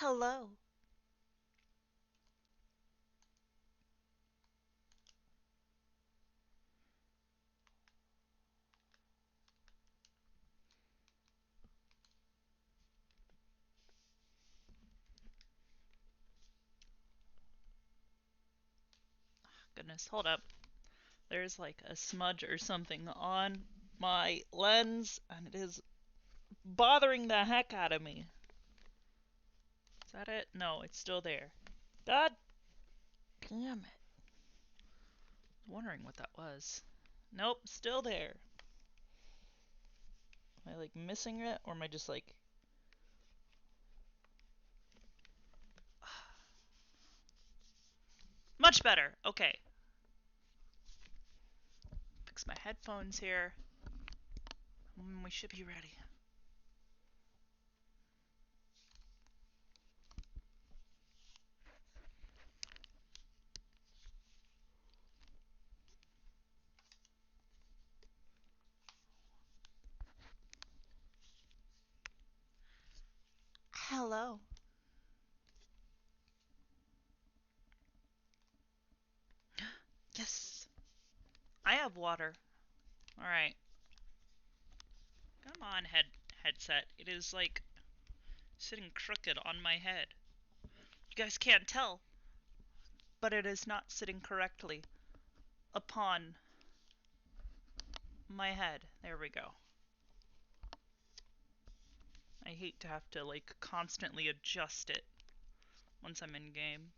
Hello. Goodness, hold up. There's like a smudge or something on my lens, and it is bothering the heck out of me. Is that it? No, it's still there. God damn it. I was wondering what that was. Nope, still there. Am I like missing it, or am I just like... Much better. Okay. Fix my headphones here. We should be ready. Hello. Yes. I have water. Alright. Come on, headset. It is like sitting crooked on my head. You guys can't tell, but it is not sitting correctly upon my head. There we go. I hate to have to like constantly adjust it once I'm in game.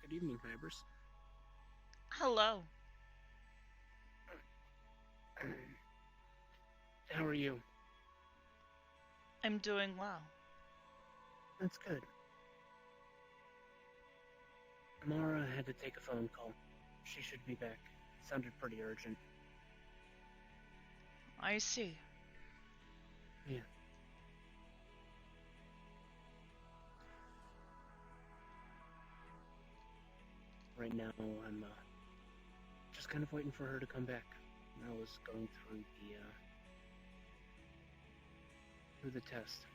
Good evening, Hybris. Hello. How are you? I'm doing well. That's good. Mara had to take a phone call. She should be back. It sounded pretty urgent. I see. Yeah. Right now, I'm just kind of waiting for her to come back. I was going through the test.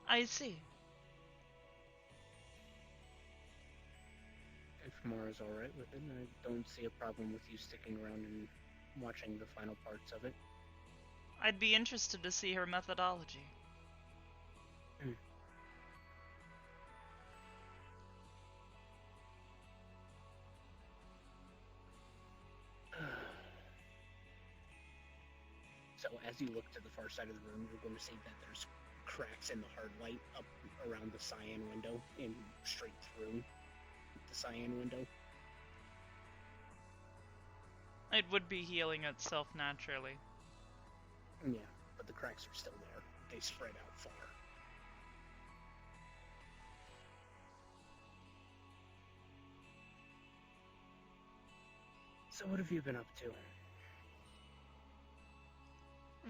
I see. If Mara's alright with it, I don't see a problem with you sticking around and watching the final parts of it. I'd be interested to see her methodology. Hmm. So as you look to the far side of the room, you're going to see that there's cracks in the hard light up around the cyan window and straight through the cyan window. It would be healing itself naturally. Yeah, but the cracks are still there. They spread out far. So what have you been up to?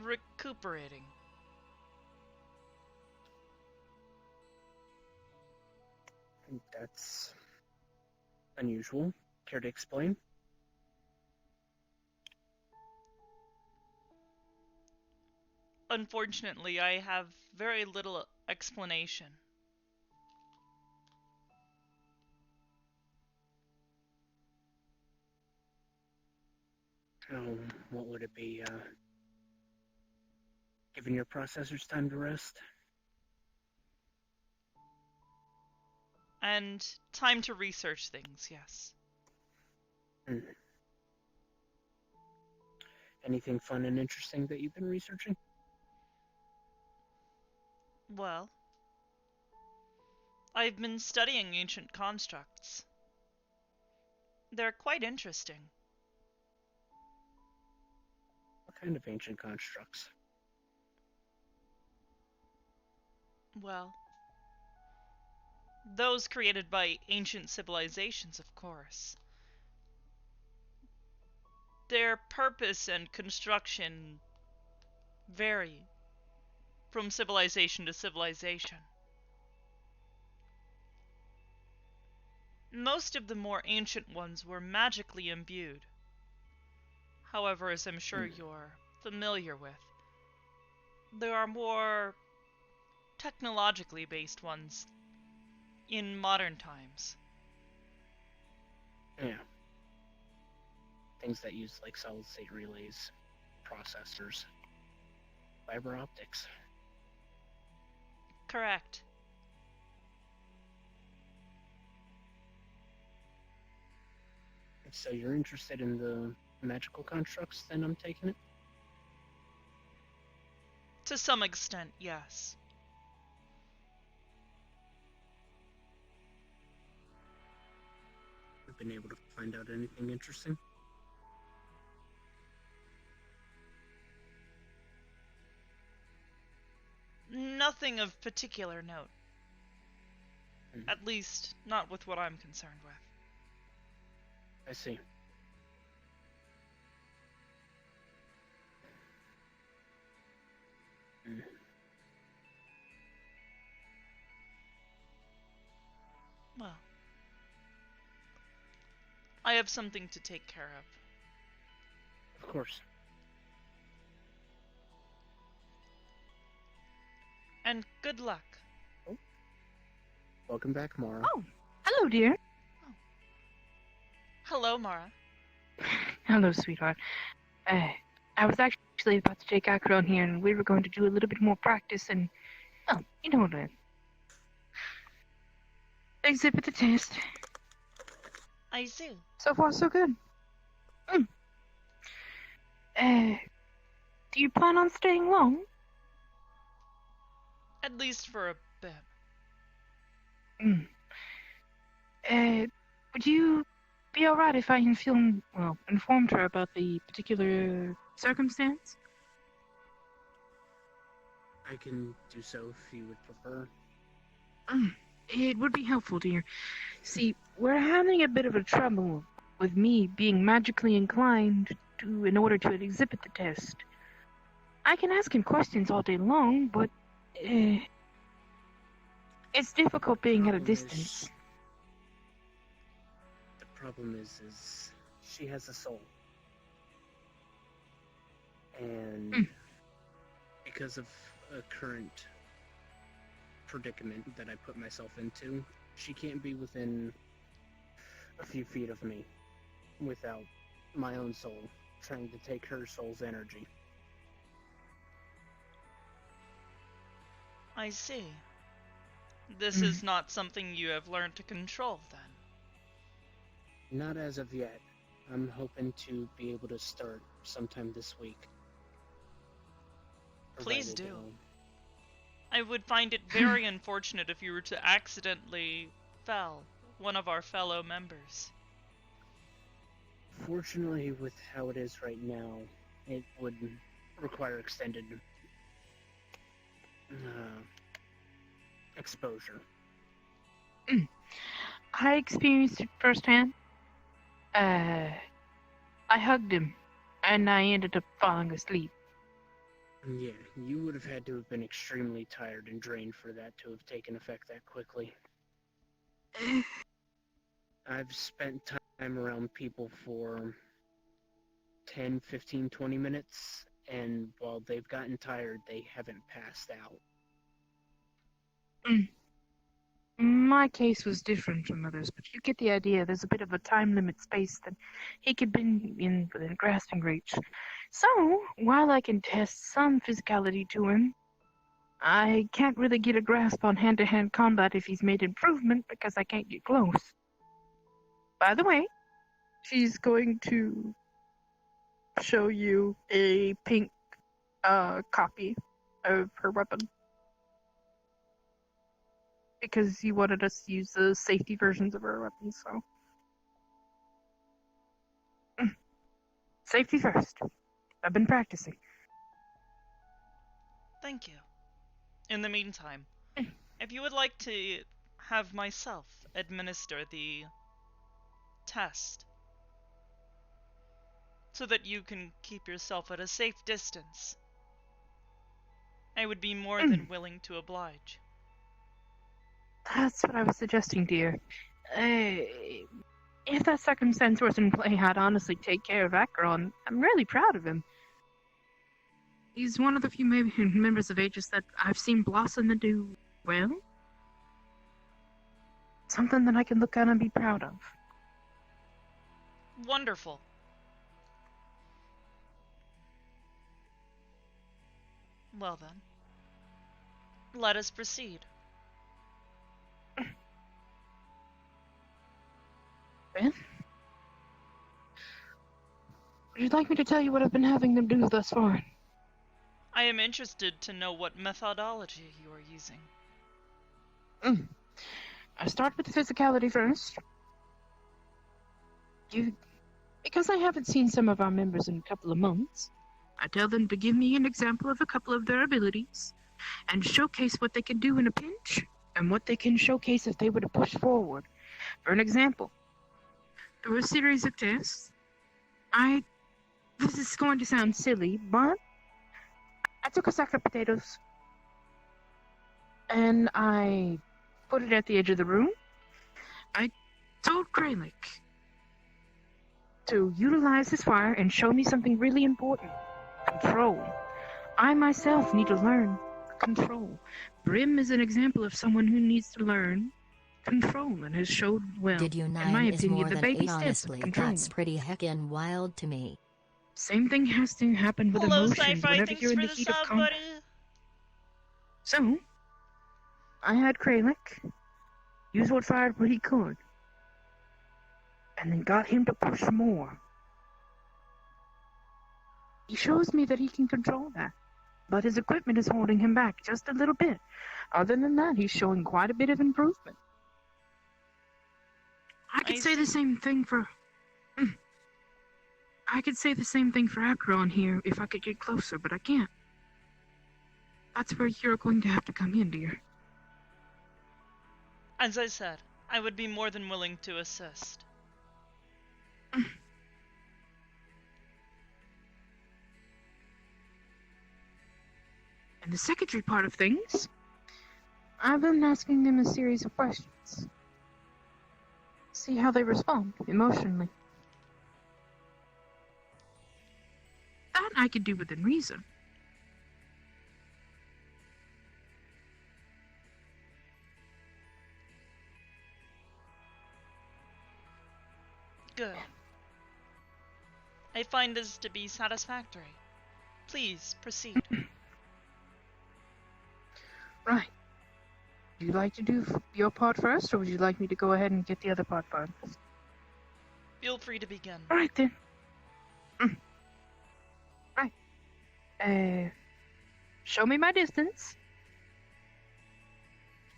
Recuperating. That's unusual. Care to explain? Unfortunately, I have very little explanation. What would it be? Giving your processors time to rest? And time to research things, yes. Hmm. Anything fun and interesting that you've been researching? Well, I've been studying ancient constructs. They're quite interesting. What kind of ancient constructs? Well, those created by ancient civilizations, of course. Their purpose and construction vary from civilization to civilization. Most of the more ancient ones were magically imbued. However, as I'm sure you're familiar with, there are more technologically based ones in modern times. Yeah. Things that use like solid state relays, processors, fiber optics. Correct. So you're interested in the magical constructs, then I'm taking it? To some extent, yes. I've been able to find out anything interesting? Nothing of particular note. Hmm. At least, not with what I'm concerned with. I see. Hmm. Well, I have something to take care of. Of course. And good luck. Oh. Welcome back, Mara. Oh, hello, dear. Hello, Mara. Hello, sweetheart. I was actually about to take Akron here, and we were going to do a little bit more practice, and, well, you know what, exhibit the test. I see. So far, so good. Do you plan on staying long? At least for a bit. Would you be alright if I informed her about the particular circumstance? I can do so if you would prefer. It would be helpful, dear. See, we're having a bit of a trouble with me being magically inclined in order to exhibit the test. I can ask him questions all day long, but it's difficult being at a distance. The problem is she has a soul. And because of a current predicament that I put myself into, she can't be within a few feet of me without my own soul trying to take her soul's energy. I see. This is not something you have learned to control, then? Not as of yet. I'm hoping to be able to start sometime this week. Please do. I would find it very unfortunate if you were to accidentally fell one of our fellow members. Fortunately, with how it is right now, it would require extended exposure. I experienced it firsthand. I hugged him, and I ended up falling asleep. Yeah, you would have had to have been extremely tired and drained for that to have taken effect that quickly. I've spent time around people for 10, 15, 20 minutes, and while they've gotten tired, they haven't passed out. My case was different from others, but you get the idea. There's a bit of a time limit space that he could be in within grasping reach. So, while I can test some physicality to him, I can't really get a grasp on hand-to-hand combat if he's made improvement because I can't get close. By the way, she's going to show you a pink copy of her weapon. Because he wanted us to use the safety versions of her weapons, so. Safety first. I've been practicing. Thank you. In the meantime, if you would like to have myself administer the test so that you can keep yourself at a safe distance, I would be more than willing to oblige. That's what I was suggesting, dear. If that circumstance was in play, I'd honestly take care of Acheron. I'm really proud of him. He's one of the few members of Aegis that I've seen blossom and do well. Something that I can look at and be proud of. Wonderful. Well then, let us proceed. Ben? Would you like me to tell you what I've been having them do thus far? I am interested to know what methodology you are using. I start with the physicality first. Because I haven't seen some of our members in a couple of months, I tell them to give me an example of a couple of their abilities and showcase what they can do in a pinch and what they can showcase if they were to push forward. For an example, through a series of tests, this is going to sound silly, but I took a sack of potatoes and I put it at the edge of the room. I told Kralik to utilize his fire and show me something really important. Control. I myself need to learn control. Brim is an example of someone who needs to learn control and has showed well. Did you in 9 my is opinion, more the than baby 8 steps honestly, of control. that's pretty heckin' wild to me. Same thing has to happen with Hello, emotions Sci-Fi, whenever thanks you're in for the the heat of sub, combat. buddy. So, I had Kralik use what fire what he could, and then got him to push more. He shows me that he can control that, but his equipment is holding him back just a little bit. Other than that, he's showing quite a bit of improvement. I could say the same thing for... I could say the same thing for Acheron here if I could get closer, but I can't. That's where you're going to have to come in, dear. As I said, I would be more than willing to assist. And the secondary part of things, I've been asking them a series of questions. See how they respond emotionally. That I could do within reason. Good. I find this to be satisfactory. Please, proceed. Right. Would you like to do your part first, or would you like me to go ahead and get the other part first? Feel free to begin. Alright then. Right. Show me my distance.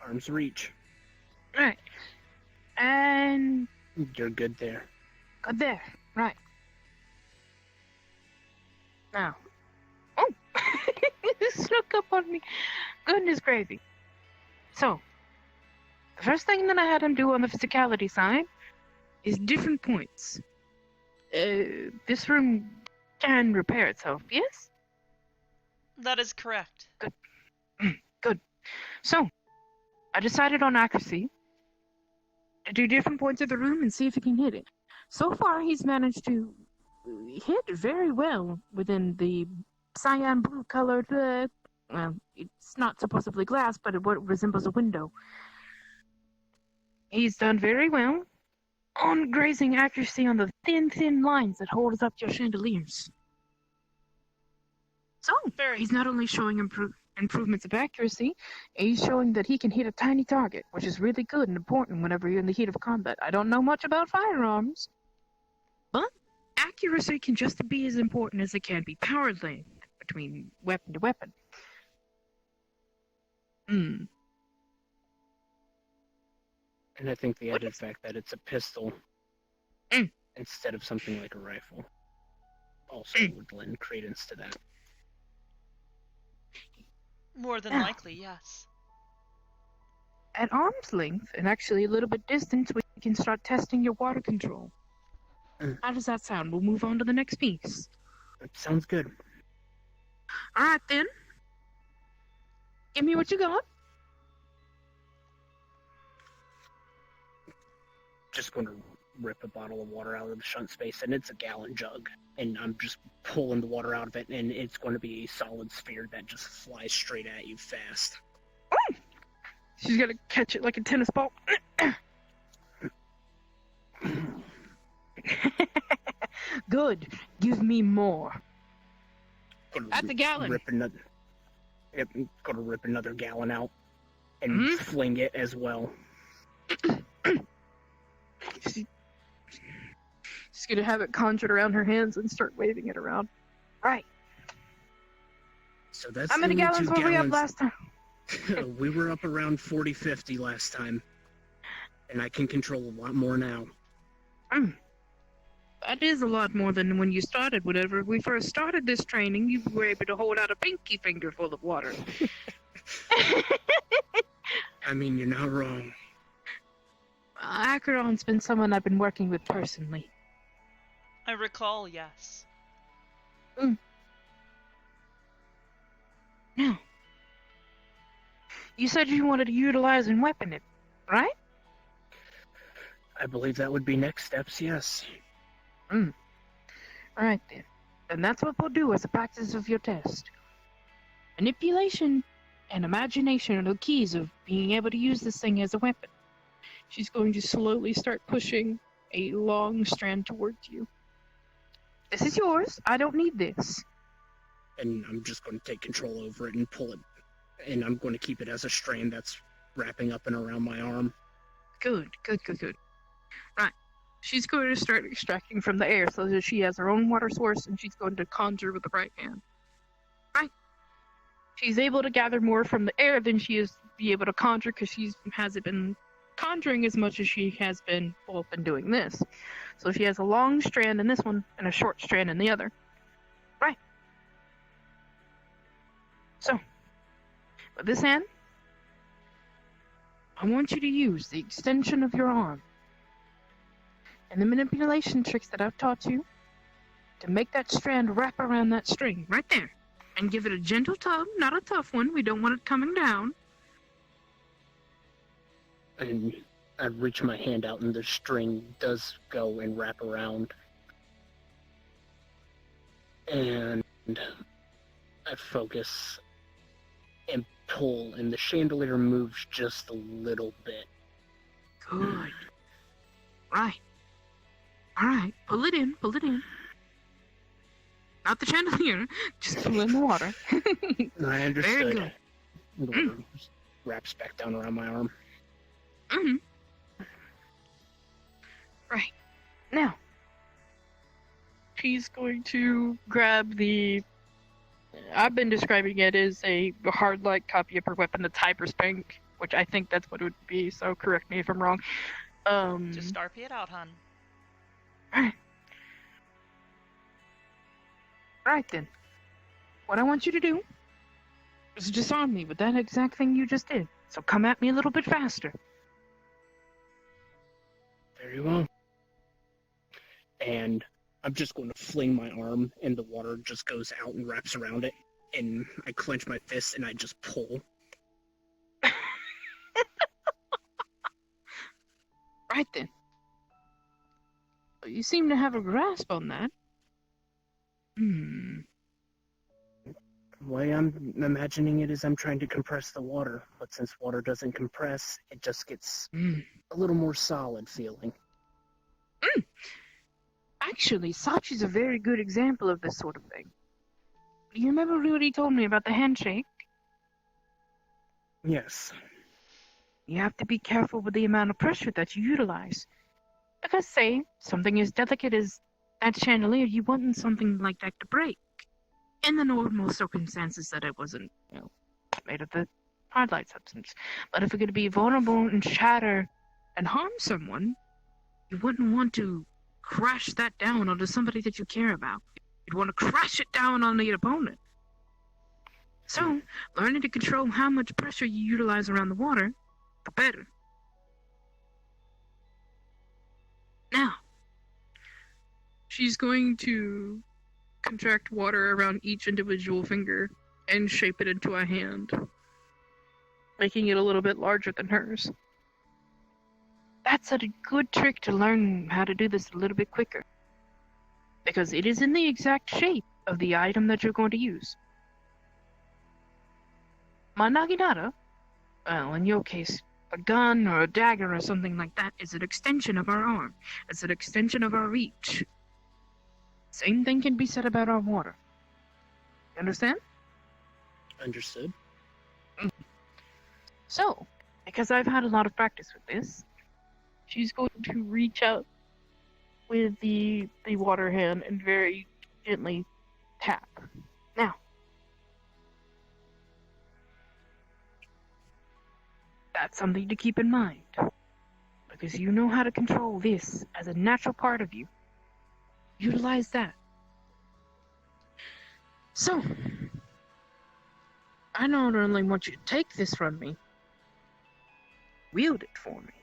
Arm's reach. Right. And... You're good there. good there. Right. Now. Oh! It snuck up on me. Goodness gravy. So, the first thing that I had him do on the physicality side is different points. This room can repair itself, yes? That is correct. Good. So, I decided on accuracy to do different points of the room and see if he can hit it. So far, he's managed to hit very well within the cyan blue colored, well, it's not supposedly glass, but it resembles a window. He's done very well on grazing accuracy on the thin lines that hold up your chandeliers. So, he's not only showing improvements of accuracy, he's showing that he can hit a tiny target, which is really good and important whenever you're in the heat of combat. I don't know much about firearms, but accuracy can just be as important as it can be power length between weapon to weapon. And I think the added fact that it's a pistol instead of something like a rifle also would lend credence to that. More than Now. likely, yes. At arm's length, and actually a little bit distance, we can start testing your water control. How does that sound? We'll move on to the next piece. It sounds good. Alright then. Give me what you got. Just going to rip a bottle of water out of the shunt space, and it's a gallon jug. And I'm just pulling the water out of it, and it's going to be a solid sphere that just flies straight at you fast. She's gonna catch it like a tennis ball. Good. Give me more. That's a gallon. Yep, going to rip another gallon out and fling it as well. She's gonna have it conjured around her hands and start waving it around. Right. So that's How many only gallons 2 were we up gallons. last time? We were up around 40, 50 last time. And I can control a lot more now. That is a lot more than when you started. Whenever we first started this training, you were able to hold out a pinky finger full of water. I mean, you're not wrong. Acheron's been someone I've been working with personally. I recall, yes. Now, you said you wanted to utilize and weapon it, right? I believe that would be next steps, yes. Alright then. Then that's what we'll do as a practice of your test. Manipulation and imagination are the keys of being able to use this thing as a weapon. She's going to slowly start pushing a long strand towards you. This is yours. I don't need this. And I'm just going to take control over it and pull it. And I'm going to keep it as a strand that's wrapping up and around my arm. Good. Right. She's going to start extracting from the air so that she has her own water source, and she's going to conjure with the right hand. Right. She's able to gather more from the air than she is be able to conjure because she hasn't been conjuring as much as she has been both in doing this. So she has a long strand in this one and a short strand in the other. Right. So, with this hand, I want you to use the extension of your arm and the manipulation tricks that I've taught you to make that strand wrap around that string right there and give it a gentle tug, not a tough one. We don't want it coming down. And I reach my hand out and the string does go and wrap around. And I focus and pull, and the chandelier moves just a little bit. Good. Right. Alright, pull it in. Not the chandelier, just pull in the water. I understood. Very good. The water wraps back down around my arm. Right. Now, she's going to grab the... I've been describing it as a hard-like copy of her weapon, the Hybris, which I think that's what it would be, so correct me if I'm wrong. Just RP it out, hon. Right then. What I want you to do is disarm me with that exact thing you just did. So come at me a little bit faster. Very well. And I'm just going to fling my arm, and the water just goes out and wraps around it. And I clench my fist, and I just pull. Right then. You seem to have a grasp on that. The way I'm imagining it is I'm trying to compress the water, but since water doesn't compress, it just gets a little more solid feeling. Actually, Sachi's a very good example of this sort of thing. Do you remember what he told me about the handshake? Yes. You have to be careful with the amount of pressure that you utilize. Because, say, something as delicate as that chandelier, you want something like that to break. In the normal circumstances that it wasn't, made of the hard-light substance. But if it could be vulnerable and shatter and harm someone, you wouldn't want to crash that down onto somebody that you care about. You'd want to crash it down on the opponent. So, learning to control how much pressure you utilize around the water, the better. Now, she's going to contract water around each individual finger and shape it into a hand, making it a little bit larger than hers. That's a good trick to learn how to do this a little bit quicker, because it is in the exact shape of the item that you're going to use. My naginata, well, in your case, a gun or a dagger or something like that, is an extension of our arm. It's an extension of our reach. Same thing can be said about our water. Understand? Understood. So, because I've had a lot of practice with this, she's going to reach out with the water hand and very gently tap. Now, that's something to keep in mind, because you know how to control this as a natural part of you. Utilize that. So, I not only want you to take this from me, wield it for me.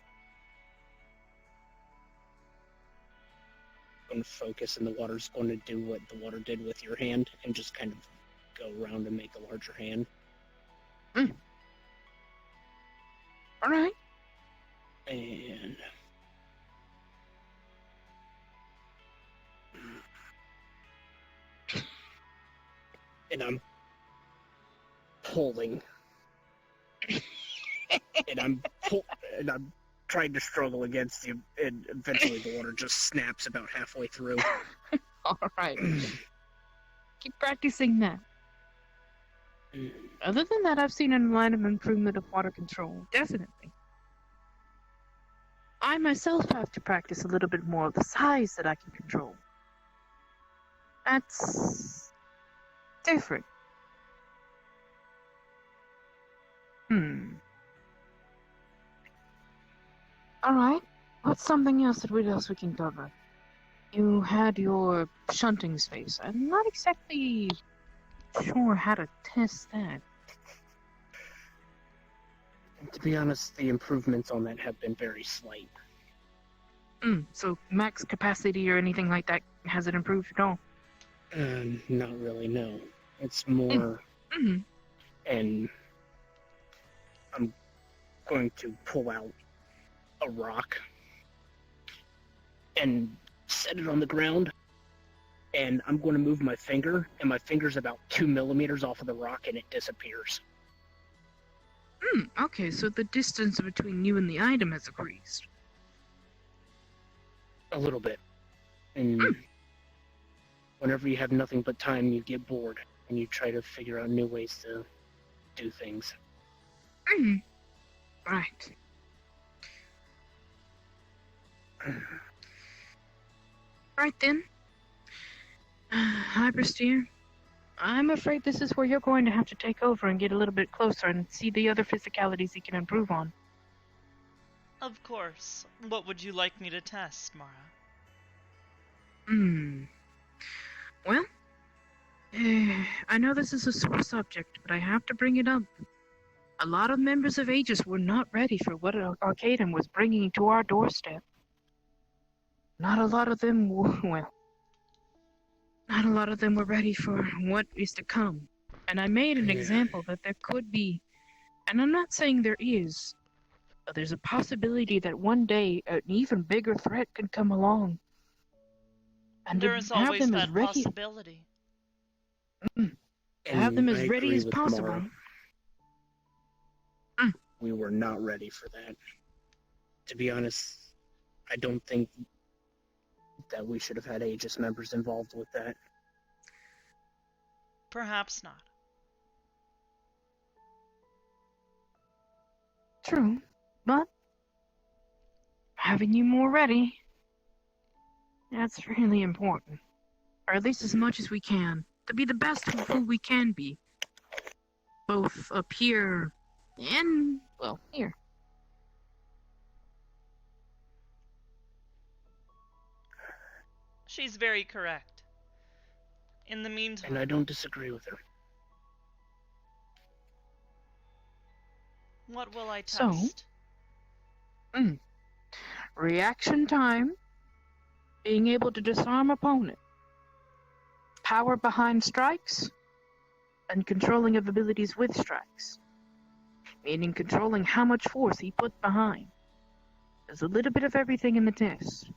Going to focus, and the water's going to do what the water did with your hand, and just kind of go around and make a larger hand. All right. And I'm pulling, and I'm trying to struggle against you, and eventually the water just snaps about halfway through. All right. Keep practicing that. Other than that, I've seen a line of improvement of water control, definitely. I myself have to practice a little bit more of the size that I can control. That's different. Alright, what's something else that we can cover? You had your shunting space. I'm not exactly sure how to test that. And to be honest, the improvements on that have been very slight. So max capacity or anything like that, has it improved at all? Not really, no. It's more... And I'm going to pull out a rock and set it on the ground, and I'm going to move my finger, and my finger's about 2 millimeters off of the rock, and it disappears. Okay, so the distance between you and the item has increased. A little bit. And whenever you have nothing but time, you get bored, and you try to figure out new ways to do things. Right. Right then. Hybris, dear, I'm afraid this is where you're going to have to take over and get a little bit closer and see the other physicalities you can improve on. Of course. What would you like me to test, Mara? Well, I know this is a sore subject, but I have to bring it up. A lot of members of Aegis were not ready for what Arcadian was bringing to our doorstep. Not a lot of them were ready for what is to come. And I made an example that there could be, and I'm not saying there is, but there's a possibility that one day an even bigger threat could come along. And there is always that possibility. Have them as ready as possible. Mara. We were not ready for that. To be honest, I don't think that we should have had Aegis members involved with that. Perhaps not. True, but having you more ready, that's really important. Or at least as much as we can, to be the best of who we can be. Both up here and, well, here. She's very correct. In the meantime... And I don't disagree with her. What will I So? test? Reaction time, being able to disarm opponent, power behind strikes, and controlling of abilities with strikes. Meaning controlling how much force he put behind. There's a little bit of everything in the test.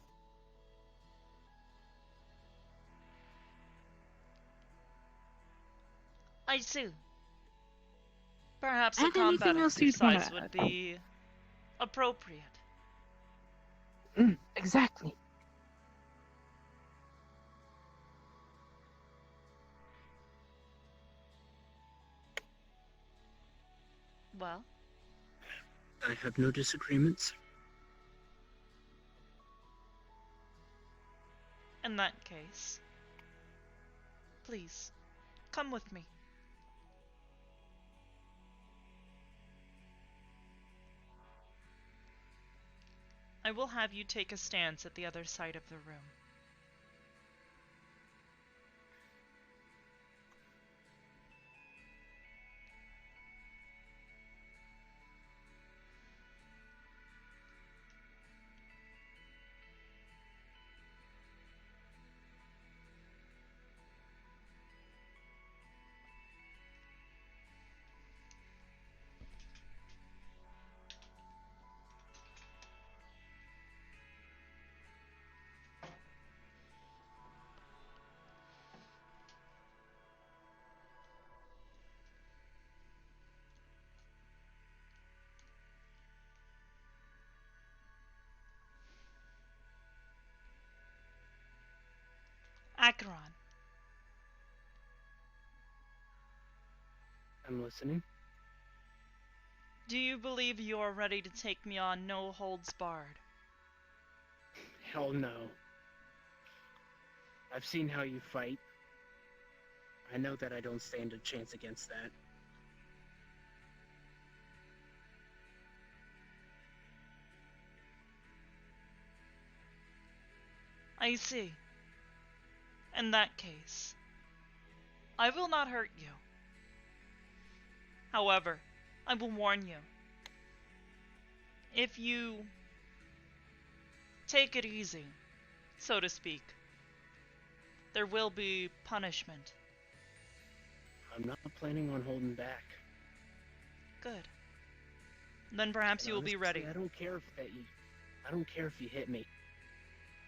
I see. Perhaps a And anything combat else you'd wanna exercise would add? be appropriate. Exactly. Well, I have no disagreements. in that case, please, come with me. I will have you take a stance at the other side of the room. Acheron, I'm listening. do you believe you are ready to take me on no holds barred? Hell no. I've seen how you fight. I know that I don't stand a chance against that. I see. In that case, I will not hurt you. However, I will warn you. If you take it easy, so to speak, there will be punishment. I'm not planning on holding back. Good. Then perhaps you will be Honestly, ready. I don't care if you hit me.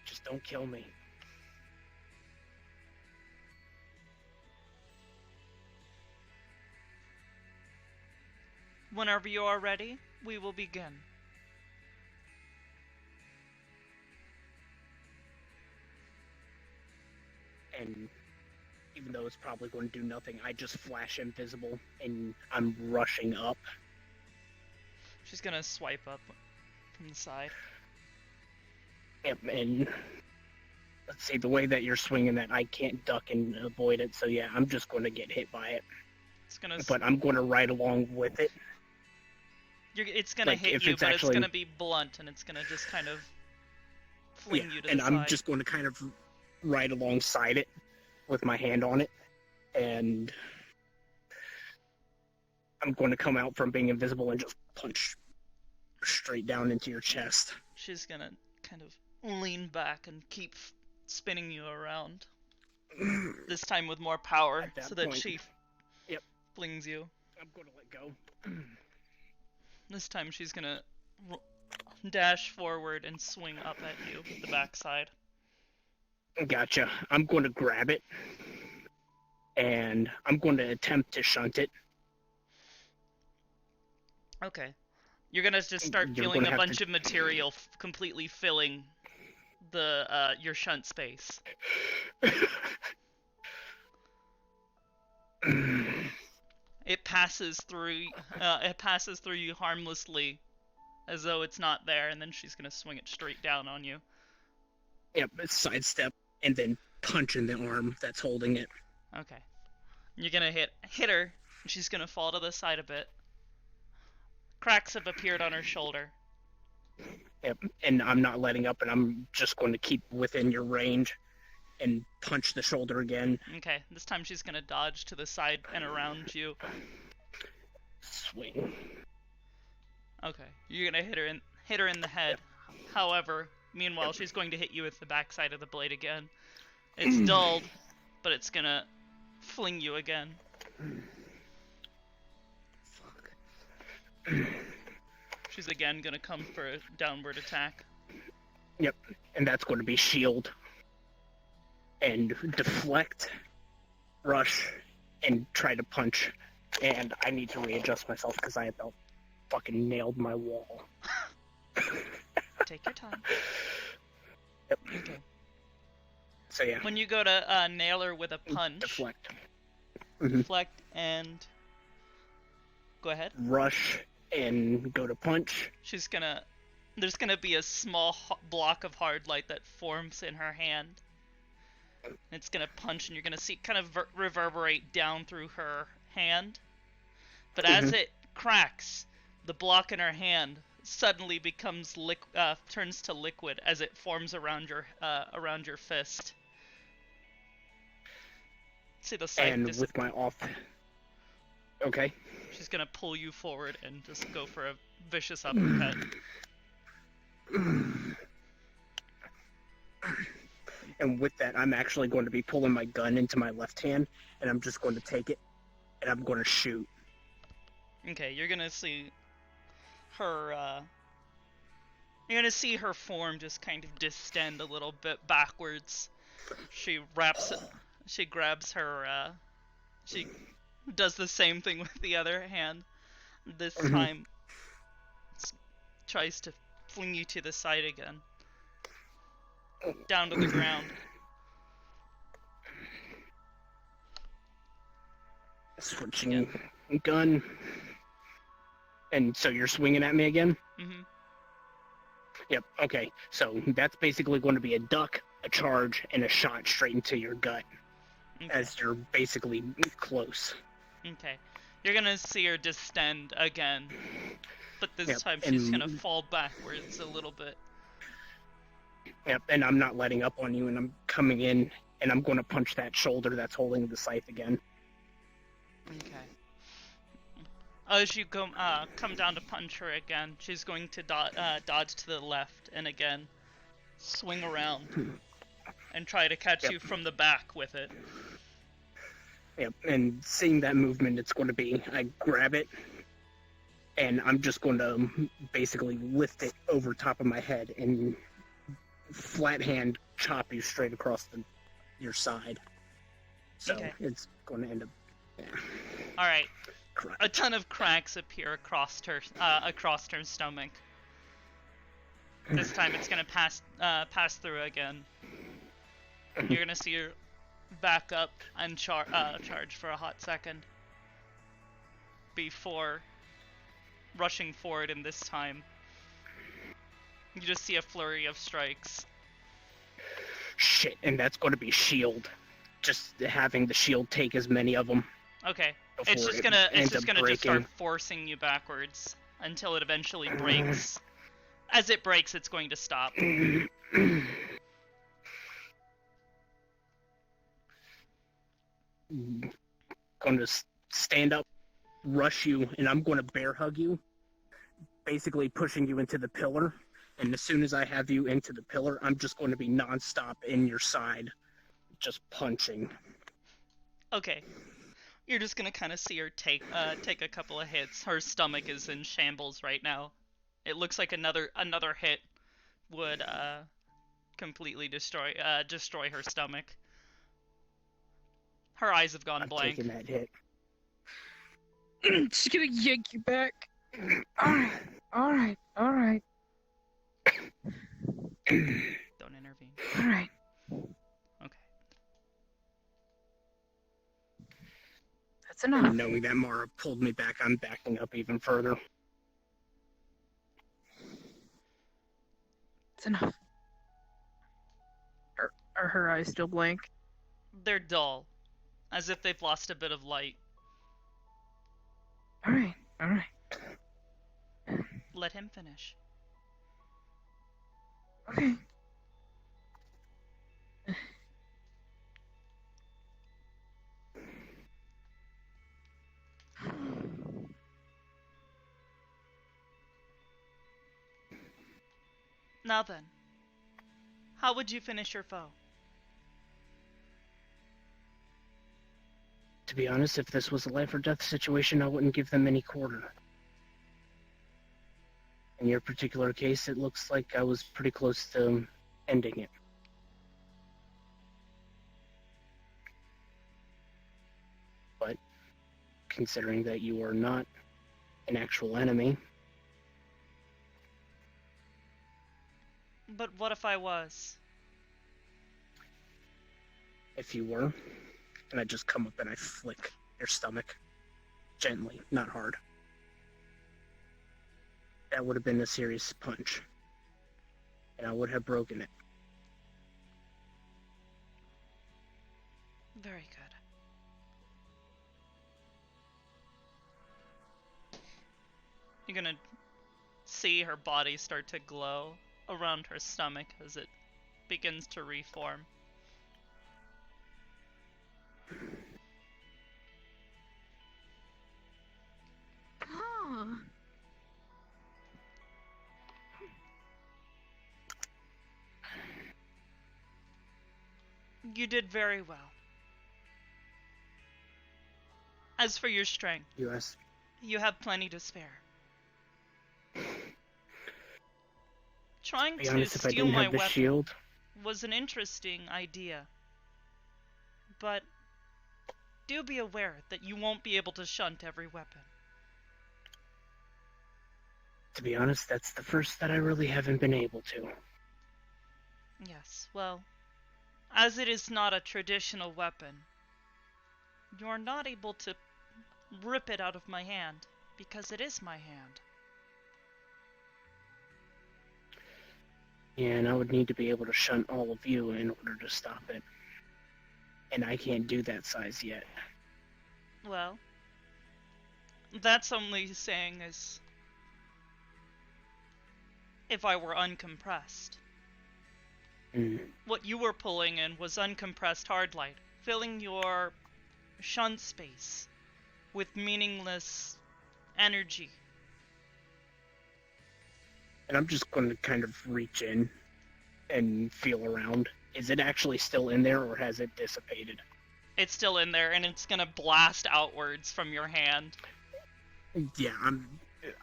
Just don't kill me. Whenever you are ready, we will begin. And even though it's probably going to do nothing, I just flash invisible and I'm rushing up. She's gonna swipe up from the side. Yep, and let's see, the way that you're swinging that, I can't duck and avoid it, so yeah, I'm just going to get hit by it. It's gonna. But I'm going to ride along with it. It's gonna like, hit if you, it's but actually- it's gonna be blunt, and it's gonna just kind of fling you to and the I'm side. just going to kind of ride alongside it with my hand on it, and I'm going to come out from being invisible and just punch straight down into your chest. She's gonna kind of lean back and keep spinning you around. This time with more power, At that so that point, she yep. flings you. I'm going to let go. This time she's gonna dash forward and swing up at you with the backside. Gotcha. I'm going to grab it, and I'm going to attempt to shunt it. Okay. You're gonna just start You're feeling gonna a have bunch to- of material completely filling the your shunt space. It passes through you harmlessly, as though it's not there, and then she's gonna swing it straight down on you. Yep, sidestep, and then punch in the arm that's holding it. Okay. You're gonna hit her, and she's gonna fall to the side a bit. Cracks have appeared on her shoulder. Yep, and I'm not letting up, and I'm just going to keep within your range. and punch the shoulder again. Okay, this time she's gonna dodge to the side and around you. Swing. Okay, you're gonna hit her in the head. However, meanwhile, she's going to hit you with the backside of the blade again. It's dulled, but it's gonna fling you again. Fuck. She's again gonna come for a downward attack. Yep, and that's going to be shield. And deflect, rush, and try to punch. And I need to readjust myself because I about fucking nailed my wall. Take your time. Yep. Okay. So yeah. When you go to nail her with a punch, Deflect. deflect and go ahead. Rush and go to punch. There's gonna be a small block of hard light that forms in her hand. It's gonna punch, and you're gonna see it kind of reverberate down through her hand. But as it cracks, the block in her hand suddenly becomes turns to liquid as it forms around your fist. See the sight. And with my off. Okay. She's gonna pull you forward and just go for a vicious uppercut. And with that, I'm actually going to be pulling my gun into my left hand, and I'm just going to take it, and I'm going to shoot. Okay, you're gonna see her. You're gonna see her form just kind of distend a little bit backwards. She grabs her. She does the same thing with the other hand. This time, tries to fling you to the side again. Down to the ground. Switching gun. And so you're swinging at me again? Mm-hmm. Yep, okay. So that's basically going to be a duck, a charge, and a shot straight into your gut. Okay. As you're basically close. Okay. You're gonna see her distend again. But this time and she's gonna fall backwards a little bit. Yep, and I'm not letting up on you, and I'm coming in, and I'm going to punch that shoulder that's holding the scythe again. Okay. As you come down to punch her again, she's going to dodge to the left and again swing around and try to catch you from the back with it. Yep, and seeing that movement, it's going to be, I grab it, and I'm just going to basically lift it over top of my head and flat hand chop you straight across your side. So it's going to end up. Yeah. All right. Correct. A ton of cracks appear across her stomach. This time it's gonna pass through again. You're gonna see her back up and charge for a hot second before rushing forward. And this time, you just see a flurry of strikes. Shit, and that's going to be shield. Just having the shield take as many of them. Okay. It's just gonna just start forcing you backwards until it eventually breaks. As it breaks, it's going to stop. Going to stand up, rush you, and I'm going to bear hug you, basically pushing you into the pillar. And as soon as I have you into the pillar, I'm just going to be nonstop in your side, just punching. Okay. You're just gonna kind of see her take a couple of hits. Her stomach is in shambles right now. It looks like another hit would completely destroy her stomach. Her eyes have gone blank. Taking that hit. Just gonna yank you back. Alright. Don't intervene. Alright. Okay. That's enough. Knowing that Mara pulled me back, I'm backing up even further. That's enough. Are her eyes still blank? They're dull, as if they've lost a bit of light. Alright. Let him finish. Okay. Now then, how would you finish your foe? To be honest, if this was a life or death situation, I wouldn't give them any quarter. In your particular case, it looks like I was pretty close to ending it. But considering that you are not an actual enemy, But what if I was? if you were, and I just come up and I flick your stomach gently, not hard, that would have been a serious punch, and I would have broken it. Very good. You're gonna see her body start to glow around her stomach as it begins to reform. Oh. You did very well. As for your strength, U.S. you have plenty to spare. Trying To be to honest, if I steal didn't my have the weapon shield, was an interesting idea. But do be aware that you won't be able to shunt every weapon. to be honest, that's the first that I really haven't been able to. Yes, well, as it is not a traditional weapon, you're not able to rip it out of my hand, because it is my hand. And I would need to be able to shunt all of you in order to stop it. And I can't do that size yet. Well, that's only saying as if I were uncompressed. What you were pulling in was uncompressed hard light, filling your shunt space with meaningless energy. And I'm just going to kind of reach in and feel around. Is it actually still in there, or has it dissipated? It's still in there, and it's gonna blast outwards from your hand. Yeah,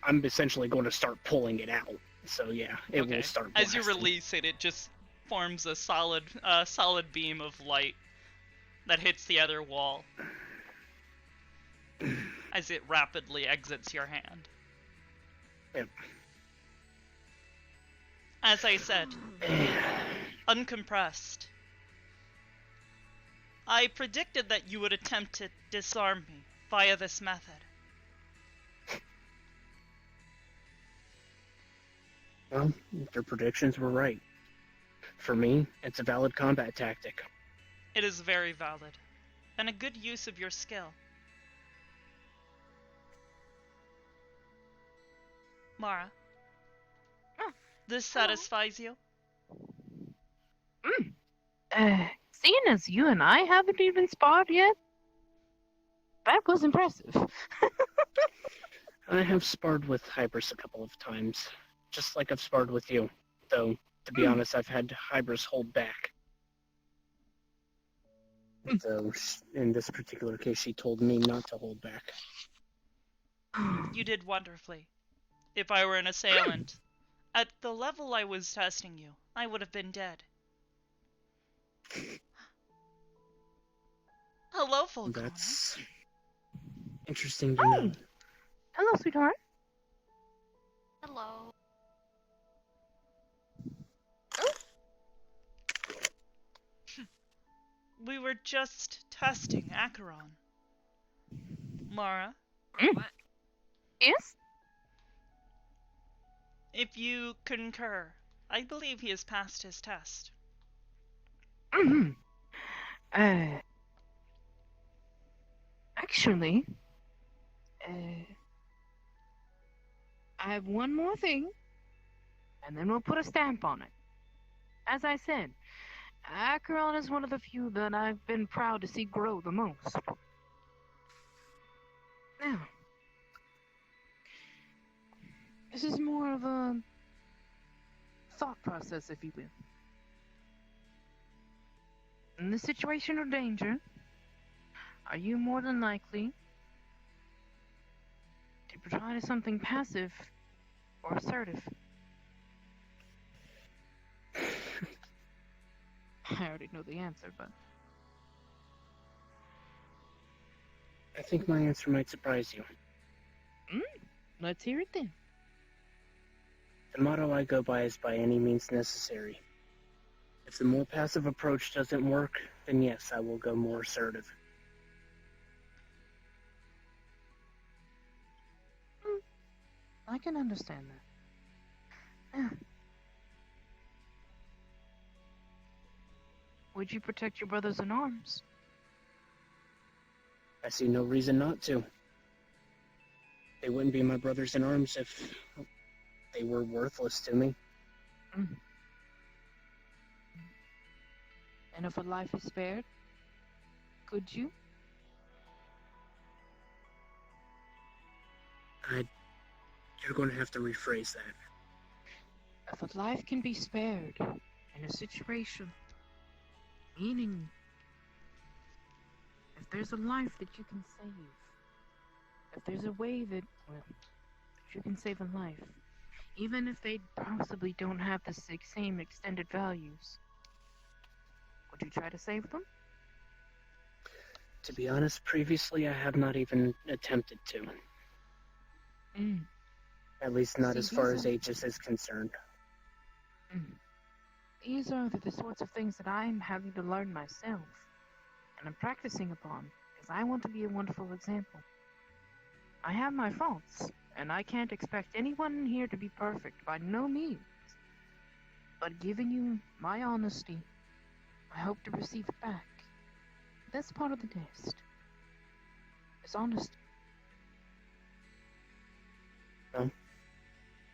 I'm essentially going to start pulling it out. So yeah, it will start blasting. As you release it, it just forms a solid beam of light that hits the other wall as it rapidly exits your hand. Yep. As I said, uncompressed. I predicted that you would attempt to disarm me via this method. Well, your predictions were right. For me, it's a valid combat tactic. It is very valid, and a good use of your skill. Mara, this satisfies you? Seeing as you and I haven't even sparred yet, that was impressive. I have sparred with Hybris a couple of times, just like I've sparred with you. Though, to be honest, I've had Hybris hold back. So, in this particular case, she told me not to hold back. You did wonderfully. If I were an assailant, at the level I was testing you, I would have been dead. Hello, Volcano. That's interesting to know. Hello, sweetheart. Hello. We were just testing Acheron. Mara, What? Yes? if you concur, I believe he has passed his test. Mm-hmm. Actually, I have one more thing, and then we'll put a stamp on it. As I said, Acheron is one of the few that I've been proud to see grow the most. Now, this is more of a thought process, if you will. In this situation of danger, are you more than likely to try to something passive or assertive? I already know the answer, but I think my answer might surprise you. let's hear it then. The motto I go by is by any means necessary. If the more passive approach doesn't work, then yes, I will go more assertive. I can understand that. Yeah. Would you protect your brothers in arms? I see no reason not to. They wouldn't be my brothers in arms if they were worthless to me. And if a life is spared, could you? You're going to have to rephrase that. If a life can be spared in a situation, meaning if there's a life that you can save, if there's a way that, well, you can save a life, even if they possibly don't have the same extended values, would you try to save them? To be honest, previously I have not even attempted to. At least not See, as far these as Aegis is concerned. These are the sorts of things that I'm having to learn myself, and I'm practicing upon, because I want to be a wonderful example. I have my faults, and I can't expect anyone here to be perfect, by no means. But giving you my honesty, I hope to receive it back. That's part of the test. Is honesty. No,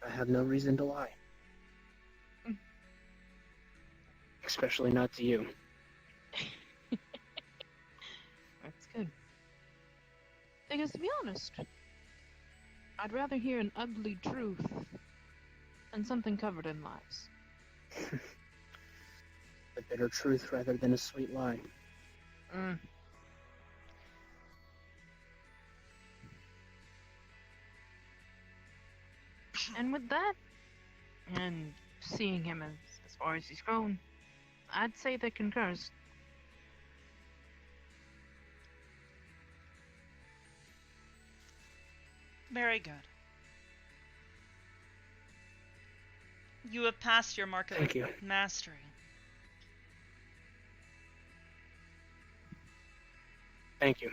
I have no reason to lie. Especially not to you. That's good. Because to be honest, I'd rather hear an ugly truth than something covered in lies. The bitter truth rather than a sweet lie. And with that, and seeing him as far as he's grown, I'd say that concurs. Very good. You have passed your mark of Thank you. mastery. Thank you.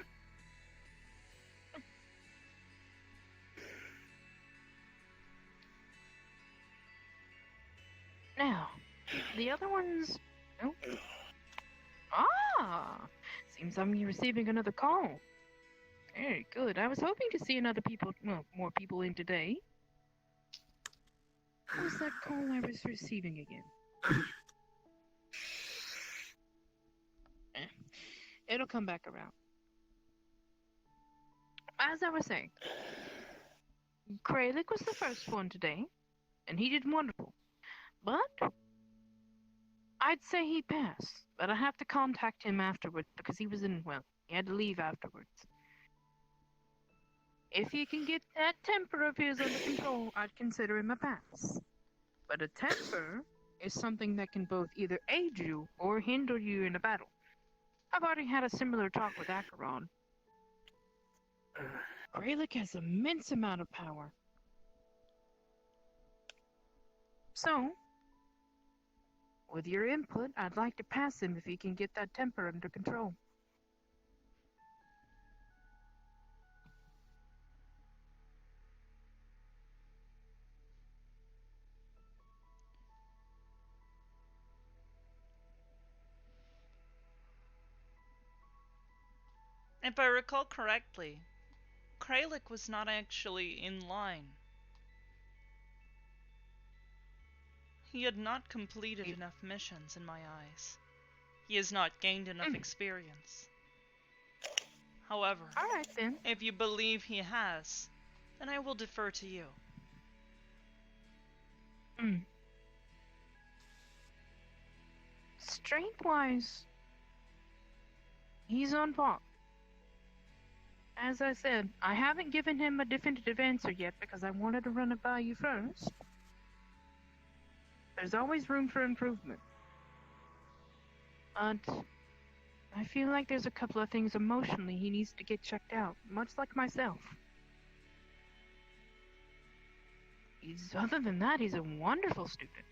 Now, the other ones... Oh. Seems I'm receiving another call. Very good. I was hoping to see more people in today. What was that call I was receiving again? It'll come back around. As I was saying, Kralik was the first one today, and he did wonderful. But I'd say he passed, but I have to contact him afterwards because he had to leave afterwards. If he can get that temper of his under control, I'd consider him a pass. But a temper is something that can both either aid you or hinder you in a battle. I've already had a similar talk with Acheron. Kralik has an immense amount of power. So, with your input, I'd like to pass him if he can get that temper under control. If I recall correctly, Kralik was not actually in line. He had not completed enough missions in my eyes. He has not gained enough experience. However, Alright then. if you believe he has, then I will defer to you. strength-wise, he's on par. As I said, I haven't given him a definitive answer yet because I wanted to run it by you first. There's always room for improvement. But I feel like there's a couple of things emotionally he needs to get checked out, much like myself. Other than that, he's a wonderful student.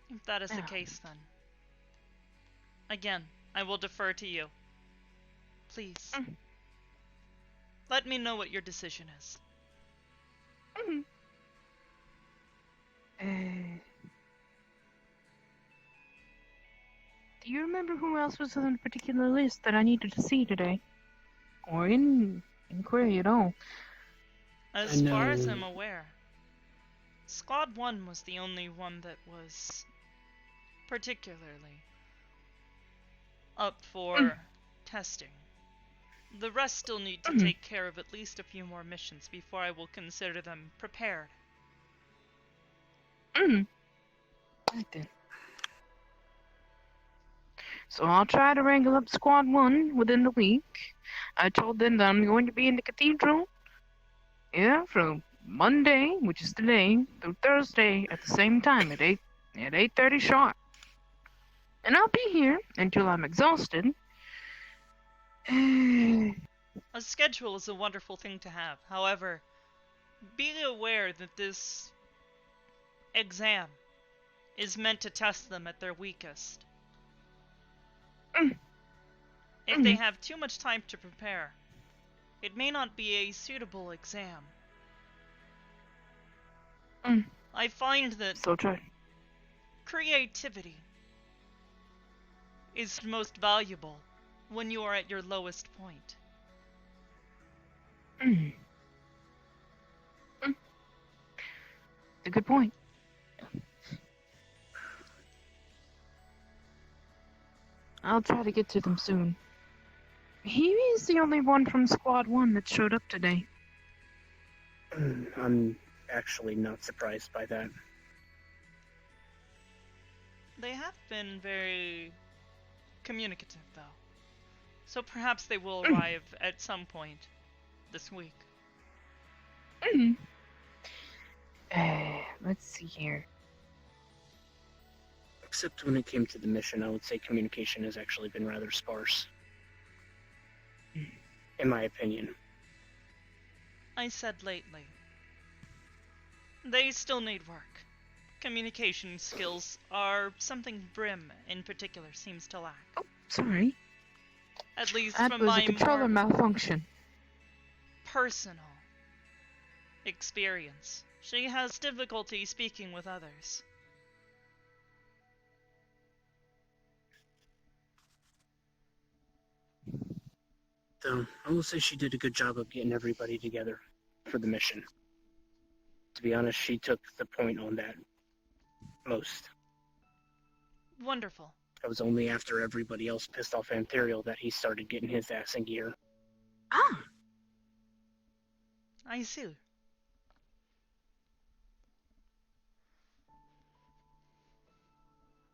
If that is the case, then. Again, I will defer to you. Please. Let me know what your decision is. Do you remember who else was on a particular list that I needed to see today? Or in query at all? As far as I'm aware, Squad 1 was the only one that was particularly up for testing. The rest still need to take care of at least a few more missions before I will consider them prepared. Right then. So I'll try to wrangle up Squad 1 within the week. I told them that I'm going to be in the cathedral, from Monday, which is today, through Thursday at the same time at 8:30 sharp. And I'll be here until I'm exhausted. A schedule is a wonderful thing to have. However, be aware that this exam is meant to test them at their weakest. If they have too much time to prepare, it may not be a suitable exam. I find that creativity is most valuable when you are at your lowest point. A good point. I'll try to get to them soon. He is the only one from Squad 1 that showed up today. I'm actually not surprised by that. They have been very communicative, though. So perhaps they will arrive at some point this week. Let's see here. Except when it came to the mission, I would say communication has actually been rather sparse. In my opinion. I said lately. They still need work. Communication skills are something Brim, in particular, seems to lack. Oh, sorry. At least That from was my a controller more malfunction. personal experience. She has difficulty speaking with others. Though, I will say she did a good job of getting everybody together for the mission. To be honest, she took the point on that most. Wonderful. It was only after everybody else pissed off Antherial that he started getting his ass in gear. Ah! I see.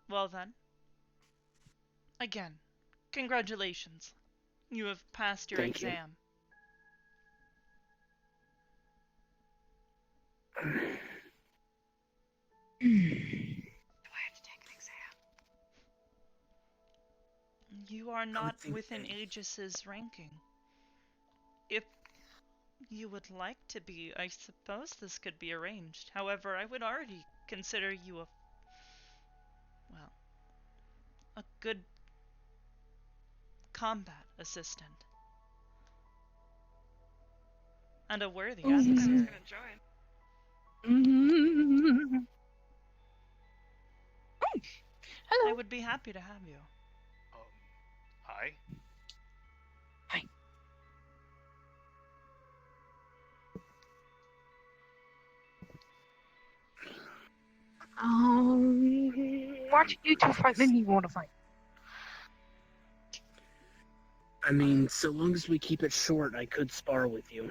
Well then. Again, congratulations. You have passed your Thank you. exam. Do I have to take an exam? You are not think within they- Aegis's ranking. If you would like to be, I suppose this could be arranged. However, I would already consider you a good combat assistant. And a worthy adversary. Hello. I would be happy to have you. Hi. Hi. Why don't you two fight? Then you want to fight. I mean, so long as we keep it short, I could spar with you.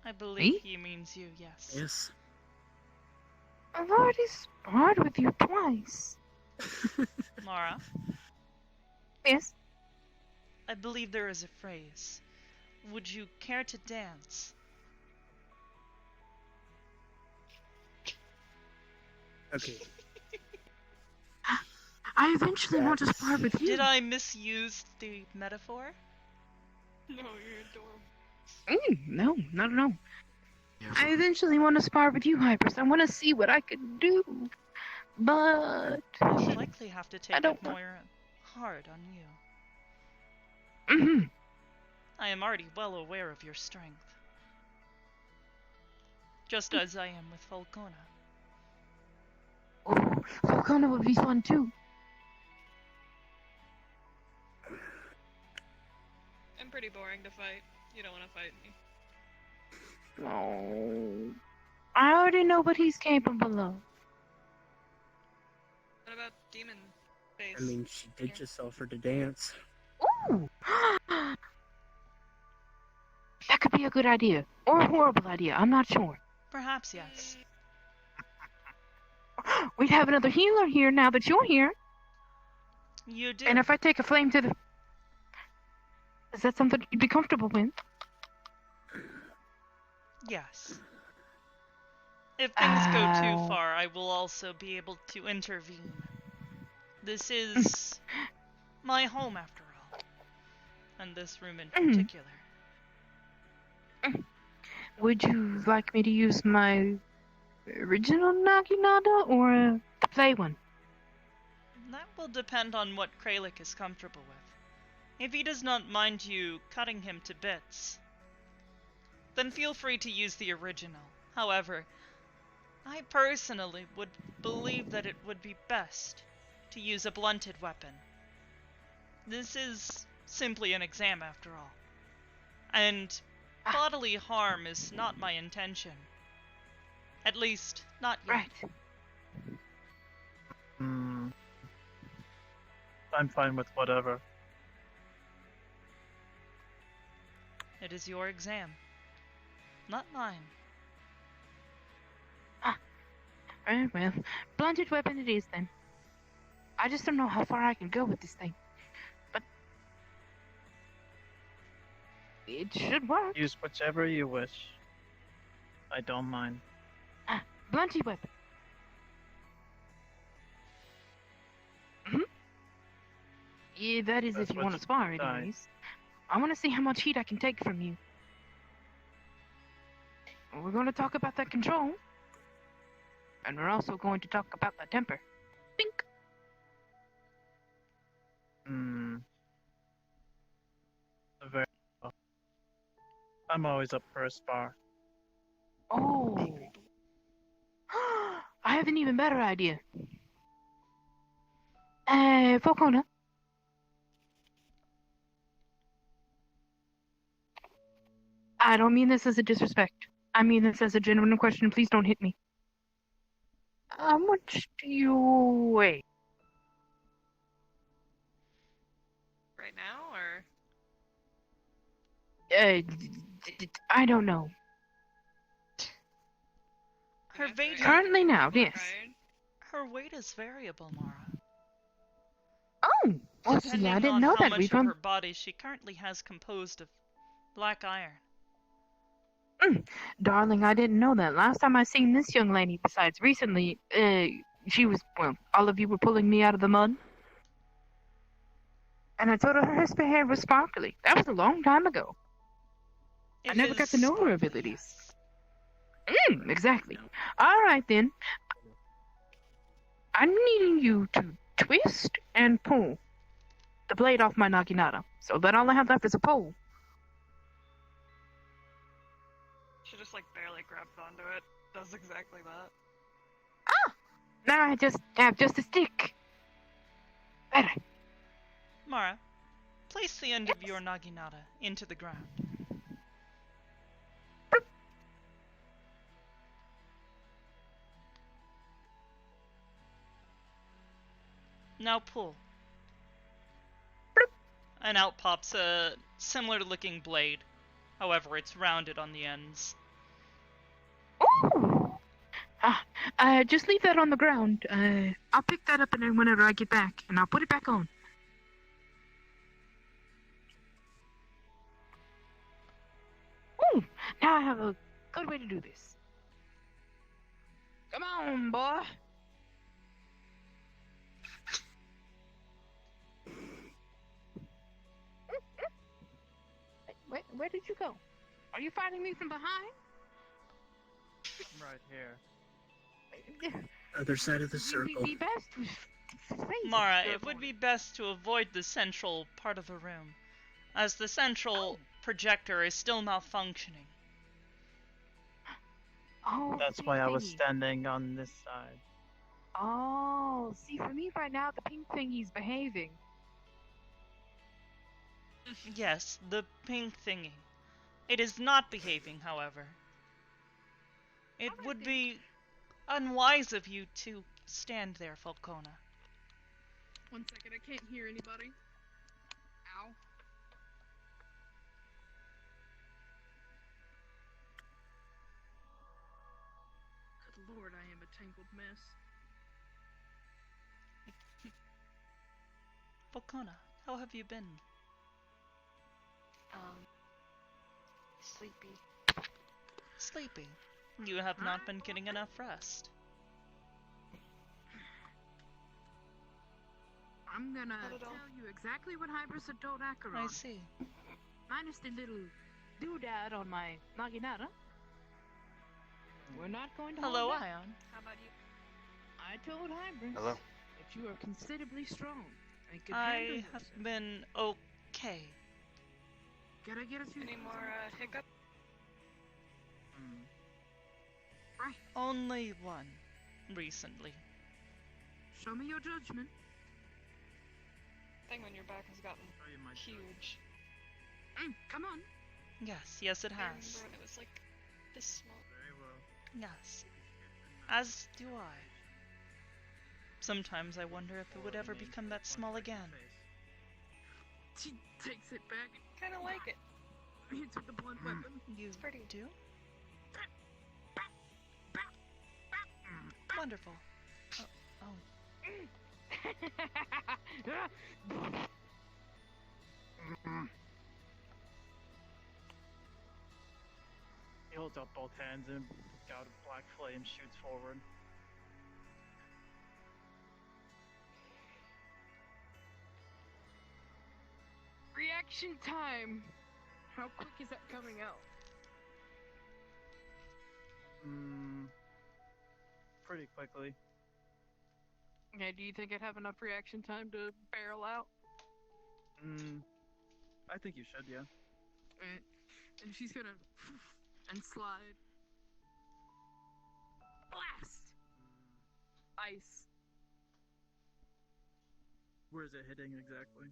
I believe Me? he means you, yes. Yes. I've already sparred with you twice. Mara, Yes. I believe there is a phrase. Would you care to dance? Okay. I eventually want to spar with you. Did I misuse the metaphor? No, you're adorable. No, not at all. I eventually want to spar with you, Hybris. I want to see what I can do. But I'll likely have to I take don't it more hard on you. Mhm. I am already well aware of your strength. Just as I am with Falcona. Oh, Falcona would be fun too. I'm pretty boring to fight. You don't want to fight me. Oh, I already know what he's capable of. What about demon face? I mean, she did just offer to dance. Ooh, that could be a good idea or a horrible idea. I'm not sure. Perhaps yes. We'd have another healer here now that you're here. You do. And if I take a flame to the, is that something you'd be comfortable with? Yes. If things go too Oh. far, I will also be able to intervene. This is my home, after all. And this room in particular. Would you like me to use my original Naginata or the play one? That will depend on what Kralik is comfortable with. If he does not mind you cutting him to bits, then feel free to use the original. However, I personally would believe that it would be best to use a blunted weapon. This is simply an exam after all. And bodily harm is not my intention. At least, not yet. Right. I'm fine with whatever. It is your exam, not mine. Right, well, blunted weapon it is then. I just don't know how far I can go with this thing. But it should work. Use whichever you wish. I don't mind. Blunted weapon. Yeah, that is That's if you what want to you spar decide. anyways. I want to see how much heat I can take from you. We're going to talk about that control. And we're also going to talk about the temper. Think. Very well. I'm always up for a spar. Oh. I have an even better idea. Falcona. I don't mean this as a disrespect. I mean this as a genuine question. Please don't hit me. How much do you weigh? Right now, or I don't know. Her after weight, I Currently now, work yes. hard? her weight is variable, Mara. Oh, well, see, Depending I didn't on know how that. much We of found her body she currently has composed of black iron. Darling, I didn't know that. Last time I seen this young lady, besides recently, she was, well, all of you were pulling me out of the mud. And I told her her hair was sparkly. That was a long time ago. I It never got is to know her sparkly, abilities. yes. Exactly. Alright then. I'm needing you to twist and pull the blade off my Naginata. So that all I have left is a pole. She just like barely grabs onto it. Does exactly that. Now I just have just a stick. Better. Mara, place the end of your Naginata into the ground. Now pull. And out pops a similar looking blade. However, it's rounded on the ends. Just leave that on the ground. I'll pick that up and then whenever I get back, and I'll put it back on. Ooh, now I have a good way to do this. Come on, boy. Where did you go? Are you fighting me from behind? I'm right here. Other side of the circle. Be best to face Mara, your it would be opponent. best to avoid the central part of the room, as the central projector is still malfunctioning. Oh, That's pink why I was thingy. standing on this side. Oh, see, for me right now, the pink thingy's behaving. Yes, the pink thingy. It is not behaving, however. It Alright would then. be unwise of you to stand there, Falcona. 1 second, I can't hear anybody. Ow. Good lord, I am a tangled mess. Falcona, how have you been? Sleepy. Sleepy. You have not been getting enough rest. I'm gonna Not at all. tell you exactly what Hybris had told Acheron. I see. Minus the little doodad on my naginata. We're not going to Hello, hold back. Ion. How about you? I told Hybris Hello. that you are considerably strong and could I handle have yourself. been okay. Gotta get a few Any more hiccup? Only one. Recently. Show me your judgment. Thing when your back has gotten Show you my huge. Come on. Yes, it I has. remember when it was like this small. Very well. Yes. As do I. Sometimes I wonder if it would ever become that small again. She takes it back Kind of like it. and hits with the blunt weapon. You It's pretty. do? Wonderful. He holds up both hands and out of black flame shoots forward. Reaction time. How quick is that coming out? Pretty quickly. Okay, do you think I'd have enough reaction time to barrel out? I think you should, yeah. Alright. And she's gonna and slide. Blast! Ice. Where is it hitting exactly?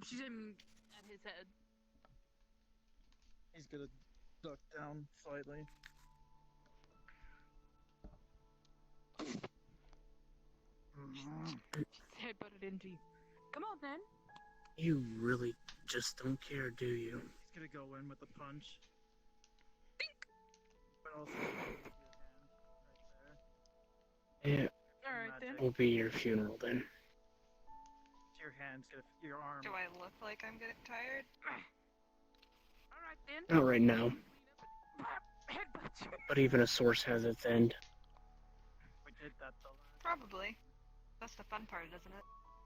She's aiming at his head. He's gonna duck down slightly. Headbutted into you. Come on then. You really just don't care, do you? He's gonna go in with a punch. But also your hand right there. Yeah, Alright then. Magic. will be your funeral then. Your hand's gonna your arm. Do I look like I'm getting tired? Alright then. Not right now, Headbutt you. but even a source has its end. We did that the last. Probably. That's the fun part, isn't it?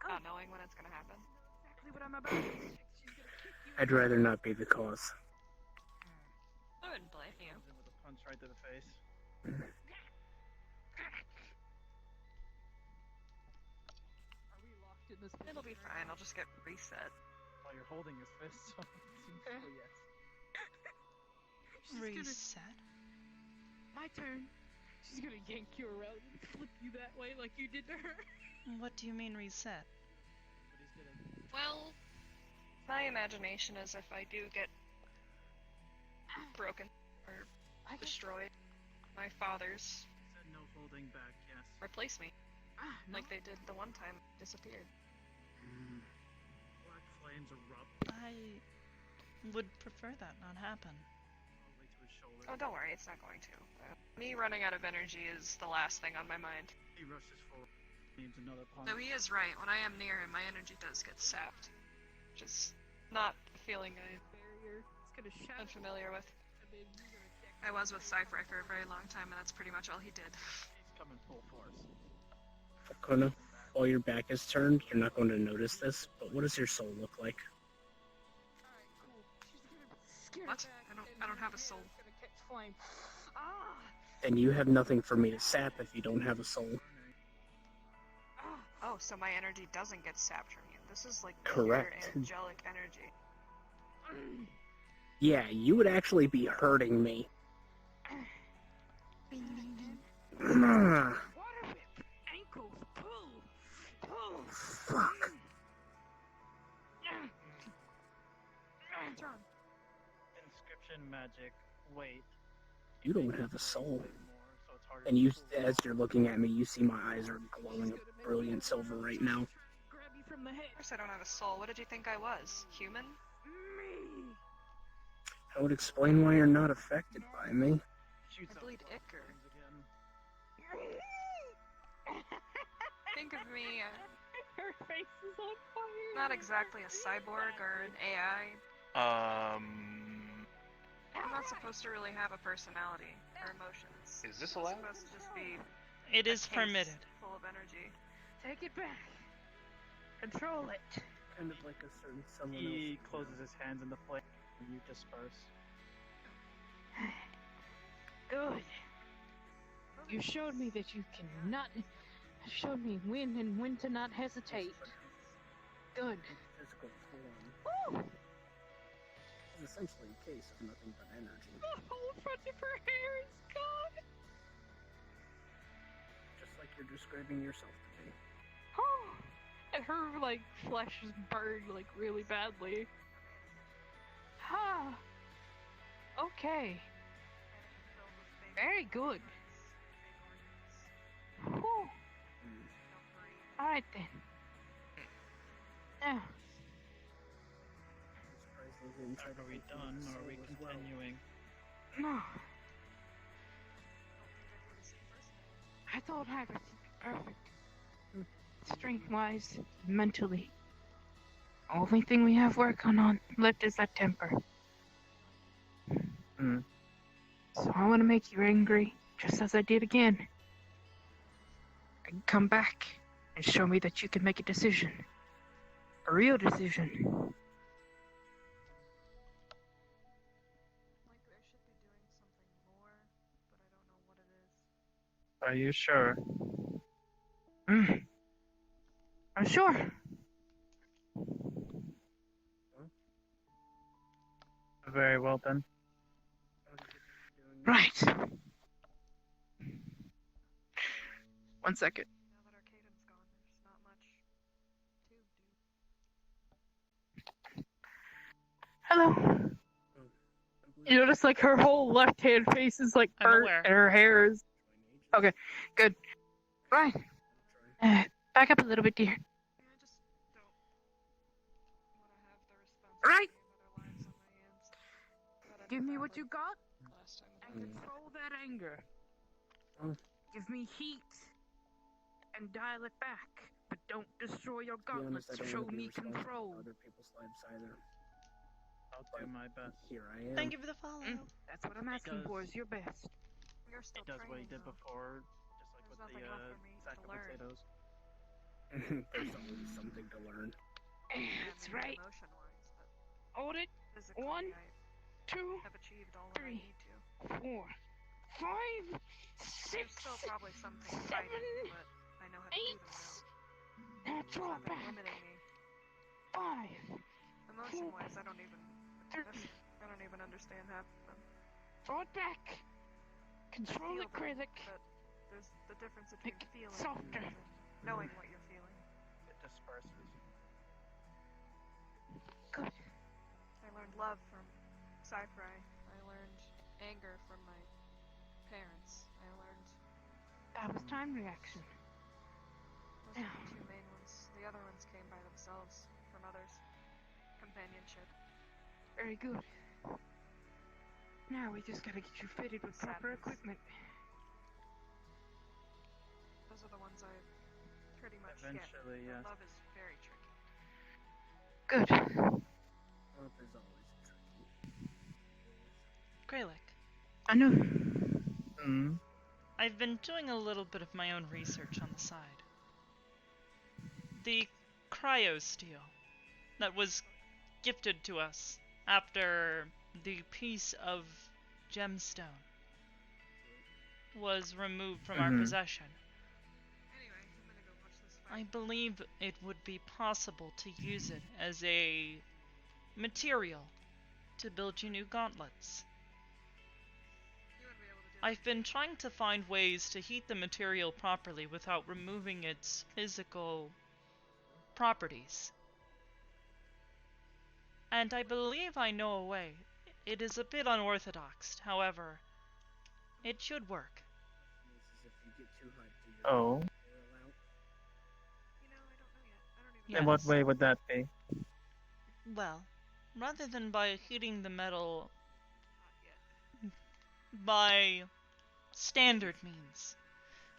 Not knowing when it's gonna happen. Exactly what I'm about to do. She's gonna kick you. I'd rather not be the cause. I wouldn't blame you. Comes in with a punch right to the face. Are we locked in this? It'll be fine. I'll just get reset. While you're holding his fist, so yes. She's gonna, Reset. my turn. She's gonna yank you around and flip you that way like you did to her. What do you mean reset? But he's gonna. Well, my imagination is if I do get broken or I guess. destroyed, my fathers He said no holding back. Yes. replace me No. like they did the one time disappeared. Black flames erupt I would prefer that not happen. all the way to his Oh, don't worry, it's not going to. Me running out of energy is the last thing on my mind. He rushes forward. Needs another punch. Though he is right, when I am near him, my energy does get sapped. Which is not a feeling I'm familiar with. I was with Cypher for a very long time, and that's pretty much all he did. He's coming full force. Hakuna, while your back is turned, you're not going to notice this, but what does your soul look like? What? I don't have a soul. And you have nothing for me to sap if you don't have a soul. Oh, so my energy doesn't get sapped from you. This is like Correct. pure angelic energy. Yeah, you would actually be hurting me. Water whip. Ankles. Pull. Fuck. Inscription magic. Wait. You don't have a soul. More, so it's harder And to you, pull. as you're looking at me, you see my eyes are glowing a brilliant silver right now. Grab you from the head. Of course I don't have a soul. What did you think I was? Human? Me. That would explain why you're not affected by me. Shoots I up bleed the ichor. again. Think of me, Her face is on fire. not exactly a cyborg or an AI. I'm not supposed to really have a personality or emotions. Is this I'm allowed? supposed to just be It is a case permitted. full of energy. Take it back. Control it. Kind of like a certain someone He else. closes his hands in the flame, and you disperse. Good. You showed me that you cannot. Showed me when to not hesitate. Good. Physical form Woo! is essentially a case of nothing but energy. The whole front of her hair is gone. Just like you're describing yourself to me. Oh, and her like flesh is burned like really badly. Ha. Okay. Very good. Whew. All right then. Now, Are we done, or are we continuing? no. I thought Hybris would be perfect. Strength-wise, mentally. Only thing we have working on left is that temper. So I want to make you angry, just as I did again. And come back and show me that you can make a decision. A real decision. Like, I should be doing something more, but I don't know what it is. Are you sure? I'm sure. Very well then. Right. 1 second. Now that Arcaden's gone, there's not much to do. Hello. You notice like her whole left-hand face is like I'm burnt aware. and her hair is... Okay, good. Right. Back up a little bit, dear. I just don't want to have the responsibility Right. of other lives on my hands. That Give me ended what badly you got last time and with Arcade. control that anger. Oh. Give me heat and dial it back, but don't destroy your To be honest, gauntlets. I don't Show want to be me responsible control. for other people's lives either. I'll do my best. Here I am. Thank you for the follow. That's what I'm asking for, is your best. You're still He does what he training, did though. before, just like There's with nothing the left for me sack to of learn. potatoes. There's always something to learn. That's Maybe right. Emotion-wise, but Hold it. physically, 1, I 2, have achieved all that I 3. need to. 4, 5, 6, There's still probably some things 7, fighting, but I know how to do 8. them now. Now There's draw nothing back. limiting me. 5. Emotion-wise, I don't even 30. understand half of them. Draw it back. Control Feel it, them, critic. But there's the difference between Make it feeling softer. and knowing what you're feeling. It disperses. Good. I learned love from Cypher. I learned anger from my parents. I learned That was time reaction. those are the two main ones. The other ones came by themselves from others. Companionship. Very good. Now we just gotta get you fitted with proper equipment. Those are the ones I pretty much Eventually, get. yes. Love is very tricky. Good. Love is always tricky. Greylick, I know. Hmm. I've been doing a little bit of my own research on the side. The cryosteel that was gifted to us after the piece of gemstone was removed from our possession. Anyway, I'm gonna go watch this fight. I believe it would be possible to use it as a material to build you new gauntlets. You wouldn't be able to do I've been trying to find ways to heat the material properly without removing its physical properties. And I believe I know a way. It is a bit unorthodox, however, it should work. This is if you get too hyped, you Oh. oil out. You know, I don't know yet. I don't even Yes. In what way would that be? Well, rather than by heating the metal Not yet. by standard means,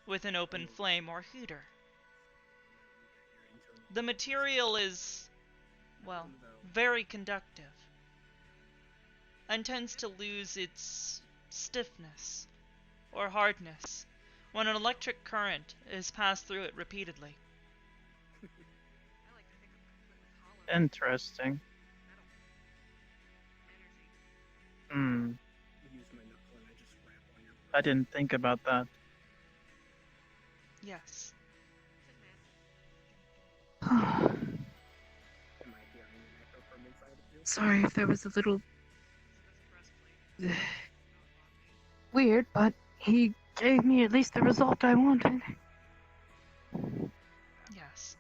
with an open flame or heater, the material is, well, very conductive and tends to lose its stiffness or hardness when an electric current is passed through it repeatedly. I like to think I'm completely hollow. Interesting. Metal. Energy. Hmm. Use my knuckle and I just wrap on your I didn't think about that. Yes. Am I hearing an echo from inside of you? Sorry if there was a little This breastplate. weird, but he gave me at least the result I wanted. Yes.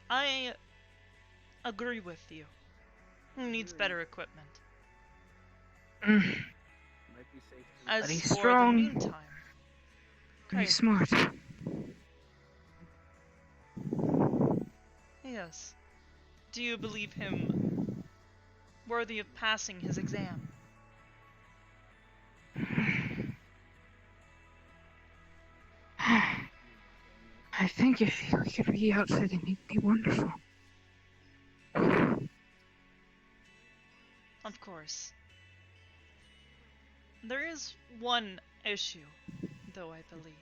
I agree with you. Who needs better equipment? Mm, Might be safe to As But he's for strong. the meantime, pretty Greylick, smart. yes. Do you believe him worthy of passing his exam? I think if we could re-outfit him, he'd be wonderful. Of course. There is one issue, though, I believe.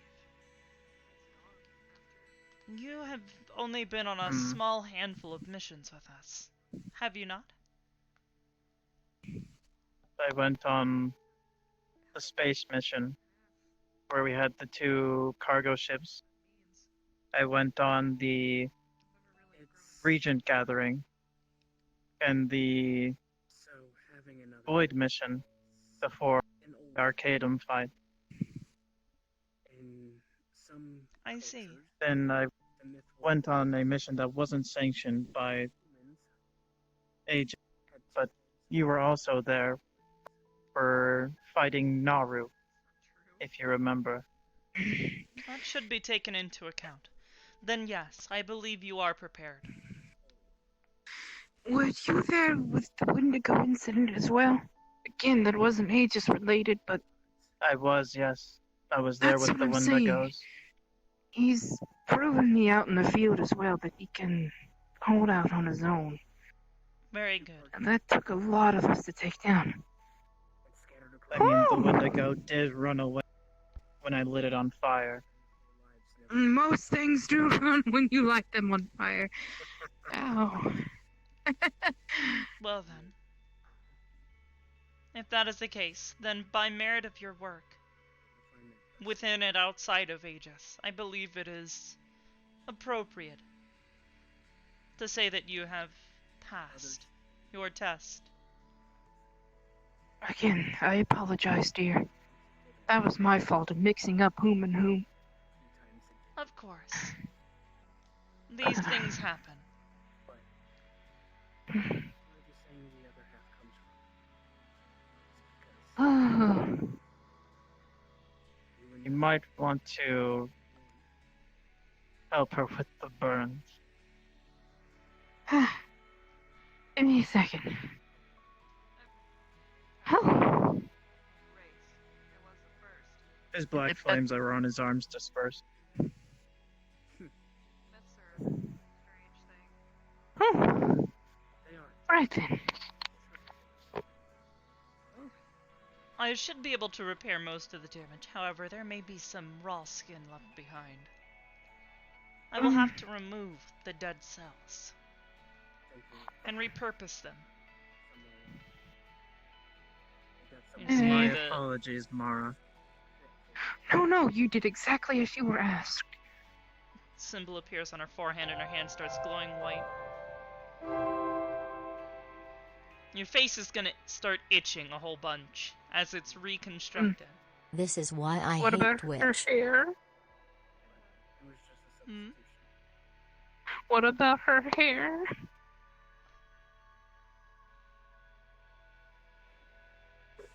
You have only been on a small handful of missions with us, have you not? I went on the space mission where we had the 2 cargo ships. I went on the It's Regent gathering and the so having another Void mission before an old the Arcadum fight. in some I see. cultures, Then I the myth was went on a mission that wasn't sanctioned by humans agents, had but you were also there for fighting Naru, if you remember. That should be taken into account. Then yes, I believe you are prepared. Were you there with the Wendigo incident as well? Again, that wasn't Aegis related, but I was, yes. I was there That's with what the I'm saying. Wendigos. he's proven me out in the field as well that he can hold out on his own. Very good. And that took a lot of us to take down. scattered I across mean, the Oh! Wendigo did run away when I lit it on fire. their lives. Most things do run when you light them on fire. Ow. Well then. If that is the case, then by merit of your work, within and outside of Aegis, I believe it is appropriate to say that you have passed your test. Again, I apologize, dear. That was my fault of mixing up whom and whom. Of course. These things happen. Where are you saying the other half comes from? Oh, You might want to help her with the burns. give me a second. Oh. His black If that- flames that were on his arms dispersed. Myths are a strange thing. Oh, They are. right then. I should be able to repair most of the damage, however, there may be some raw skin left behind. I will have to remove the dead cells Thank you. and repurpose them. Some, You It's see my the- apologies, Mara. No, you did exactly as you were asked. Symbol appears on her forehead and her hand starts glowing white. Your face is gonna start itching a whole bunch as it's reconstructed. This is why I What hate about her Twitch. hair? It was just a Hmm? substitution. What about her hair? Don't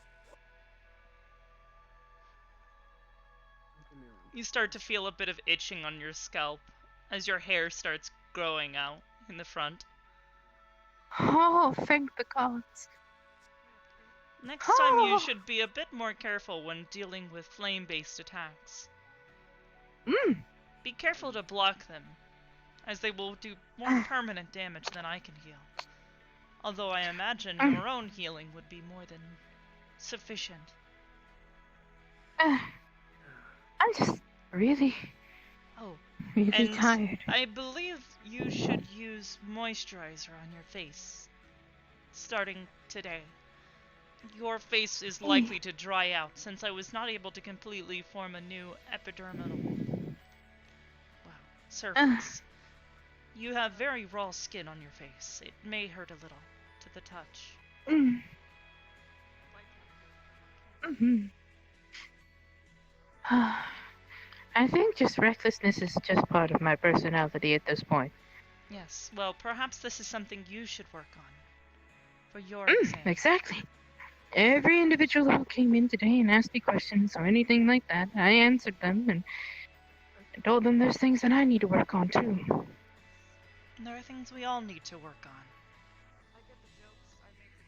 get me wrong. You start to feel a bit of itching on your scalp as your hair starts growing out in the front. Oh, thank the gods. Next time you should be a bit more careful when dealing with flame-based attacks. Mm. Be careful to block them, as they will do more permanent damage than I can heal. Although I imagine your own healing would be more than sufficient. I'm just really, Oh, really and tired. I believe you should use moisturizer on your face, starting today. Your face is likely to dry out since I was not able to completely form a new epidermal surface. You have very raw skin on your face. It may hurt a little to the touch. Mm. Mm-hmm. I think just recklessness is just part of my personality at this point. Yes, well, perhaps this is something you should work on for your exam. Exactly. Every individual who came in today and asked me questions or anything like that, I answered them and I told them there's things that I need to work on too. There are things we all need to work on. I get the jokes, I make the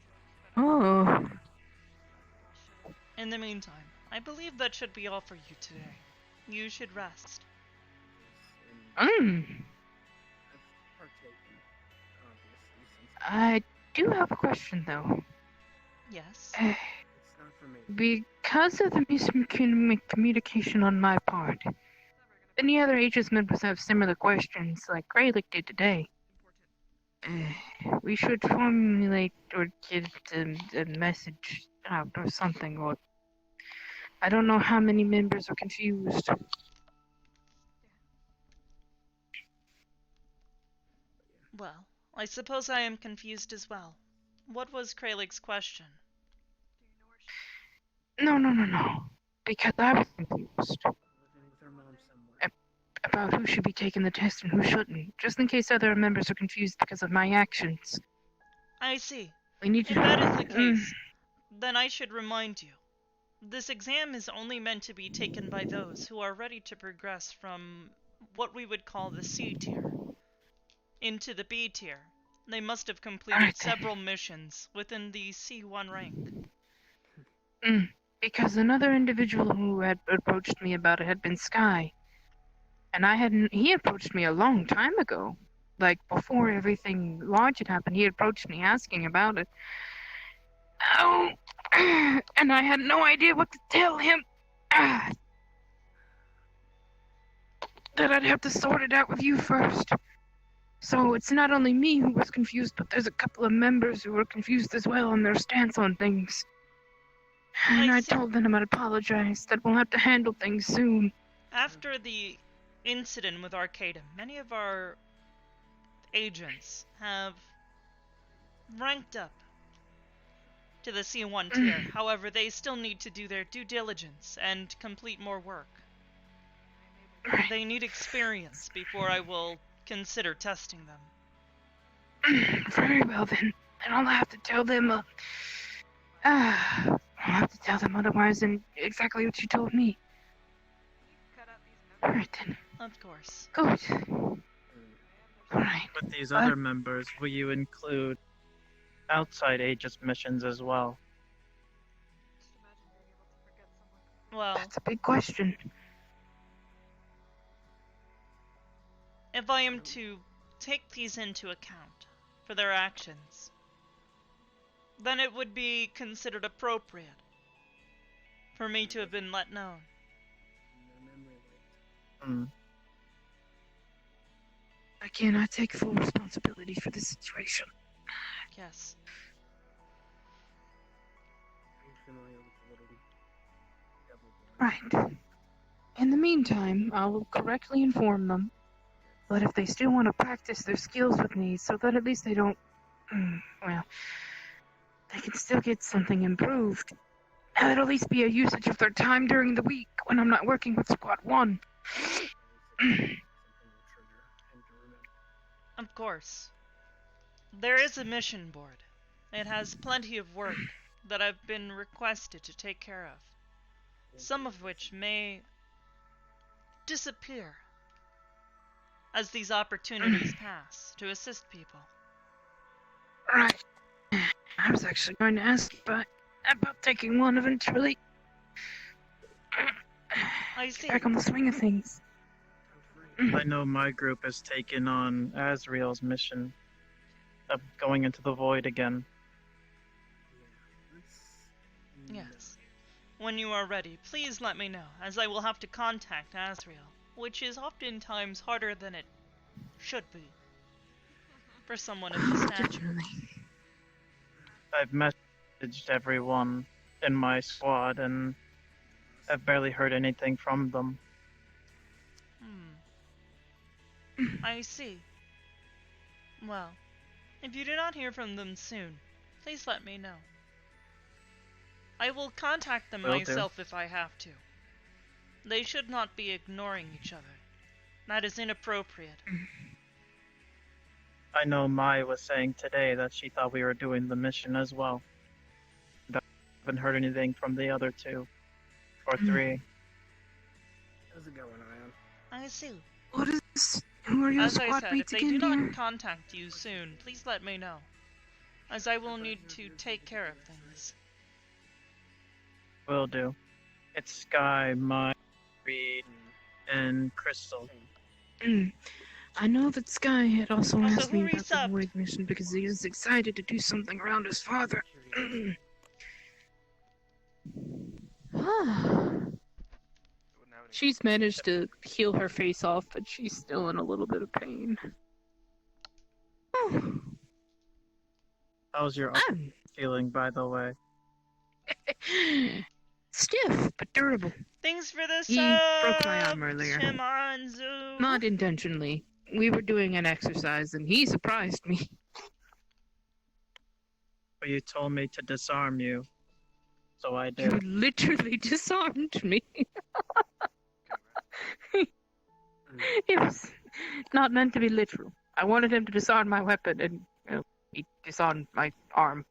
jokes, but Oh, In the meantime, I believe that should be all for you today. You should rest. And mm. I've partaken, obviously, since I do have a question though. Yes? it's not for me. Because of the miscommunication on my part, any other Aegis members have similar questions like Greylick did today. We should formulate or get a message out or something, or I don't know how many members are confused. Well, I suppose I am confused as well. What was Kralick's question? No. Because I was confused Living with her mom somewhere. about who should be taking the test and who shouldn't, just in case other members are confused because of my actions. I see. We need to. If that is the case, then I should remind you. This exam is only meant to be taken by those who are ready to progress from what we would call the C tier into the B tier. They must have completed Alright. several missions within the C1 rank. Because another individual who had approached me about it had been Sky. And he approached me a long time ago. Like, before everything large had happened, he approached me asking about it. Oh, and I had no idea what to tell him. That I'd have to sort it out with you first. So it's not only me who was confused, but there's a couple of members who were confused as well on their stance on things. And I see. told them I'd apologize, that we'll have to handle things soon. After the incident with Arcadum, many of our agents have ranked up to the C1 tier. However, they still need to do their due diligence and complete more work. They need experience before I will consider testing them. Very well then. Then I'll have to tell them, I'll have to tell them otherwise and exactly what you told me. cut out these members. Alright then. Of course. Good. Alright. With these other members, will you include outside Aegis missions as well? Just imagine being able to forget someone Well, That's a big question. if I am to take these into account for their actions, then it would be considered appropriate for me to have been let know. Hmm. Again, I take full responsibility for the situation. Yes. Right. In the meantime, I will correctly inform them. But if they still want to practice their skills with me, so that at least they don't, well, they can still get something improved. And it'll at least be a usage of their time during the week when I'm not working with Squad 1. Of course. There is a mission board. It has plenty of work that I've been requested to take care of, some of which may disappear as these opportunities pass to assist people. Right. I was actually going to ask about taking one eventually. I Get see. back on the swing of things. I know my group has taken on Asriel's mission of going into the void again. Yes. When you are ready, please let me know, as I will have to contact Asriel, which is oftentimes harder than it should be for someone of his stature. Definitely. I've messaged everyone in my squad and I've barely heard anything from them. I see. Well, if you do not hear from them soon, please let me know. I will contact them Will do. myself if I have to. They should not be ignoring each other. That is inappropriate. I know Mai was saying today that she thought we were doing the mission as well. But I haven't heard anything from the other two. Or three. How's it going, Ion? I see. What is... Who are your As I squad said, if mates they again, do dear? not contact you soon, please let me know, as I will need to take care of things. Will do. It's Sky, Mai, Reed, and Crystal. I know that Sky had also Also, asked me who about the resubbed? Void mission because he is excited to do something around his father. She's managed to heal her face off, but she's still in a little bit of pain. How's your arm feeling, by the way? Stiff, but durable. Thanks for the He broke my arm sub, earlier. Shimanzu. Not intentionally. We were doing an exercise and he surprised me. But you told me to disarm you. So I You did. literally disarmed me. It was not meant to be literal. I wanted him to disarm my weapon and he disarmed my arm.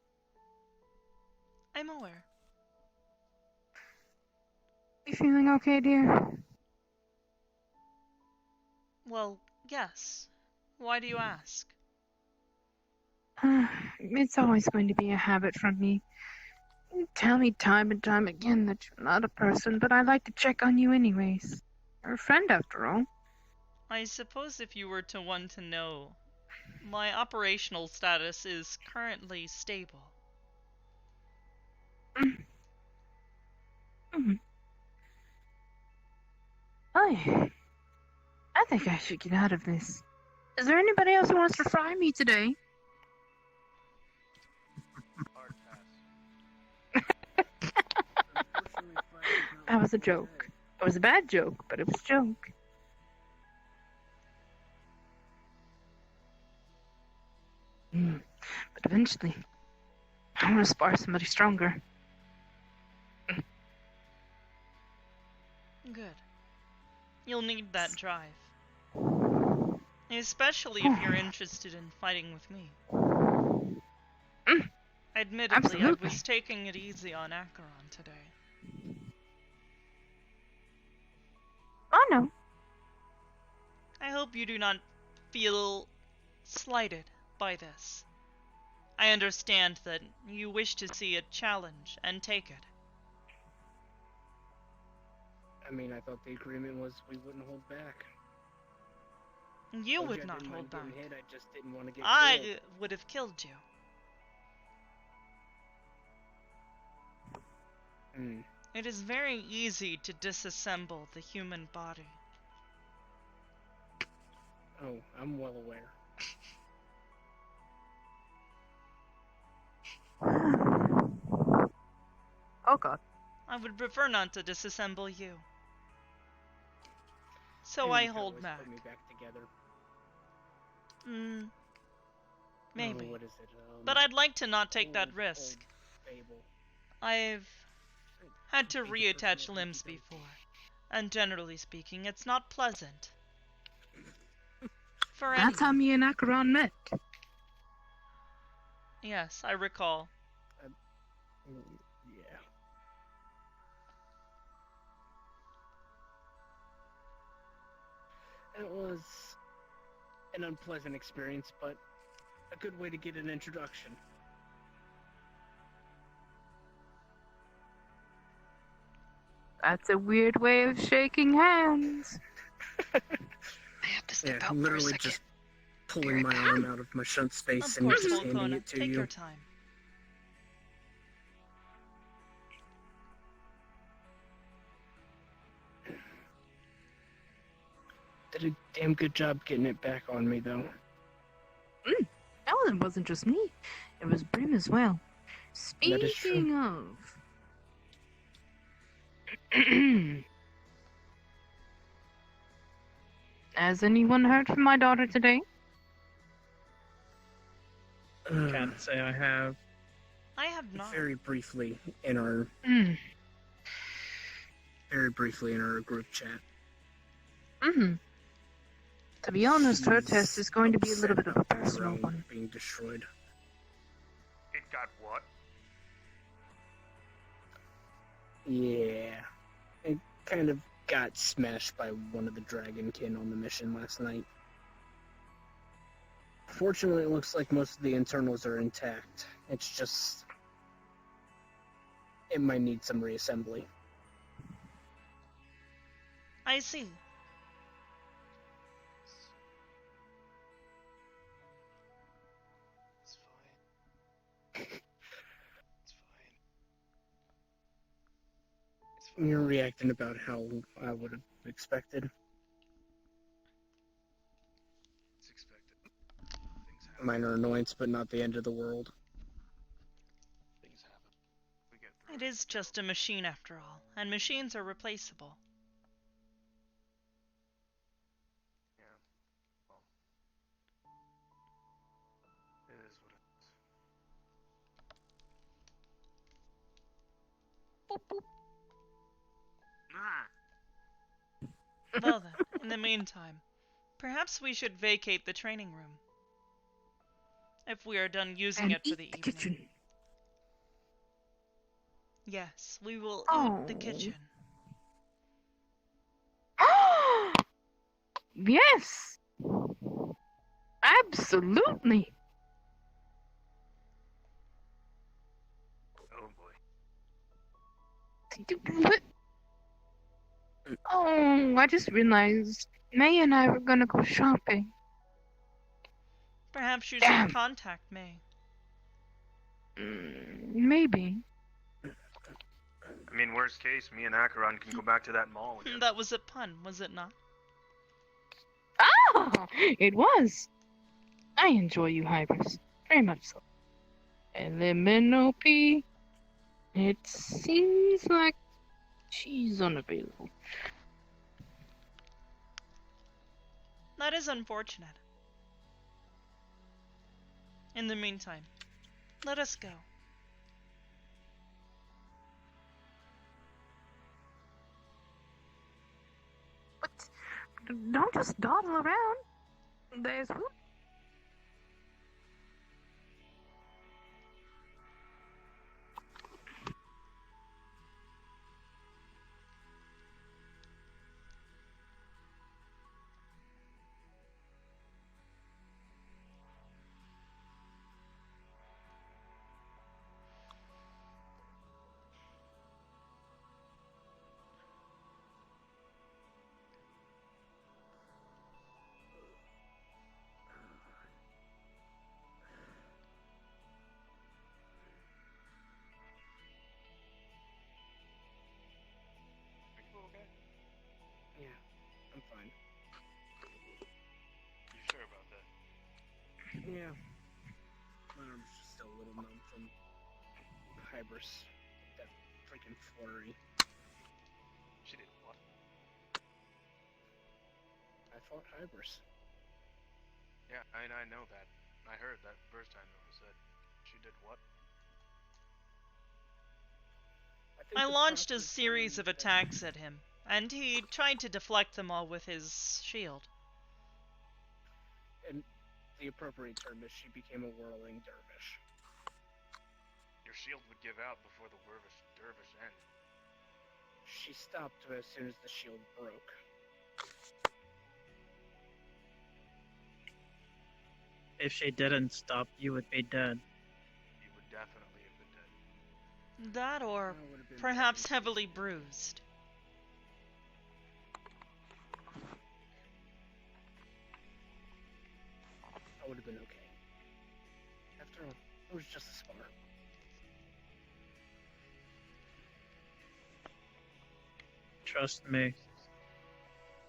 I'm aware. You feeling okay, dear? Well, yes. Why do you ask? It's always going to be a habit from me. You tell me time and time again that you're not a person, but I like to check on you anyways. You're a friend after all. I suppose if you were to want to know, my operational status is currently stable. I think I should get out of this. Is there anybody else who wants to fry me today? Hard pass. That was a joke. It was a bad joke, but it was a joke. But eventually, I want to spar somebody stronger. Good. You'll need that drive. Especially if you're interested in fighting with me. Admittedly, Absolutely. I was taking it easy on Acheron today. Oh no. I hope you do not feel slighted by this. I understand that you wish to see a challenge and take it. I mean, I thought the agreement was we wouldn't hold back. You Told would I not didn't hold mind back. getting hit, I just didn't want to get killed. I would have killed you. Hmm. It is very easy to disassemble the human body. Oh, I'm well aware. Oh god. I would prefer not to disassemble you. So And I you could hold always back. Put me back together. Maybe. Oh, what is it? But I'd like to not take that old risk. fable. I've had to Be the person reattach that limbs you don't- before. And generally speaking, it's not pleasant. For That's how anyone. me and Acheron met. Yes, I recall. Yeah. It was an unpleasant experience, but a good way to get an introduction. That's a weird way of shaking hands. I have to step out for a literally second. just pulling my arm out of my shunt space Of and course, just handing Volcona. it to Take you. your time. Did a damn good job getting it back on me, though. Oh, it wasn't just me. It was Brim as well. That is true. Speaking of... Has anyone heard from my daughter today? Can't say I have. I have not. Very briefly in our Mm. group chat. Mm-hmm. To be honest, her She's test is going to be a little bit of a upset about personal her own one. being destroyed. It got what? Yeah, it kind of got smashed by one of the Dragonkin on the mission last night. Fortunately, it looks like most of the internals are intact. It's just... it might need some reassembly. I see. It's fine. It's fine. It's fine. You're reacting about how I would have expected. It's expected. Things happen. Minor annoyance, but not the end of the world. Things happen. We get through It is just a machine after all, and machines are replaceable. Yeah. Well. It is what it is. Well then, in the meantime, perhaps we should vacate the training room. If we are done using And it for eat the the evening. kitchen. Yes, we will Oh. eat the kitchen. Yes! Absolutely! Oh boy. What? Oh, I just realized May and I were gonna go shopping. Perhaps you Damn. should contact May. Maybe. I mean, worst case, me and Acheron can go back to that mall again. That was a pun, was it not? Oh, it was. I enjoy you, Hybris. Very much so. LMNOP. It seems like she's unavailable. That is unfortunate. In the meantime, let us go. But don't just dawdle around. There's who? Yeah. My arm's just still a little numb from Hybris. That freaking flurry. She did what? I fought Hybris. Yeah, I know that. I heard that first time it was said. She did what? I The launched a proper series term of attacks at him, and he tried to deflect them all with his shield. And the appropriate term is she became a whirling dervish. Your shield would give out before the dervish end. She stopped as soon as the shield broke. If she didn't stop, you would be dead. You would definitely have been dead. That or That would've been perhaps better. heavily bruised. I would have been okay. After all, it was just a spar. Trust me.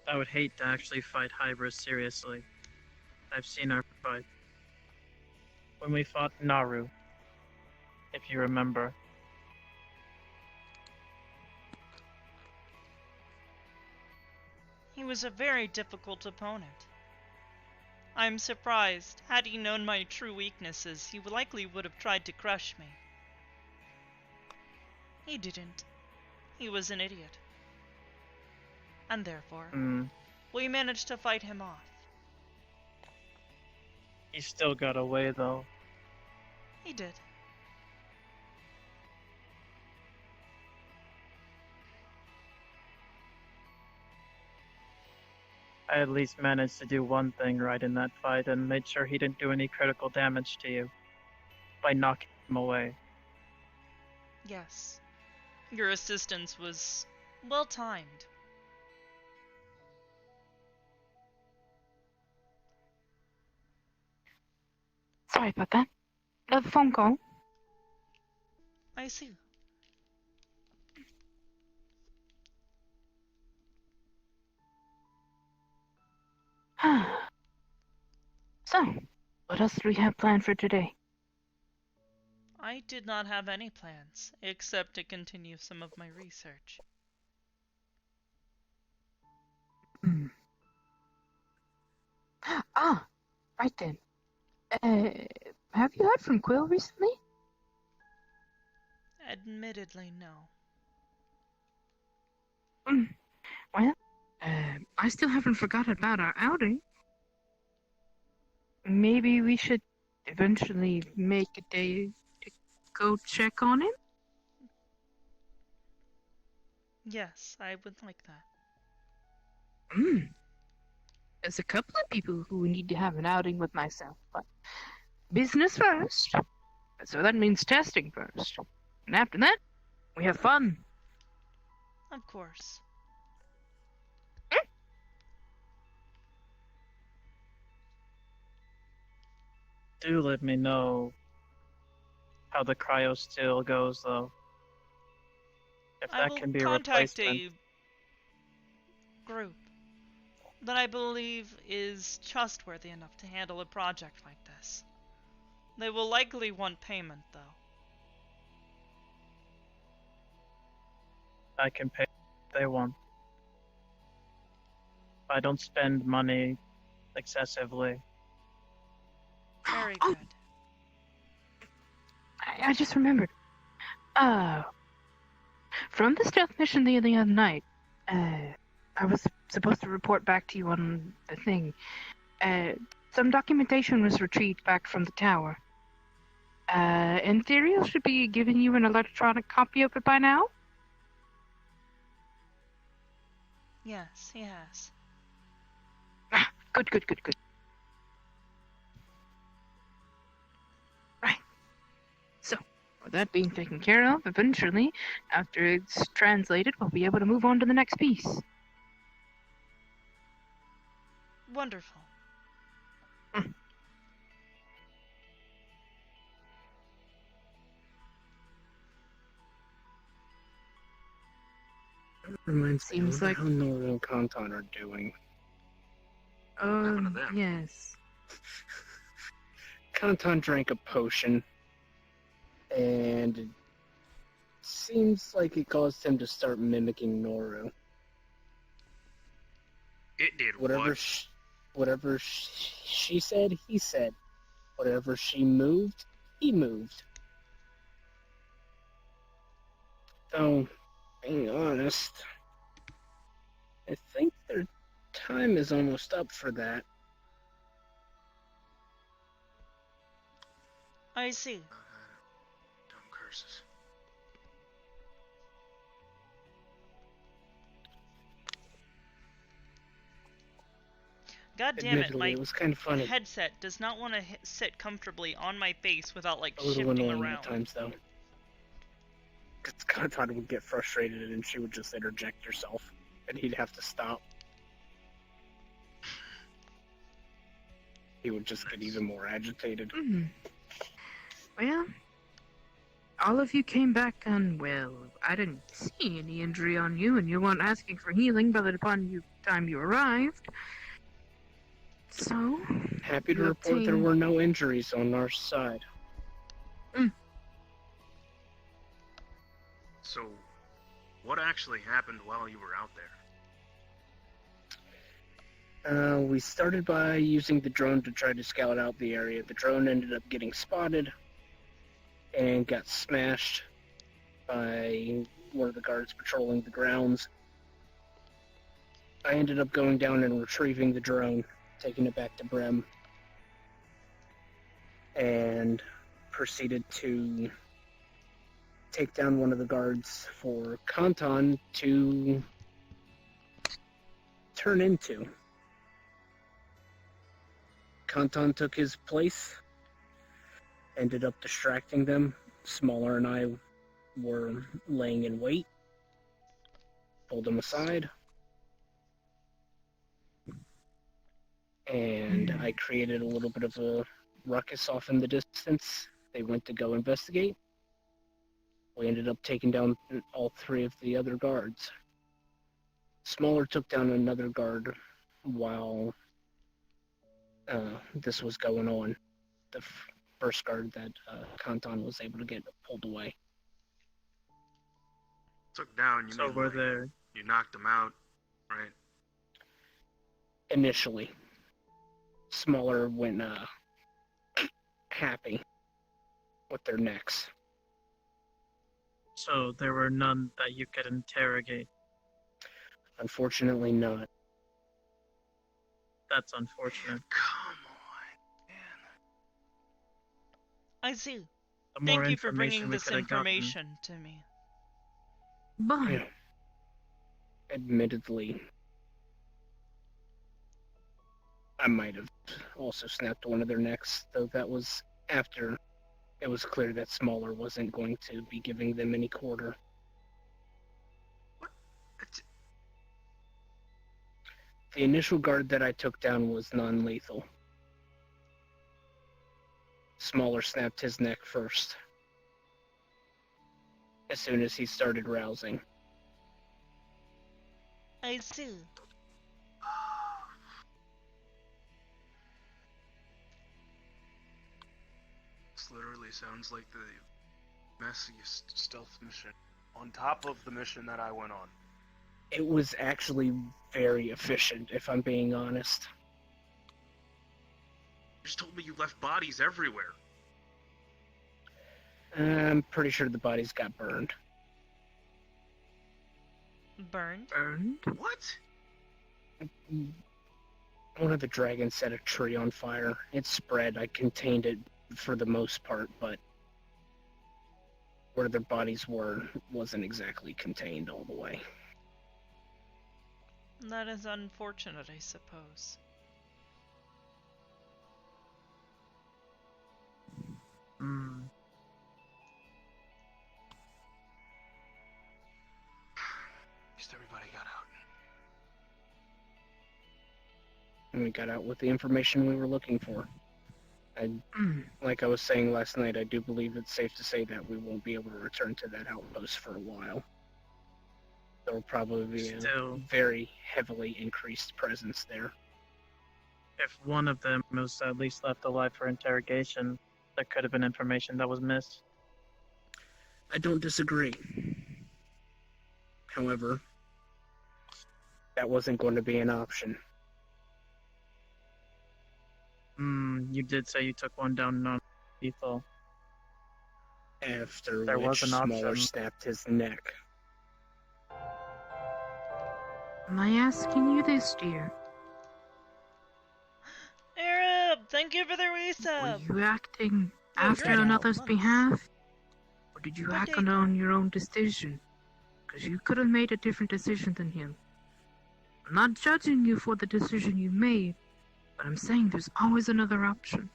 I would hate to actually fight Hybris seriously. I've seen her fight. When we fought Naru, if you remember. He was a very difficult opponent. I'm surprised. Had he known my true weaknesses, he likely would have tried to crush me. He didn't. He was an idiot. And therefore, we managed to fight him off. He still got away, though. He did. I at least managed to do one thing right in that fight and made sure he didn't do any critical damage to you by knocking him away. Yes. Your assistance was well timed. Sorry about that. Another phone call. I see. So, what else do we have planned for today? I did not have any plans, except to continue some of my research. Ah, right then. Have you heard from Quill recently? Admittedly, no. Well, I still haven't forgotten about our outing. Maybe we should eventually make a day to go check on him? Yes, I would like that. There's a couple of people who need to have an outing with myself, but business first. So that means testing first. And after that, we have fun. Of course. Do let me know how the cryo still goes, though. If I that will can be a contact replacement. a group that I believe is trustworthy enough to handle a project like this. They will likely want payment, though. I can pay what they want. I don't spend money excessively. Very Oh. good. I just remembered. From the stealth mission the other night, I was supposed to report back to you on the thing. Some documentation was retrieved back from the tower. Ethereal should be giving you an electronic copy of it by now? Yes, he has. Good. Right. So, with that being taken care of, eventually, after it's translated, we'll be able to move on to the next piece. Wonderful. That reminds me, Seems like- how Nora and Kanton are doing. Oh, yes. Kantan drank a potion, and it seems like it caused him to start mimicking Noru. It did Whatever what? she said, he said. Whatever she moved, he moved. So, being honest, I think their time is almost up for that. I see. Dumb curses. God damn it, Admittedly, my it was kind of funny. headset does not want to sit comfortably on my face without, like, A little shifting annoying around. at times, though. Because Kantan would get frustrated and she would just interject herself, and he'd have to stop. He would just get even more agitated. Well, all of you came back unwell. I didn't see any injury on you, and you weren't asking for healing by the time you arrived. So, Happy to you report there obtained- were no injuries on our side. So, what actually happened while you were out there? We started by using the drone to try to scout out the area. The drone ended up getting spotted and got smashed by one of the guards patrolling the grounds. I ended up going down and retrieving the drone, taking it back to Brem, and proceeded to take down one of the guards for Kantan to turn into. Kantan took his place, ended up distracting them. Smaller and I were laying in wait, pulled him aside, and I created a little bit of a ruckus off in the distance. They went to go investigate. We ended up taking down all three of the other guards. Smaller took down another guard while this was going on. The first guard that Kantan was able to get pulled away. Took down, you So mean were like, there you knocked him out, right? Initially, Smaller went happy with their necks. so there were none that you could interrogate? Unfortunately, not. That's unfortunate. Come on, man. I see. The more Thank you for bringing information we this could have gotten. information to me. But Yeah. Admittedly, I might have also snapped one of their necks, though that was after it was clear that Smaller wasn't going to be giving them any quarter. It's- The initial guard that I took down was non-lethal. Smaller snapped his neck first, as soon as he started rousing. I see. This literally sounds like the messiest stealth mission, on top of the mission that I went on. It was actually very efficient, if I'm being honest. You just told me you left bodies everywhere. I'm pretty sure the bodies got burned. Burned? burned? What? One of the dragons set a tree on fire. It spread. I contained it for the most part, but where their bodies were wasn't exactly contained all the way. That is unfortunate, I suppose. Hmm. At least everybody got out. And we got out with the information we were looking for. Like I was saying last night, I do believe it's safe to say that we won't be able to return to that outpost for a while. There will probably be a Still, very heavily increased presence there. if one of them was at least left alive for interrogation, there could have been information that was missed. I don't disagree. However, that wasn't going to be an option. You did say you took one down non-lethal. After There which was an Smaller option. snapped his neck. Am I asking you this, dear? Arab, thank you for the Were resub. you acting You have after great another's months. behalf? Or did you Good act day, on your own decision? Because you could have made a different decision than him. I'm not judging you for the decision you made, but I'm saying there's always another option.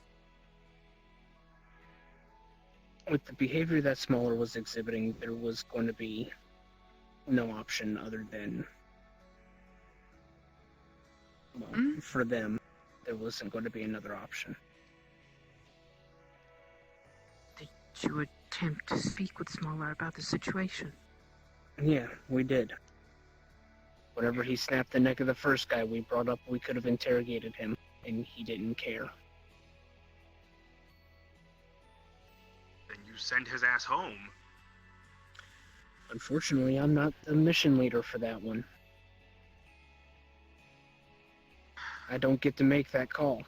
With the behavior that Smaller was exhibiting, there was going to be no option other than, well, for them, there wasn't going to be another option. Did you attempt to speak with Smaller about the situation? Yeah, we did. Whenever he snapped the neck of the first guy we brought up, we could have interrogated him, and he didn't care. Then you send his ass home. Unfortunately, I'm not the mission leader for that one. I don't get to make that call.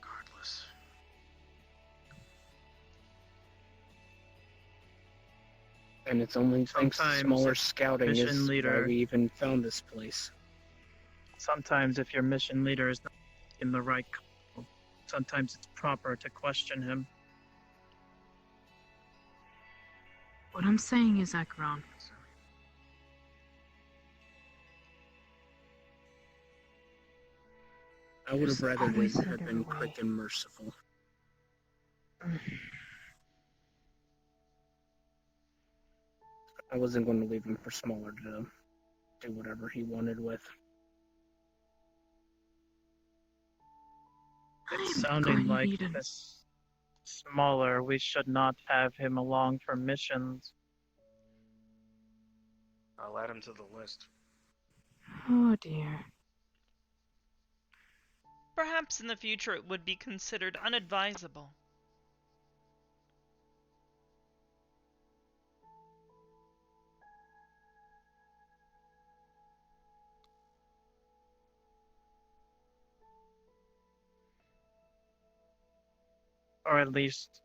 Regardless. And it's only thanks to Sometimes Smaller scouting mission is leader- why we even found this place. Sometimes if your mission leader is not in the right call, sometimes it's proper to question him. What I'm saying is, Akron, I would have There's rather always it had another been way. quick and merciful. I wasn't going to leave him for Smaller to do whatever he wanted with. It's I'm sounding going to like need an- this Smaller. We should not have him along for missions. I'll add him to the list. Oh dear. Perhaps in the future it would be considered unadvisable. Or at least,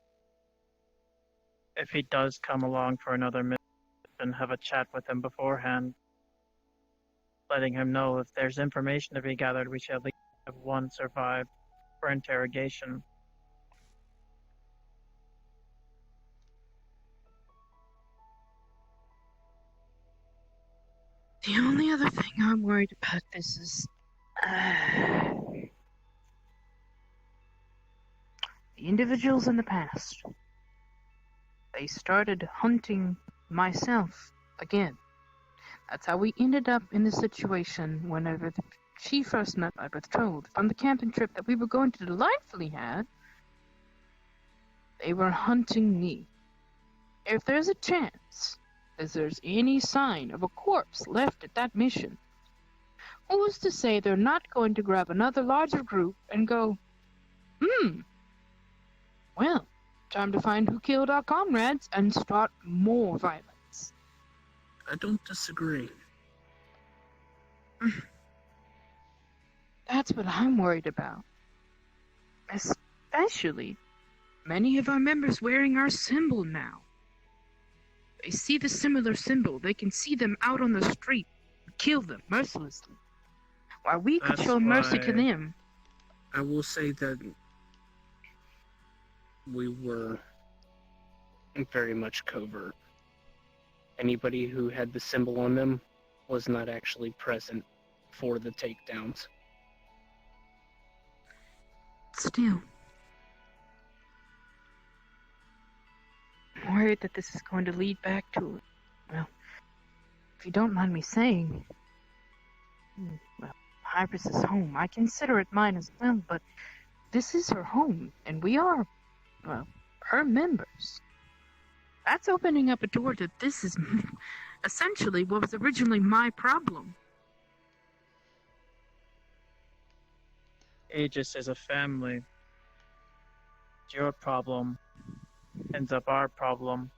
if he does come along for another mission, have a chat with him beforehand. Letting him know if there's information to be gathered, we should at least have one survive for interrogation. The only other thing I'm worried about this is the individuals in the past. They started hunting myself again. That's how we ended up in the situation whenever she first met my betrothed. From the camping trip that we were going to delightfully have, they were hunting me. If there's a chance that there's any sign of a corpse left at that mission, who's to say they're not going to grab another larger group and go, well, time to find who killed our comrades and start more violence. I don't disagree. That's what I'm worried about. Especially many of our members wearing our symbol now. They see the similar symbol, they can see them out on the street, kill them mercilessly. While we could That's show mercy to why- them. I will say that we were very much covert. Anybody who had the symbol on them was not actually present for the takedowns. Still, I'm worried that this is going to lead back to, well, if you don't mind me saying, well, Hybris is home. I consider it mine as well, but this is her home, and we are, well, her members. That's opening up a door to this is essentially what was originally my problem. Aegis is a family. Your problem ends up our problem.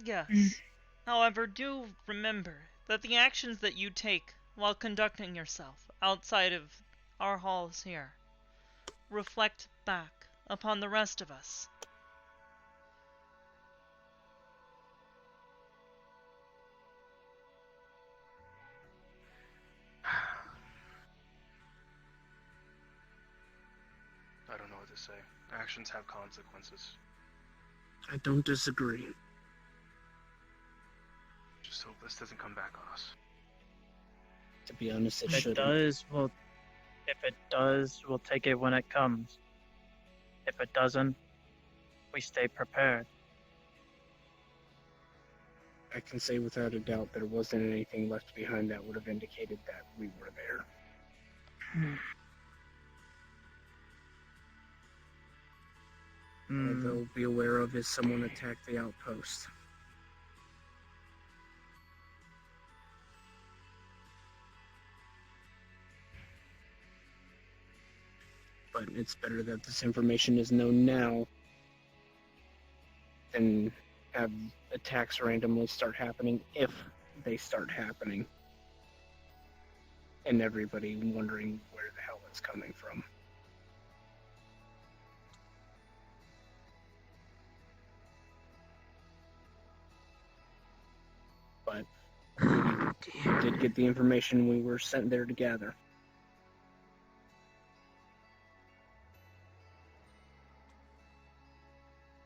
Yes. However, do remember that the actions that you take while conducting yourself outside of our halls here reflect back upon the rest of us. I don't know what to say. Actions have consequences. I don't disagree. Just hope this doesn't come back on us. To be honest, it If it shouldn't. does, we'll take it when it comes. If it doesn't, we stay prepared. I can say without a doubt there wasn't anything left behind that would have indicated that we were there. All they'll be aware of is someone attacked the outpost. But it's better that this information is known now than have attacks randomly start happening if they start happening. And everybody wondering where the hell it's coming from. But we did get the information we were sent there to gather.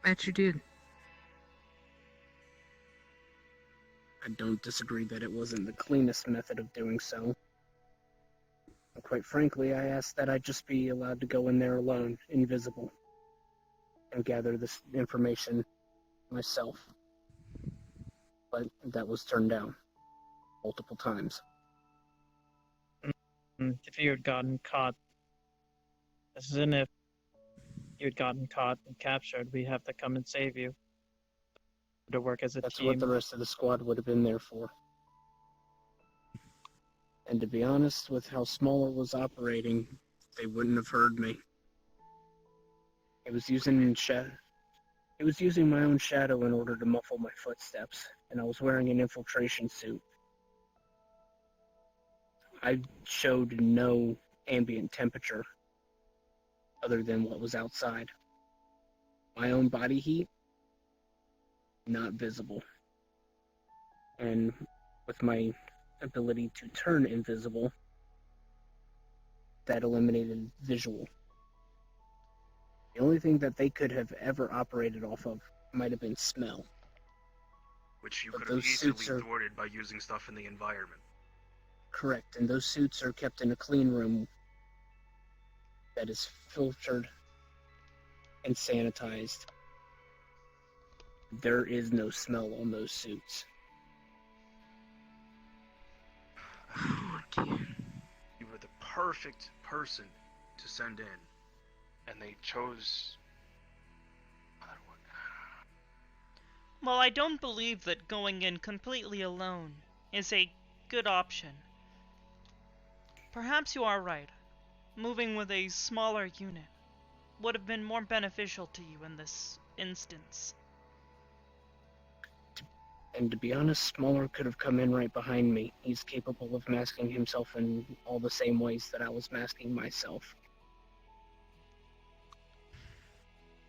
Bet you did. I don't disagree that it wasn't the cleanest method of doing so. And quite frankly, I asked that I just be allowed to go in there alone, invisible, and gather this information myself. But that was turned down multiple times. If you had gotten caught, as in if you had gotten caught and captured, we have to come and save you. To work as a That's team. what the rest of the squad would have been there for. And to be honest, with how small it was operating, they wouldn't have heard me. It was using my own shadow in order to muffle my footsteps, and I was wearing an infiltration suit. I showed no ambient temperature other than what was outside. My own body heat, not visible. And with my ability to turn invisible, that eliminated visual. The only thing that they could have ever operated off of might have been smell. Which you But could have those easily suits are- thwarted by using stuff in the environment. Correct, and those suits are kept in a clean room that is filtered and sanitized. There is no smell on those suits. Oh, dear. You were the perfect person to send in, and they chose. Well, I don't believe that going in completely alone is a good option. Perhaps you are right. Moving with a smaller unit would have been more beneficial to you in this instance. And to be honest, Smaller could have come in right behind me. He's capable of masking himself in all the same ways that I was masking myself.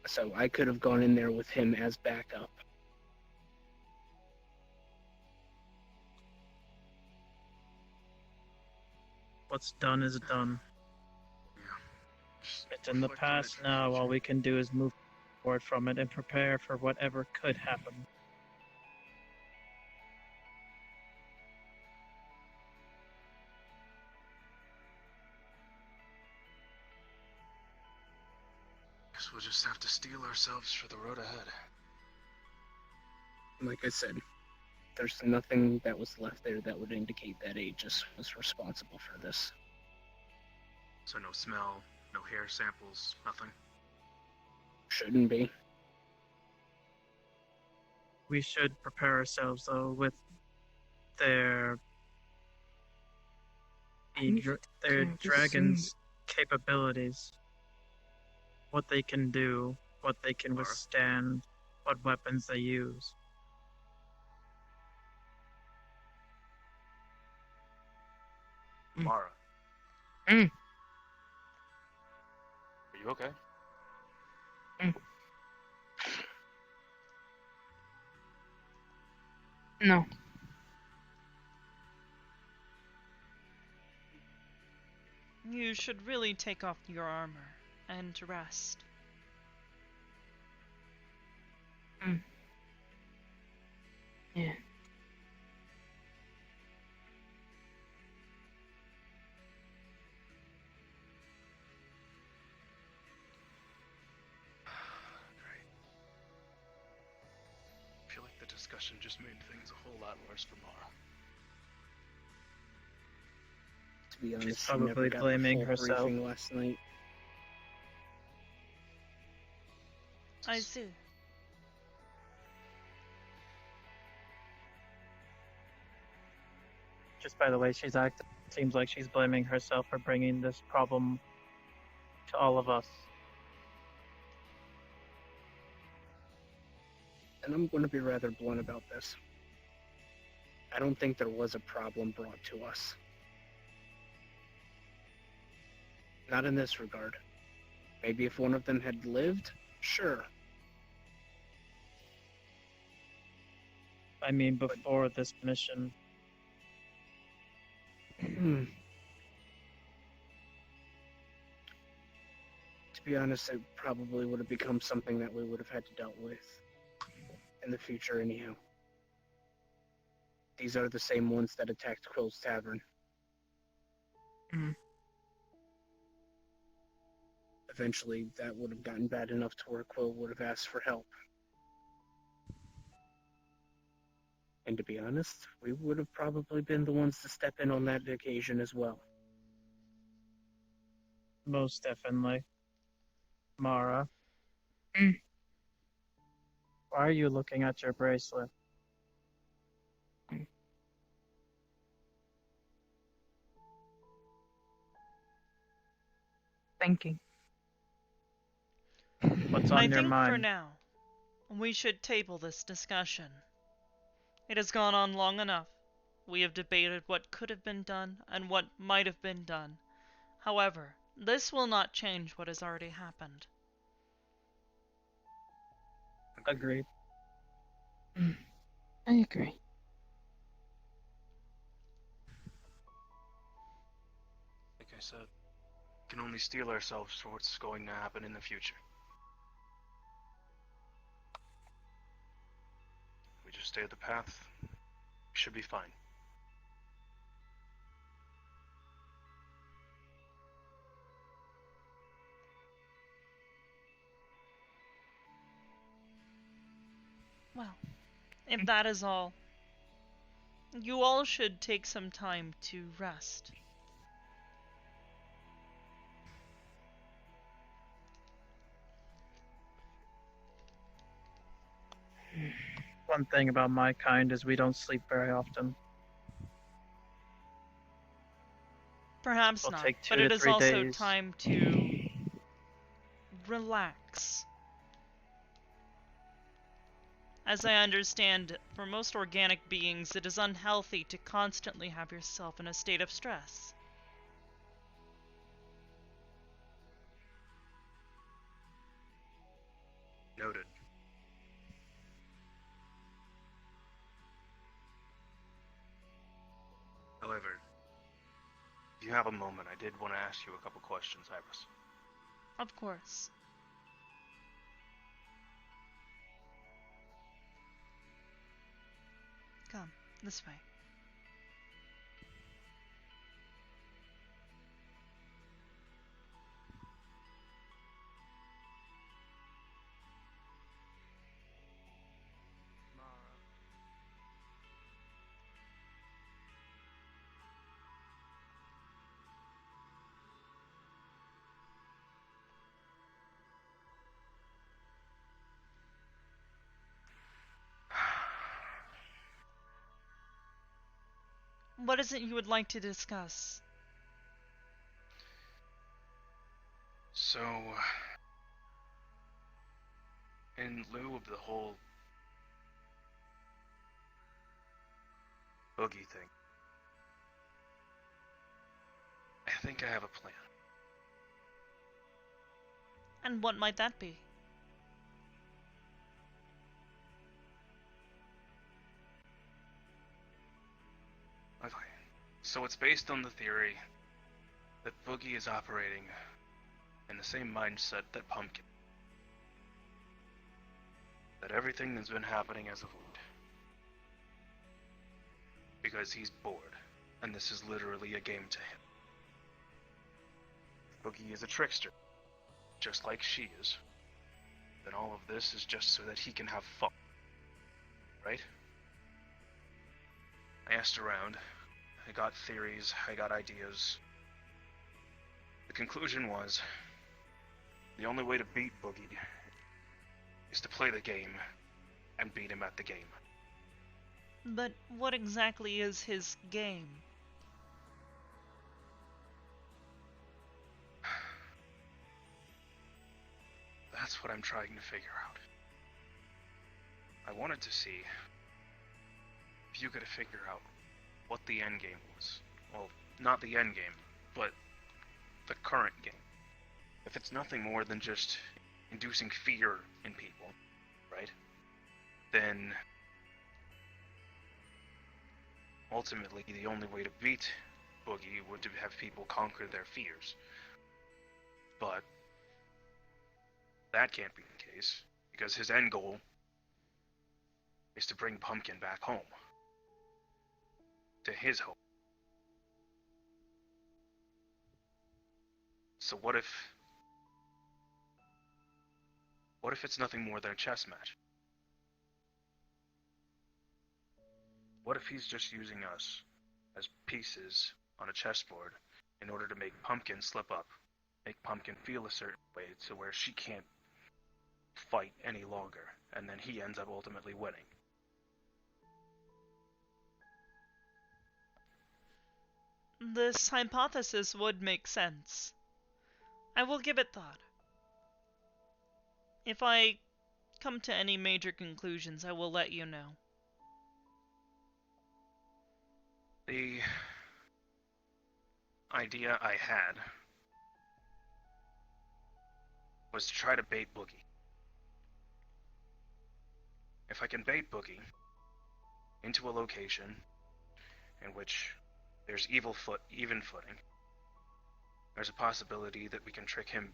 So I could have gone in there with him as backup. What's done is done. Yeah. Just It's in the reflect on it past for now. future. All we can do is move forward from it and prepare for whatever could happen. Guess we'll just have to steel ourselves for the road ahead. Like I said, there's nothing that was left there that would indicate that Aegis was responsible for this. So no smell, no hair samples, nothing. Shouldn't be. We should prepare ourselves, though, with their their just dragons' capabilities, what they can do, what they can Mara? withstand, what weapons they use. Mara. Mm. Are you okay? No. You should really take off your armor and rest. Yeah. Great. I feel like the discussion just made things a whole lot worse for Mara. To be honest, She's she never probably got the blaming full herself. briefing last night. I see. Just by the way she's acting, seems like she's blaming herself for bringing this problem to all of us. And I'm going to be rather blunt about this. I don't think there was a problem brought to us. Not in this regard. Maybe if one of them had lived, sure. I mean, before this mission. To be honest, it probably would have become something that we would have had to deal with in the future anyhow. These are the same ones that attacked Quill's Tavern. Mhm. Eventually, that would have gotten bad enough to where Quill would have asked for help. And to be honest, we would have probably been the ones to step in on that occasion as well. Most definitely. Mara. Mm. Why are you looking at your bracelet? Thinking. What's I on your think for mind? now, we should table this discussion. It has gone on long enough. We have debated what could have been done and what might have been done. However, this will not change what has already happened. Agreed. I agree. Like I said, we can only steel ourselves for what's going to happen in the future. We just stay the path, we should be fine. Well, if that is all, you all should take some time to rest. One thing about my kind is we don't sleep very often. Perhaps It'll not, take 2 but it to is 3 also days. time to relax. As I understand, for most organic beings, it is unhealthy to constantly have yourself in a state of stress. Noted. However, if you have a moment, I did want to ask you a couple questions, Hybris. Of course. Come, this way. What is it you would like to discuss? So, in lieu of the whole boogie thing, I think I have a plan. And what might that be? Okay. So it's based on the theory that Boogie is operating in the same mindset that Pumpkin. That everything that's been happening as of late. Because he's bored, and this is literally a game to him. Boogie is a trickster, just like she is. Then all of this is just so that he can have fun. Right? I asked around, I got theories, I got ideas. The conclusion was, the only way to beat Boogie is to play the game and beat him at the game. But what exactly is his game? That's what I'm trying to figure out. I wanted to see if you could figure out what the end game was. Well, not the end game, but the current game. If it's nothing more than just inducing fear in people, right? Then ultimately the only way to beat Boogie would to have people conquer their fears. But that can't be the case, because his end goal is to bring Pumpkin back home. To his home. So what if it's nothing more than a chess match? What if he's just using us as pieces on a chessboard in order to make Pumpkin slip up, make Pumpkin feel a certain way to where she can't fight any longer, and then he ends up ultimately winning? This hypothesis would make sense. I will give it thought. If I come to any major conclusions, I will let you know. The idea I had was to try to bait Boogie. If I can bait Boogie into a location in which there's even footing, there's a possibility that we can trick him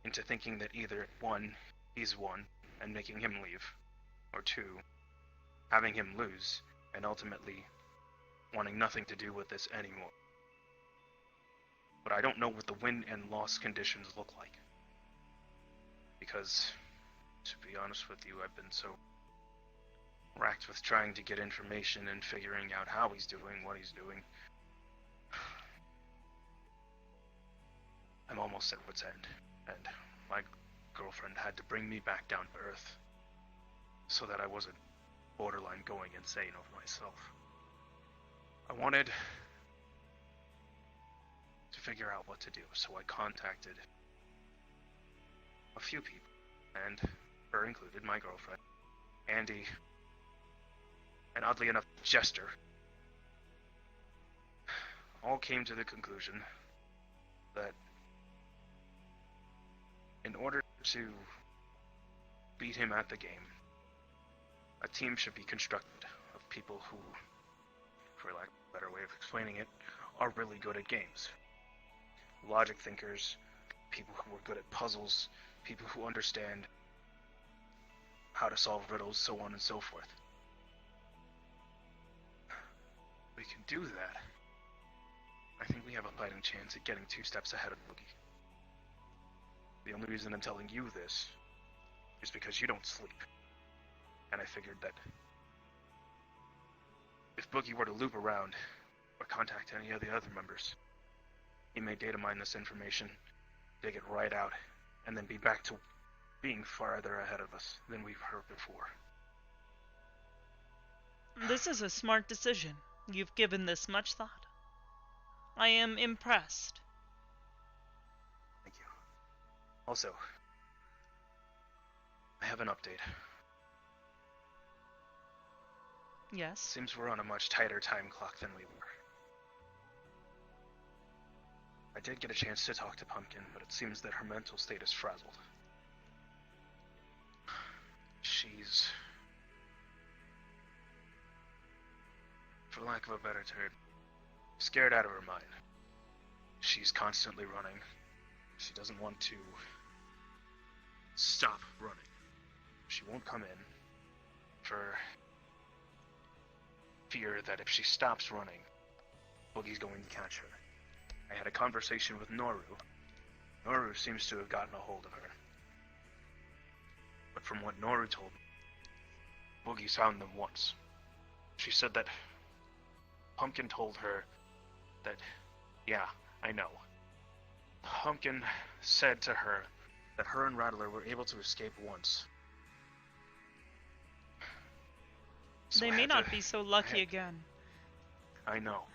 into thinking that either, one, he's won and making him leave, or two, having him lose and ultimately wanting nothing to do with this anymore. But I don't know what the win and loss conditions look like. Because, to be honest with you, I've been so racked with trying to get information and figuring out how he's doing, what he's doing. I'm almost at wit's end, and my girlfriend had to bring me back down to earth so that I wasn't borderline going insane over myself. I wanted to figure out what to do, so I contacted a few people, and her included, my girlfriend, Andy, and oddly enough, Jester. All came to the conclusion that in order to beat him at the game, a team should be constructed of people who, for lack of a better way of explaining it, are really good at games. Logic thinkers, people who are good at puzzles, people who understand how to solve riddles, so on and so forth. We can do that. I think we have a fighting chance at getting 2 steps ahead of Boogie. The only reason I'm telling you this is because you don't sleep. And I figured that if Boogie were to loop around or contact any of the other members, he may data mine this information, dig it right out, and then be back to being farther ahead of us than we've heard before. This is a smart decision. You've given this much thought. I am impressed. Also, I have an update. Yes. Seems we're on a much tighter time clock than we were. I did get a chance to talk to Pumpkin, but it seems that her mental state is frazzled. She's, for lack of a better term, scared out of her mind. She's constantly running. She doesn't want to stop running. She won't come in for fear that if she stops running, Boogie's going to catch her. I had a conversation with Noru. Noru seems to have gotten a hold of her. But from what Noru told me, Boogie's found them once. She said that Pumpkin told her that, yeah, I know. Pumpkin said to her that her and Rattler were able to escape once. So They I may had not to- be so lucky I- again. I know.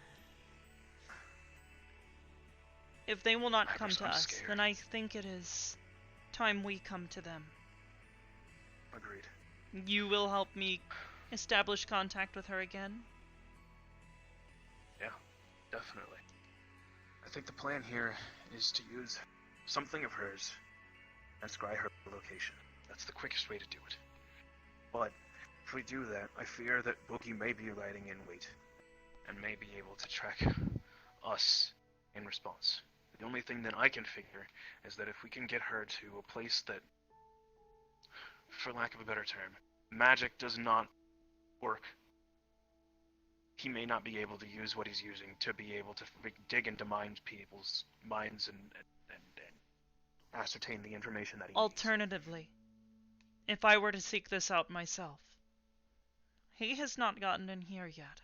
If they will not Hybris, come to I'm us, scared. then I think it is time we come to them. Agreed. You will help me establish contact with her again? Yeah, definitely. I think the plan here is to use something of hers and scry her location. That's the quickest way to do it. But if we do that, I fear that Boogie may be lying in wait and may be able to track us in response. The only thing that I can figure is that if we can get her to a place that, for lack of a better term, magic does not work, he may not be able to use what he's using to be able to dig into people's minds and ascertain the information that he needs. Alternatively, if I were to seek this out myself, he has not gotten in here yet.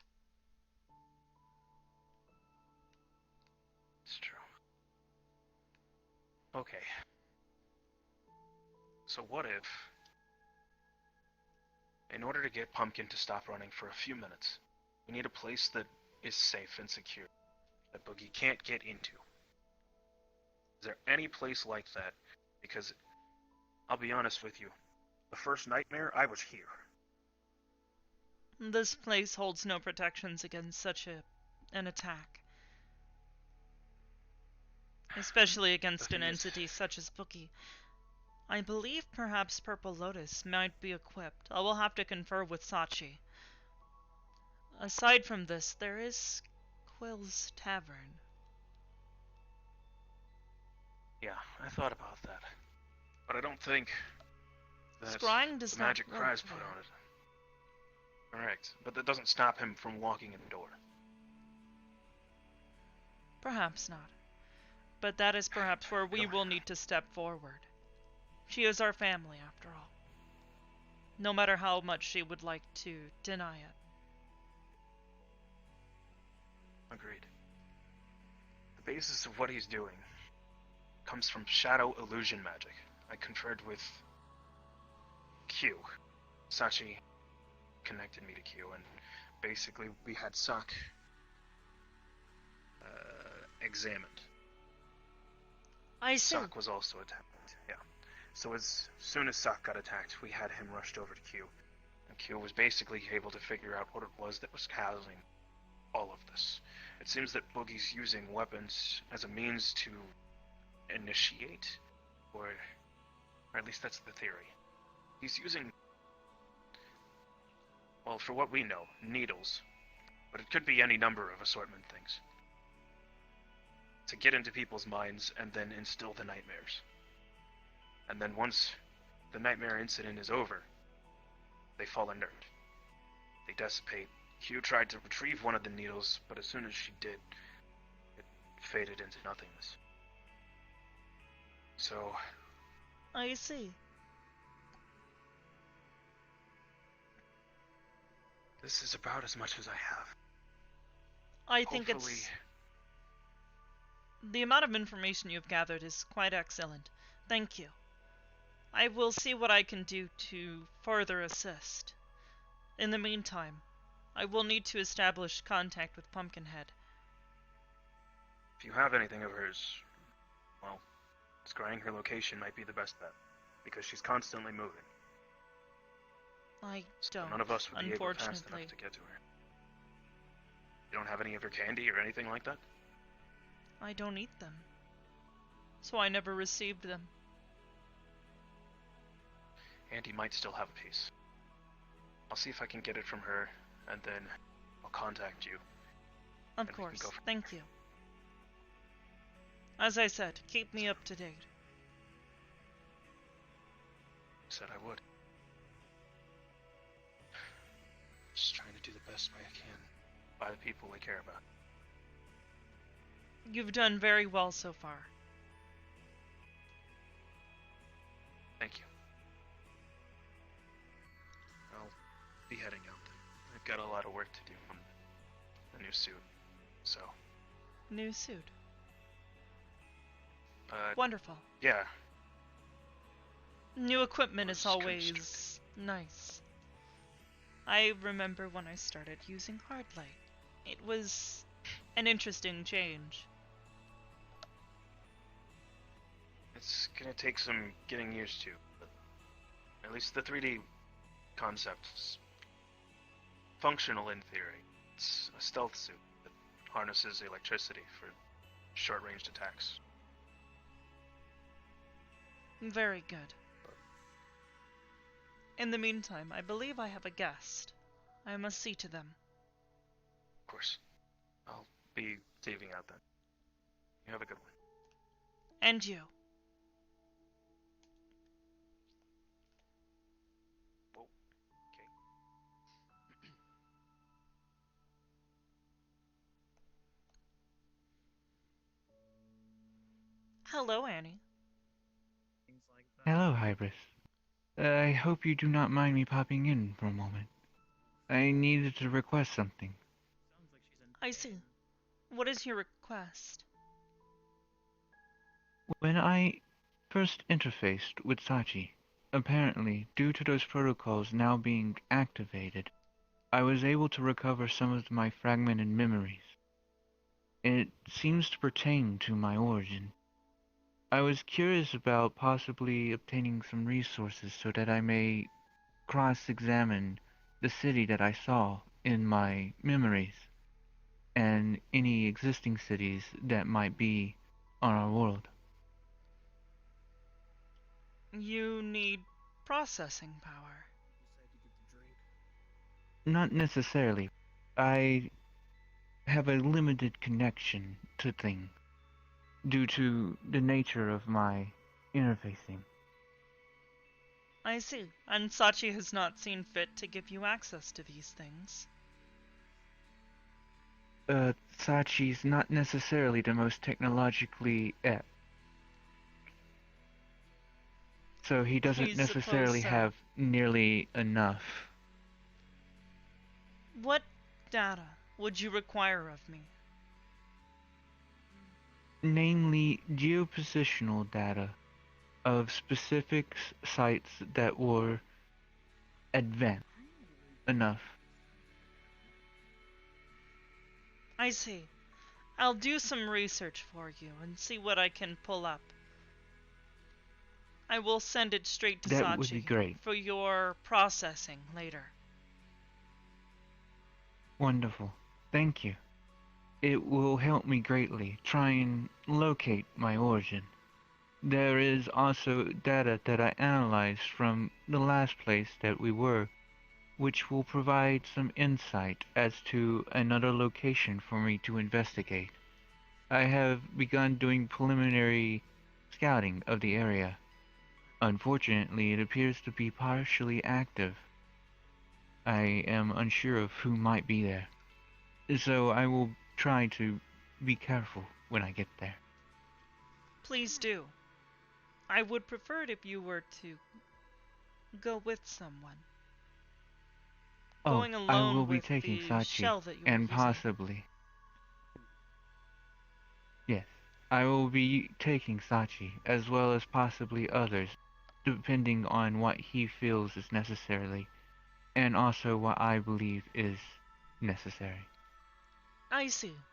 It's true. Okay. So what if, in order to get Pumpkin to stop running for a few minutes, we need a place that is safe and secure, that Boogie can't get into? Is there any place like that? Because, I'll be honest with you, the first nightmare, I was here. This place holds no protections against such an attack. Especially against The an thing is- entity such as Boogie. I believe perhaps Purple Lotus might be equipped. I will have to confer with Sachi. Aside from this, there is Quill's Tavern. Yeah, I thought about that. But I don't think that Scrying does the not magic work cries put there. on it. Correct, but that doesn't stop him from walking in the door. Perhaps not. But that is perhaps where we will need to step forward. She is our family, after all. No matter how much she would like to deny it. Agreed. The basis of what he's doing comes from shadow illusion magic. I conferred with Q. Sachi connected me to Q, and basically we had Sak examined. I see. Sak was also attacked, yeah. So as soon as Sak got attacked, we had him rushed over to Q. And Q was basically able to figure out what it was that was causing all of this. It seems that Boogie's using weapons as a means to initiate, or at least that's the theory. He's using, well, for what we know, needles, but it could be any number of assortment things, to get into people's minds and then instill the nightmares. And then once the nightmare incident is over, they fall inert. They dissipate. Q tried to retrieve one of the needles, but as soon as she did, it faded into nothingness. So, I see. this is about as much as I have. I think Hopefully, it's... The amount of information you've gathered is quite excellent. Thank you. I will see what I can do to further assist. In the meantime, I will need to establish contact with Pumpkinhead. if you have anything of hers, well, Scrying her location might be the best bet, because she's constantly moving. I So don't, none of us would be able fast unfortunately. enough to get to her. You don't have any of her candy or anything like that? I don't eat them. So I never received them. Auntie might still have a piece. I'll see if I can get it from her, and then I'll contact you. Of and we can course. go from Thank there. you. As I said, keep me up to date. Said I would. Just trying to do the best way I can by the people I care about. You've done very well so far. Thank you. I'll be heading out. I've got a lot of work to do on the new suit, so... New suit. Uh, Wonderful. yeah, New equipment is Was always constructed. nice. I remember when I started using hard light. It was an interesting change. it's gonna take some getting used to, but at least the 3D concept's functional in theory. It's a stealth suit that harnesses electricity for short-ranged attacks. Very good. In the meantime, I believe I have a guest. I must see to them. Of course. I'll be leaving out then. You have a good one. And you. Whoa. Okay. Hello, Annie. Things like that. Hello, Hybris. I hope you do not mind me popping in for a moment. I needed to request something. Sounds like she's in I see. pain. What is your request? When I first interfaced with Sachi, apparently, due to those protocols now being activated, I was able to recover some of my fragmented memories. It seems to pertain to my origin. I was curious about possibly obtaining some resources so that I may cross-examine the city that I saw in my memories and any existing cities that might be on our world. You need processing power. You said you get the drink. Not necessarily. I have a limited connection to things due to the nature of my interfacing. I see. And Sachi has not seen fit to give you access to these things. Sachi's not necessarily the most technologically apt. So he doesn't I necessarily suppose so. have nearly enough. What data would you require of me? Namely, geopositional data of specific sites that were advanced enough. I see. I'll do some research for you and see what I can pull up. I will send it straight to That would Sachi be great. for your processing later. Wonderful. Thank you. It will help me greatly try and locate my origin. There is also data that I analyzed from the last place that we were, which will provide some insight as to another location for me to investigate. I have begun doing preliminary scouting of the area. Unfortunately, it appears to be partially active. I am unsure of who might be there, so I will try to be careful when I get there. Please do. I would prefer it if you were to go with someone. Oh, Going I alone will be with taking the Sachi, shell that you were and using. possibly... Yes, I will be taking Sachi, as well as possibly others, depending on what he feels is necessary, and also what I believe is necessary. I see.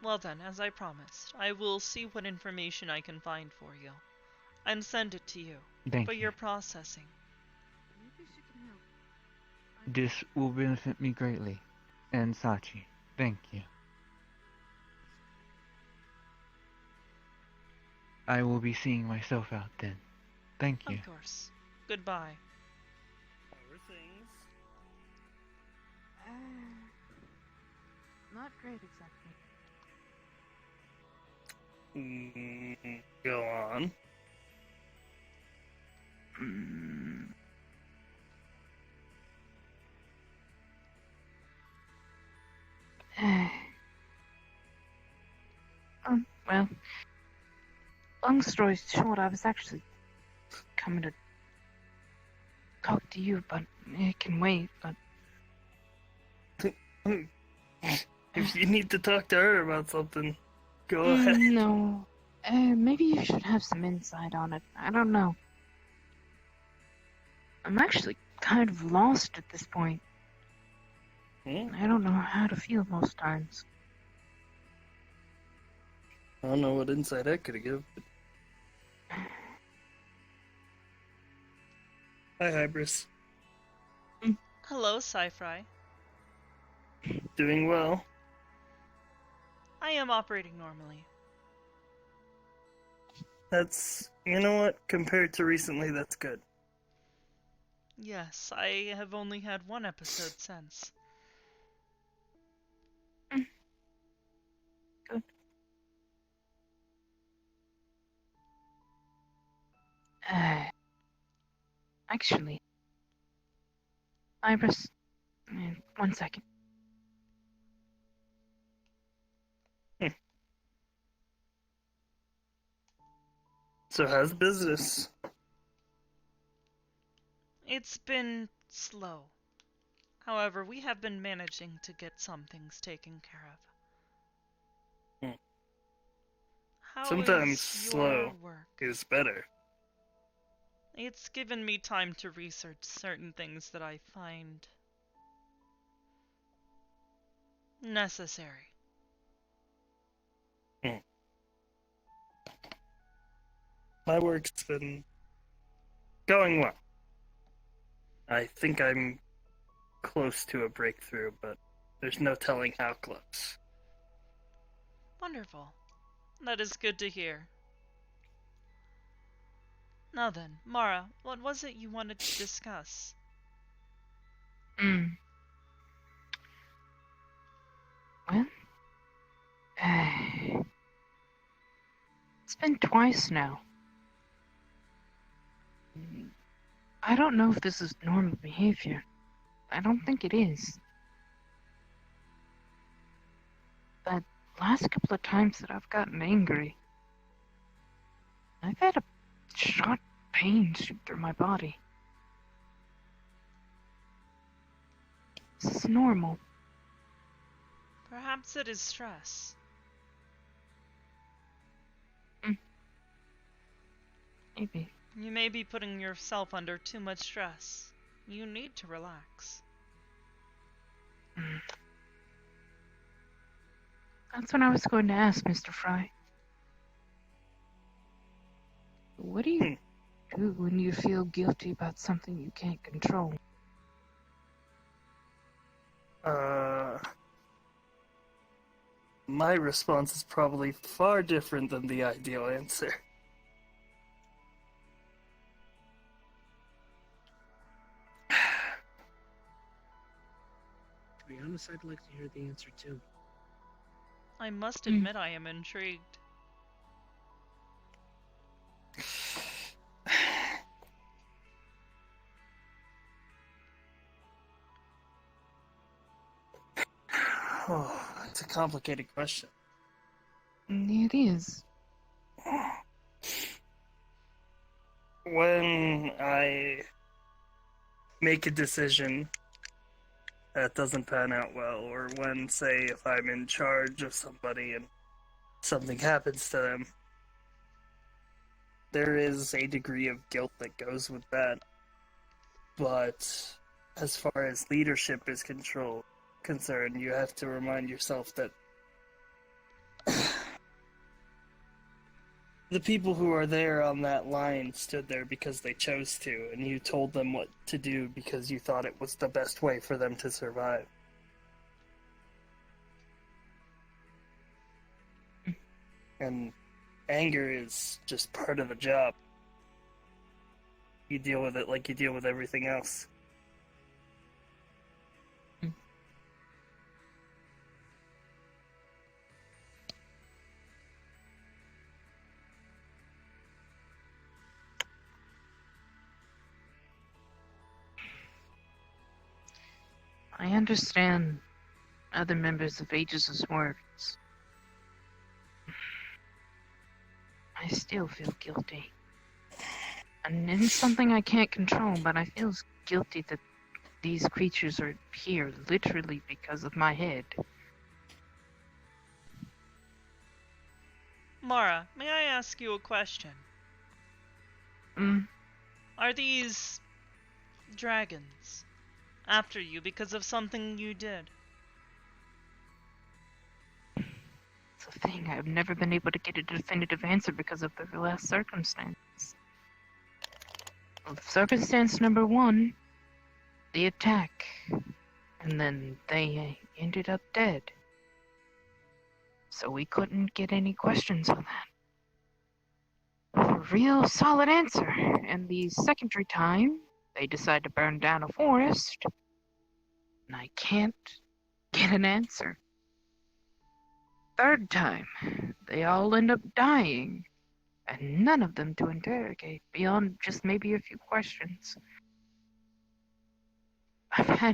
Well then, as I promised, I will see what information I can find for you, and send it to you Thank for you. your processing. Maybe she can help. This will benefit me greatly. And Sachi, thank you. I will be seeing myself out then. Thank you. Of course. Goodbye. How are things? Not great exactly. Go on. Well, long story short, I was actually coming to talk to you, but it can wait, but... If you need to talk to her about something, go ahead. No. Maybe you should have some insight on it. I don't know. I'm actually kind of lost at this point. I don't know how to feel most times. I don't know what insight I could have given. Hi, Hybris. Hello, Sci-Fry. Doing well. I am operating normally. That's, you know what, compared to recently, that's good. Yes, I have only had one episode since. Good. Actually, Hybris, one second. So how's business? It's been slow. However, we have been managing to get some things taken care of. How Sometimes is your slow work? is better. It's given me time to research certain things that I find necessary. My work's been going well. I think I'm close to a breakthrough, but there's no telling how close. Wonderful. That is good to hear. Now then, Mara, what was it you wanted to discuss? Well, it's been twice now. I don't know if this is normal behavior. I don't think it is. But last couple of times that I've gotten angry, I've had a sharp pain shoot through my body. This is normal. Perhaps it is stress. Maybe. You may be putting yourself under too much stress. You need to relax. That's what I was going to ask, Mr. Fry. What do you do when you feel guilty about something you can't control? My response is probably far different than the ideal answer. To be honest, I'd like to hear the answer too. I must admit I am intrigued. Oh, that's a complicated question. It is. When I make a decision that doesn't pan out well, or when, say, if I'm in charge of somebody and something happens to them, there is a degree of guilt that goes with that. But as far as leadership is concerned, you have to remind yourself that The people who are there on that line stood there because they chose to, and you told them what to do because you thought it was the best way for them to survive. And anger is just part of the job. You deal with it like you deal with everything else. I understand other members of Aegis' words. I still feel guilty. And it's something I can't control, but I feel guilty that these creatures are here literally because of my head. Mara, may I ask you a question? Are these dragons after you because of something you did? It's a thing. I've never been able to get a definitive answer because of the last circumstance. Circumstance number 1, the attack. And then they ended up dead. So we couldn't get any questions on that. A real solid answer. And the secondary time, they decide to burn down a forest. And I can't get an answer. Third time, they all end up dying. And none of them to interrogate, beyond just maybe a few questions. I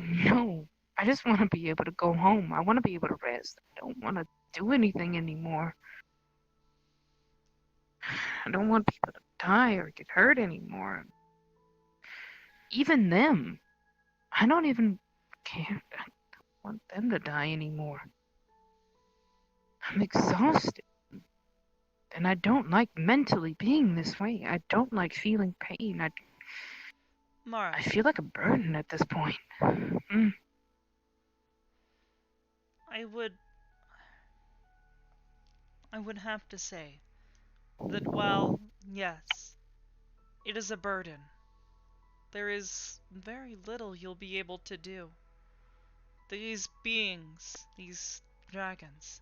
just want to be able to go home. I want to be able to rest. I don't want to do anything anymore. I don't want people to die or get hurt anymore. Even them. I don't even care. I don't want them to die anymore. I'm exhausted. And I don't like mentally being this way. I don't like feeling pain. Mara. I feel like a burden at this point. I would have to say that while, yes, it is a burden, there is very little you'll be able to do. These beings, these dragons,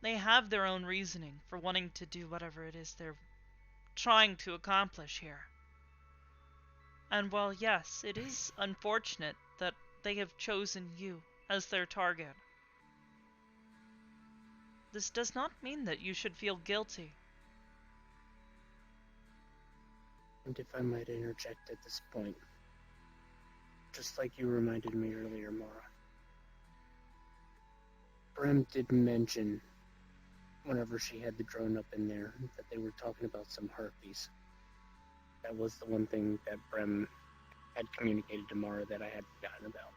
they have their own reasoning for wanting to do whatever it is they're trying to accomplish here. And while, yes, it is unfortunate that they have chosen you as their target, this does not mean that you should feel guilty. And if I might interject at this point, just like you reminded me earlier, Mara, Brem did mention, whenever she had the drone up in there, that they were talking about some harpies. That was the one thing that Brem had communicated to Mara that I had forgotten about.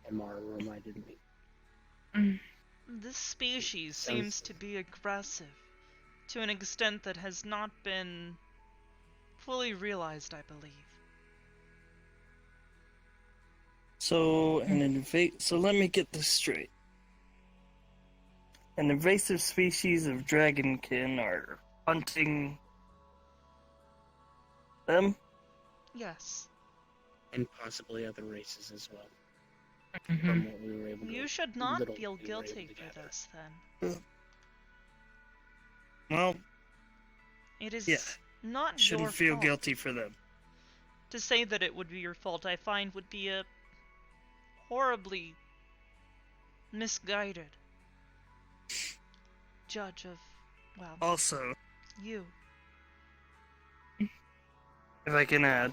And Mara reminded me. This species seems to be aggressive, to an extent that has not been fully realized, I believe. So let me get this straight. An invasive species of dragonkin are hunting them? Yes. And possibly other races as well. Mm-hmm. From what we were able to, You should not feel guilty for this, then. Well, it is shouldn't not your fault. Feel guilty for them. To say that it would be your fault, I find, would be a horribly misguided judge of, well, also, you. If I can add,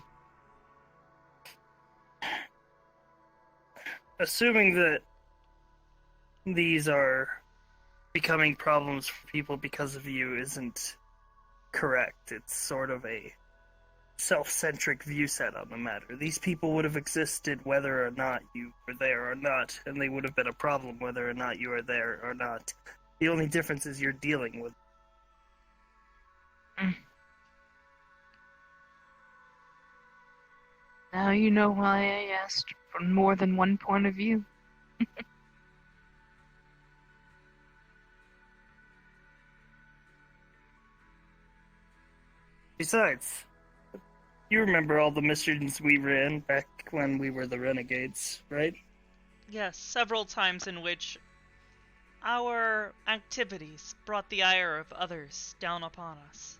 assuming that these are becoming problems for people because of you isn't correct. It's sort of a self-centric view set on the matter. These people would have existed whether or not you were there or not, and they would have been a problem whether or not you were there or not. The only difference is you're dealing with. Now you know why I asked for more than one point of view. Besides, you remember all the missions we ran back when we were the Renegades, right? Yes, several times in which our activities brought the ire of others down upon us.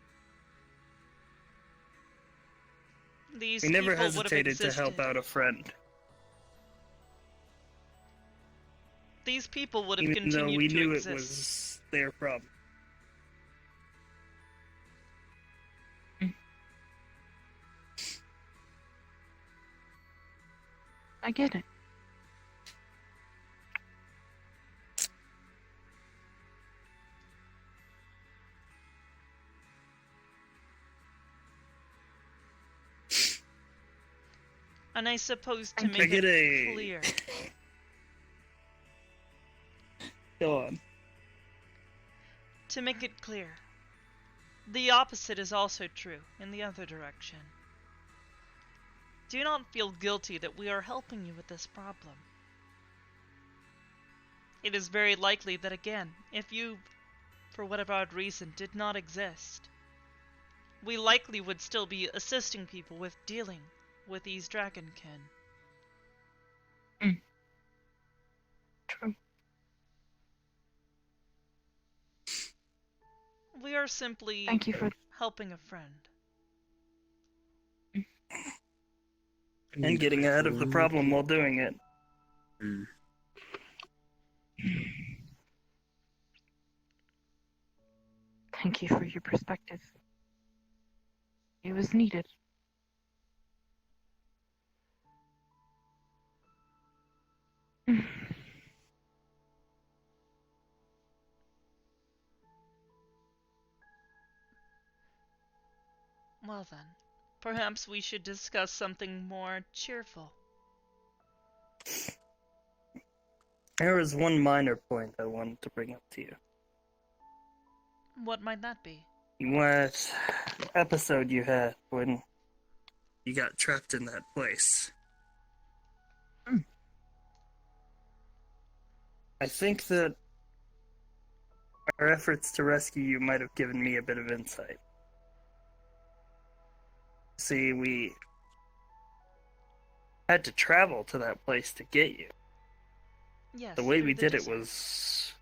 These We never people would have hesitated to existed. help out a friend, These people would have even though continued we to knew exist. it was their problem. I get it. And I suppose to Thank make you. it clear, Go on. to make it clear, the opposite is also true in the other direction. Do not feel guilty that we are helping you with this problem. It is very likely that again, if you, for whatever odd reason, did not exist, we likely would still be assisting people with dealing with these dragonkin. True. We are simply Thank you for. helping a friend. And getting ahead of the problem while doing it. Mm. Thank you for your perspective. It was needed. Well then, perhaps we should discuss something more cheerful. There was one minor point I wanted to bring up to you. What might that be? What episode you had when you got trapped in that place? I think that our efforts to rescue you might have given me a bit of insight. See, we had to travel to that place to get you. Yes. The way through we the did it desert. was,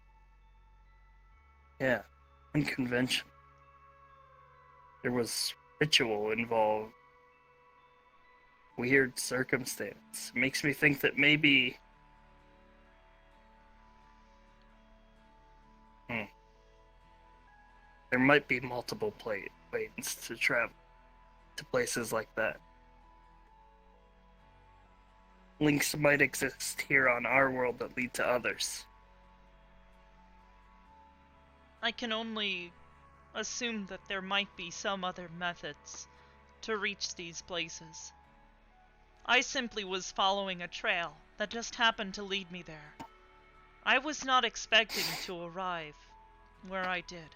yeah, unconventional. There was ritual involved. Weird circumstance. Makes me think that maybe... there might be multiple ways to travel to places like that. Links might exist here on our world that lead to others. I can only assume that there might be some other methods to reach these places. I simply was following a trail that just happened to lead me there. I was not expecting to arrive where I did.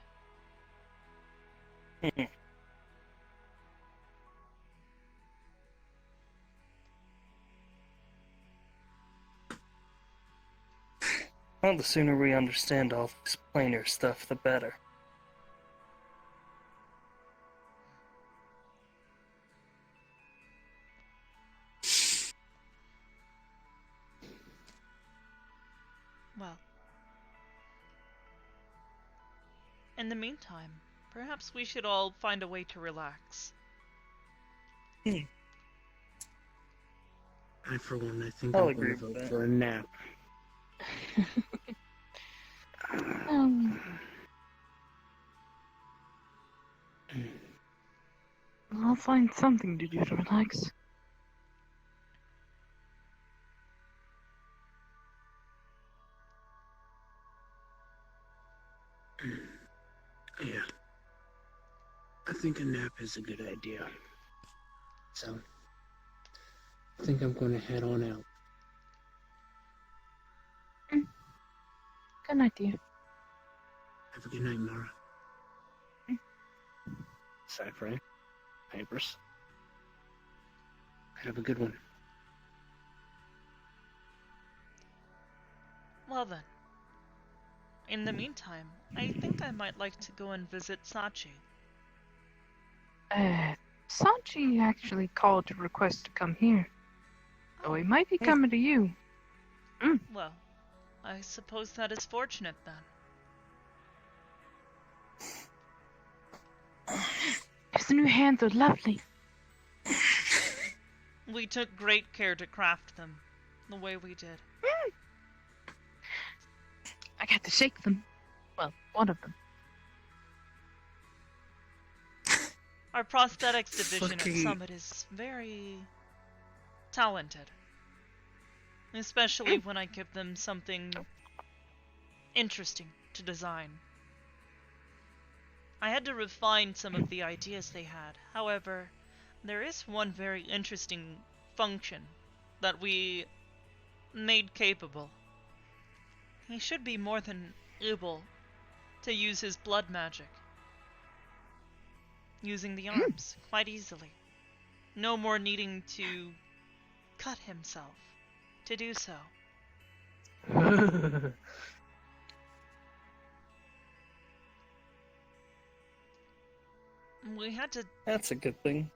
Well, the sooner we understand all this planar stuff, the better. Well, in the meantime, perhaps we should all find a way to relax. I, for one, I think I'll I'm going agree to with vote that. for a nap. I'll find something to do to relax. Yeah. I think a nap is a good idea. So, I think I'm going to head on out. Good night, dear. Have a good night, Mara. Cypher, Hybris. Have a good one. Well then, in the meantime, I think I might like to go and visit Sachi. Sanchi actually called to request to come here. So he might be coming to you. Well, I suppose that is fortunate then. His new hands are lovely. We took great care to craft them the way we did. I got to shake them. Well, one of them. Our prosthetics division at Fucking- Summit is very talented. Especially when I give them something interesting to design. I had to refine some of the ideas they had. However, there is one very interesting function that we made capable. He should be more than able to use his blood magic. Using the arms quite easily. No more needing to cut himself to do so. We had to That's a good thing.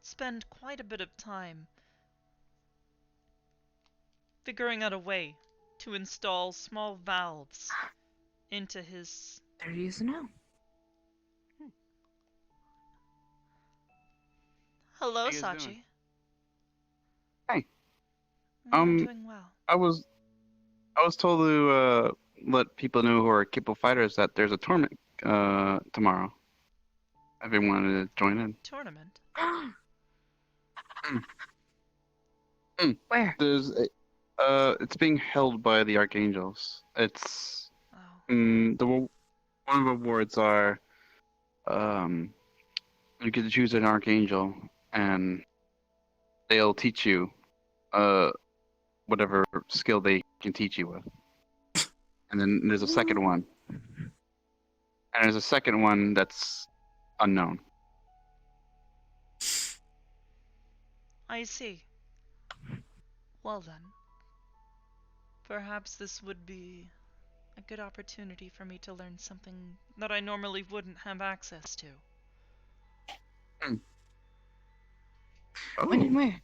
spend quite a bit of time figuring out a way to install small valves into his... There he is now. Hello, How you guys Sachi. doing? Hey. I'm doing well. I was told to let people know who are capable fighters that there's a tournament tomorrow. Everyone wanted to join in. Tournament? Where? There's it's being held by the Archangels. It's Oh. one of the awards are you get to choose an Archangel and they'll teach you whatever skill they can teach you with. And then there's a second one. And there's a second one that's unknown. I see. Well then. Perhaps this would be a good opportunity for me to learn something that I normally wouldn't have access to. When and where?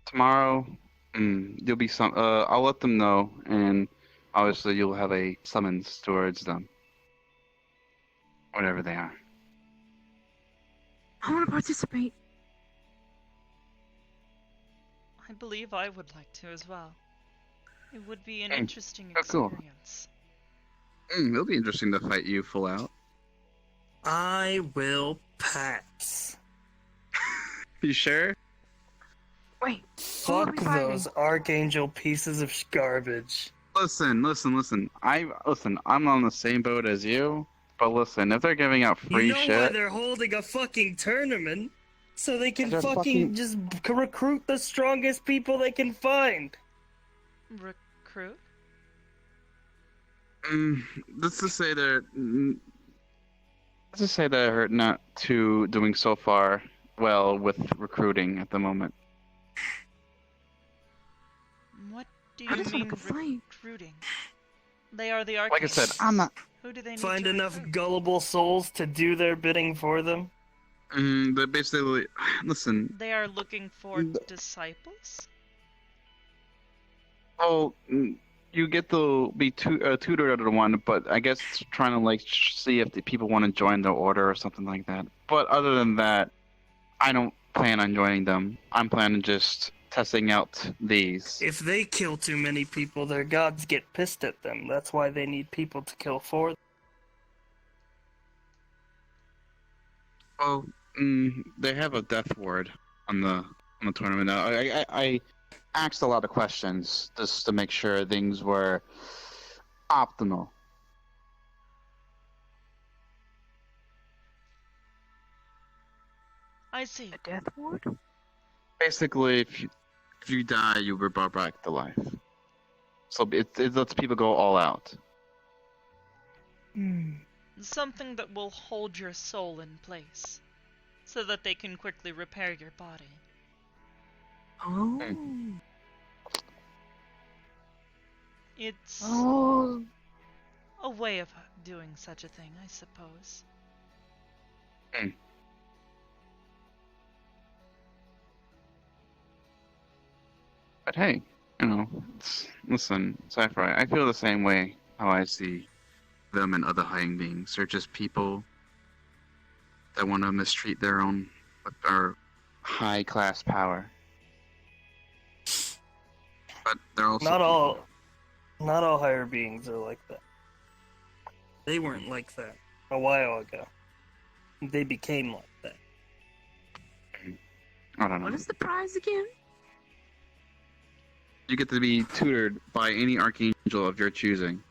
Tomorrow, there'll be some. I'll let them know, and obviously you'll have a summons towards them, whatever they are. I want to participate. I believe I would like to as well. It would be an Mm. interesting Oh, cool. experience. It'll be interesting to fight you full out. I will pass. You sure? Wait. Who are Fuck we fighting? those Archangel pieces of garbage. Listen. I'm on the same boat as you. But listen, if they're giving out free You know why shit, they're holding a fucking tournament? So they can They're fucking just recruit the strongest people they can find. Recruit? let's just say they're not too doing so far well with recruiting at the moment. What do How you does mean one go fight? recruiting? They are the Like I Archangels. said, I'm not. Who do they need Find to enough recruit? gullible souls to do their bidding for them. But basically, listen. They are looking for The- disciples? Oh, you get to be tutored under one, but I guess trying to like see if the people want to join the order or something like that. But other than that, I don't plan on joining them. I'm planning just testing out these. If they kill too many people, their gods get pissed at them. That's why they need people to kill for them. Oh, they have a death ward on the tournament. Now, I asked a lot of questions just to make sure things were optimal. I see. A death ward? Basically, if you die, you were brought back to life. So it lets people go all out. Something that will hold your soul in place, so that they can quickly repair your body. Oh. It's Oh. a way of doing such a thing, I suppose. Hmm. But hey, listen, sci-fi. I feel the same way how I see them and other hiding beings. They're just people that want to mistreat their own with our high-class power. But they're also Not people. not all higher beings are like that. They weren't like that a while ago. They became like that. I don't know. What is the prize again? You get to be tutored by any archangel of your choosing.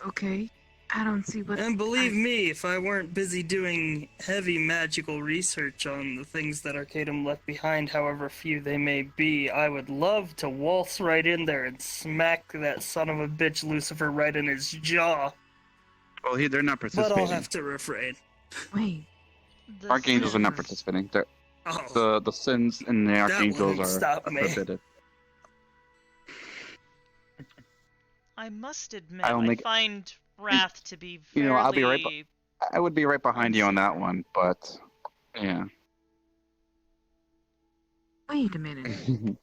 Okay. I don't see what. And believe me, if I weren't busy doing heavy magical research on the things that Arcanum left behind, however few they may be, I would love to waltz right in there and smack that son of a bitch Lucifer right in his jaw. Well, they're not But participating. I'll have to refrain. Wait. The Archangels are not sins. participating. They're, Oh, the sins in the That archangels wouldn't are stop me. forbidden. I must admit, I don't I think- find Wrath to be You fairly... know, I'll be right. I would be right behind you on that one, but yeah. Wait a minute. Didn't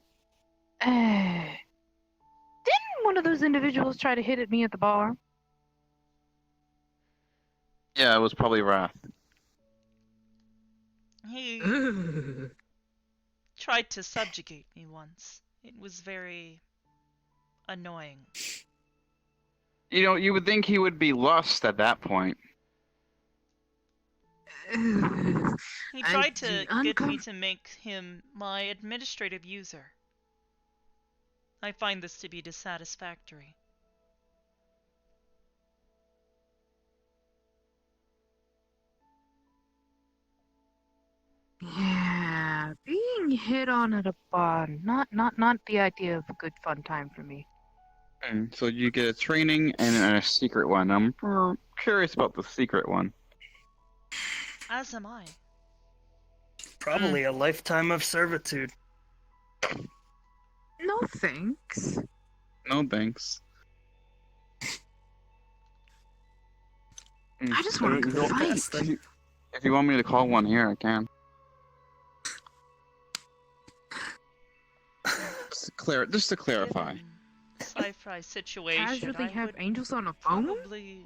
one of those individuals try to hit at me at the bar? Yeah, it was probably Wrath. He tried to subjugate me once. It was very annoying. You know, you would think he would be lost at that point. He I tried to do get me to make him my administrative user. I find this to be dissatisfactory. Yeah, being hit on at a bar, not the idea of a good fun time for me. So you get a training and a secret one. I'm curious about the secret one. As am I. probably a lifetime of servitude. No thanks. No thanks. I just want a good Go fight. past them. If you want me to call one here, I can. Just to clarify. Given Sci-fi situation, Casually I have would angels on a phone? probably...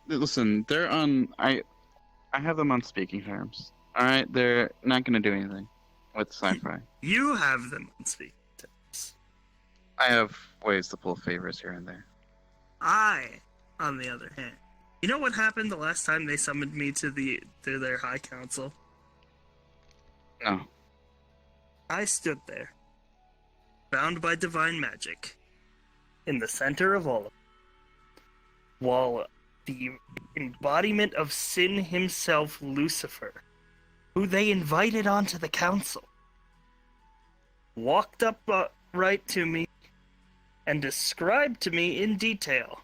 Listen, they're on. I have them on speaking terms. All right, they're not gonna do anything with sci-fi. You have them on speak. I have ways to pull favors here and there. I, on the other hand, you know what happened the last time they summoned me to their high council? No. I stood there, bound by divine magic, in the center of all of it, while the embodiment of sin himself, Lucifer, who they invited onto the council, walked up right to me and described to me in detail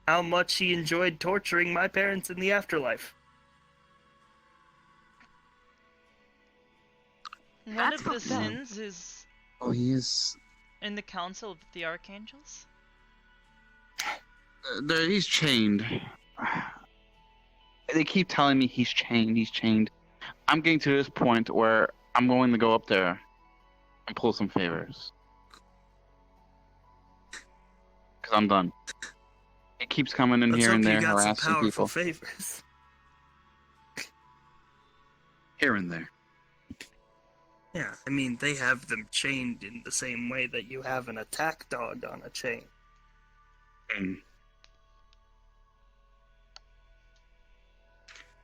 how much he enjoyed torturing my parents in the afterlife. One That's of the fucked up. sins is Oh, he's in the Council of the Archangels? he's chained. They keep telling me he's chained. He's chained. I'm getting to this point where I'm going to go up there and pull some favors. Because I'm done. He keeps coming in Let's here hope and you there, got some harassing powerful people. favors. Here and there. Yeah, I mean, they have them chained in the same way that you have an attack dog on a chain. Mm.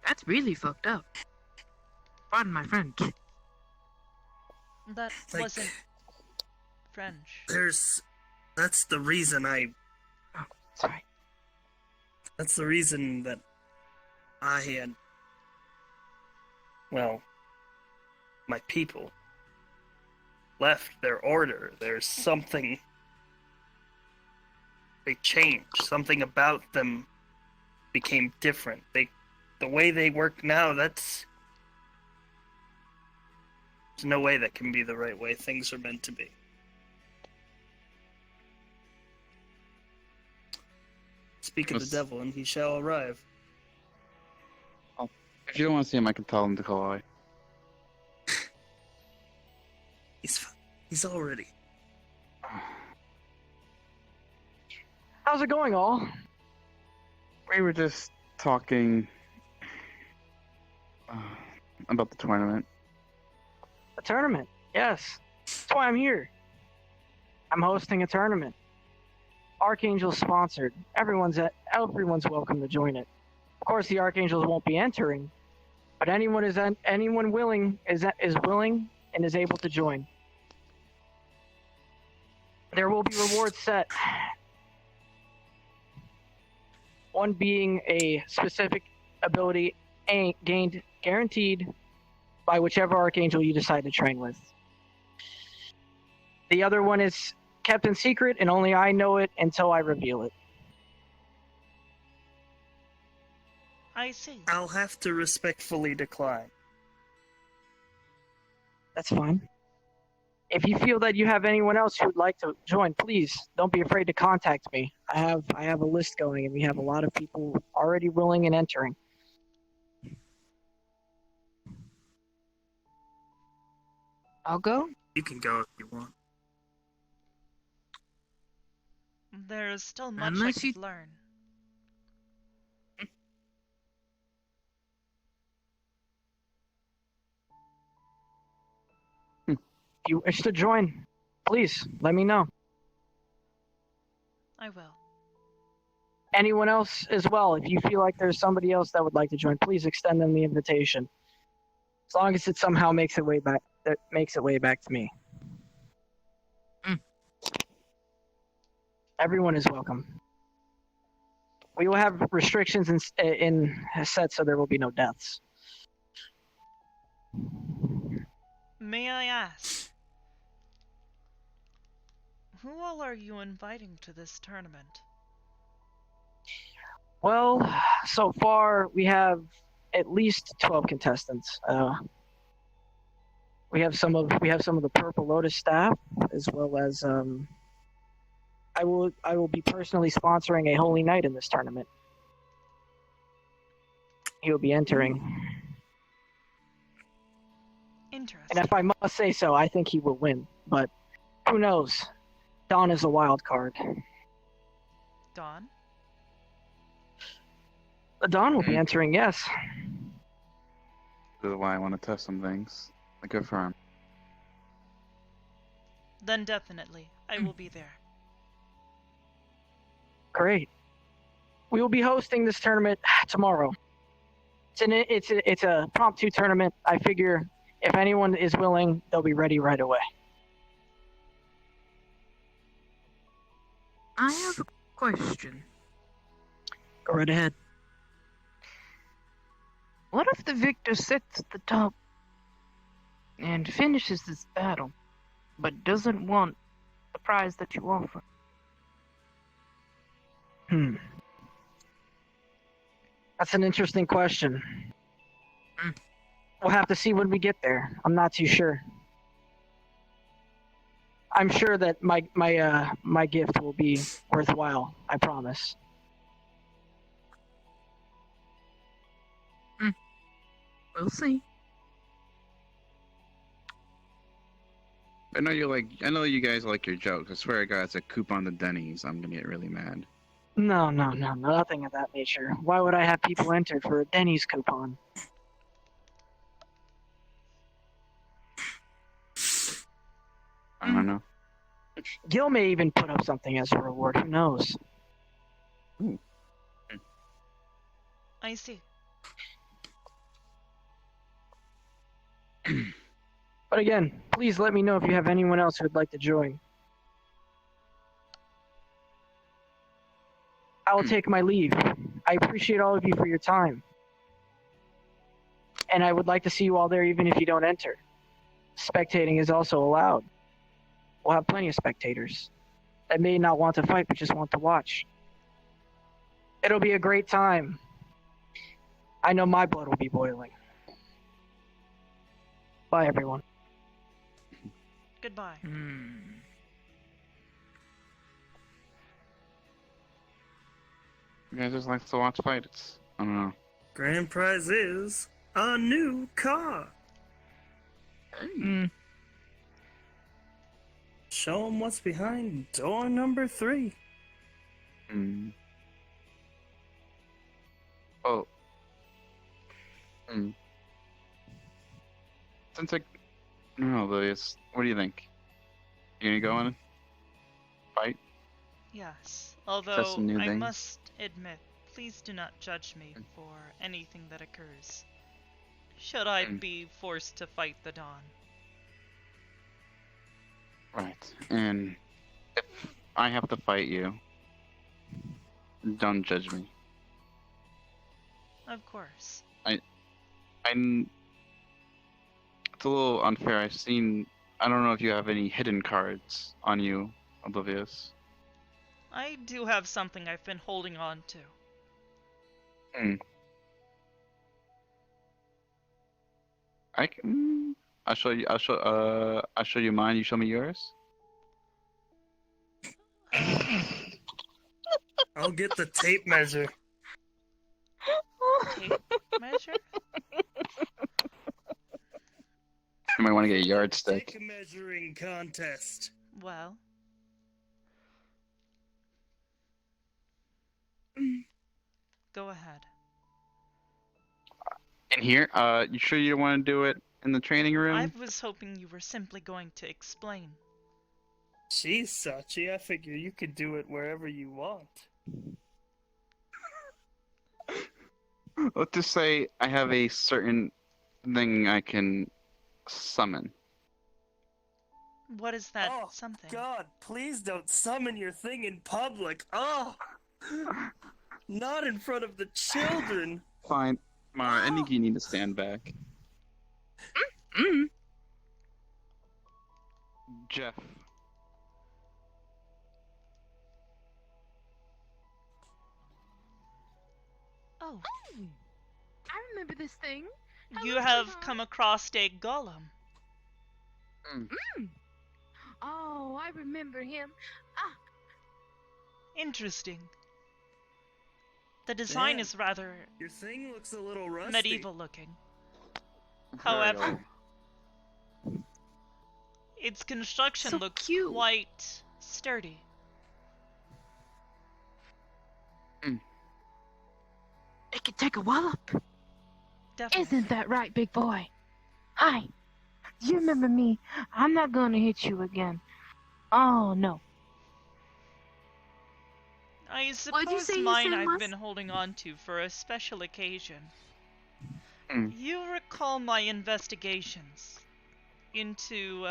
That's really fucked up. Pardon my French. That Like- wasn't French. That's the reason Sorry. that's the reason that I had, well, my people left their order. There's something, they changed. Something about them became different. The way they work now, there's no way that can be the right way things are meant to be. Speak of the devil, and he shall arrive. If you don't want to see him, I can tell him to go away. He's already. How's it going, all? We were just talking about the tournament. A tournament? Yes. That's why I'm here. I'm hosting a tournament. Archangel's sponsored. Everyone's welcome to join it. Of course, the Archangels won't be entering, but anyone willing is willing and is able to join. There will be rewards set. One being a specific ability gained guaranteed by whichever Archangel you decide to train with. The other one is kept in secret, and only I know it until I reveal it. I see. I'll have to respectfully decline. That's fine. If you feel that you have anyone else who'd like to join, please don't be afraid to contact me. I have a list going, and we have a lot of people already willing and entering. I'll go. You can go if you want. There is still much Unless I could learn. If you wish to join, please let me know. I will. Anyone else as well, if you feel like there's somebody else that would like to join, please extend them the invitation. As long as it somehow makes its way back to me. Everyone is welcome. We will have restrictions in set, so there will be no deaths. May I ask, who all are you inviting to this tournament? Well, so far we have at least 12 contestants. We have some of the Purple Lotus staff, as well as I will be personally sponsoring a Holy Knight in this tournament. He will be entering. Interesting. And if I must say so, I think he will win. But who knows? Dawn is a wild card. Dawn? Dawn will be entering, yes. This is why I want to test some things. Good for him. Then definitely, I will be there. Great. We will be hosting this tournament tomorrow. It's a impromptu tournament. I figure if anyone is willing, they'll be ready right away. I have a question. Go right ahead. What if the victor sits at the top and finishes this battle, but doesn't want the prize that you offer? That's an interesting question. We'll have to see when we get there. I'm not too sure. I'm sure that my gift will be worthwhile. I promise. We'll see. I know you guys like your jokes. I swear to God, it's a coupon to Denny's. I'm gonna get really mad. No, nothing of that nature. Why would I have people enter for a Denny's coupon? I don't know. Gil may even put up something as a reward. Who knows? I see. But again, please let me know if you have anyone else who would like to join. I will take my leave. I appreciate all of you for your time. And I would like to see you all there even if you don't enter. Spectating is also allowed. We'll have plenty of spectators that may not want to fight but just want to watch. It'll be a great time. I know my blood will be boiling. Bye, everyone. Goodbye. guy just likes to watch fights. I don't know. Grand prize is a new car. Mm. Show him what's behind door number 3. Hmm. Oh. Hmm. Since I don't know, Lilius, what do you think? You gonna go in and fight? Yes, That's although a new I thing. must admit, please do not judge me for anything that occurs. Should I be forced to fight the Dawn? Right. And if I have to fight you, don't judge me. Of course. I'm. It's a little unfair. I don't know if you have any hidden cards on you, Oblivious. I do have something I've been holding on to. Hmm. I can. I'll show you. I'll show you mine. You show me yours. I'll get the tape measure. Tape measure? You might want to get a yardstick. Take a measuring contest. Well. Go ahead. In here? You sure you don't want to do it in the training room? I was hoping you were simply going to explain. Jeez, Sachi, I figure you could do it wherever you want. Let's just say I have a certain thing I can summon. What is that Oh, something? God, please don't summon your thing in public. Oh! Not in front of the children. Fine. Mara, I think you need to stand back. Jeff. Oh, I remember this thing. You have come across a golem. Oh, I remember him. Interesting. The design Man, is rather Your thing looks a little rusty. medieval looking. Very However, old. its construction So looks cute. quite sturdy. It could take a wallop. Definitely. Isn't that right, big boy? Hi. You remember me? I'm not gonna hit you again. Oh, no. I What'd you suppose say his mine name I've was? been holding on to for a special occasion. Mm. You recall my investigations into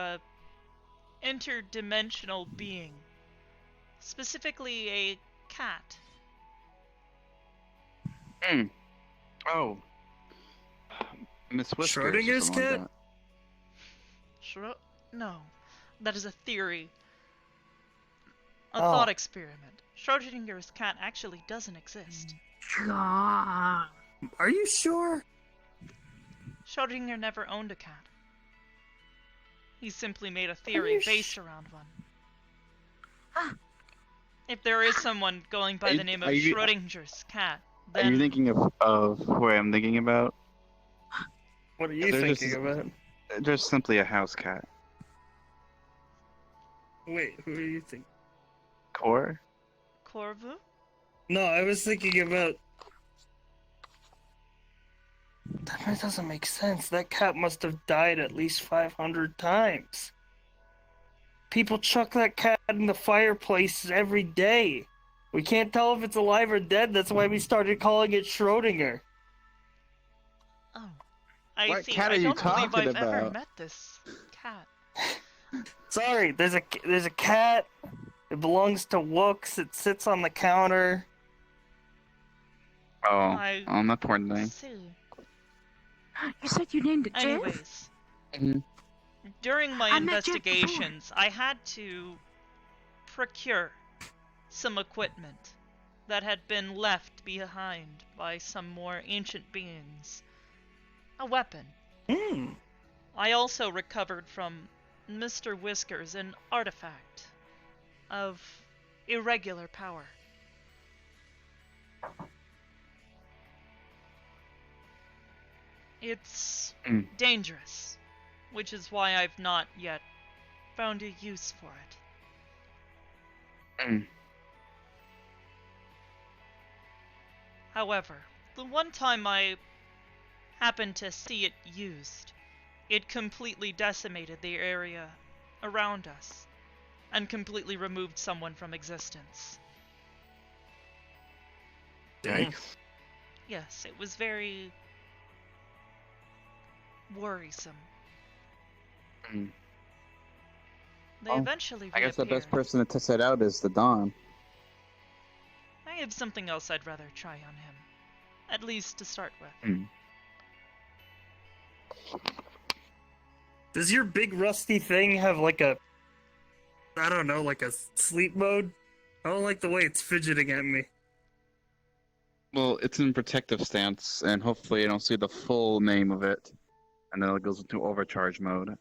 interdimensional being, specifically a cat. Oh. Miss Whiskers. or Schrodinger's something like cat? that. No, that is a theory. A Oh. thought experiment. Schrodinger's cat actually doesn't exist. God. Are you sure? Schrodinger never owned a cat. He simply made a theory you based around one. If there is someone going by the name of Schrodinger's cat, Are you then thinking of who I'm thinking about? What are you They're thinking just- about? They're simply a house cat. Wait, who are you thinking? Core? Corvu? No, I was thinking about... That doesn't make sense. That cat must have died at least 500 times. People chuck that cat in the fireplace every day. We can't tell if it's alive or dead. That's why we started calling it Schrodinger. Oh, I What see. cat I are you don't believe talking I've ever about? met this cat. Sorry, there's a cat. It belongs to Wooks. It sits on the counter. Oh, I on that poor thing. see. You said you named it Jeff? Anyways, Mhm. during my I met Jeff before. investigations, I had to procure some equipment that had been left behind by some more ancient beings. A weapon. Hmm. I also recovered from Mr. Whiskers an artifact of irregular power. It's dangerous, which is why I've not yet found a use for it. However, the one time I happened to see it used, it completely decimated the area around us and completely removed someone from existence. Yikes. Yes, it was very worrisome. They eventually I guess the reappeared. best person to test it out is the Dawn. I have something else I'd rather try on him. At least to start with. Does your big rusty thing have like a, I don't know, like a sleep mode? I don't like the way it's fidgeting at me. Well, it's in protective stance, and hopefully you don't see the full name of it. And then it goes into overcharge mode.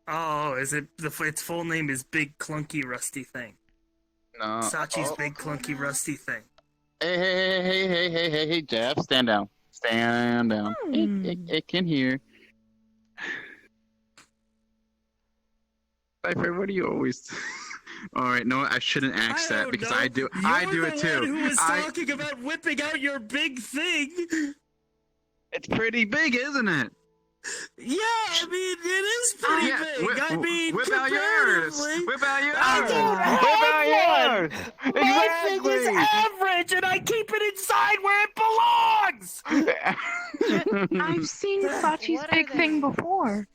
Oh, is it, its full name is Big Clunky Rusty Thing. No. Sachi's Big Clunky Rusty Thing. Hey, Jeff, stand down. Stand down. It can hear. Cypher, what do you always... Alright, no, I shouldn't ask that because I do it too. You're the one who was talking about whipping out your big thing! It's pretty big, isn't it? Yeah, I mean, it is pretty big. Whip out yours! Whip out yours! I don't have one! My thing is average, and I keep it inside where it belongs! I've seen Sachi's big thing before.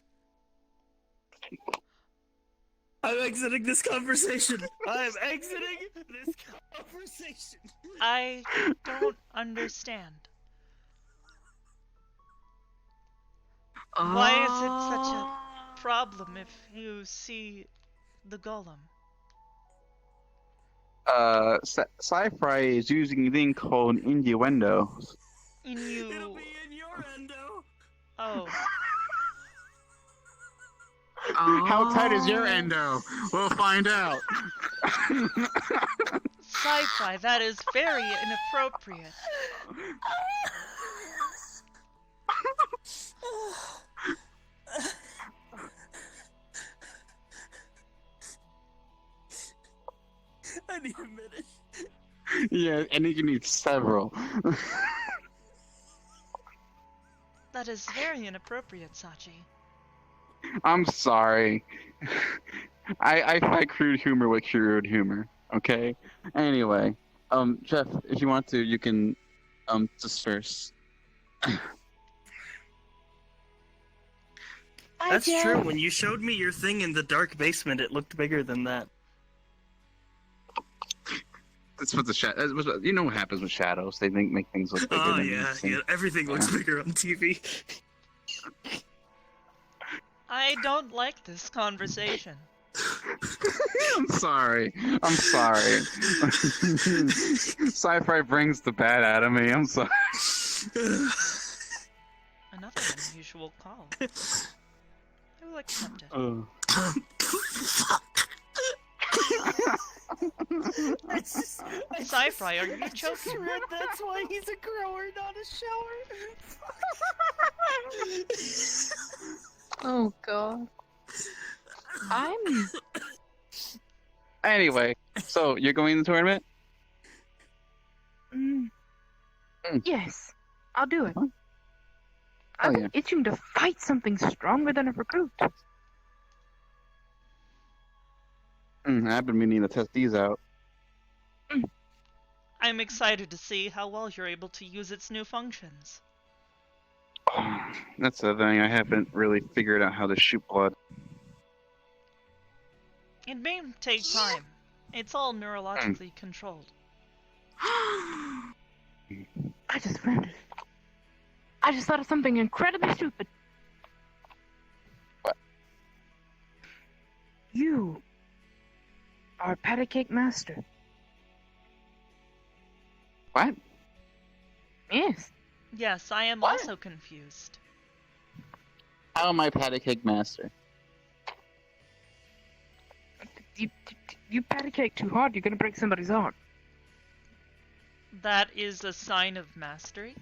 I'm exiting this conversation. I am exiting this conversation. I don't understand. Why is it such a problem if you see the golem? Sci-Fi is using a thing called innuendo. It'll be in your endo. Oh. How tight is your endo? We'll find out. Sci-Fi, that is very inappropriate. I need a minute. Yeah, and you need several. That is very inappropriate, Sachi. I'm sorry. I fight crude humor with crude humor. Okay. Anyway, Jeff, if you want to, you can disperse. That's true. When you showed me your thing in the dark basement, it looked bigger than that. That's what you know what happens with shadows. They make things look bigger. Oh than yeah, they yeah. Everything looks bigger on TV. I don't like this conversation. I'm sorry. Sci-Fi brings the bad out of me. I'm sorry. Another unusual call. I will accept it. Sci-Fi, are you choking? That's why he's a grower, not a shower. Oh god. Anyway, so you're going to the tournament? Yes, I'll do it. Huh? I'm yeah. itching to fight something stronger than a recruit. I've been meaning to test these out. I'm excited to see how well you're able to use its new functions. That's the thing. I haven't really figured out how to shoot blood. It may take time. It's all neurologically controlled. I just found it. I just thought of something incredibly stupid. What? You are a patty cake master. What? Yes. Yes, I am also confused. How am I patty cake master? You patty cake too hard, you're gonna break somebody's heart. That is a sign of mastery.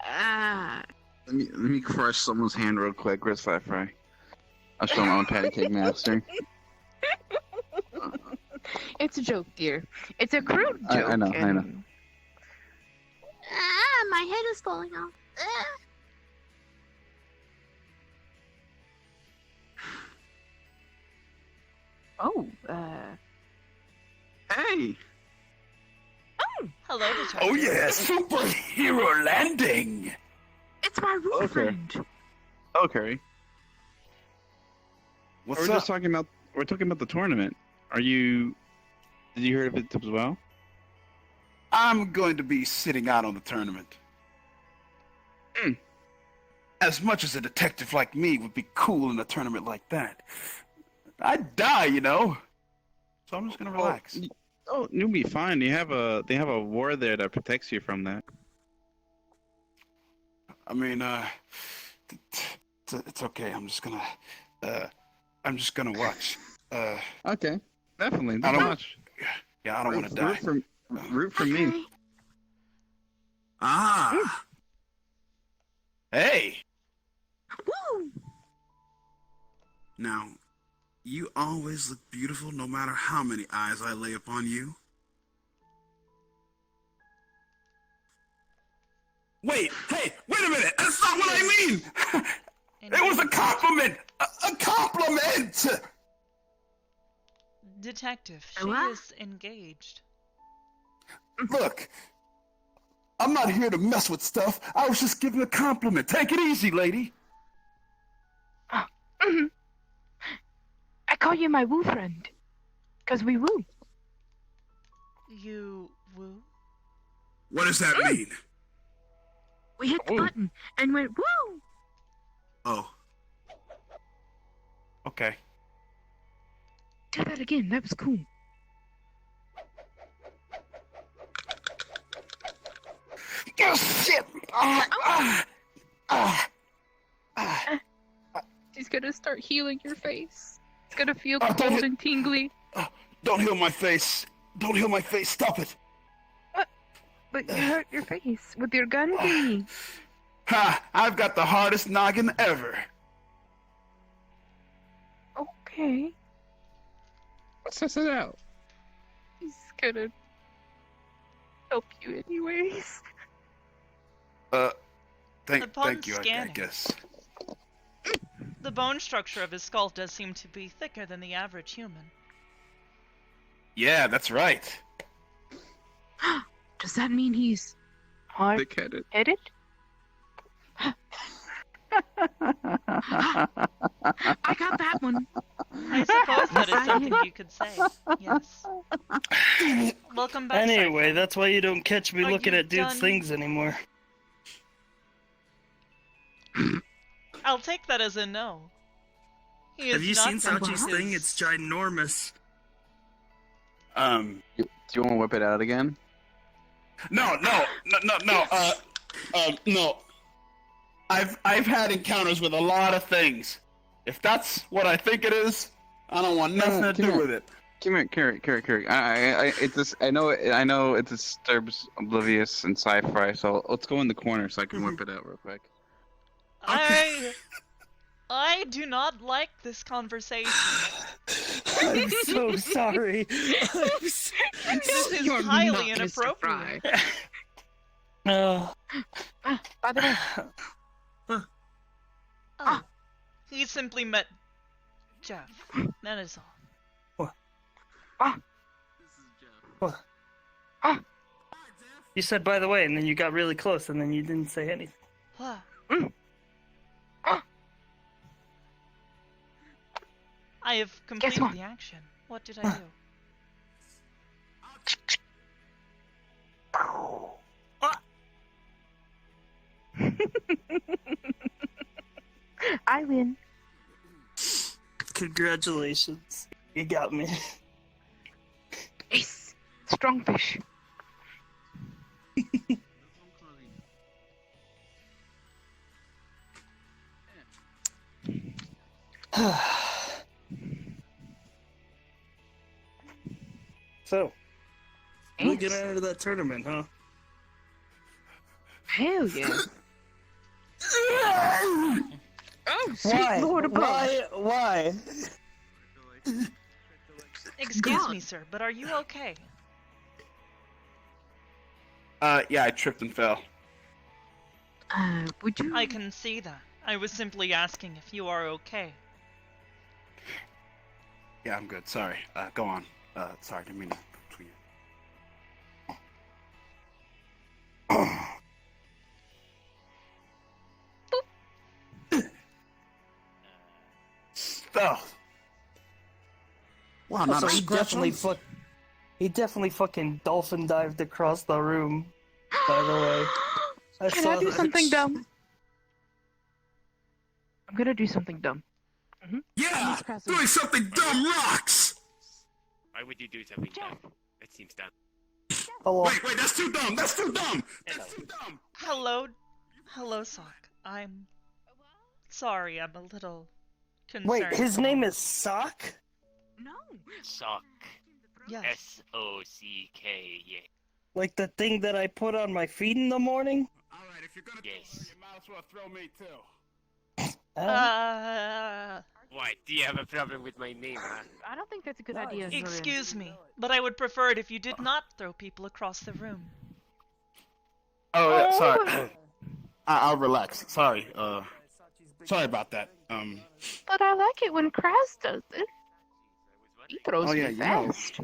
Ah. Let me crush someone's hand real quick. Where's Fry? I'll show them I'm a patty cake master. It's a joke, dear. It's a crude joke. I know. Ah, my head is falling off. Oh, Hey! Hello, detective. Oh yeah, superhero landing! it's my wolf Okay. friend. Okay. What's we're up? just talking about the tournament. Did you hear of it as well? I'm going to be sitting out on the tournament. As much as a detective like me would be cool in a tournament like that, I'd die, you know. So I'm just gonna relax. Oh, you'll be fine. They have a war there that protects you from that. I mean, it's okay. I'm just gonna watch. Okay, definitely. I don't watch. Yeah, I don't want to die. Root for me. Ah. Hey. Woo! Now, you always look beautiful no matter how many eyes I lay upon you. Wait a minute! That's not what I mean! It was a compliment! A compliment! Detective, she What? is engaged. Look, I'm not here to mess with stuff. I was just giving a compliment. Take it easy, lady. I call you my woo friend. 'Cause we woo. You woo? What does that mean? We hit the button and went woo! Oh. Okay. Do that again, that was cool. Oh, shit! She's gonna start healing your face. It's gonna feel don't cold hit- and tingly. Don't heal my face. Don't heal my face. Stop it. But you hurt your face with your gun thingy. Ha! I've got the hardest noggin ever. Okay. Let's test it out. He's gonna help you anyways. Upon Thank you, I scanning. guess. The bone structure of his skull does seem to be thicker than the average human. Yeah, that's right. Does that mean he's Thick-headed. hard-headed? I got that one. I suppose that is Yes, I something do. you could say. Yes. Welcome back, Anyway, Cypher. that's why you don't catch me Are looking you at dudes' done? things anymore. I'll take that as a no. He is Have you not seen done Sachi's with thing? his- It's ginormous. Do you want to whip it out again? No. No. I've had encounters with a lot of things. If that's what I think it is, I don't want nothing to do with it. Come here, Carrie. I know it disturbs Oblivious and Sci-Fi, so let's go in the corner so I can whip it out real quick. I do not like this conversation. I'm so sorry. This is You're highly not Mr. inappropriate. By the way, Oh, he simply met Jeff. That is all. You said by the way, and then you got really close, and then you didn't say anything. What? I have completed what? the action. What did I do? I win. Congratulations. You got me. Ace. Strong fish. So, We'll get out of that tournament, huh? Hell yeah. Oh, sweet Why? Lord above. Why? Excuse me, sir, but are you okay? Yeah, I tripped and fell. Would you? I can see that. I was simply asking if you are okay. Yeah, I'm good. Sorry. Go on. Sorry, didn't mean to between you. Stuff. Wow, not Also, a scratch. he definitely fucking dolphin dived across the room. By the way, Can I do something dumb? I'm gonna do something dumb. Yeah, doing something dumb rocks. Why would you do something dumb? That seems dumb. Oh, wait, that's too dumb. That's too dumb. That's too dumb. Hello, Sock. I'm sorry. I'm a little concerned. Wait, his name is Sock? No. Sock. Yes. S-O-C-K, yeah. Like the thing that I put on my feet in the morning? Alright, if you're gonna Yes. you might as well throw me too. What? Do you have a problem with my name, huh? I don't think that's a good idea. Excuse me, but I would prefer it if you did not throw people across the room. Oh, yeah, sorry. I'll relax. Sorry. Sorry about that. But I like it when Kraz does it. He throws me fast.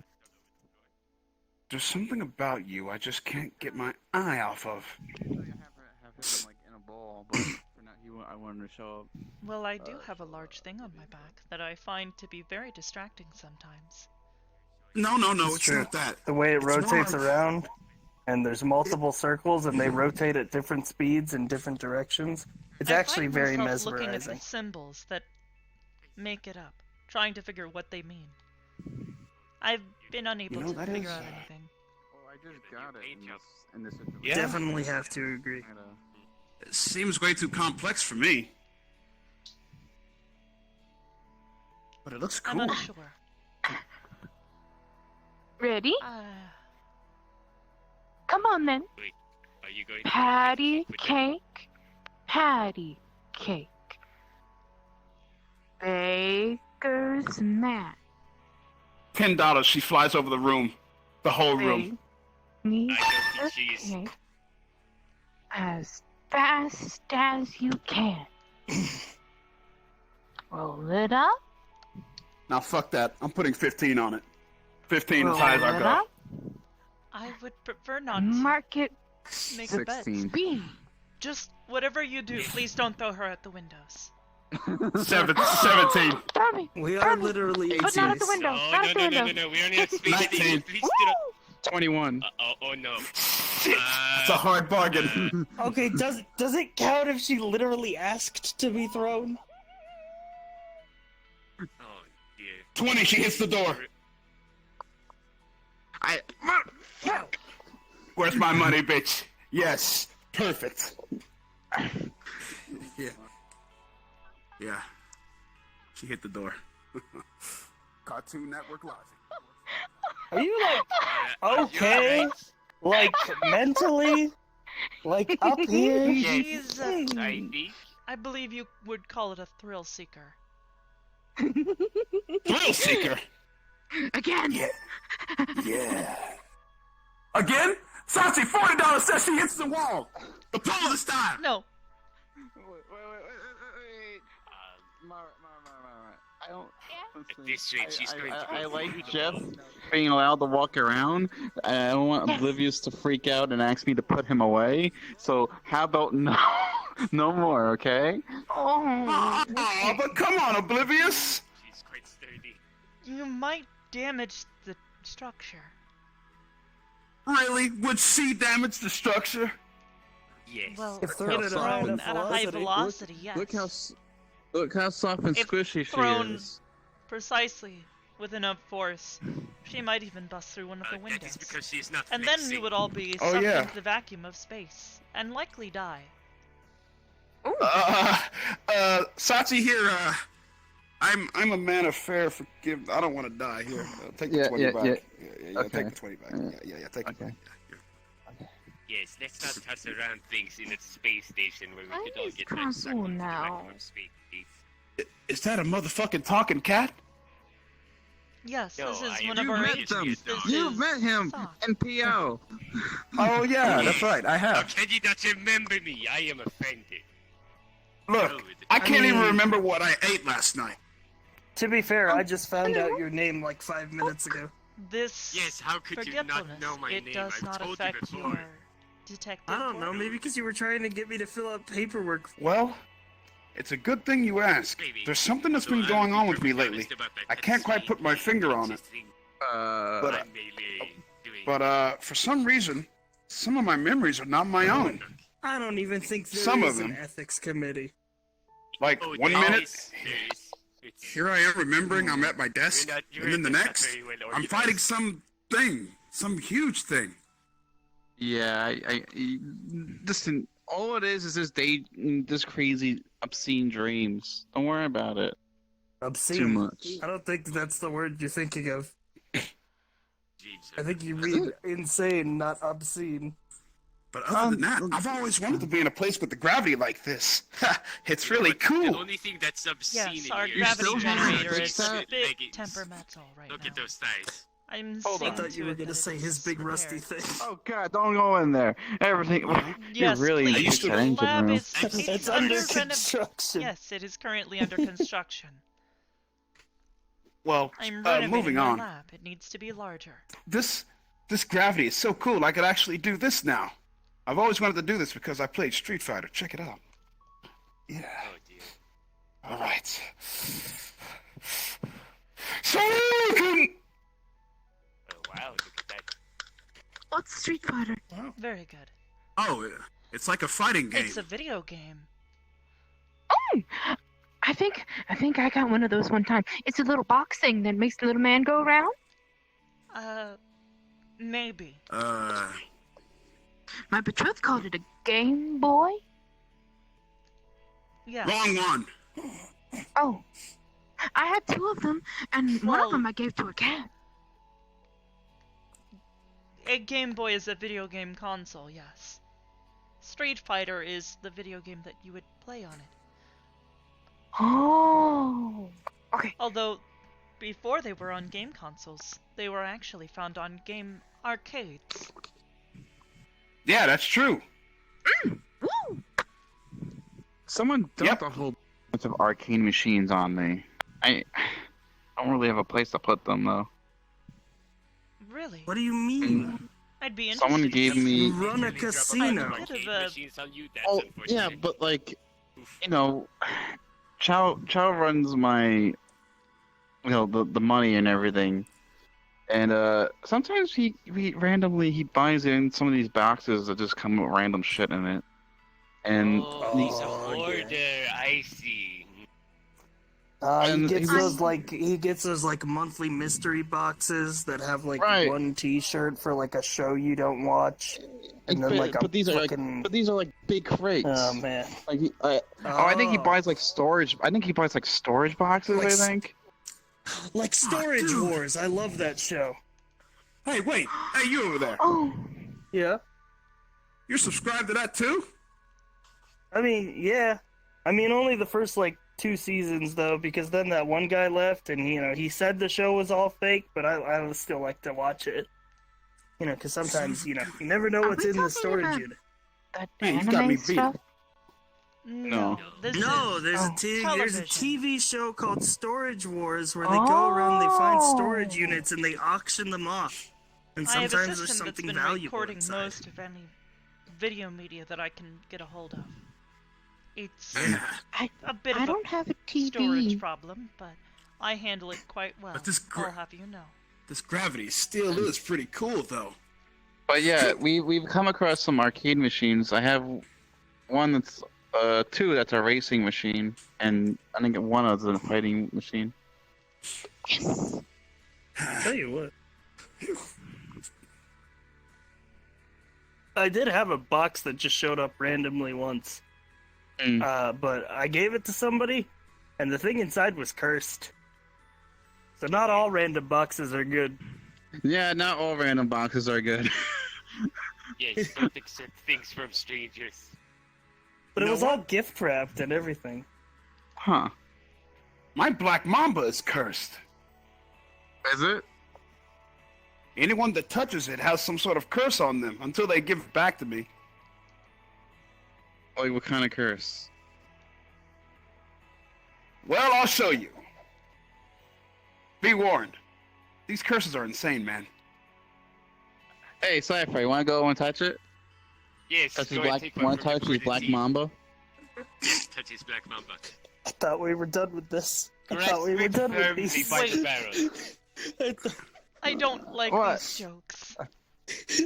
There's something about you I just can't get my eye off of. Have him like in a ball, but for now I wanted to show up. Well, I do have a large thing on my back that I find to be very distracting sometimes. No, it's true. not that. The way it It's rotates more- around, and there's multiple circles, and they rotate at different speeds in different directions. It's actually I find very myself looking at mesmerizing. the symbols that make it up, trying to figure what they mean. I've been unable to figure out anything. Oh, I just got it in this situation. Yeah. Definitely have to agree. It seems way too complex for me. But it looks cool. I'm unsure. Ready? Uh, Come on then. Wait, are you going to Patty cake. Patty cake. Baker's mat. $10. She flies over the room. The whole room. Need I don't the think she's... cake as fast as you can. Roll it up. Now fuck that. I'm putting 15 on it. 15 as Roll high as I it go. up. I would prefer not to Mark it. make a bet. 16. Speed. Just whatever you do, please don't throw her at the windows. 17. Throw me. We are literally But not at the window. Oh, Not at the window. no, we only have space. 19. Please do not... 21. Oh no. It's a hard bargain. Okay, does it count if she literally asked to be thrown? Oh dear. 20. She hits the door. Where's my money, bitch? Yes. Perfect. Yeah. She hit the door. Cartoon Network logic. Are you like okay? Like mentally? Like up here? She's, I think... I believe you would call it a thrill seeker. Thrill seeker. Again. Yeah. Again? Sachi, $40 says she hits the wall. The pole this time. No. Wait. Mara. I don't. At this rate, she's going to... I like Jeff being allowed to walk around. I don't want Oblivious to freak out and ask me to put him away. So how about no more, okay? Oh. Oh, but come on, Oblivious. She's quite sturdy. You might damage the structure. Really? Would she damage the structure? Yes. Well, If if thrown at a high thrown enough at a high velocity. velocity, yes. Look how soft and If squishy she thrown is. precisely with enough force, she might even bust through one of the That windows. is because she's not And then flexing. we would all be Oh, sucked yeah. into the vacuum of space, and likely die. Sachi here, I'm a man of fair forgive. I don't want to die here. Take the 20 back. Yeah, Okay. take the 20 back. Yeah, take it back. Yes, let's not toss around things in a space station where we could all is get Console now? space. Is that a motherfucking talking cat? Yes, No, this is I one am of our met agents. them. This You is met him Sock. in PO. Oh yeah, that's right. I How have. can you not remember me? I am offended. Look, I can't even remember what I ate last night. To be fair, I just found out your name like 5 minutes ago. This Yes, how could you not forgetfulness, know my it name? does I've not told you affect before. your detective. I don't know, work. maybe because you were trying to get me to fill out paperwork. Well, it's a good thing you asked. There's something that's been going on with me lately. I can't quite put my finger on it. But for some reason, some of my memories are not my own. I don't even think there Some is of an them. ethics committee. Like Oh, 1 there minute, is. here I am remembering I'm at my desk, and then the next, I'm fighting some huge thing. Yeah, listen. All it is this crazy, obscene dreams. Don't worry about it. Obscene. Too much. I don't think that's the word you're thinking of. I think you read insane, not obscene. But other than that, I've always wanted to be in a place with the gravity like this. It's really The cool. only thing that's obscene Yes, in our here gravity still generator have is that? a big leggings. temperamental right Look now. at those thighs. I'm Hold on. seeing I thought you to were it going to that say it his is big rusty repaired. thing. Oh God! Don't go in there. Everything. You're Yes, really please. into used to- that The engine lab room. is It's under under construction. Yes, it is currently under construction. Well, I'm renovating moving my on. lab. It needs to be larger. This gravity is so cool. I could actually do this now. I've always wanted to do this because I played Street Fighter. Check it out. Yeah. Oh dear. All right. So you can. Oh wow, look at that. What's Street Fighter? Very good. Oh, it's like a fighting game. It's a video game. Oh, I think I got one of those one time. It's a little box thing that makes the little man go around. Maybe. My betrothed called it a Game Boy. Yes. Wrong one. Oh, I had two of them, and one Well- of them I gave to a cat. A Game Boy is a video game console, yes. Street Fighter is the video game that you would play on it. Oh, okay. Although, before they were on game consoles, they were actually found on game arcades. Yeah, that's true. Woo! Someone dumped a whole bunch of arcade machines on me. I don't really have a place to put them though. Really? What do you mean? I'd be interested. Someone gave me. You run a casino. I'm a bit of a... Machines on you, that's Oh unfortunate. yeah, but like, you know, Chow runs my, you know, the money and everything, and sometimes he randomly buys in some of these boxes that just come with random shit in it, and Oh, he's a hoarder. I see. He And gets he was- those like monthly mystery boxes that have like Right. one T-shirt for like a show you don't watch, and then like a but these are fucking. like big crates. Oh man. Like I think he buys like storage. I think he buys like storage boxes. Like I think. Like Storage Wars. I love that show. Hey, wait. Hey, you over there. Oh, Yeah. You're subscribed to that too? I mean, yeah. I mean, only the first like 2 seasons though, because then that one guy left, and he said the show was all fake, but I would still like to watch it. Because sometimes you never know Are what's we in the talking storage about- unit. that Man, you got anime me beat. stuff. No. This No, is there's there's a television. TV show called Storage Wars where they go around, they find storage Oh. units, and they auction them off. And I have a sometimes there's system that's something been valuable recording inside. most of any video media that I can get a hold of. It's a bit I of don't have a a storage TV. problem, but I handle it quite well. But this I'll have you know. This gravity still is pretty cool, though. But yeah, we've come across some arcade machines. I have one that's 2 that's a racing machine, and I think one is a fighting machine. Tell you what. I did have a box that just showed up randomly once. But I gave it to somebody, and the thing inside was cursed. So not all random boxes are good. Yeah, not all random boxes are good. Yes, don't accept things from strangers. But it know was all gift wrapped and everything. Huh. My black mamba is cursed. Is it? Anyone that touches it has some sort of curse on them until they give it back to me. Like, what kind of curse? Well, I'll show you. Be warned. These curses are insane, man. Hey, Cypher, you wanna go and touch it? Yes, Touch his go and black, take one wanna from touch before his the black team. mamba? Yes, touch his black mamba. I thought we were done with this. I Correct thought we were me done with firmly these. by the barrel. I don't like What? these jokes.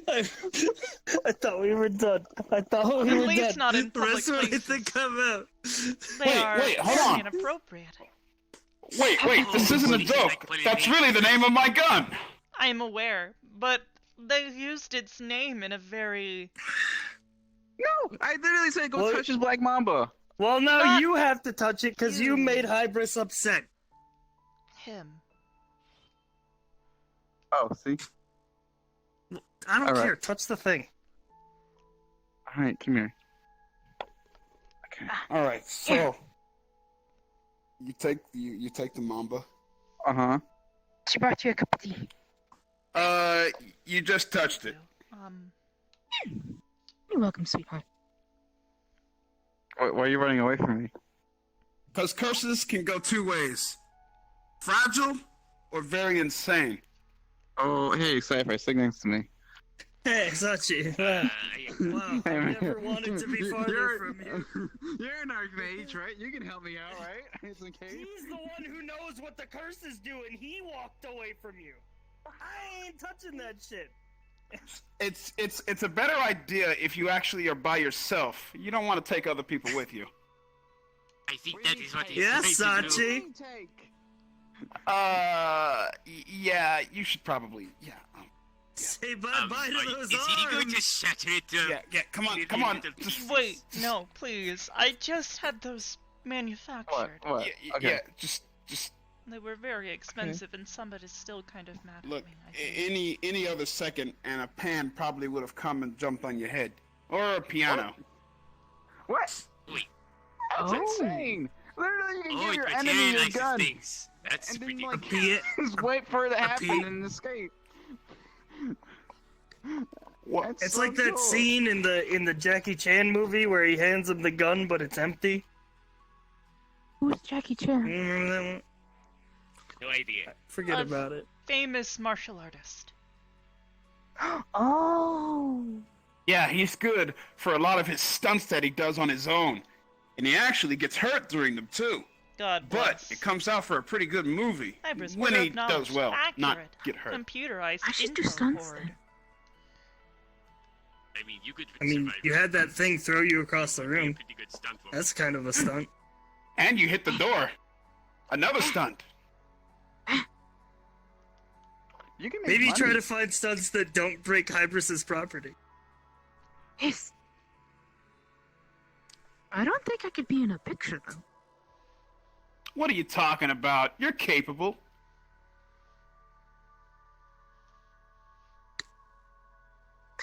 I thought we were done. I thought we At were least done. not in The public rest of places. anything come out. They are wait, hold very on. inappropriate. Wait, this isn't a joke. That's really the name of my gun. I am aware, but they used its name in a very... No, I literally said go What? touch his black mamba. Well, now Not you have to touch it because you you. made Hybris upset. him. Oh, see? I don't All right. care. Touch the thing. Alright, come here. Okay. All right, so you take the mamba. Uh-huh. She brought you a cup of tea. You just touched it. You're welcome, sweetheart. Why are you running away from me? Because curses can go two ways: fragile or very insane. Oh, hey, Cypher, sit next to me. Hey, Sachi. Wow, I Hey, man. never wanted to be farther from you. You're an archmage, right? You can help me out, right? It's okay. He's the one who knows what the curses do, and he walked away from you. I ain't touching that shit. It's a better idea if you actually are by yourself. You don't want to take other people with you. I think that is what he's Yes, trying to do. Sachi. Yeah, you should probably, yeah. Say bye-bye to those Is he going arms. to shatter it? Yeah, come on. Just, Wait, no, please. I just had those manufactured. What? yeah, just They were very expensive, and somebody's still kind of mad look. at me. I think. Any other second, and a pan probably would have come and jumped on your head, or a piano. What? Wait. That's insane. Literally, you can Oh, give it your enemy your materializes gun. things. That's And then, pretty like, cool. just wait for it to happen and escape. What? That's It's so like that cool. scene in the Jackie Chan movie where he hands him the gun, but it's empty. Who's Jackie Chan? Remember that one? No idea. Forget Uh, about it. Famous martial artist. Oh. Yeah, he's good for a lot of his stunts that he does on his own, and he actually gets hurt during them too. God But bless. it comes out for a pretty good movie Hybris, when word he of knowledge. does well, not Accurate. get hurt. Computerized I should do info stunts board. then. I mean, you could I mean, survive. you had that thing throw you across the Be a room. pretty good stunt woman. That's kind of a stunt. And you hit the door. Another stunt. You can make Maybe money. try to find stunts that don't break Hybris's property. Yes. I don't think I could be in a picture, though. What are you talking about? You're capable.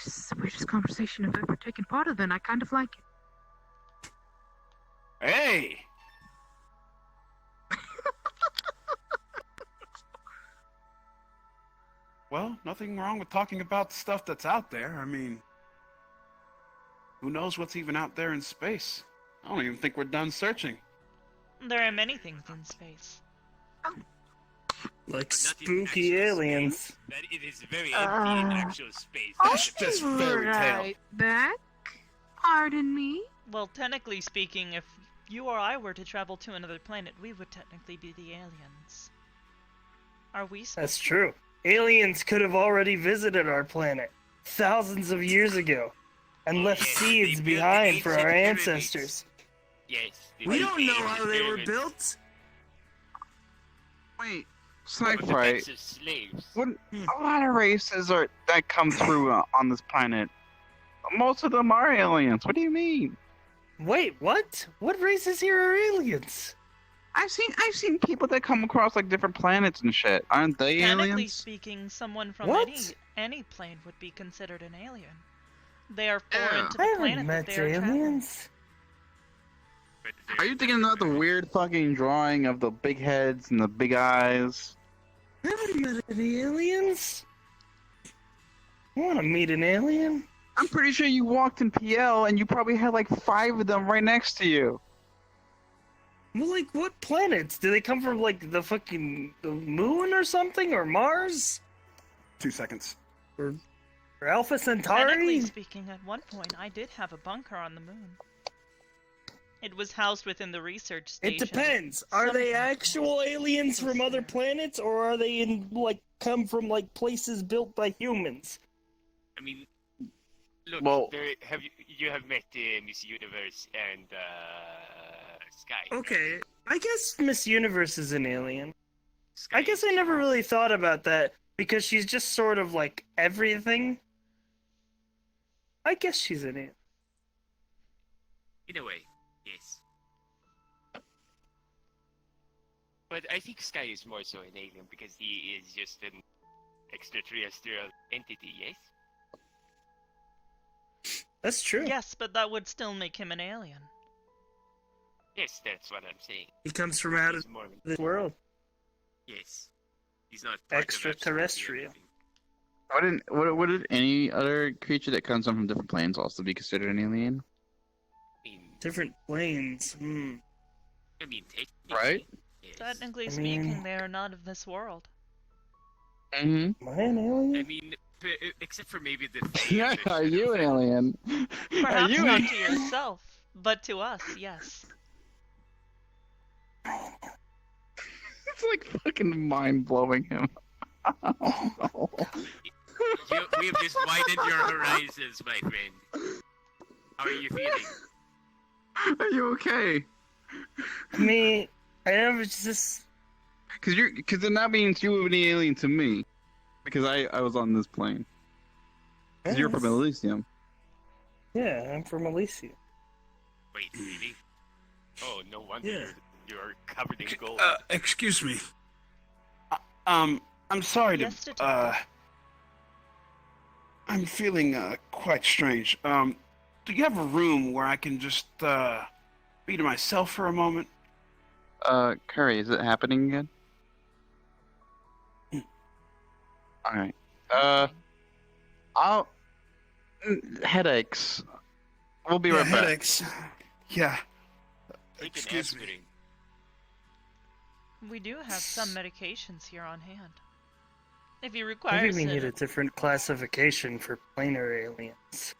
This is the weirdest conversation I've ever taken part of, and I kind of like it. Hey! Well, nothing wrong with talking about the stuff that's out there. I mean, who knows what's even out there in space? I don't even think we're done searching. There are many things in space. Like Not in spooky actual aliens. space. That it is very empty in actual space. That's just fairy tale. Right back. Pardon me. Well, technically speaking, if you or I were to travel to another planet, we would technically be the aliens. Are we? That's true. Aliens could have already visited our planet thousands of years ago and left yes, seeds they built behind the for our ancient pyramids. ancestors. Yes. We built don't the know ancient how they were pyramids. built. Wait, What with the Sci-Fi. backs of slaves. What, a lot of races are that come through on this planet. Most of them are aliens. What do you mean? Wait, what? What races here are aliens? I've seen people that come across like different planets and shit. Aren't they Technically aliens? speaking, someone from What? any plane would be considered an alien. They are Yeah. foreign to I the haven't planet that met they are traveling. aliens. But Are you thinking about the weird fucking drawing of the big heads and the big eyes? I haven't met any aliens. I want to meet an alien. I'm pretty sure you walked in PL and you probably had like 5 of them right next to you. Well, like, what planets? Do they come from, like, the moon or something? Or Mars? 2 seconds. Or Alpha Technically Centauri? speaking, at one point I did have a bunker on the moon. It was housed within the research station. It depends. Are they actual aliens from other planets, or are they come from, like, places built by humans? I mean, look, Well- you have met Miss Universe and Sky. Okay, I guess Miss Universe is an alien. Sky I guess I never really thought about that, because she's just sort of like everything. I guess she's an alien. In a way, yes. But I think Sky is more so an alien because he is just an extraterrestrial entity, yes? That's true. Yes, but that would still make him an alien. Yes, that's what I'm saying. He comes from out of He's more, this world. yes. He's not part of Extraterrestrial. absolutely everything. Wouldn't any other creature that comes from different planes also be considered an alien? I mean, Different planes. I mean, technically, Right? yes. Technically I speaking, mean- they are not of this world. Mm-hmm. Am I an alien? I mean, except for maybe the Yeah, are you an alien? Are Perhaps you not an- to yourself, but to us, yes. It's like fucking mind blowing him. We have just widened your horizons, my friend. How are you feeling? Are you okay? I mean, I never just. Because then that means you were an alien to me, because I was on this plane. 'Cause you're from Yes. Elysium. Yeah, I'm from Elysium. Wait, really? Oh, no wonder Yeah. you're covered in gold. Excuse me. I'm sorry Yes, to. Detective. I'm feeling quite strange. Do you have a room where I can just be to myself for a moment? Curry, is it happening again? Alright. I'll... Headaches. We'll be right back. Headaches. Yeah. Take an Excuse me. aspirin. We do have some medications here on hand. If you require Maybe we need a sedate- different classification for planar aliens.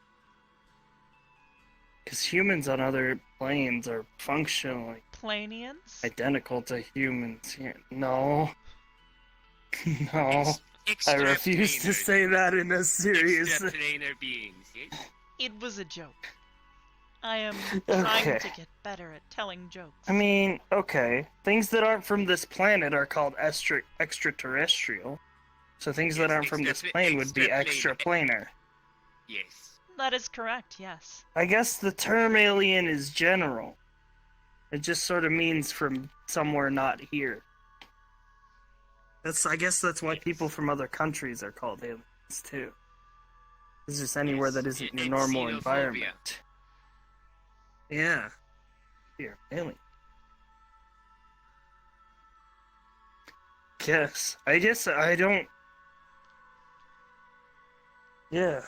Because humans on other planes are functionally Planians? identical to humans here. No. No. I Extra refuse to planers. say that in a serious. Extra planar beings, yes? It was a joke. I am trying Okay. to get better at telling jokes. I mean, okay. Things that aren't from this planet are called extraterrestrial. So things that Yes, aren't from this plane would be extraplanar. Yes. That is correct, yes. I guess the term alien is general. It just sort of means from somewhere not here. I guess that's why people from other countries are called aliens too. It's just anywhere Yes, that isn't your and normal xenophobia. environment. Yeah. You're alien. Guess. I guess I don't. Yeah.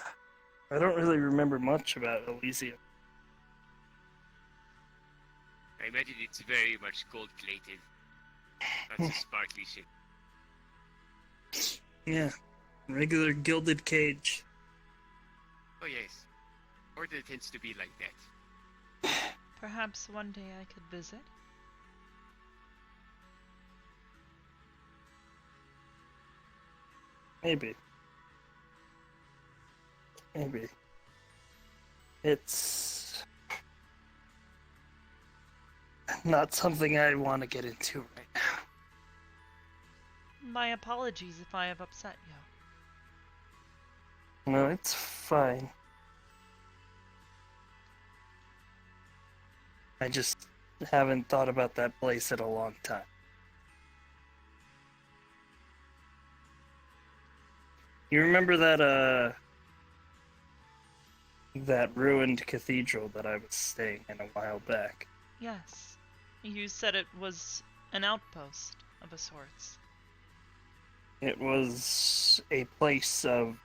I don't really remember much about Elysium. I imagine it's very much gold plated. Lots of sparkly shit. Yeah. Regular gilded cage. Oh yes. Order tends to be like that. Perhaps one day I could visit. Maybe. Maybe. It's not something I want to get into right now. My apologies if I have upset you. No, it's fine. haven't thought about that place in a long time. You remember that ruined cathedral that I was staying in a while back? Yes. You said it was an outpost of a sorts. It was a place of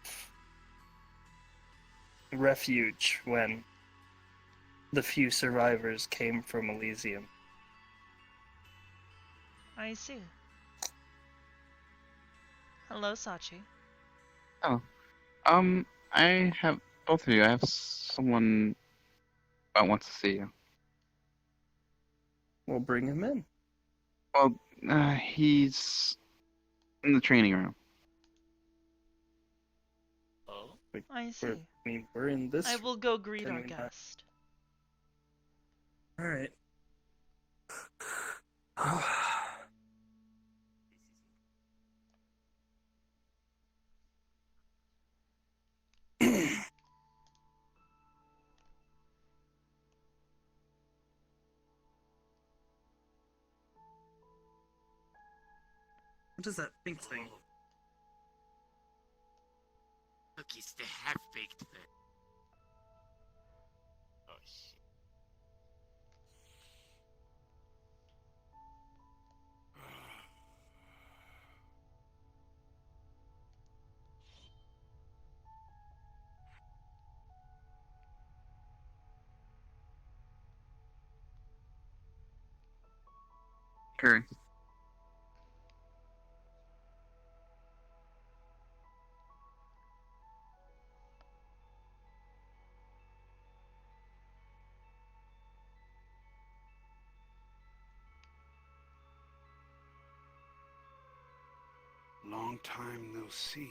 refuge when the few survivors came from Elysium. I see. Hello, Sachi. Oh. I have both of you. I have someone that wants to see you. We'll bring him in. Well, he's in the training room. Oh? I see. We're in this. I will go greet Can our we not- guest. Alright. What is that pink thing? Look, it's the half-baked thing. Oh, shit. Curry. Long time no see.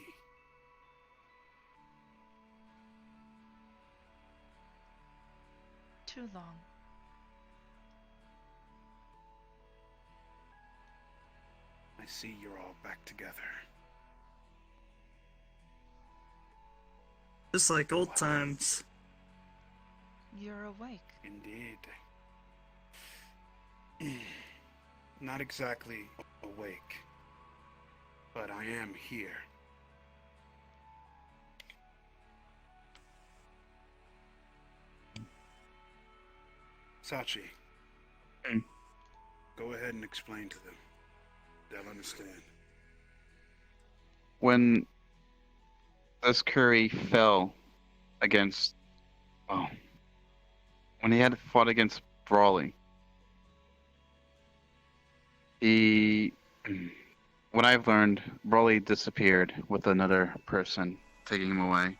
Too long. I see you're all back together. Just like old times. You're awake. Indeed. Not exactly awake, but I am here. Sachi. Go ahead and explain to them. They'll understand. When this Curry fell against, when he had fought against Brawley, what I've learned, Brawley disappeared with another person taking him away.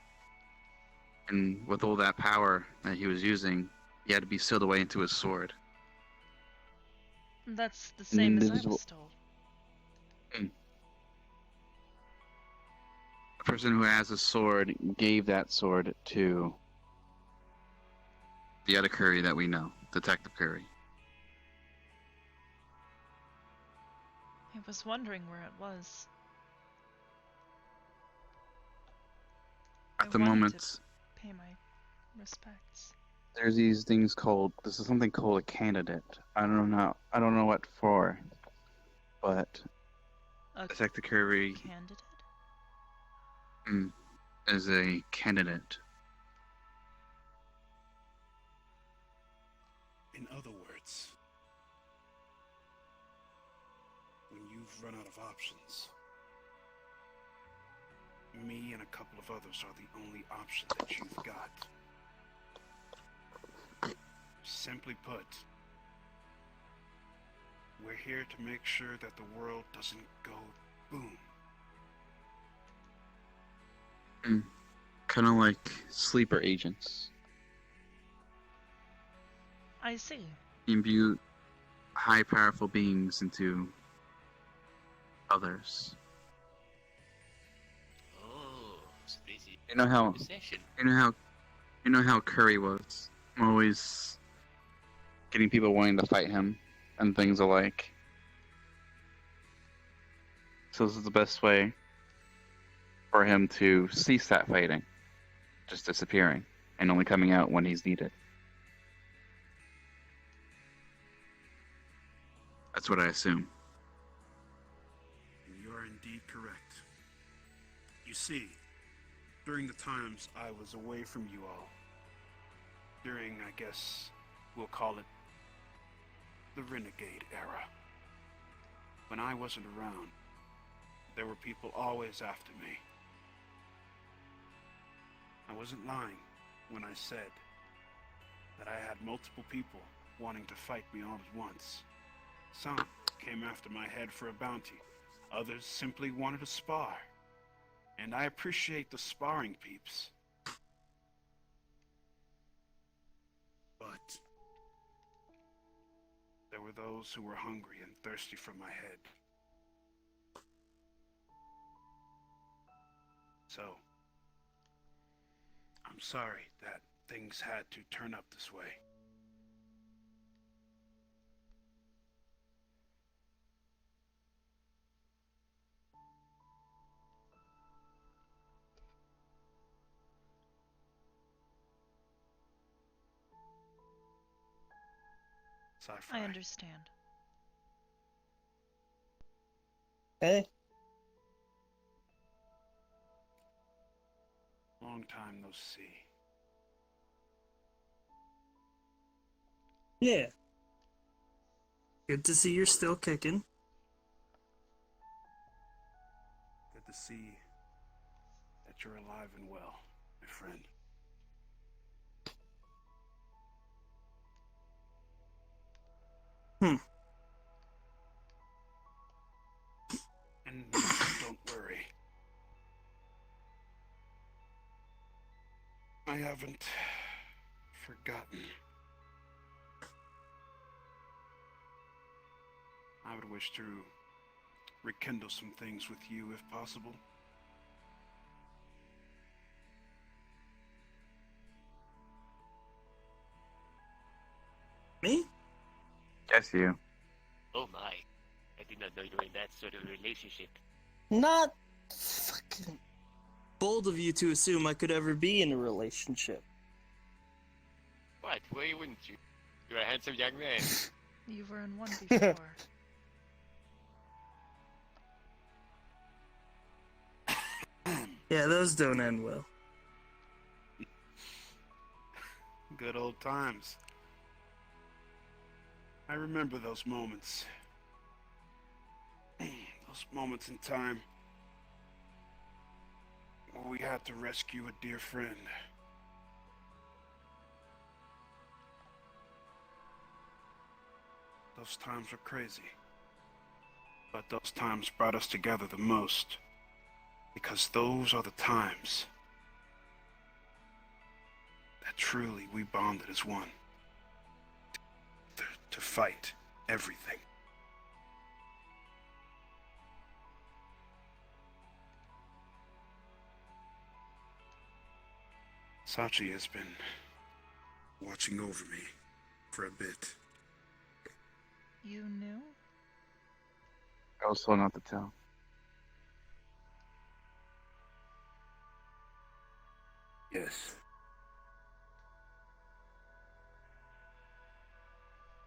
And with all that power that he was using, he had to be sealed away into his sword. That's the same as I Invisible- was told. The person who has a sword gave that sword to the other Curry that we know, Detective Curry. I was wondering where it was. At the wanted moment, to pay my respects. there's these things called, this is something called a candidate. I don't know what for, but A Detective Curry candidate? is a candidate. In other words, when you've run out of options, me and a couple of others are the only option that you've got. Simply put, we're here to make sure that the world doesn't go boom. Kind of like sleeper agents. I see. Imbue high powerful beings into others. Oh, so this is You know how possession. you know how Curry was always getting people wanting to fight him and things alike. So this is the best way for him to cease that fighting, just disappearing and only coming out when he's needed. That's what I assume. You are indeed correct. You see, during the times I was away from you all, during, I guess, we'll call it the Renegade era, when I wasn't around, there were people always after me. I wasn't lying when I said that I had multiple people wanting to fight me all at once. Some came after my head for a bounty. Others simply wanted to spar. And I appreciate the sparring, peeps. But there were those who were hungry and thirsty for my head. So, I'm sorry that things had to turn up this way. I understand. Hey. Long time no see. Yeah. Good to see you're still kicking. Good to see that you're alive and well, my friend. And don't worry. I haven't forgotten. I would wish to rekindle some things with you if possible. Me? Yes, you. Oh my. I did not know you were in that sort of relationship. Not fucking bold of you to assume I could ever be in a relationship. What? Why wouldn't you? You're a handsome young man. You were in one before. Yeah, those don't end well. Good old times. I remember those moments. Those moments in time where we had to rescue a dear friend. Those times were crazy. But those times brought us together the most. Because those are the times that truly we bonded as one. To fight everything. Sachi has been watching over me for a bit. You knew? I was told not to tell. Yes.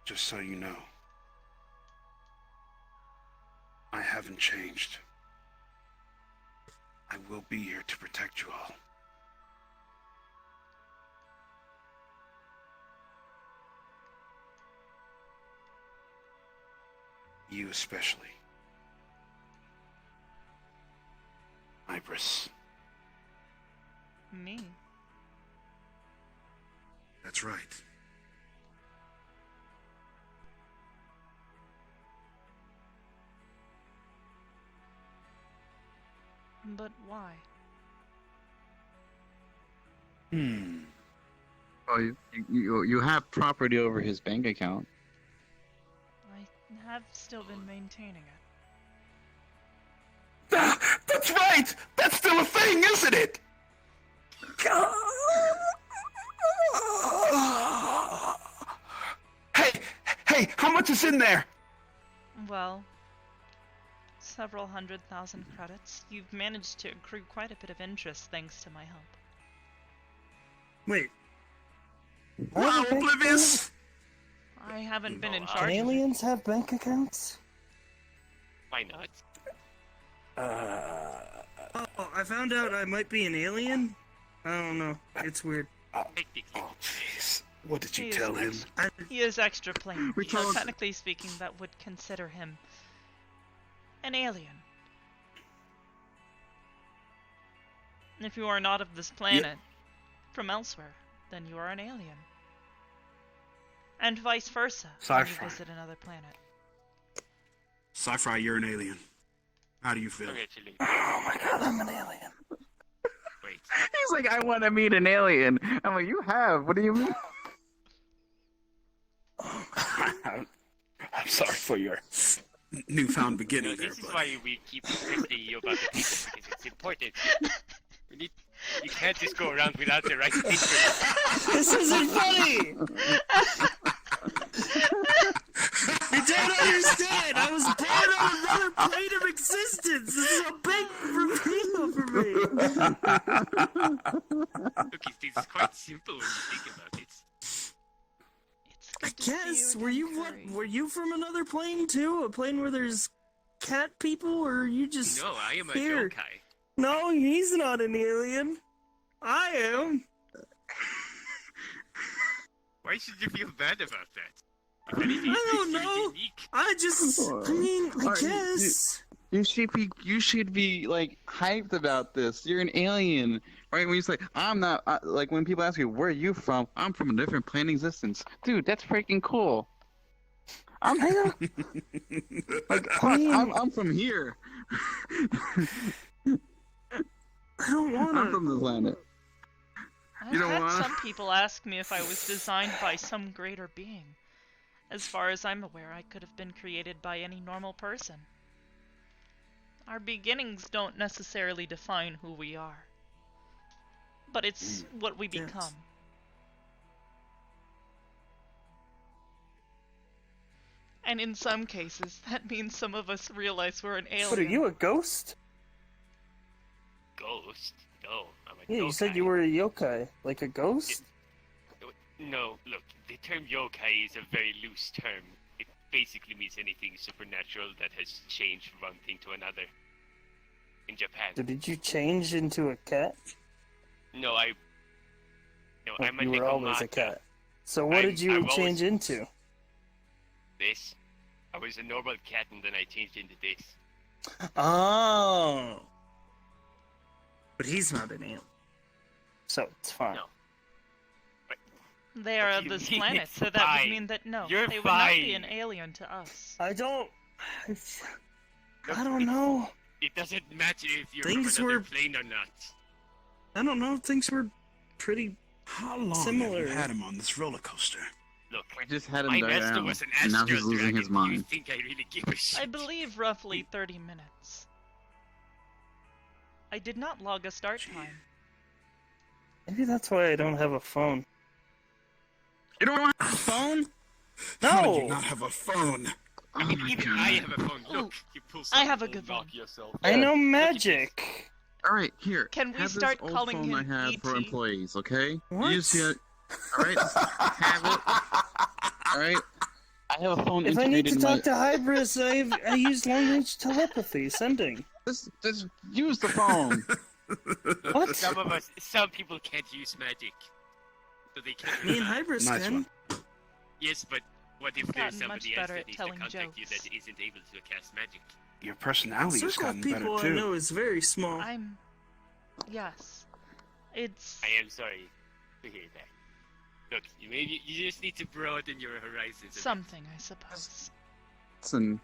Just so you know, I haven't changed. I will be here to protect you all. You especially. Hybris. Me? That's right. But why? Oh, you have property over his bank account. I have still been maintaining it. That's right! That's still a thing, isn't it? Hey, how much is in there? Well, several 100,000 credits. You've managed to accrue quite a bit of interest thanks to my help. Wait. Wow, oblivious! I haven't been in Can charge of it. aliens have bank accounts? Why not? Oh, I found out I might be an alien. I don't know. It's weird. Technically. Oh, jeez. What did you He is tell him? He is extra plain, We so told- technically speaking, that would consider him an alien. If you are not of this planet, from elsewhere, then you are an alien. And vice versa, when you Sci-fi. visit another planet. Sci-fi, you're an alien. How do you feel? Congratulations. Oh my god, I'm an alien. Wait. He's like, I want to meet an alien. I'm like, you have? What do you mean? I'm sorry for your newfound beginning No, there, this is buddy. why we keep testing you about the people, because it's important. You can't just go around without the right information. This isn't funny! You don't understand! I was born on another plane of existence! This is a big reveal for me! Look, it's quite simple when you think about it. It's I good to see guess. you Were again, you Curry. Were you from another plane too? A plane where there's cat people, or are you just No, I am a here? yokai. No, he's not an alien. I am. Why should you feel bad about that? If anything, I it don't makes you know. unique. I mean, I Alright, guess. You should be like hyped about this. You're an alien, right? When you say I'm not, like when people ask you where are you from, I'm from a different plane existence, dude. That's freaking cool. I'm like, I'm from here. I don't want I'm to. from the planet. I've You don't had wanna- some people ask me if I was designed by some greater being. As far as I'm aware, I could have been created by any normal person. Our beginnings don't necessarily define who we are, but it's what we Yes. become. And in some cases, that means some of us realize we're an alien. What are you, a ghost? Ghost? No, I'm a Yeah, you said you were a yokai, like a ghost. No, look, the term yokai is a very loose term. It basically means anything supernatural that has changed from one thing to another. In Japan. So did you change into a cat? No, No, Or I'm a you were always a Nekomata. cat. So what did you I've change always- into? This. I was a normal cat and then I changed into this. Oh. But he's not an alien. So it's fine. No. They are What of do you this mean planet, it's so that would fine? mean that no, You're they would not be fine. an alien to us. I don't know. It doesn't matter if you're Things from another were- plane or not. I don't know. Things were pretty How long similar. have you had him on this roller coaster? Look, We just had him my die master down, was an and now astral he's losing his dragon. Do you mind. think I really give a shit? I believe roughly 30 minutes. I did not log a start time. Maybe that's why I don't have a phone. You don't want a phone? How do No. you not have a phone? I mean, even I have a phone. Look, you pull I something, have a you'll good one. knock yourself. I know Look at magic. All right, here. Can we have start this old calling phone him I have for ET? employees, okay? What? You just get, all right, have it. All right. I have a phone If I need integrated to in my. talk to Hybris, I use long-range telepathy, sending. Just use the phone. What? Some people can't use magic. So they can't. Me and Hybris Nice can. one. Yes, but what if Gotten there's much somebody else better that at needs to telling contact you jokes. that isn't able to cast magic? Your personality has Circle of gotten people better I too. know is very small. I'm... Yes. It's... I am sorry to hear that. Look, you just need to broaden your horizons. a bit. something, I suppose. Listen,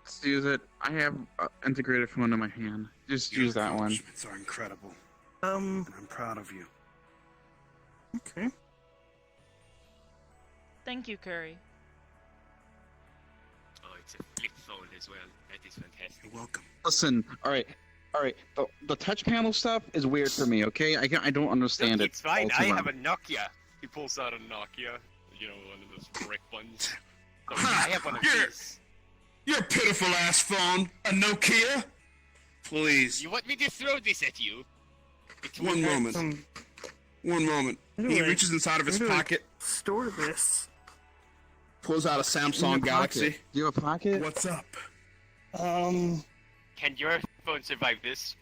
let's use it. I have integrated phone in my hand. Just Your use that one. accomplishments are incredible, Um. and I'm proud of you. Okay. Thank you, Curry. Oh, it's a flip phone as well. That is fantastic. You're welcome. Listen, all right. The touch panel stuff is weird for me. Okay, I don't understand Look, it. it's fine. all too I well. have a Nokia. He pulls out a Nokia. You know, one of those brick ones. So, I have one of Here. these. Your pitiful ass phone, a Nokia. Please, You want me to throw this at you? It will one hurt. moment. One moment. Where He do I- reaches inside of his where do I pocket. Store this. Pulls out a Samsung Galaxy. Do you have a pocket? What's up? Can your phone survive this?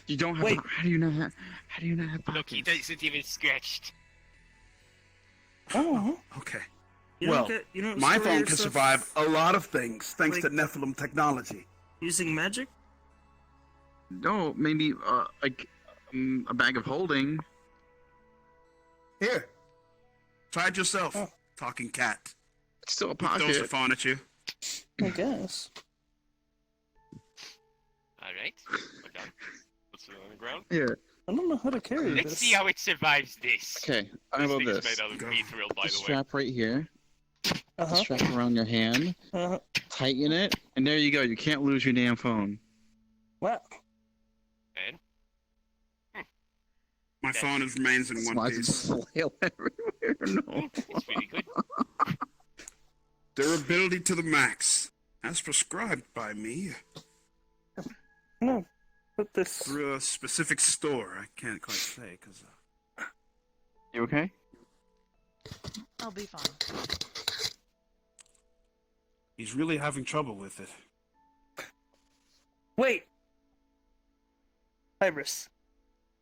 You don't have. Wait. How do you not have? How do you not have Look, he pockets? doesn't even scratched. Oh. Okay. You Well, don't my store phone your can stuff survive a lot of things thanks to like- Nephilim technology. using magic. No, maybe like a bag of holding. Here. Try it yourself. Oh. Talking cat. It's still a He throws the pocket. phone at you. I guess. Alright. Put down. Let's put it on the ground. Here. I don't know how to carry Let's this. see how it survives this. Okay. How about thing's this? made out of mithril, by The the way. strap right here. The Uh-huh. strap around your hand. Uh-huh. Tighten it, and there you go. You can't lose your damn phone. Wow. And My phone remains in That's one why piece. it's flail everywhere. No. it's pretty good. Durability to the max. As prescribed by me. No. Put this. Through a specific store. I can't quite say, because... You okay? I'll be fine. He's really having trouble with it. Wait. Hybris.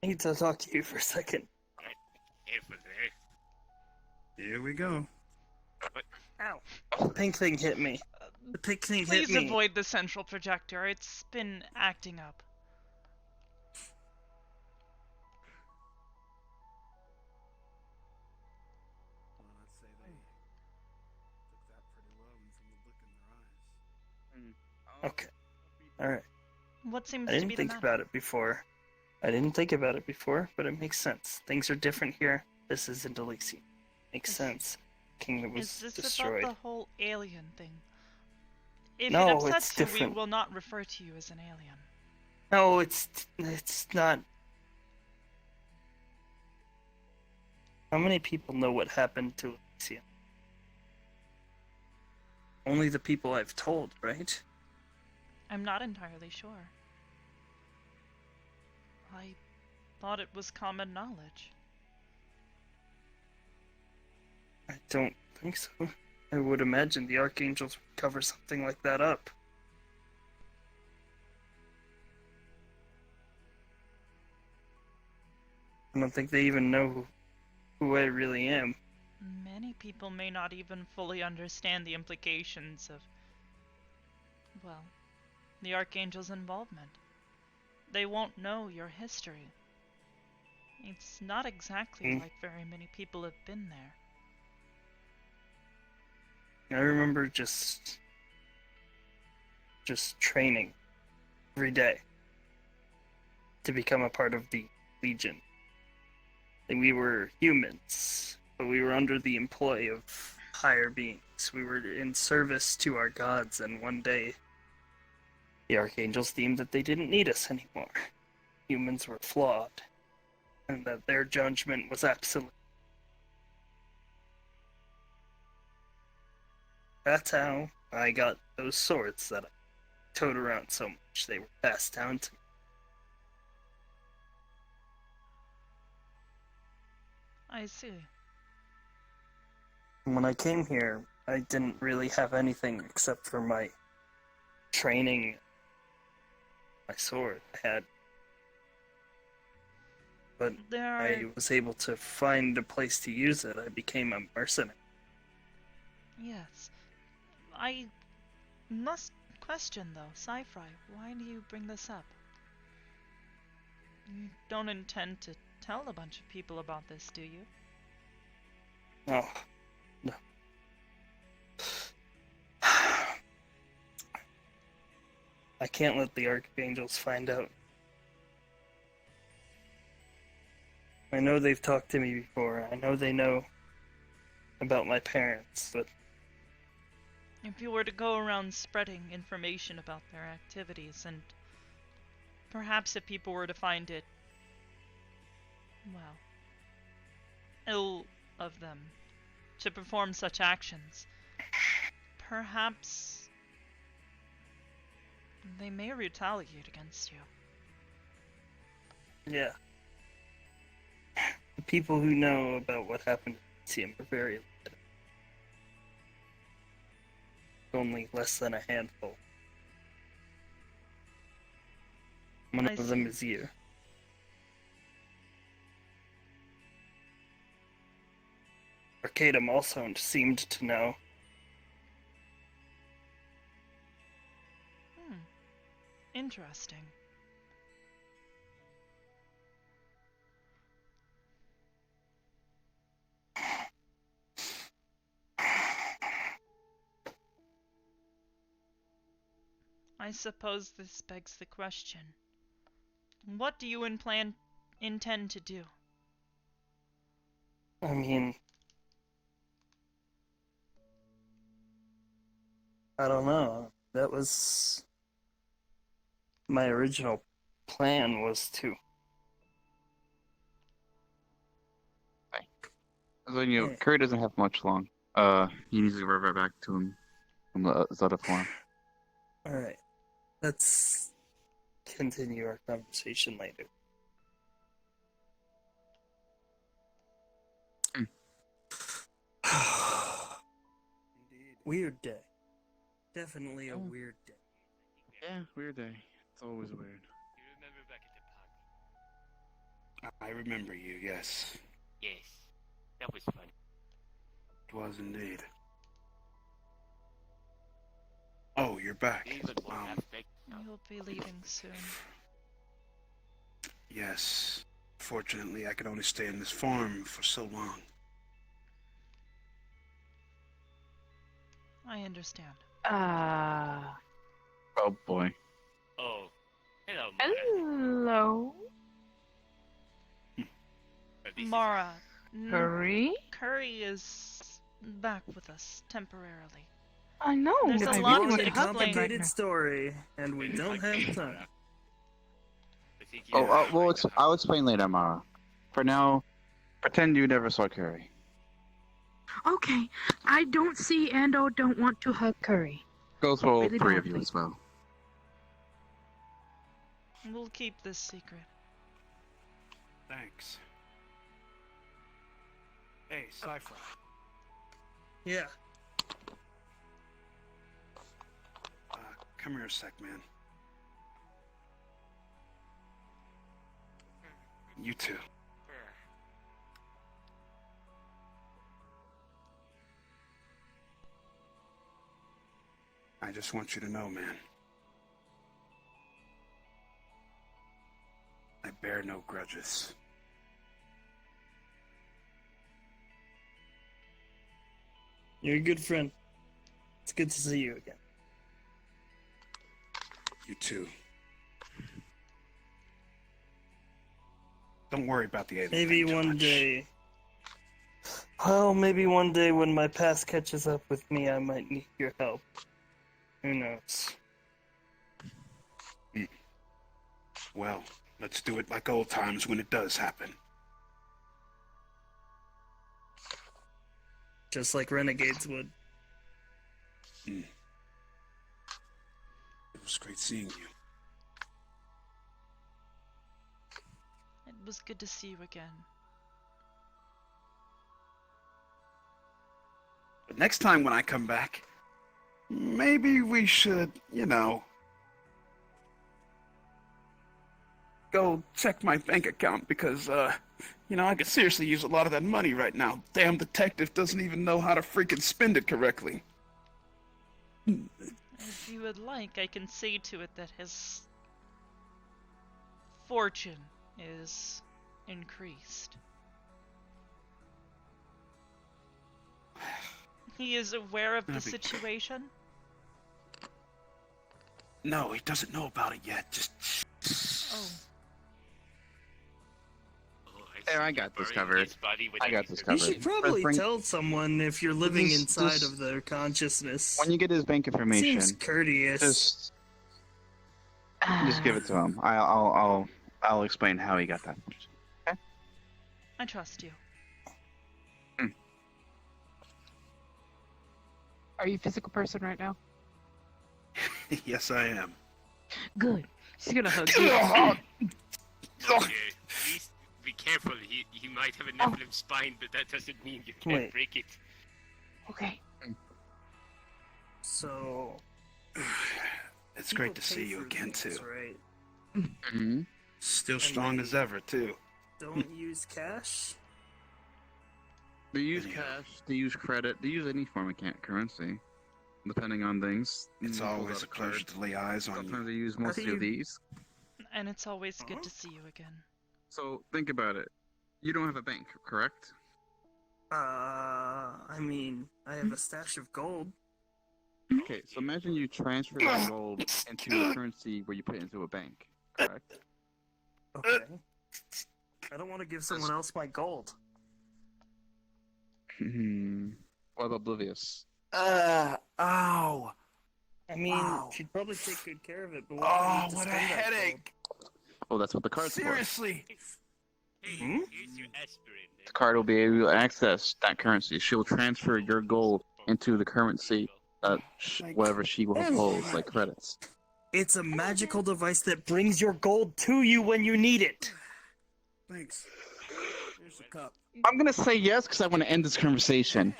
I need to talk to you for a second. It was there. Here we go. Ow. The pink thing hit me. The pink thing hit Please me. avoid the central projector. It's been acting up. Well, I'd say they took that pretty well and from the look in their eyes. Okay. Alright. What seems I to didn't be the think matter? about it before. But it makes sense. Things are different here. This is in Elysium. Makes sense. Kingdom was Is this destroyed. about the whole alien thing? If No, it it's upsets you, different. we will not refer to you as an alien. No, it's not. How many people know what happened to Elysium? Only the people I've told, right? I'm not entirely sure. I thought it was common knowledge. I don't think so. I would imagine the Archangels would cover something like that up. I don't think they even know who I really am. Many people may not even fully understand the implications of, well, the Archangel's involvement. They won't know your history. It's not exactly like very many people have been there. I remember just training every day to become a part of the Legion. And we were humans, but we were under the employ of higher beings. We were in service to our gods, and one day the Archangels deemed that they didn't need us anymore. Humans were flawed, and that their judgment was absolute. That's how I got those swords that I towed around so much. They were passed down to me. I see. When I came here, I didn't really have anything except for my training, my sword. But There are... I was able to find a place to use it. I became a mercenary. Yes. I must question, though, Sci-Fi, why do you bring this up? You don't intend to tell a bunch of people about this, do you? Oh, no. I can't let the Archangels find out. I know they've talked to me before. I know they know about my parents, but If you were to go around spreading information about their activities, and perhaps if people were to find it, well, ill of them to perform such actions, perhaps they may retaliate against you. yeah. The people who know about what happened to him are very limited. only less than a handful. One I of them see. is you. Arcadum also seemed to know. Interesting. I suppose this begs the question. What do you intend to do? I mean, I don't know. That was my original plan, was to. So, you know, Curry doesn't have much long. He needs to revert back to him from his other form. Alright. Let's continue our conversation later. Weird day. Definitely a weird day. Yeah, weird day. It's always weird. You remember back at the park? I remember you, yes. Yes. That was fun. It was indeed. Oh, you're back. Even more aspect. You'll be leaving soon. Yes. Fortunately, I could only stay in this farm for so long. I understand. Oh boy. Oh. Hello, Hello. Mara. Curry? Curry is back with us temporarily. I know. There's It's a a lot really to explain. complicated story, and we don't have time. I'll explain later, Mara. For now, pretend you never saw Curry. Okay, I don't see and or don't want to hug Curry. Goes for all Really three of you badly. as well. We'll keep this secret. Thanks. Hey, Cypher. Yeah. Come here a sec, man. You too. I just want you to know, man. I bear no grudges. You're a good friend. It's good to see you again. You too. Don't worry about the alien. Maybe one day. Well, maybe one day when my past catches up with me, I might need your help. Who knows? Well, let's do it like old times when it does happen. Just like renegades would. It was great seeing you. It was good to see you again. But next time when I come back, maybe we should, go check my bank account because, I could seriously use a lot of that money right now. Damn detective doesn't even know how to freaking spend it correctly. If you would like, I can see to it that his fortune is increased. He is aware of the situation? No, he doesn't know about it yet. Just... Oh. There, I got this covered. I got this You covered. should probably Bring- tell someone if you're living Just- inside just- of their consciousness. When you get his bank information, Seems courteous. just give it to him. I'll explain how he got that. Okay? I trust you. Are you a physical person right now? Yes, I am. Good. She's gonna hug Yeah, you. please be careful. He might have a Nephilim spine, but that doesn't mean you can't Wait. break it. Okay. So It's great to people see pay you for again, things, too. right? Hmm. Still And strong they as ever, too. Don't use cash. They use Anyhow. cash, they use credit, they use any form of currency, depending on things. It's You pull always out a pleasure card. to lay eyes on Sometimes you. they use How mostly do of you- these. And it's always good to see you again. So think about it. You don't have a bank, correct? I mean, I have a stash of gold. Okay, so imagine you transfer that gold into a currency where you put it into a bank, correct? Okay. I don't want to give someone else my gold. What about Oblivious? Ow! I mean, Wow. she'd probably take good care of it, but what if I Oh, need to what a spend that gold? headache! Oh, that's what the card's for. Seriously! Hey, here's your aspirin. The card will be able to access that currency. She'll transfer your gold into the currency that whatever she will holds, like credits. It's a magical device that brings your gold to you when you need it. Thanks. Here's the cup. I'm gonna say yes because I want to end this conversation.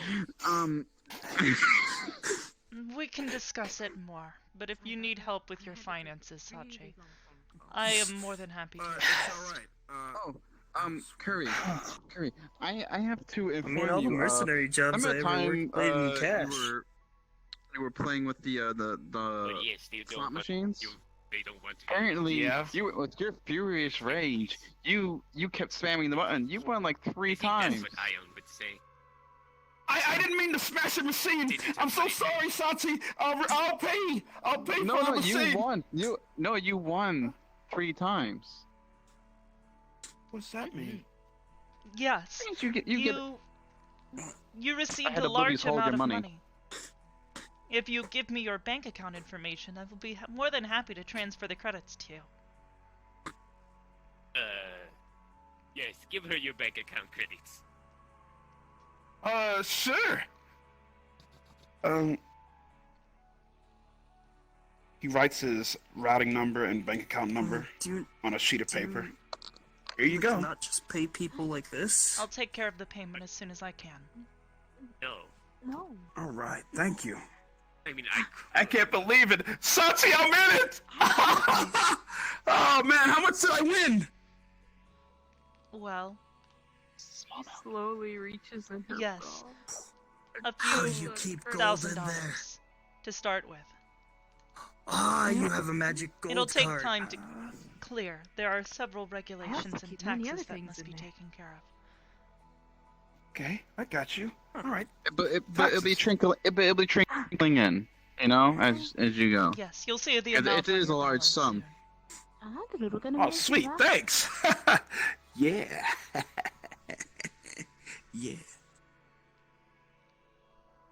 We can discuss it more, but if you need help with your finances, Sachi, I am more than happy to It's assist. alright. Curry, I have to I inform mean, all you. the mercenary jobs I remember ever time worked paid in cash. you were playing with the But yes, they don't slot want machines. they don't want to. Apparently, Yeah. you with your furious rage, you kept spamming the button. You won like 3 I think times. that's what Ion would say. I didn't mean to smash the machine! Did you I'm so just- sorry, Sachi! I'll pay! I'll pay No, for the no, machine! you won. You won 3 times. What's that mean? Yes, You get you received had a large Oblivious hold amount your of money. money. If you give me your bank account information, I will be more than happy to transfer the credits to you. Yes, give her your bank account credits. Sure. He writes his routing number and bank account number on a sheet of paper. Here you go. Not just pay people like this. I'll take care of the payment as soon as I can. No. No. All right, thank you. I mean, I can't believe it, Sachi, I'm in it! Oh man, how much did I win? Well, Slowly reaches in her yes, bra. a How few do you keep gold $1,000 in there? to start with. You have a magic gold It'll take card. time to clear. There are several regulations and keep many other taxes that things must in be there. taken care of. Okay, I got you. All right. But it'll be trickling in, you know, as you go. Yes, you'll see the It amount. is on a your large balance sum. soon. Oh, sweet, thanks. Yeah. Yeah.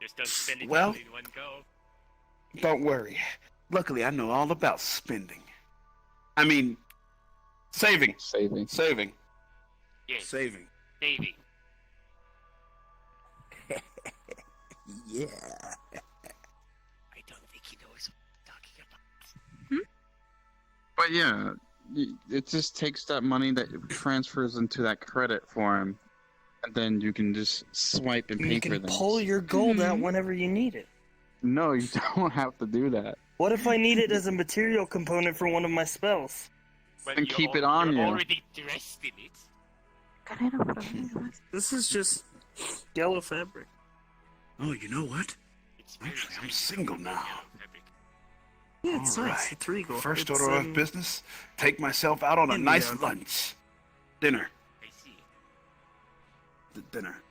just don't spend it Well- all in one go. Don't worry. Luckily, I know all about spending. I mean, saving. Saving. Saving. Yes, Saving. saving. Yeah. I don't think he knows what I'm talking about. But yeah, it just takes that money that transfers into that credit for him, and then you can just swipe and pay You for can things. pull your gold out Mhm. whenever you need it. No, you don't have to do that. What if I need it as a material component for one of my spells? When And you're keep it on you're you. already dressed in it. This is just yellow fabric. Oh, you know what? It's very Actually, I'm sweet. single now. Fabric. Yeah, it's All nice. right. It's regal. First It's, order of business, take myself out on a Indian. nice lunch. Dinner. I see. Dinner.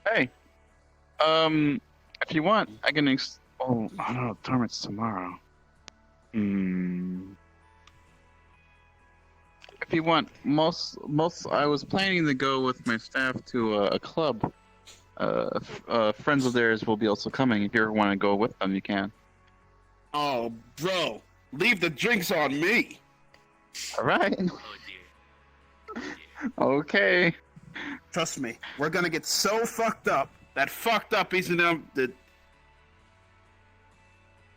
Hey, if you want, I can. Oh, I don't know. Tournament's tomorrow. If you want, most. I was planning to go with my staff to a club. Friends of theirs will be also coming. If you ever want to go with them, you can. Oh, bro, leave the drinks on me. All right. Oh dear. Oh dear. Okay. Trust me, we're gonna get so fucked up that fucked up isn't that.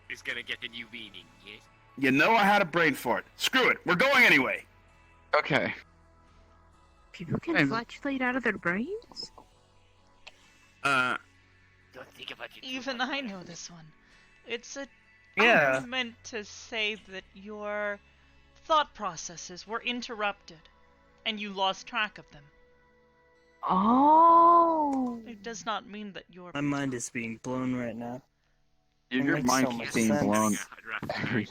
He's gonna get a new meaning, yes? You know I had a brain fart. Screw it, we're going anyway. Okay. People can Hey. flatulate out of their brains? Don't think about it. Even I know this one. It's a Yeah. meant to say that your thought processes were interrupted and you lost track of them. Oh. It does not mean that your My mind is being blown right now. Your makes mind so keeps much being sense. blown.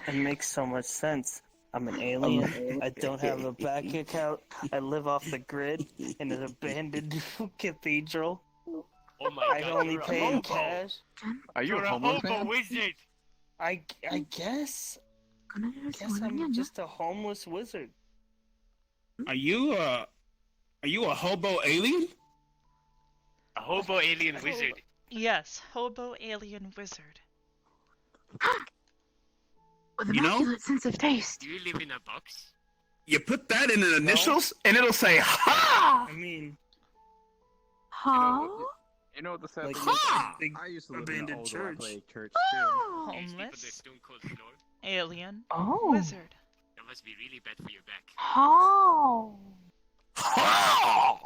It makes so much sense. I'm an alien. I don't have a bank account. I live off the grid in an abandoned cathedral. Oh my I god, only you're a pay in hobo. cash. Are you You're a a homeless hobo man? wizard. I guess. I'm just a homeless wizard. Are you a hobo alien? A hobo alien wizard. Yes, hobo alien wizard. With You know? immaculate sense of taste. Do you live in a box? You put that in an initials, and it'll say "Ha!" I mean, Huh? You know what the sad like thing is? Ha! big I used to live in an abandoned old church. dilapidated church Oh. These people that Homeless, Stone Cold Snore. alien, Oh. wizard. That must be really bad for your back. How? Ha!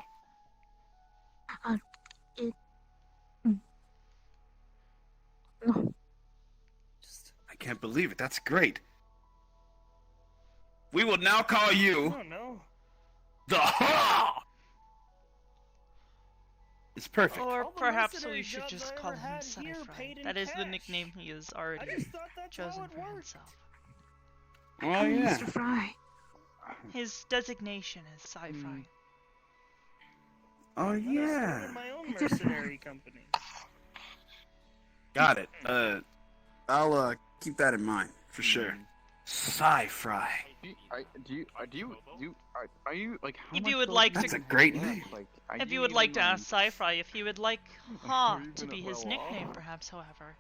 I can't believe it. That's great. We will now call you Oh no. the Ha! It's perfect. Or All the perhaps mercenary we should jobs just I call ever him had here Cypher. paid in That is the cash. nickname he has I already just thought that's how chosen it for worked. himself. Oh yeah. Mr. Fry. His designation is sci-fi. Oh I yeah. started my own mercenary company. Got it. I'll keep that in mind for sure. Sci-Fry. Are you like? How If much you would does like he That's a have great left? name. Like, are If you would like to even, ask Sci-Fi if he would like Ha you to even be well his off? nickname, perhaps, however,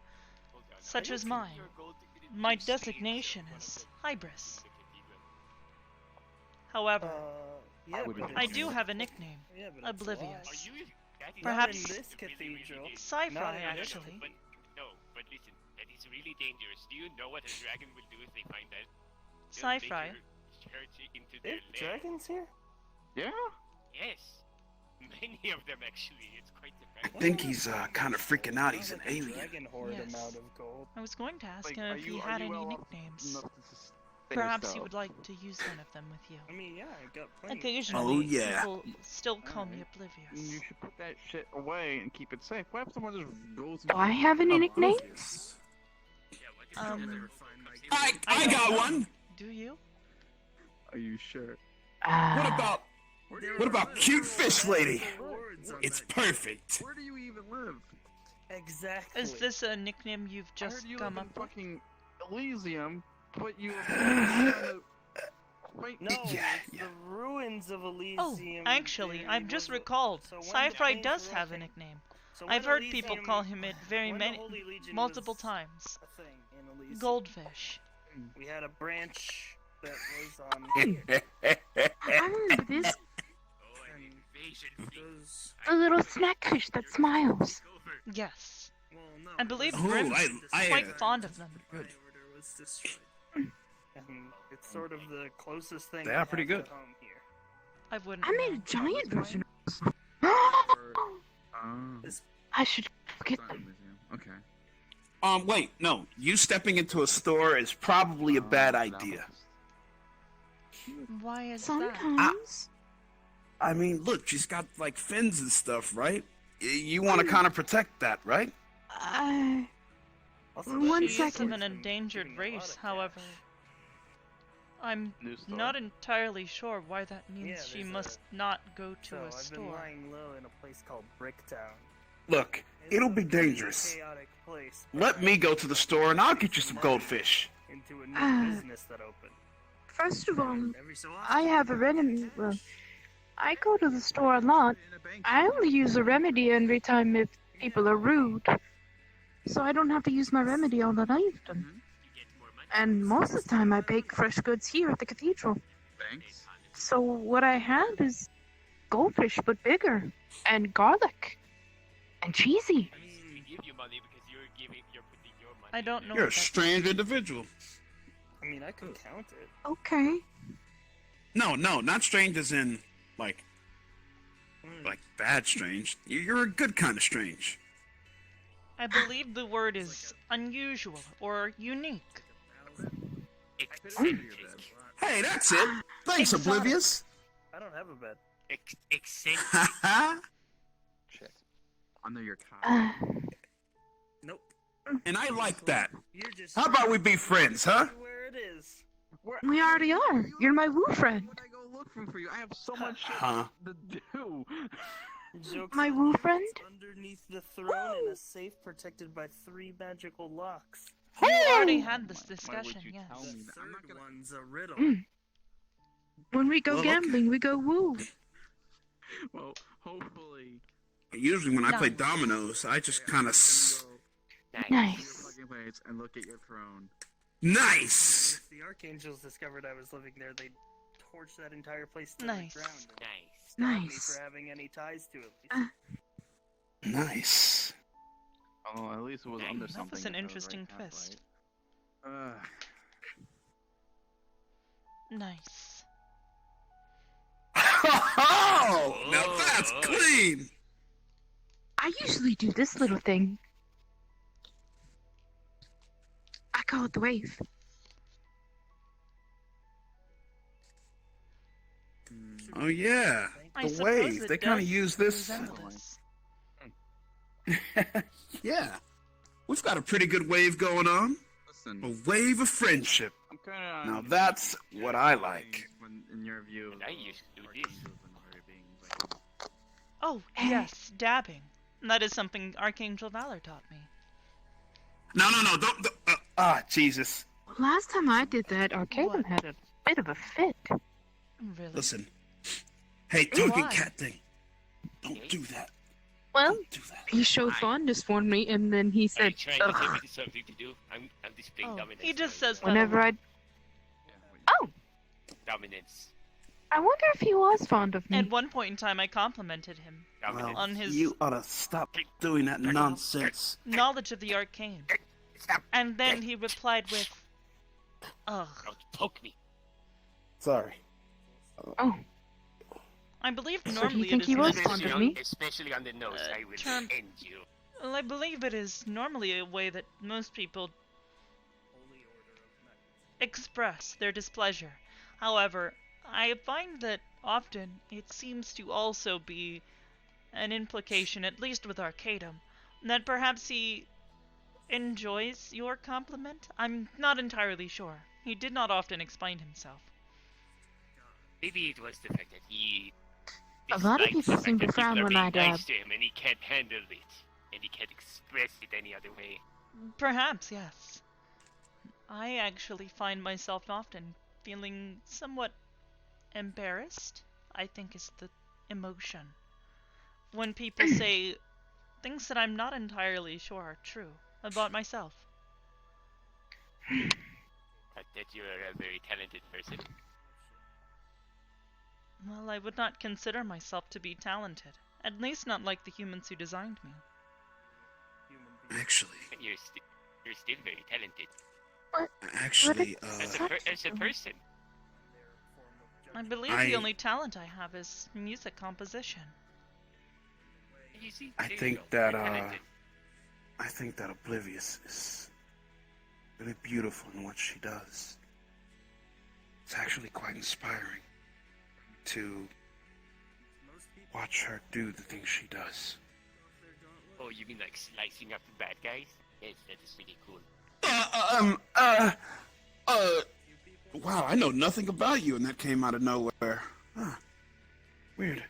Hold on. such I as don't think mine. you're gold digging My in the streets designation of one of is the- Hybris. the cathedral. However, Yeah, would but be I it's- do have a nickname. Yeah, but it's Oblivious. Are you? That is Perhaps- Not in this really, really cathedral. dangerous. Sci-Fi, Not in this- actually. But no, but listen, that is really dangerous. Do you know what a dragon will do if they find that? They'll make Sci-Fi. your church into their There lair. dragons here? Yeah. Yes, many of them actually. It's quite the I think he's kind of freaking out. He's an Sounds like a alien. dragon horde Yes. amount of gold. I was going to ask Like, him are if you- he are had you any well off nicknames. enough to sustain Perhaps he yourself? would like to use one of them with you. I mean, yeah, I got plenty. Occasionally, Oh, yeah. people still call me Alright. Oblivious. You should put that shit away and keep it safe. What if someone just goes? Do I have any nicknames? I got one. Do you? Are you sure? What about cute fish lady? It's perfect. Where do you even live? Exactly. Is this a nickname you've I just heard you come live up in with? fucking Elysium, but you. trying to fight- No, Yeah, it's yeah. the ruins of Oh, Elysium. actually, There I've just was a- recalled. so when the Sci-Fi planes does were have a okay. nickname. So when I've heard people Elysium- call him it very when the many, Holy Legion multiple was times. a thing in Elysium, Goldfish. we had a branch that was on. I remember this. Oh, an invasion and fleet. those- The little snack fish that smiles. Yes. well, no, I believe it was Grimm's I- quite fond of them. The Order was destroyed. And it's sort of the closest thing. They we are pretty have good. to home here. I wouldn't. I made a know. giant version of this. Oh. I should get Sorry, them. Elysium. Okay. Wait, no. You stepping into a store is probably a bad idea. Why is that? Sometimes. I mean, look, she's got like fins and stuff, right? You want to kind of protect that, right? Also, One She is of second. an endangered Giving me a lot race, of however. cash. I'm New store. not entirely sure why that means Yeah, she there's must not go to So a I've been store. lying low in a place called Bricktown. Look, It's it'll a be pretty dangerous. chaotic place, but Let I me go to the store and I'll get you some goldfish. into a new Ah. business that opened. First of all, Every so I often, have a remedy. Well, I go to the store a lot. I only use a remedy every time if people are rude. So I don't have to use my remedy all that often. You get more money. And most of the time I bake fresh goods here at the cathedral. Thanks. So what I have is goldfish but bigger. And garlic. And cheesy. I mean, we give you money because you're putting your money. I don't know. You're a what that strange individual. I mean, I can count it. Okay. No, not strange as in like Hmm. bad strange. You're a good kind of strange. I believe the word is unusual or unique. Eccentric. Hey, that's it. Thanks, Exotic. Oblivious. I don't have a bed. Eccentric. Shit. Under your car. Nope. And I like that. You're just How about we be friends, huh? where it is. We already are. You're my woo friend. Would I go looking for you? I have so much shit Huh? to do. Joke's My on woo you, friend? it's underneath the throne in a safe protected by 3 magical locks. You already had this Why would discussion, you yes. tell The me that? I'm not third gonna. one's a riddle. When we go Well, okay. gambling, we go woo. Well, hopefully. Usually when I play Nice. dominoes, I just kind of... Nice. Fucking place and look at your throne. Nice! If the Archangels discovered I was living there, they'd torch that entire place to Nice. the ground. And Nice. stab me Nice. for having any ties to it. Nice. Oh, at least it was under That something. was an that interesting right half twist. right. Nice. Oh, now that's clean! I usually do this little thing. I call it the wave. Oh yeah, I the suppose wave. it They kind of does use this. resemble this. Yeah, we've got a pretty good wave going on. Listen, A wave of friendship. I'm kind of. Now that's what I like. When, in your view, And I used to do this. Oh, yes, dabbing. That is something Archangel Valor taught me. No, don't. Jesus. Last time I did that, Arcanum What? had a bit of a fit. Really? Listen. Hey, talking Why? cat thing. Don't do that. Well, Don't do that. he showed fondness for me, and then he Are you said, trying to tell me "Ugh." there's something to do? I'm displaying Oh, dominance. he just right says that. Whenever I... Oh, now. Dominance. I wonder if he was fond of me. At one point in time, I complimented him Dominance. on his You ought to stop doing that nonsense. knowledge of the arcane. And then he replied with, ugh. Don't poke me. Sorry. Oh, I believe So do you normally think it is he was meant fond to of Especially be- me? Especially on the nose, I will term- end you. Well, I believe it is normally a way that most people express their displeasure. However, I find that often it seems to also be an implication, at least with Arcadum, that perhaps he enjoys your compliment? I'm not entirely sure. He did not often explain himself. Maybe it was the fact that he. A lot of dislikes the people seem fact to that frown people are when I being nice dab. to him and he can't handle it. And he can't express it any other way. Perhaps, yes. I actually find myself often feeling somewhat embarrassed, I think is the emotion. When people say things that I'm not entirely sure are true about myself. But that you are a very talented person. Well, I would not consider myself to be talented. At least not like the humans who designed me. Actually, And you're still very talented. actually, As a person. I believe I- the only talent I have is music composition. You see, I there you think go. that, You're talented. I think that Oblivious is really beautiful in what she does. It's actually quite inspiring to watch her do the things she does. Oh, you mean like slicing up the bad guys? Yes, that is really cool. Wow, I know nothing about you, and that came out of nowhere. Huh. Weird.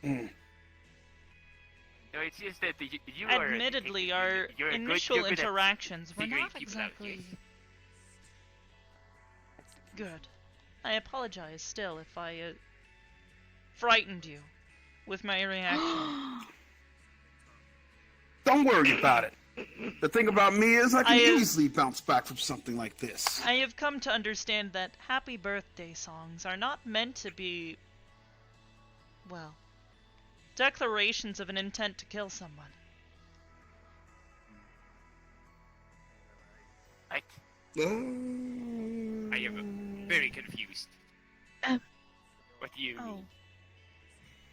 Hmm. No, it's just that you are. Admittedly, our you're initial you're good at interactions were figuring not people out, exactly yes. good. I apologize still if I frightened you with my reaction. Don't worry about it. The thing about me is I can I, easily bounce back from something like this. I have come to understand that happy birthday songs are not meant to be, well, declarations of an intent to kill someone. What? I am very confused. What do you mean?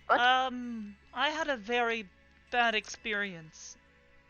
I had a very bad experience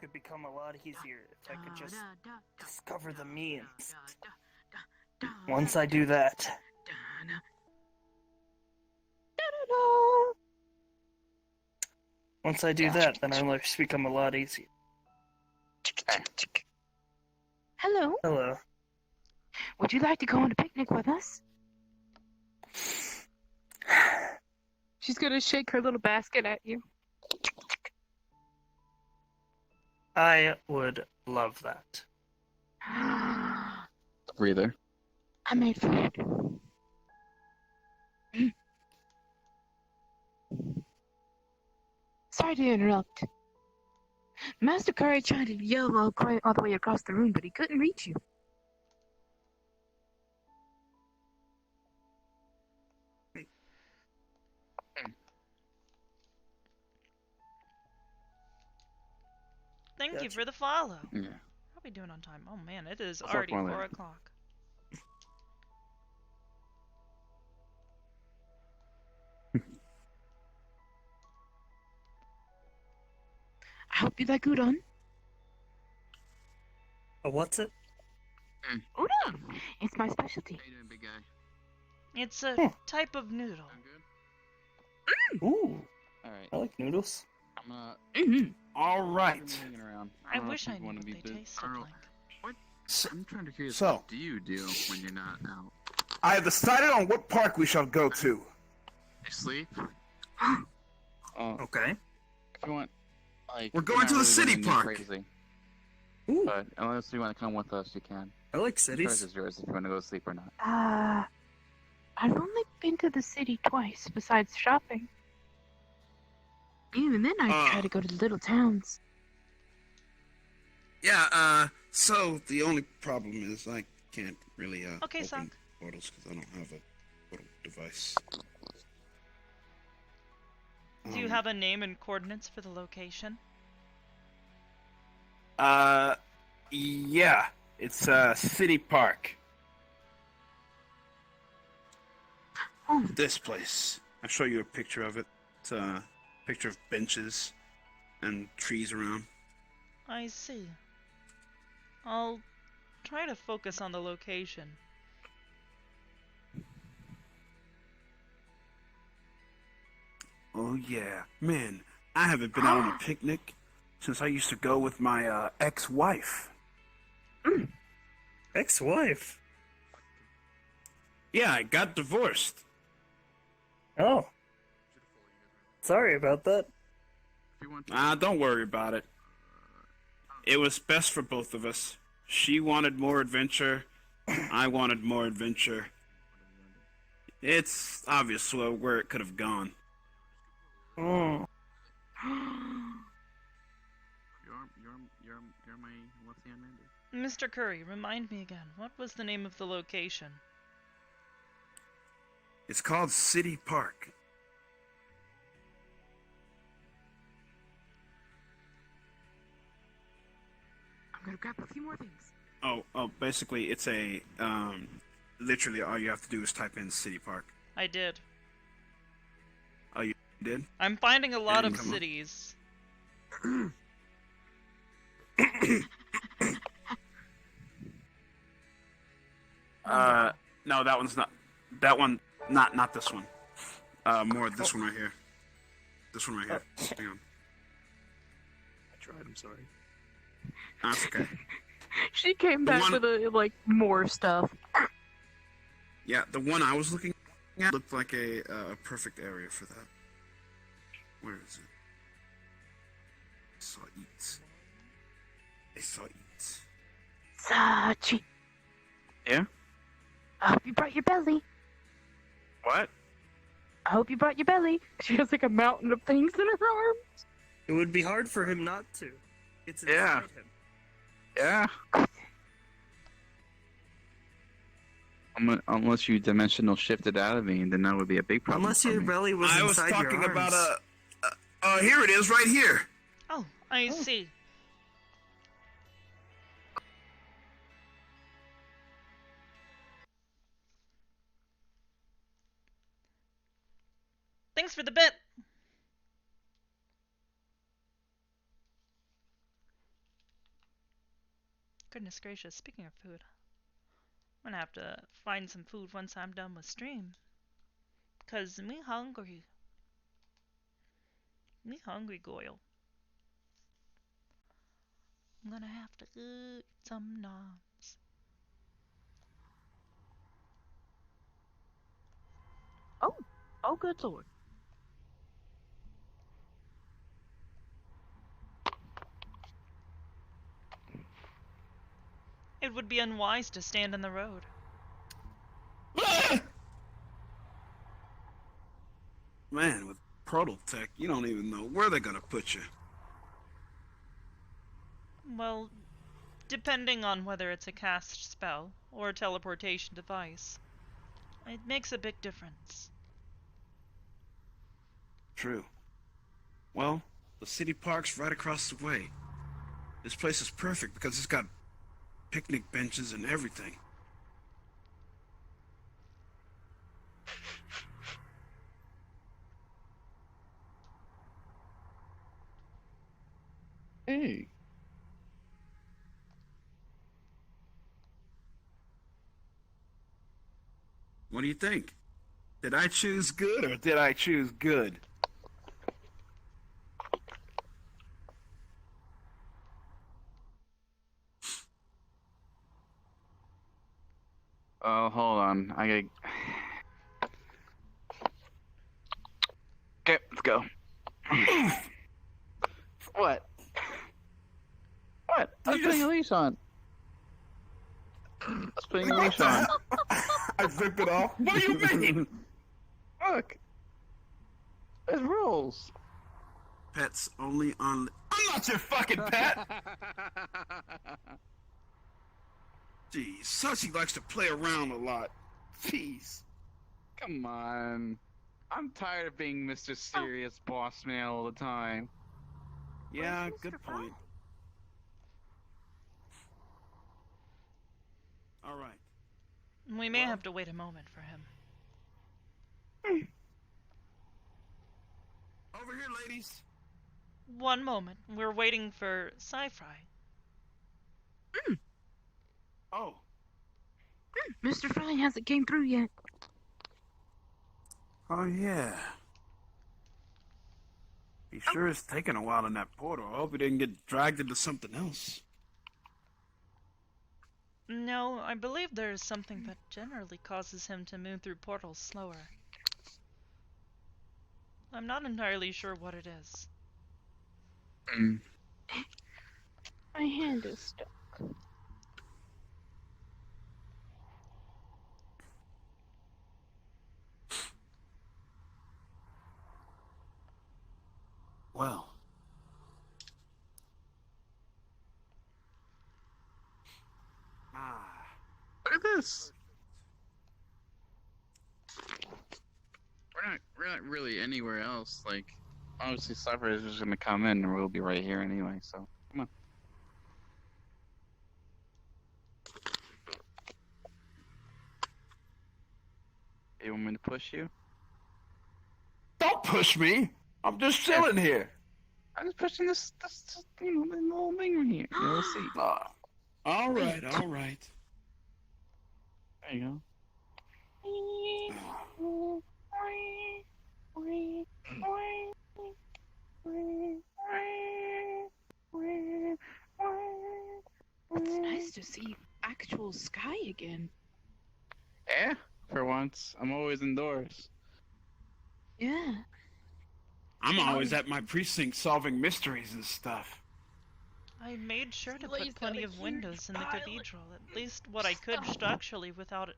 could become a lot easier if I could just discover the means. Once I do that, then our lives become a lot easier. Hello. Hello. Would you like to go on a picnic with us? She's gonna shake her little basket at you. I would love that. Breather. I made food. Sorry to interrupt. Master Curry tried to yell all the way across the room, but he couldn't reach you. Thank you for the follow. Yeah. How are we doing on time? Oh man, it is I'll talk already more 4 later. o'clock. I hope you like udon. What's it? Udon! It's my specialty. How you doing, big guy? It's a type of noodle. Ooh. Alright. I like noodles. I'm gonna... All right. hanging around. I don't know wish if I you knew wanna what be they busy. tasted I don't know. like. What? I'm trying to figure out So- what do you do when you're not out? I have decided on what park we shall go to. You sleep? Okay. If you want, like... We're you're going not to the really city living park. Crazy. Ooh. But unless you want to come with us, you can. I like The choice cities. is yours if you want to go to sleep or not. I've only been to the city twice, besides shopping. Even then, I try to go to the little towns. Yeah, so the only problem is I can't really, Okay, open Sock. portals because I don't have a portal device. Do you have a name and coordinates for the location? Yeah. It's, City Park. This place. I'll show you a picture of it. It's a picture of benches and trees around. I see. I'll try to focus on the location. Oh yeah. Man, I haven't been out on a picnic since I used to go with my, ex-wife. Ex-wife? Yeah, I got divorced. Oh. Sorry about that. Don't worry about it. It was best for both of us. She wanted more adventure. I wanted more adventure. It's obvious where it could have gone. Mm. You're my what's the name? Mr. Curry, remind me again, what was the name of the location? It's called City Park. I'm gonna grab a few more things. Basically, it's a, literally all you have to do is type in City Park. I did. Oh, you did? I'm finding a lot And of come on. cities. No, that one's not. That one, not this one. More this one right here. This one right here. Hang on. I tried, I'm sorry. That's okay. She came The back one- with more stuff. Yeah, the one I was looking at looked like a perfect area for that. Where is it? Saw eats. I saw eats. Sachi. Yeah? I hope you brought your belly. What? I hope you brought your belly. She has like a mountain of things in her arms. It would be hard for him not to. It's Yeah. inside him. Yeah. Unless you dimensional shifted out of me, then that would be a big problem. Unless for your me. belly was I was inside your talking arms. about here it is, right here. Oh, I see. Thanks for the bit. Goodness gracious, speaking of food, I'm gonna have to find some food once I'm done with stream. 'Cause me hungry. Me hungry, Goyle. I'm gonna have to eat some noms. Oh, good lord. It would be unwise to stand in the road. Man, with Prototech, you don't even know where they're gonna put you. Well, depending on whether it's a cast spell or a teleportation device, it makes a big difference. True. Well, the city park's right across the way. This place is perfect because it's got picnic benches and everything. Hey. What do you think? Did I choose good or did I choose good? Oh, hold on. I gotta. Okay, let's go. What? What? I was putting a leash on. I was putting a leash on. I ripped it off. What do you mean? Look. There's rules. Pets only on. I'm not your fucking pet! Jeez, Sachi likes to play around a lot. Jeez. Come on. I'm tired of being Mr. Serious Boss Man all the time. Yeah, good point. Alright. We may have to wait a moment for him. Over here, ladies. One moment. We're waiting for Sci-Fi. Oh. Mr. Fry hasn't came through yet. Oh, yeah. He sure is taking a while in that portal. I hope he didn't get dragged into something else. No, I believe there is something that generally causes him to move through portals slower. I'm not entirely sure what it is. My hand is stuck. Well. Look at this. We're not really anywhere else. Like, obviously, Cypher is just gonna come in, and we'll be right here anyway. So, come on. You want me to push you? Don't push me! I'm just chilling here. I'm just pushing this you know, the little thing right here. You know, see. Alright, alright. There you go. It's nice to see actual sky again. Yeah, for once. I'm always indoors. Yeah. I'm always at my precinct solving mysteries and stuff. I made sure to Lays put plenty down a of windows in the pile of cathedral, at least what I could structurally without it.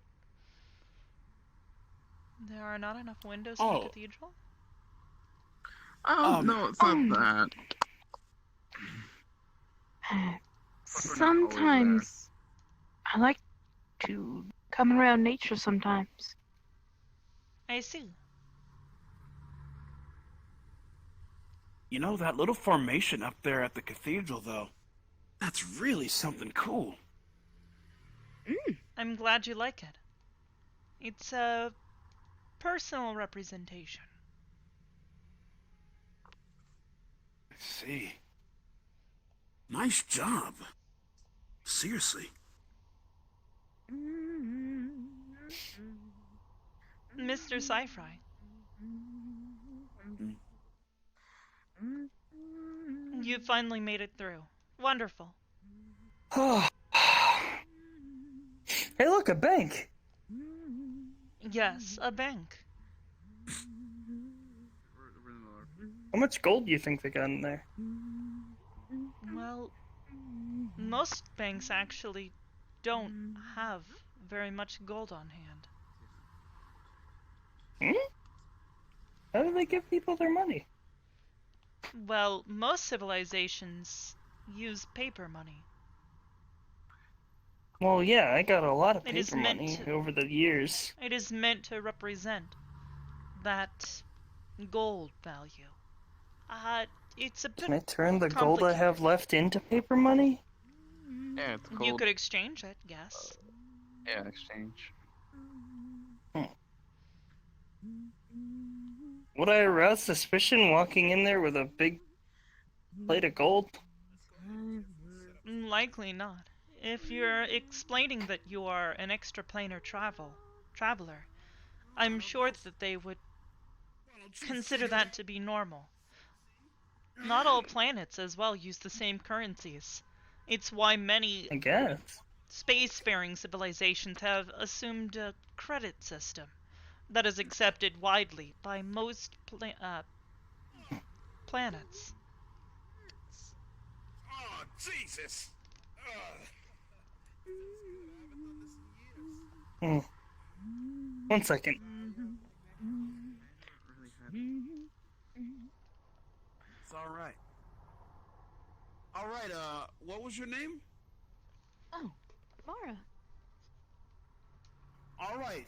There are not enough windows in the cathedral? Oh, no, it's not that. Sometimes I like to come around nature sometimes. I see. You know, that little formation up there at the cathedral, though, that's really something cool. I'm glad you like it. It's a personal representation. I see. Nice job. Seriously? Mr. Sci-Fi. You finally made it through. Wonderful. Hey, look, a bank. Yes, a bank. How much gold do you think they got in there? Well, most banks actually don't have very much gold on hand. How do they give people their money? Well, most civilizations use paper money. Well, yeah, I got a lot of It is paper meant money to- over the years. It is meant to represent that gold value. It's a bit Can I turn the gold I complicated. have left into paper money? Yeah, it's You gold. could exchange it, yes. Yeah, exchange. Would I arouse suspicion walking in there with a big plate of gold? Likely not. If you're explaining that you are an extraplanar traveler, I'm sure that they would consider that to be normal. Not all planets as well use the same currencies. It's why many I guess. spacefaring civilizations have assumed a credit system that is accepted widely by most planets. Oh, Jesus! One second. It's all right. All right. What was your name? Oh, Mara. All right,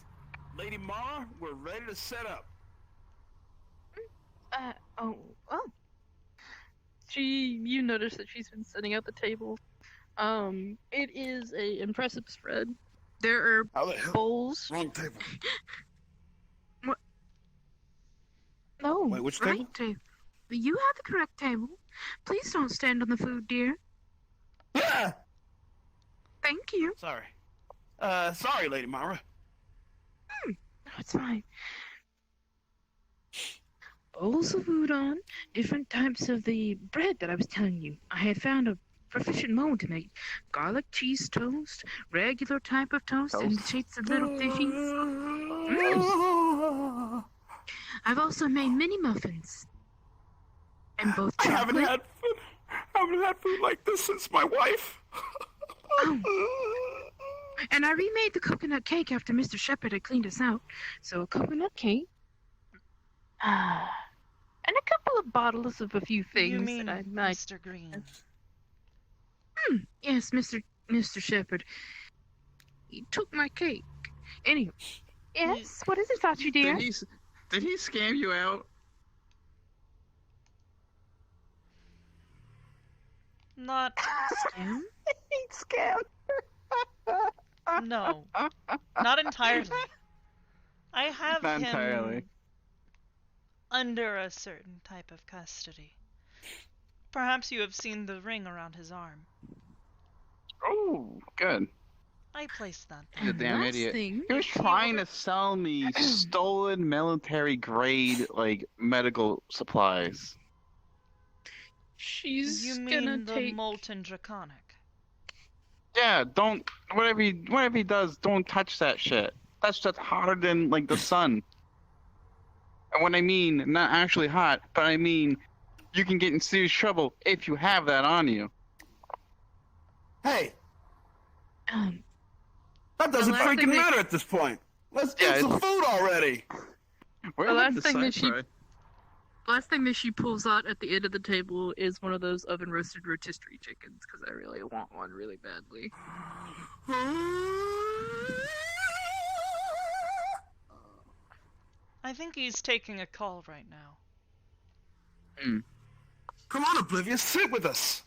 Lady Mara, we're ready to set up. Oh. You notice that she's been setting out the table. It is a impressive spread. There are How the hell? bowls. Wrong table. What? No, Wait, which right table? You have the correct table. Please don't stand on the food, dear. Ah! Thank you. Sorry. Sorry, Lady Mara. No, it's fine. Bowls of udon, different types of the bread that I was telling you. I had found a proficient mold to make garlic cheese toast, regular type of toast, and shapes of little fishies. I've also made mini muffins. And both I chocolate. haven't had food like this since my wife. And I remade the coconut cake after Mr. Shepherd had cleaned us out. So a coconut cake. And a couple of bottles of a few things You mean that I might. Mr. Green? Yes, Mr. Shepherd. He took my cake. Anyway. Yes, what is it, Sachi dear? Did he scam you out? Not Scam? Scam. No, not entirely. I have Not him entirely. under a certain type of custody. Perhaps you have seen the ring around his arm. Oh, good. I placed that He's a there. damn last idiot. thing, He was trying to sell me stolen military grade medical supplies. She's You gonna mean the take. molten draconic? Yeah, don't whatever he does, don't touch that shit. That's just hotter than the sun. And when I mean not actually hot, but I mean you can get in serious trouble if you have that on you. Hey, Um, that doesn't The last freaking thing that- matter at this point. Let's Yeah, eat some food already. Where The did last the thing that she- sci-fi- last thing that she pulls out at the end of the table is one of those oven roasted rotisserie chickens because I really want one really badly. I think he's taking a call right now. Come on, Oblivious, sit with us.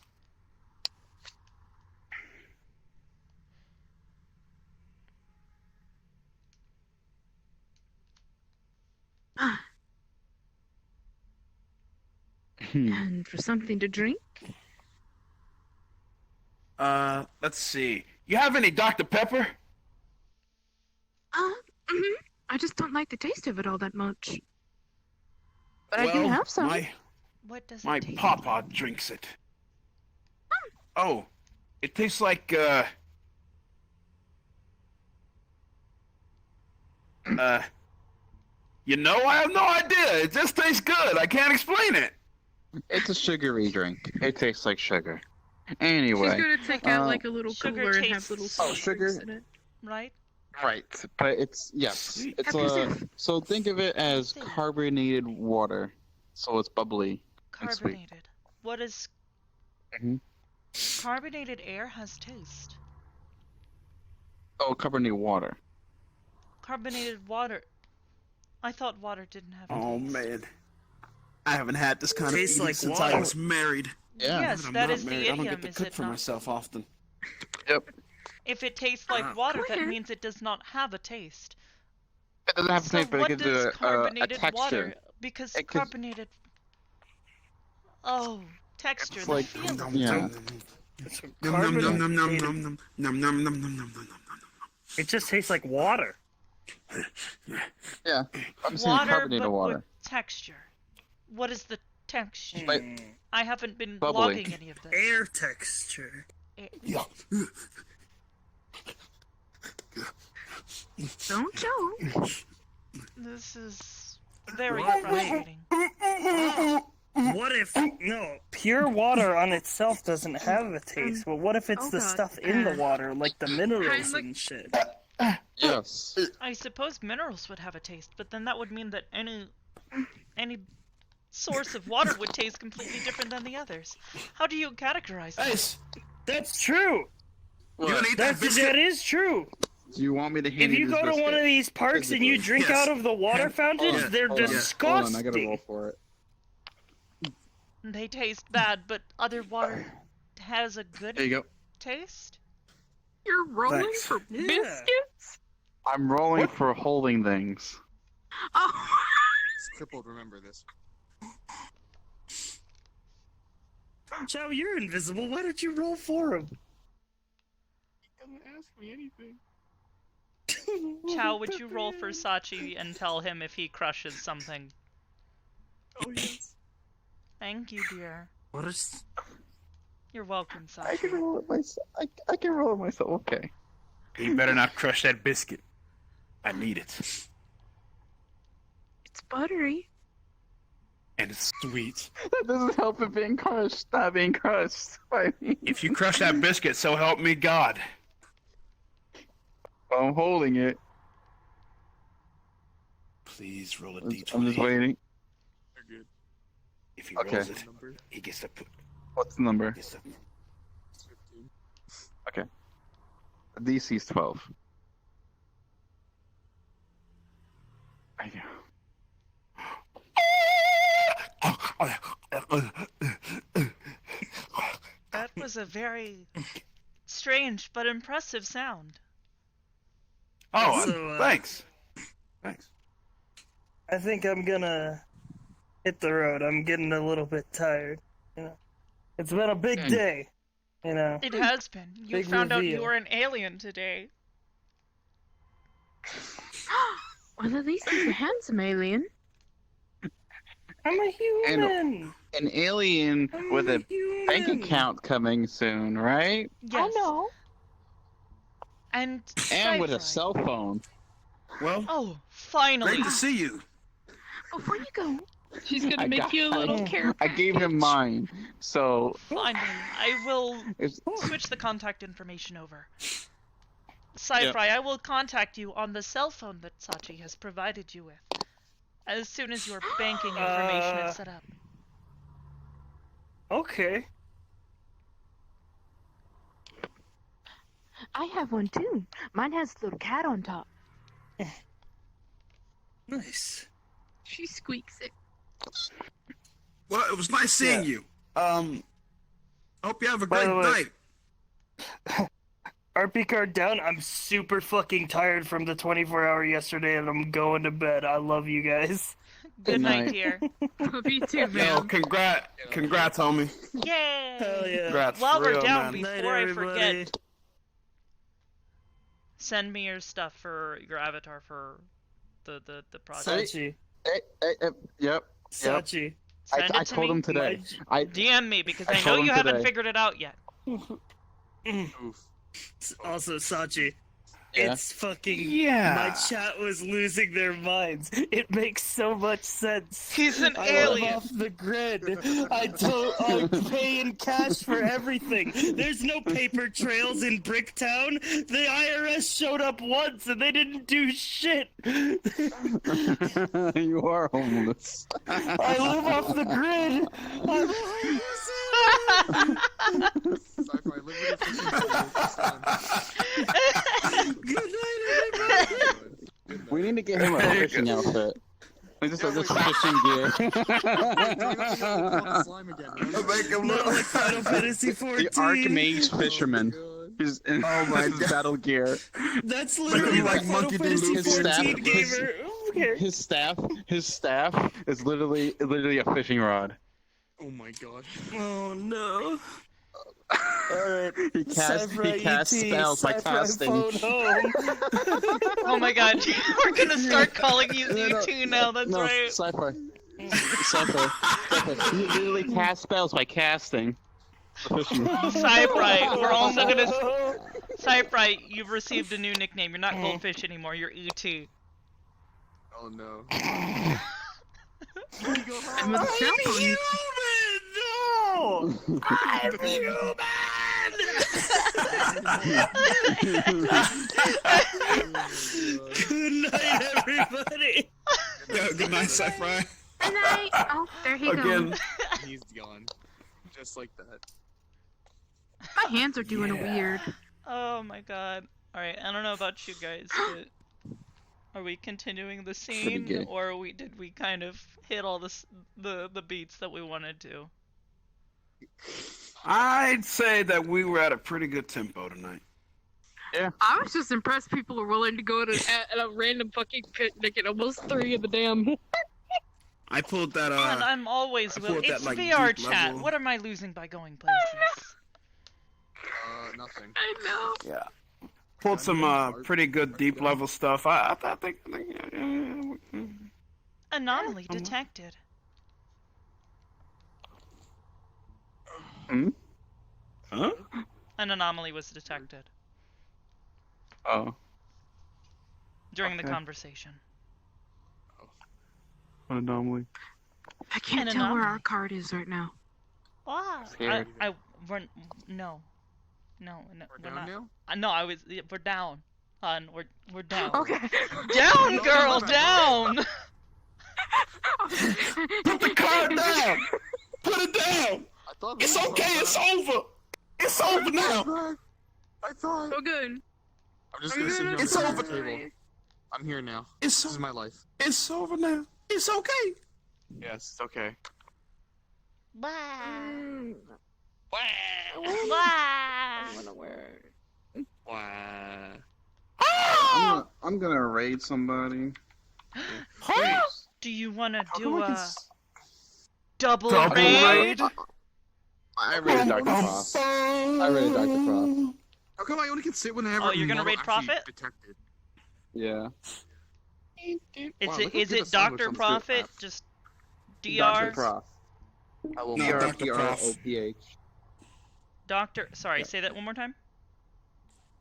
And for something to drink? Let's see. You have any Dr. Pepper? I just don't like the taste of it all that much. But Well, I do have some. What does My it taste papa like? drinks it. Oh, it tastes like, you know, I have no idea. It just tastes good. I can't explain it. It's a sugary drink. It tastes like sugar. Anyway. She's gonna take out like a little Sugar cooler and have tastes- little Oh, sweet sugar? drinks in it. Right? Right, but it's yes, it's Have so think of it as carbonated water, so it's bubbly and sweet. Carbonated. What is... Mhm. Carbonated air has taste. Oh, carbonated water. Carbonated water... I thought water didn't have Oh, taste. man. I haven't had this kind of Tastes eating like since water. I was married. Yeah. Yes, Now I'm that not is the married. I don't idiom, get to is cook it for not? myself often. Yep. If it tastes like water, that clear. means it does not have a taste. It doesn't have to So taste, but it what gives does it a carbonated texture. water... Because It gives- carbonated... Oh, texture, It's the like- feel. Yeah. It's Num num num num num carbonated. num num num num num num num num. It just tastes like water. Yeah. I'm saying Water, carbonated but water. with texture. What is the texture? But- I haven't been Bubbly. logging any of this. Air texture. Yeah. Don't joke. This is very What? frustrating. What if no pure water on itself doesn't have a taste? But what if it's Oh the God. stuff in the water, like the minerals Look- and shit? Yes. I suppose minerals would have a taste, but then that would mean that any source of water would taste completely different than the others. How do you categorize that? Hey, That's true. you gonna eat that That biscuit? is true. Do you want me to hand If you this go to one biscuit? of these parks and you Physically. drink Yes. out of the water fountains, Yeah. they're Hold on. disgusting. Hold on, I gotta roll for it. They taste bad, but other water has a good There you go. taste? You're rolling Thanks. for Yeah. biscuits? I'm rolling for holding things. Oh. It's crippled, remember this. Chow, you're invisible. Why don't you roll for him? He doesn't ask me anything. Chow, would you roll for Sachi and tell him if he crushes something? Oh, yes. Thank you, dear. What is? You're welcome, I can Sachi. roll it myself. I can roll it myself. Okay. You better not crush that biscuit. I need it. It's buttery. And it's sweet. That doesn't help it being crushed. Not being crushed. I mean, If you crush that biscuit, so help me God. I'm holding it. Please roll a I'm d20. just waiting. They're good. If he Okay. rolls it, Number he gets to put. What's the number? Gets to, 15. Okay. The DC's 12. I know. That was a very strange but impressive sound. Oh, So, thanks. Thanks. I think I'm gonna hit the road. I'm getting a little bit tired. You know, it's been a big day. You know. It has been. You Big found out you reveal. were an alien today. Well, at least he's a handsome alien. I'm a human. An alien I'm with a human. bank account coming soon, right? Yes. I know. And And with a Sci-Fi. cell phone. Well, Oh, finally. great to see you. Before you go, She's gonna make you a little care I gave him mine. So Finally. I will it's, switch the contact information over. Sci-Fi, I will contact you on the cell phone that Sachi has provided you with. As soon as your banking information is set up. Okay. I have one too. Mine has a little cat on top. Nice. She squeaks it. Well, it was nice seeing you. Hope you have a By great the way- night. RP card down. I'm super fucking tired from the 24-hour yesterday, and I'm going to bed. I love you guys. Good night, dear. Love you too, Yo, man. congrats, homie. Yay! Hell yeah. Congrats, While for we're real, down, man. before I forget, send me your stuff for your avatar for the project. Sachi. Yep. Sachi. Send I it to told me. him today. DM me because I know told him you haven't today. figured it out yet. Also, Sachi. Yeah? It's fucking. Yeah. My chat was losing their minds. It makes so much sense. He's an I alien. live off the grid. I pay in cash for everything. There's no paper trails in Bricktown. The IRS showed up once and they didn't do shit. You are homeless. I live off the grid. I'm Sci-fi, live with Good night, everybody. We need to get him a fishing outfit. Like just this fishing gear. slime again. Make him No, look like Final Fantasy The 14. Archmage fisherman. He's in his battle gear. That's literally like like Final Monkey D. Fantasy His 14 staff- gamer. Okay. His staff is literally a fishing rod. Oh my god. Oh no. Alright. He casts spells by casting. Oh my god, we're gonna start calling you U2 now, that's No, right. Sci-fi. Sci-fi. He literally casts spells by casting. Cyprite, we're also gonna... Cyprite, you've received a new nickname. You're not Goldfish anymore, you're U2. Oh no. I'm a human! No! I'm human! Good night, everybody! Yo, good night, Sci-Fi. Good night. Oh, there he Again. goes. He's gone. Just like that. My hands are doing weird. Oh my god. Alright, I don't know about you guys, but... Are we continuing the scene, gay. or did we kind of hit all the beats that we wanted to? I'd say that we were at a pretty good tempo tonight. Yeah. I was just impressed people were willing to go at a random fucking picnic at almost 3 in the damn. I pulled that And I'm always I willing. thought that, It's like, VR deep chat. level- What am I losing by going places? Nothing. I know. Yeah. Pulled some pretty good deep level stuff. I think Anomaly detected. Hmm? Huh? An anomaly was detected Oh. during the Okay. conversation. What anomaly? I can't An tell where anomaly. our card is right now. Wow. Scared. We're no, We're we're down not. now? No, we're down. We're down. Okay. Down, girl, down. Put the card down. Put it down. I thought It's okay. It's over. It's over now. I thought. So good. I'm just gonna sit here on It's the over. table. I'm here now. It's This is my life. It's over now. It's okay. Yes, it's okay. Blah. I Blah. wanna wear. Wow. I'm gonna raid somebody. Do you want to How do come I can a s- double Double raid? raid? I raided Dr. Frost. I raided Dr. Frost. How come I only can sit whenever? Oh, you're gonna model raid actually Prophet? Detected? Yeah. Is Wow, it look how is good it the sound was Dr. on this Prophet? app. Just Dr. Dr. Frost. I will No, not. Dr. D-R-P-R-O-P-H. Doctor. Sorry, say that one more time.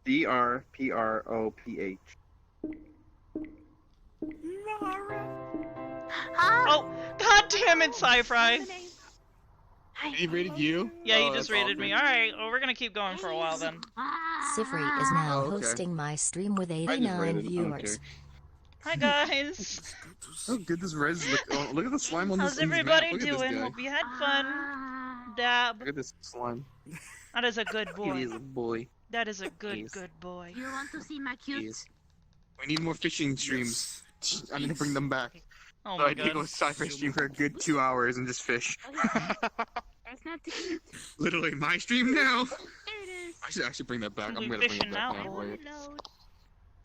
D-R-P-R-O-P-H. Oh, god damn it, Sci-Fry. He rated you? Yeah, he Oh, just that's rated me. awkward. Alright, well, we're gonna keep going for a while then. Sifri is now Oh, okay. hosting my stream with I just 89 raided him. I don't viewers. Hi, guys. Oh, good. This res. Look at the slime on this. How's in this everybody map. Look at this doing? guy. Hope you had fun. Dab. Look at this slime. That is a good boy. He is a boy. That is a good, Yes. good boy. You want to see my cute? Yes. We need more fishing streams. I need to bring them back. Oh So my I need to go god. sci-fi stream for a good 2 hours and just fish. That's not too cute. Literally my stream now. There it is. I should actually bring that back. I'm You're gonna bring fishing it back now. now. Wait. No.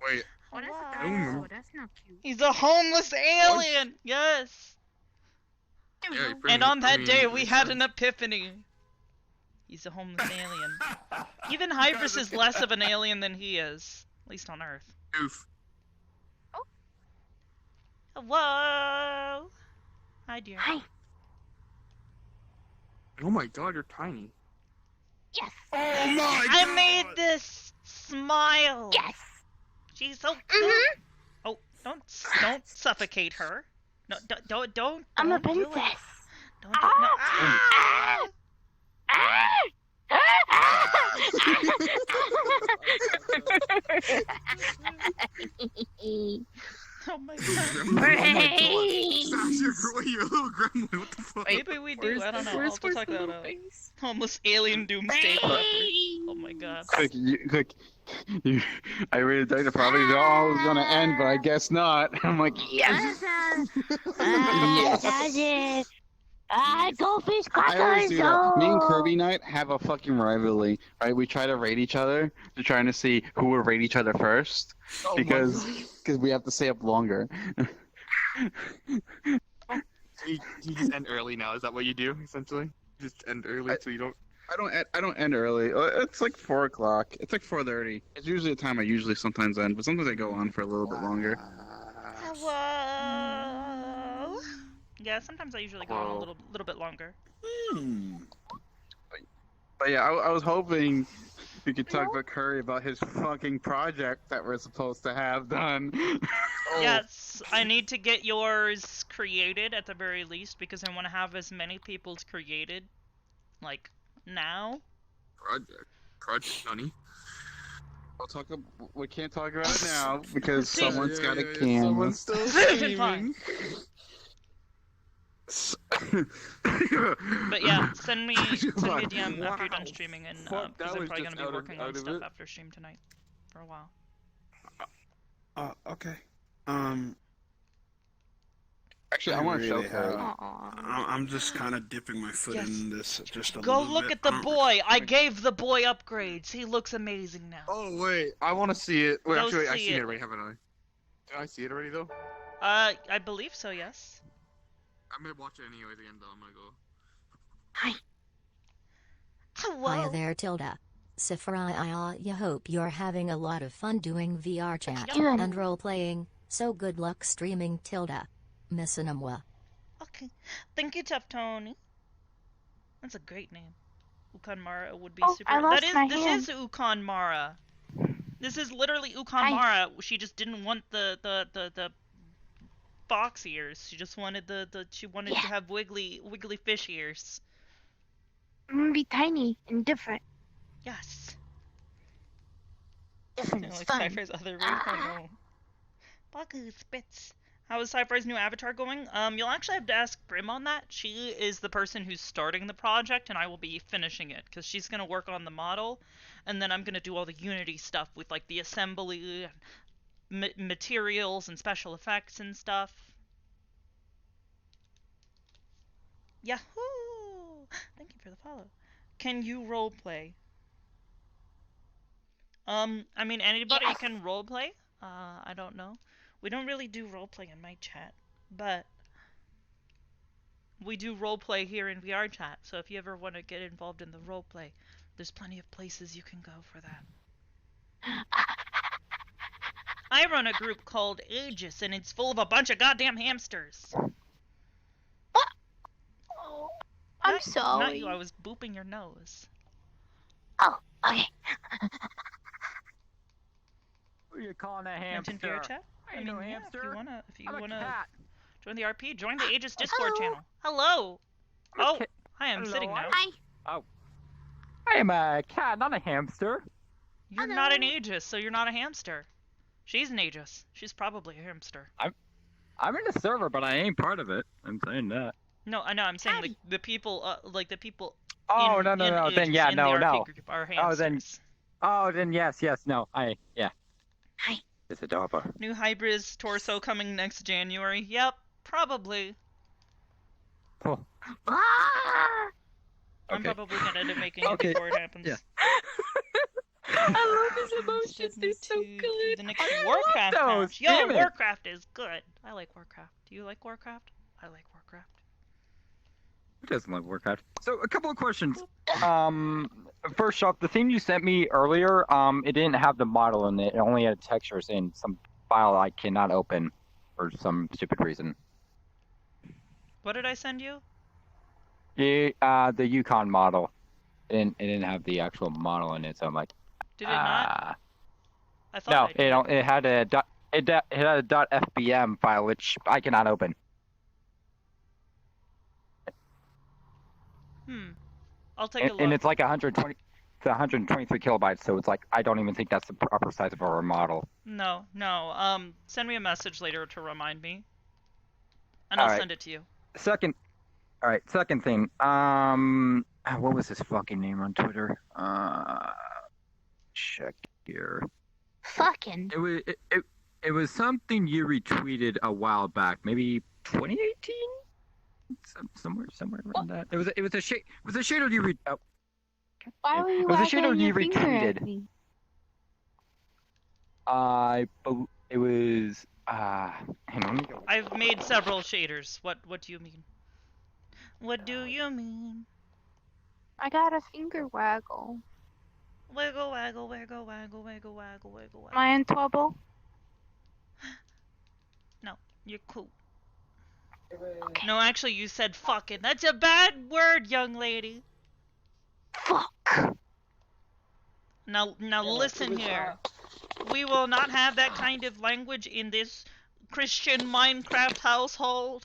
Wait. Oh, that's I don't remember. that's not cute. He's a homeless alien! Yes! Yeah, And on that I mean, day, we makes had sense. an epiphany. He's a homeless alien. Even Hybris is less of an alien than he is, at least on Earth. Oof. Hello. Hi, dear. Hi. Oh my god, you're tiny. Yes. Oh my I god! made this smile. Yes. She's so cute. Oh, don't suffocate her. No, don't. I'm a do it. princess. Don't do no. Oh my god. You're a little gremlin. What the fuck? Maybe we do. I don't know. I'll have to talk that out. Almost alien doomsday preppers. Oh my god. Quick, I really thought it probably all was gonna end, but I guess not. I'm like, yes. Yes. Goldfish I always crackers. do that. Me and Kirby Knight have a fucking rivalry, right? We try to rate each other. We're trying to see who will rate each other first, Oh my because we have to stay up longer. You just end early now. Is that what you do essentially? You just end early so you don't. I don't end early. It's like 4 o'clock. It's like 4:30. It's usually the time I usually sometimes end, but sometimes I go on for a little bit longer. Hello. Yeah, sometimes I usually go on a little bit longer. But yeah, I was hoping we could talk about Curry about his fucking project that we're supposed to have done. Yes, I need to get yours created at the very least because I want to have as many people's created, like, now. Project Nani. We can't talk about it now because someone's got a yeah, camera. someone's still Fine. But yeah, send me a DM after you're done streaming, and because I'm probably gonna be working on stuff after stream tonight for a while. Okay. Actually, I want to show Curry. I'm just kind of dipping my foot in this just a Go little bit. look at the boy. I gave the boy upgrades. He looks amazing now. Oh wait, I want to see it. Wait, Go actually, I see seen it. it already, haven't I? Did I see it already though? I believe so. Yes. I'm gonna watch it anyways again though. I'm gonna go. Hiya there, Tilda. Safarai, you hope you're having a lot of fun doing VR chat and role playing. So good luck streaming, Tilda. Missinamwa. Okay. Thank you, Tough Tony. That's a great name. Ukan Mara would be Oh, super. I lost my This hand. is Ukan Mara. This is literally Ukan Mara. She just didn't want the fox ears. She just wanted she wanted to have wiggly fish ears. I'm gonna be tiny and different. Yes. Different Like is fun. Cypher's other room. Oh no. Baku spits. How is Cypher's new avatar going? You'll actually have to ask Brim on that. She is the person who's starting the project, and I will be finishing it, because she's gonna work on the model, and then I'm gonna do all the Unity stuff with, like, the assembly, and materials, and special effects and stuff. Yahoo! Thank you for the follow. Can you roleplay? I mean, anybody can roleplay. I don't know. We don't really do roleplay in my chat, but we do roleplay here in VR chat, so if you ever want to get involved in the roleplay, there's plenty of places you can go for that. I run a group called Aegis, and it's full of a bunch of goddamn hamsters. Oh, I'm sorry. Not you, I was booping your nose. Oh, okay. Who are you calling a hamster? Mention VR chat? I mean, yeah, hamster. if you I'm a wanna cat. join the RP, join the Aegis Discord channel. Hello. Oh, hi, I'm Hello, sitting now. Hi. Oh. I am a cat, not a hamster. You're not an Aegis, so you're not a hamster. She's an Aegis. She's probably a hamster. I'm in the server, but I ain't part of it. I'm saying that. No, I know. I'm saying the people, the people. Oh, in, no. Then Aegis, yeah, in no, the RP no. Group are hamsters. Oh, then yes, no. Yeah. Hi. It's adorable. New Hybris torso coming next January. Yep, probably. Oh. I'm Okay. probably gonna end up making it Okay. before it happens. Yeah. I love his emotions. They're so good. The next Warcraft those, match. Yo, damn it. Warcraft is good. I like Warcraft. Do you like Warcraft? I like Warcraft. It doesn't love Warcraft. So a couple of questions. First off, the thing you sent me earlier, it didn't have the model in it. It only had textures in some file I cannot open for some stupid reason. What did I send you? The Yukon model. It didn't have the actual model in it, so I'm like. Did it not? I thought No, I did. it had a .fbm file which I cannot open. I'll take a look. And it's like 123 kilobytes, so it's like I don't even think that's the proper size of our model. No. Send me a message later to remind me, and I'll send it to you. Second thing. What was his fucking name on Twitter? Check here. Fucking. It was something you retweeted a while back, maybe 2018. Somewhere around that. It was a shader you Why were you it was a wagging shader you your finger at retweeted. me? It was hang on. I've made several shaders. What do you mean? What do you mean? I got a finger waggle. Wiggle, waggle, wiggle, waggle, wiggle, waggle, wiggle, waggle. Am I in trouble? No, you're cool. No, actually, you said fucking. That's a bad word, young lady. Fuck. Now listen here. We will not have that kind of language in this Christian Minecraft household.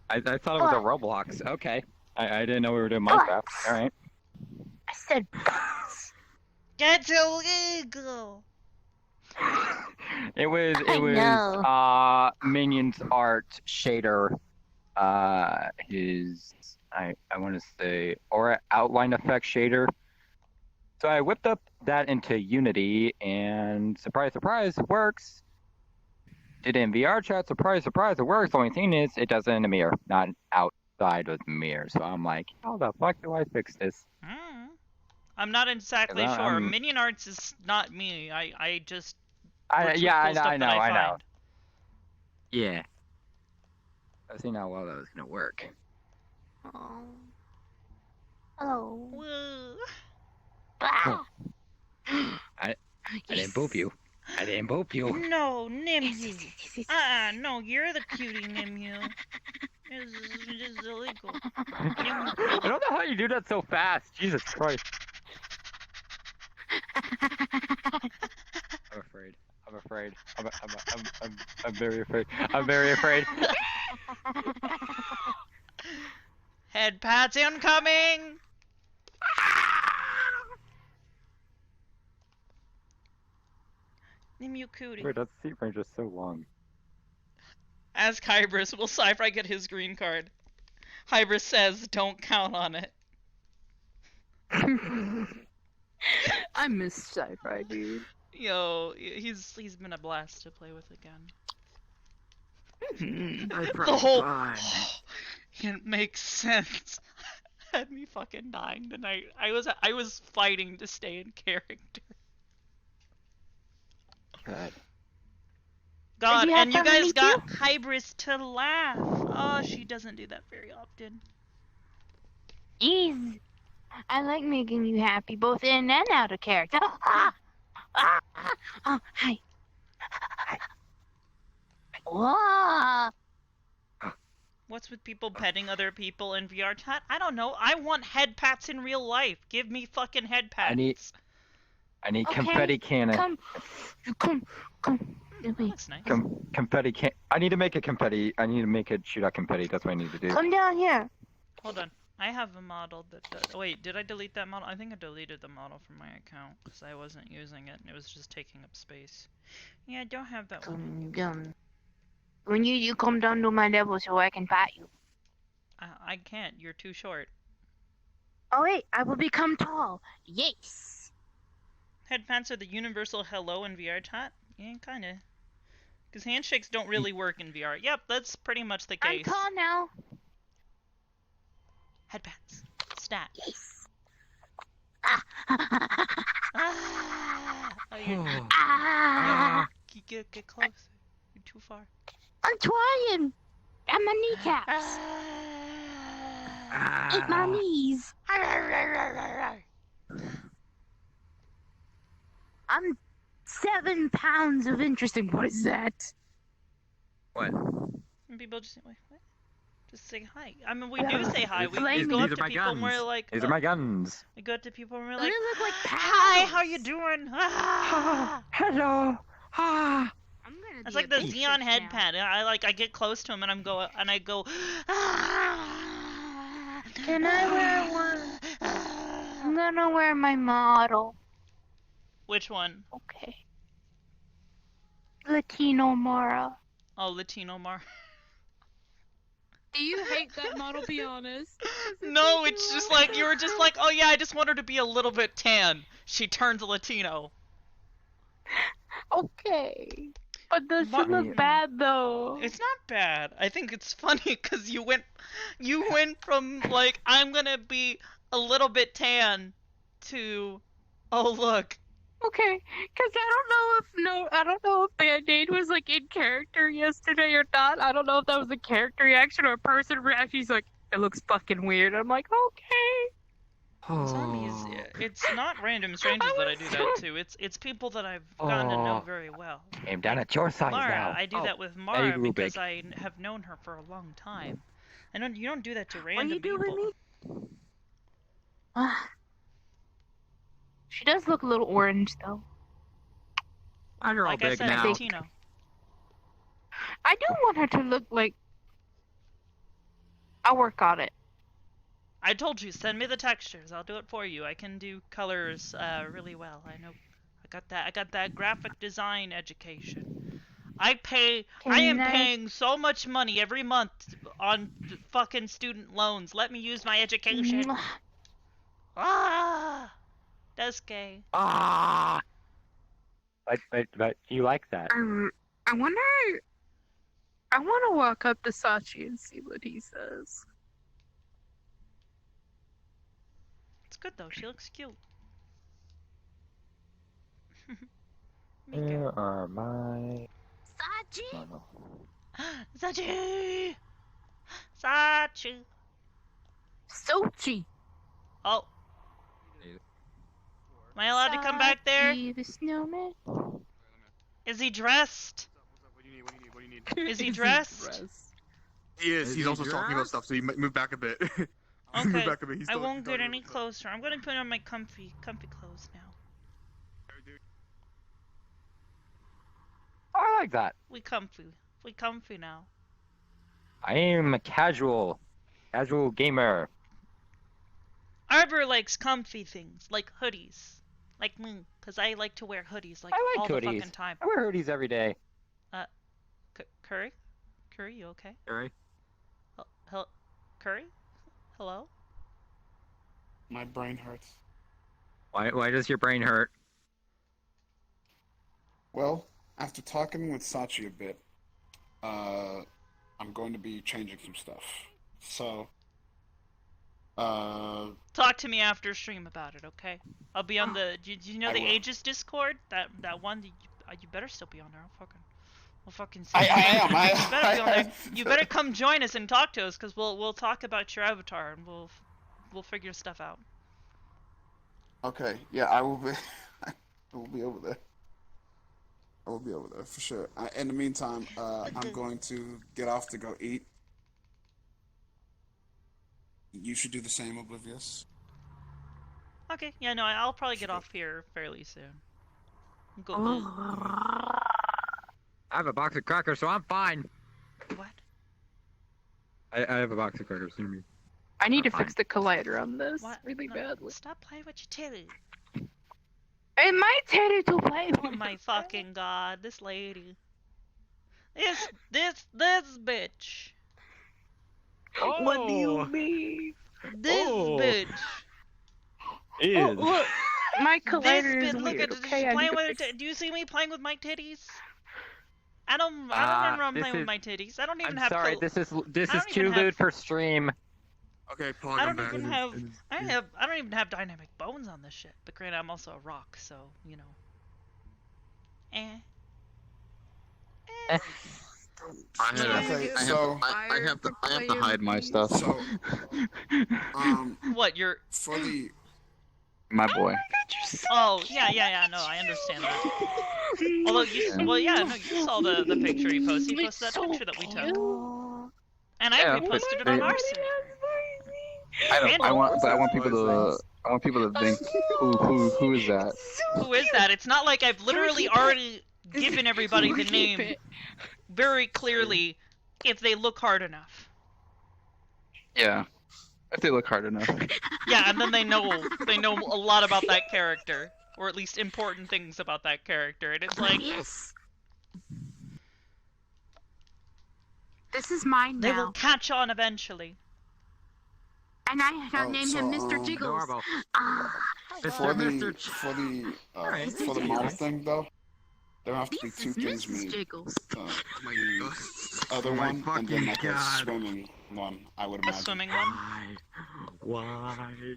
I thought it was a Roblox. Okay. I didn't know we were doing Minecraft. All right. I said That's illegal. It was Minions art shader. His I want to say Aura outline effect shader. So I whipped up that into Unity, and surprise, surprise, it works. Did it in VR chat, surprise, surprise, it works. The only thing is, it does it in a mirror, not outside of the mirror. So I'm like, how the fuck do I fix this? I'm not exactly Cause sure. Minion Arts is not me. I just. I know. Find. Yeah. I see how well that was gonna work. Oh. Hello. I didn't boop you. I didn't boop you. No, Nimue. No, you're the cutie Nimue. This is illegal. I don't know how you do that so fast. Jesus Christ. I'm afraid. I'm very afraid. I'm very afraid. Head pats incoming! Nimue cootie. Wait, that seat range is so long. Ask Hybris, will Sci-Fi get his green card? Hybris says, don't count on it. I miss Sci-Fi, dude. Yo, he's been a blast to play with again. The whole it makes sense. Had me fucking dying tonight. I was fighting to stay in character. God, and you guys got Hybris to laugh. Oh, she doesn't do that very often. Jeez. I like making you happy both in and out of character. Oh, hi. Whoa. What's with people petting other people in VR chat? I don't know. I want head pats in real life. Give me fucking head pats. I need confetti cannon. Come. That's nice. Confetti can. I need to make a confetti. I need to make it shoot out confetti. That's what I need to do. Come down here. Hold on. I have a model that does... Wait, did I delete that model? I think I deleted the model from my account because I wasn't using it and it was just taking up space. Yeah, I don't have that one. When you come down to my level so I can pat you. I can't. You're too short. Oh wait, I will become tall. Yes. Head pats are the universal hello in VR chat? Yeah, kinda. Because handshakes don't really work in VR. Yep, that's pretty much the case. I'm tall now. Head pats. Stat. Yes. Get closer. You're too far. I'm trying. And my kneecaps. Eat my knees. I'm 7 pounds of interesting. What is that? What? And people just wait, what? Just say hi. I mean, we do say hi. We These go up are to my people and we're guns. like, These are my guns. we go up to people and we're They like, look like hi, pals. how you doing? Ah. Hello. Ah. I'm gonna It's be like a the big Xeon fish head now. pad. I get close to him and I go. Ah. Can I wear one? I'm gonna wear my model. Which one? Okay. Latino Mara. Oh, Latino Mar. Do you hate that model? Be honest. No, it's just like you were just like, oh yeah, I just want her to be a little bit tan. She turns Latino. Okay. But does she look bad though? It's not bad. I think it's funny because you went from like I'm gonna be a little bit tan to, oh look. Okay, because I don't know if Band-Aid was like in character yesterday or not. I don't know if that was a character reaction or a person reaction. He's like, it looks fucking weird. I'm like, okay. Zombies. It's not random strangers that I do that to. It's people that I've gotten to know very well. I'm down at your size Mara, now. I do that with Hey, Mara Rubik. because I have known her for a long time. You don't do that to What random you do people. with me? She does look a little orange though. Oh, you're all Like I big said, now. Latino. I do want her to look like. I'll work on it. I told you, send me the textures. I'll do it for you. I can do colors really well. I know. I got that graphic design education. I am paying so much money every month on fucking student loans. Let me use my education. Ah, that's gay. Ah. But you like that? I wonder. I want to walk up to Sachi and see what he says. It's good though. She looks cute. Here are my. Sachi. Sachi. Sachi. Sochi. Oh. Am I allowed to come back there? Sachi the snowman. Is he dressed? What do you need? Is he dressed? He is. He's also talking about stuff, so you move back a bit. Okay. Move back a bit. I won't get any closer. I'm gonna put on my comfy clothes now. I like that. We comfy now. I am a casual gamer. Arbor likes comfy things, like hoodies. Like me, because I like to wear hoodies like I all like the hoodies. fucking time. I wear hoodies every day. Curry? Curry, you okay? Curry? Curry? Hello? My brain hurts. Why does your brain hurt? Well, after talking with Sachi a bit, I'm going to be changing some stuff. So, Talk to me after stream about it, okay? I'll be on the. Do you know I the will. Aegis Discord? That one. You better still be on there. We'll fucking see. I am. You better be on there. You better come join us and talk to us, cause we'll talk about your avatar and we'll figure stuff out. Okay, yeah, I will be. I will be over there. I will be over there for sure. In the meantime, I'm going to get off to go eat. You should do the same, Oblivious. Okay. Yeah. No. I'll probably get off here fairly soon. Go. I have a box of crackers, so I'm fine. What? I have a box of crackers near me. I need to fix the collider on this What? really No, badly. Stop playing with your titty. And my titty to play Oh with. my fucking god, this lady. This bitch. What do you mean? This bitch. Oh, look, my This collider is bitch. Look weird. at Okay, I need playing to with fix. her. Do you see me playing with my titties? I don't remember I'm playing with my titties. I don't even I'm have. sorry. This is I don't too even have- lewd for stream. Okay, Pog, I I'm don't back. even have. I don't even have dynamic bones on this shit. But granted, I'm also a rock, so you know. I have to hide my stuff. So, What, you're... for the... My boy. Oh, yeah, no, I understand that. Although, well, yeah, no, you saw the picture he posted. He posted that picture that we took. And I reposted it on our site. I want people to think, who is that? Who is that? It's not like I've literally already given everybody the name very clearly if they look hard enough. Yeah, if they look hard enough. Yeah, and then they know a lot about that character, or at least important things about that character, and it's like... Yes. This is mine They now. will catch on eventually. And I shall name him Mr. Jiggles. For the model thing though, there have to be two things made. The other one and then like a swimming one, I would imagine. A swimming one? Why do you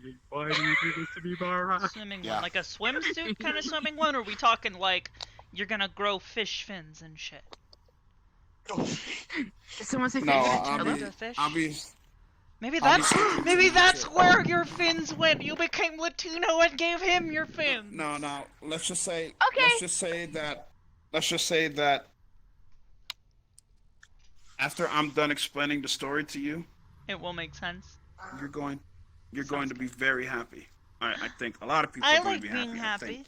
do this to me, Mara? Swimming one, like a swimsuit kind of swimming one, or are we talking like you're gonna grow fish fins and shit? Does someone say fish? Maybe that's where your fins went. You became Latino and gave him your fins. No. Let's just say. Okay. Let's just say that. After I'm done explaining the story to you, it will make sense. You're going to be very happy. I think a lot of people are going to be happy. I like being happy.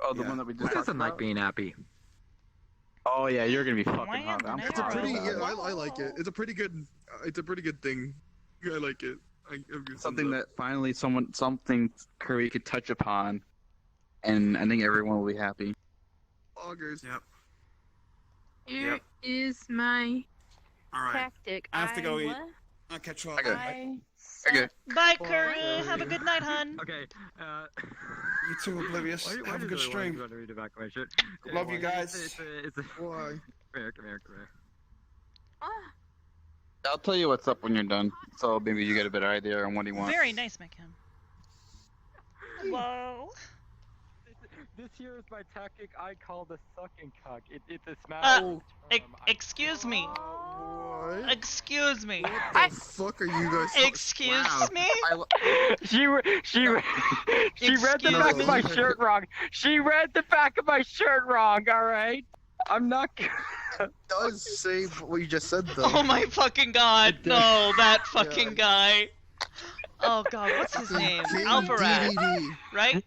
Oh, the one that we just Who doesn't like being happy? Oh yeah, you're gonna be fucking hot. It's a pretty. Yeah, I like it. It's a pretty good. It's a pretty good thing. I like it. Something that finally something Curry could touch upon, and I think everyone will be happy. Augers. Yep. Here is my tactic. I have to go eat. I'll catch you all. Okay. Bye, Curry. Have a good night, hun. Okay. You too, Oblivious. Have a good stream. Love you guys. Why? Come here. I'll tell you what's up when you're done, so maybe you get a better idea on what he wants. Very nice, McCann. Whoa. This here is my tactic I call the sucking cock. It's a smash. Excuse me. What? Excuse me. What the fuck are you guys? Excuse me. She read the back of my shirt wrong. She read the back of my shirt wrong. All right. I'm not. It does say what you just said though. Oh my fucking god! No, that fucking guy. Oh god, what's his name? Alpharad, right?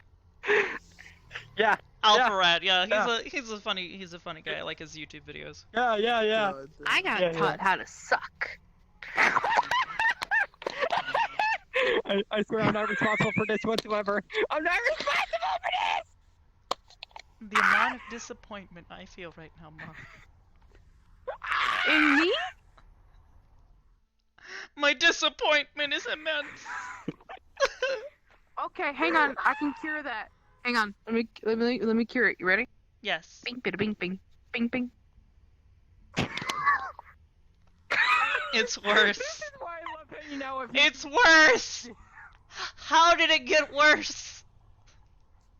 Yeah. Alpharad, yeah. He's a funny guy. I like his YouTube videos. Yeah. I got taught how to suck. I swear I'm not responsible for this whatsoever. I'm not responsible for this! The amount of disappointment I feel right now, Mom. In me? My disappointment is immense. Okay, hang on. I can cure that. Hang on. Let me cure it. You ready? Yes. Bing, bing, bing, bing, bing, bing. It's worse. This is why I love hanging out with you. It's worse. How did it get worse?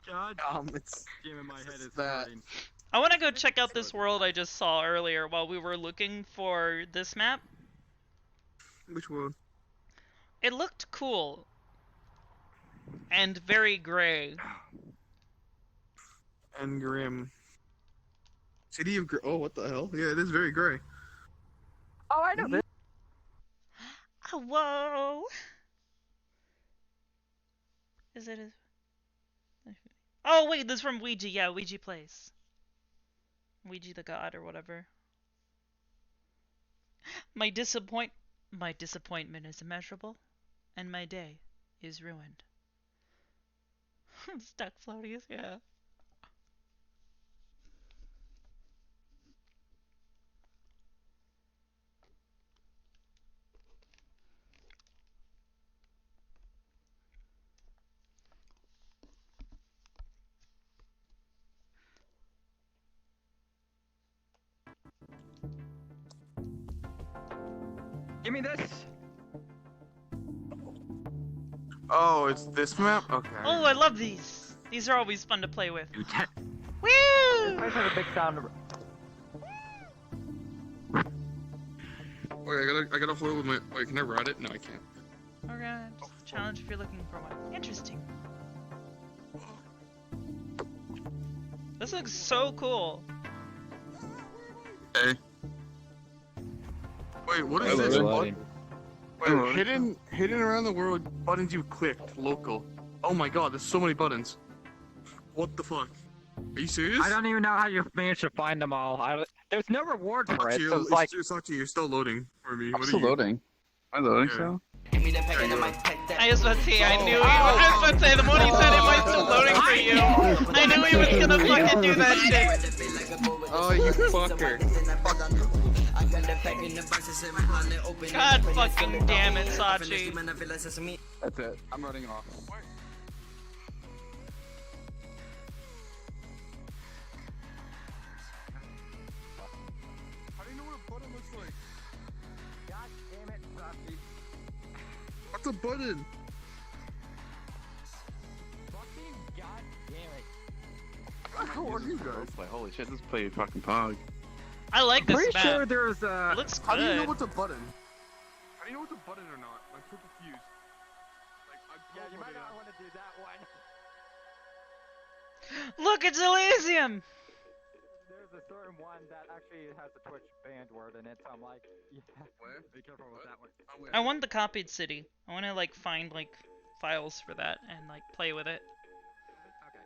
God, it's in my head is that. hurting. I want to go check out this world I just saw earlier while we were looking for this map. Which one? It looked cool. And very gray. And grim. City of Oh, what the hell? Yeah, it is very gray. Oh, I know this. Oh, whoa. Is it a... Oh, wait, this is from Ouija. Yeah, Ouija Place. Ouija the God or whatever. My disappointment is immeasurable, and my day is ruined. Stuck floaties, yeah. Give me this. Oh, it's this map? Okay. Oh, I love these. These are always fun to play with. Woo! I have a big sound. Wait, I gotta hold with my. Wait, can I ride it? No, I can't. Okay, just a challenge if you're looking for one. Interesting. This looks so cool. Hey. Wait, what is Hello. this? Loading. Wait, hidden around the world buttons you clicked, local. Oh my god, there's so many buttons. What the fuck? Are you serious? I don't even know how you managed to find them all. There's no reward for it, so it's like... It's actually, you're still loading for me. I'm still loading. Am I loading still? I was about to say, I knew he was just about to say, the more he said, am I still loading for you? I knew he was gonna fucking do that shit. Oh, you fucker. God fucking damn it, Sachi. That's it. I'm running off. How do you know what a button looks like? God damn it, Sachi. What's a button? Fucking god damn it. How are you guys? Like, holy shit, this is pretty fucking pog. I like this Pretty map. sure there's It looks How do you know good. what's a button? How do you know what's a button or not? I'm so confused. Like, Yeah, you might not want to do that one. Look, it's Elysium! There's a certain one that actually has the Twitch banned word in it, so I'm like, yeah. Where? Be careful with that one. I want the copied city. I want to like find like files for that and like play with it. Okay.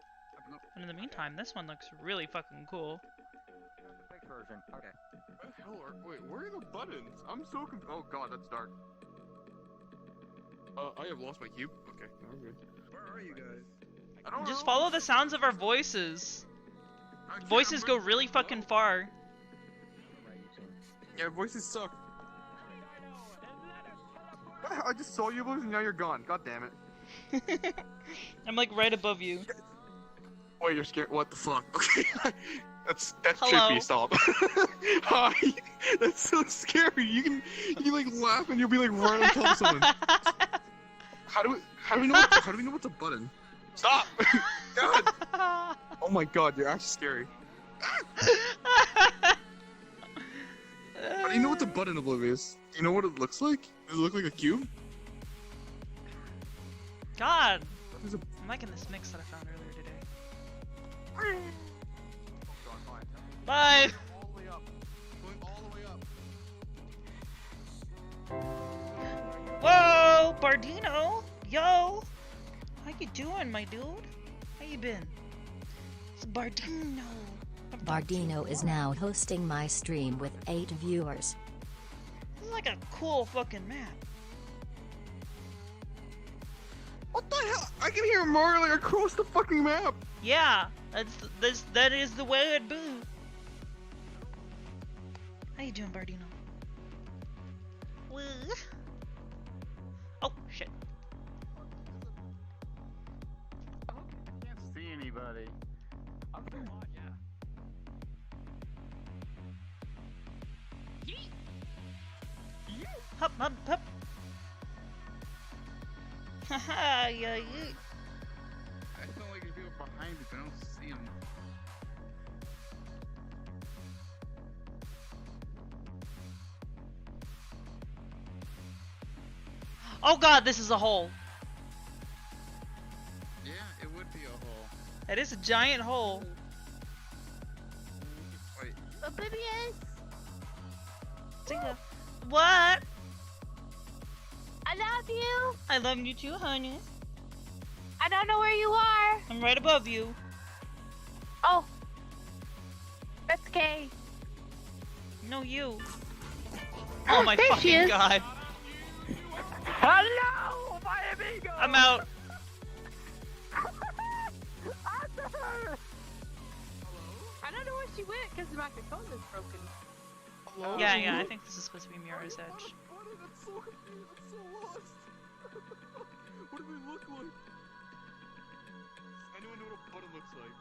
And in the meantime, this one looks really fucking cool. Quick version. Okay. Where the hell are? Wait, where are the buttons? I'm so confused. Oh god, that's dark. I have lost my cube. Okay, now we're good. Where are you guys? I don't Just know. follow the sounds of our voices. Voices go really fucking far. Yeah, voices suck. What the hell? I just saw you, Blues, and now you're gone. God damn it. I'm like right above you. Wait, you're scared? What the fuck? Okay. That's Hello? trippy. Stop. Hi. That's so scary. You can like laugh and you'll be like right on top of someone. How do we know what's a button? Stop. God. Oh my god, you're actually scary. How do you know what's a button, Oblivious? Do you know what it looks like? Does it look like a cube? God! I'm liking this mix that I found earlier today. Bye! All the way up. Going all the way up. Whoa! Bardino! Yo! How you doing, my dude? How you been? It's Bardino. Bardino is now hosting my stream with 8 viewers. This is like a cool fucking map. What the hell? I can hear Marley across the fucking map. Yeah, that is the way it be. How you doing, Bardino? Woo. Oh shit. I can't see anybody. I'm so hot, yeah. Hup, hup, hup. Haha, yeah, yeah. I feel like there's people behind me, but I don't see them. Oh god, this is a hole. Yeah, it would be a hole. It is a giant hole. Wait. Oblivious! Tinka. What? I love you! I love you too, honey. I don't know where you are! I'm right above you. Oh. That's gay. No, you. Oh my there she fucking is. god. Hello, my amigo! I'm out. I don't know where she went because my controller's broken. Hello? Yeah, I think this is supposed to be Mirror's Edge. That's so confused. I'm so lost. What do they look like? Anyone know what a button looks like?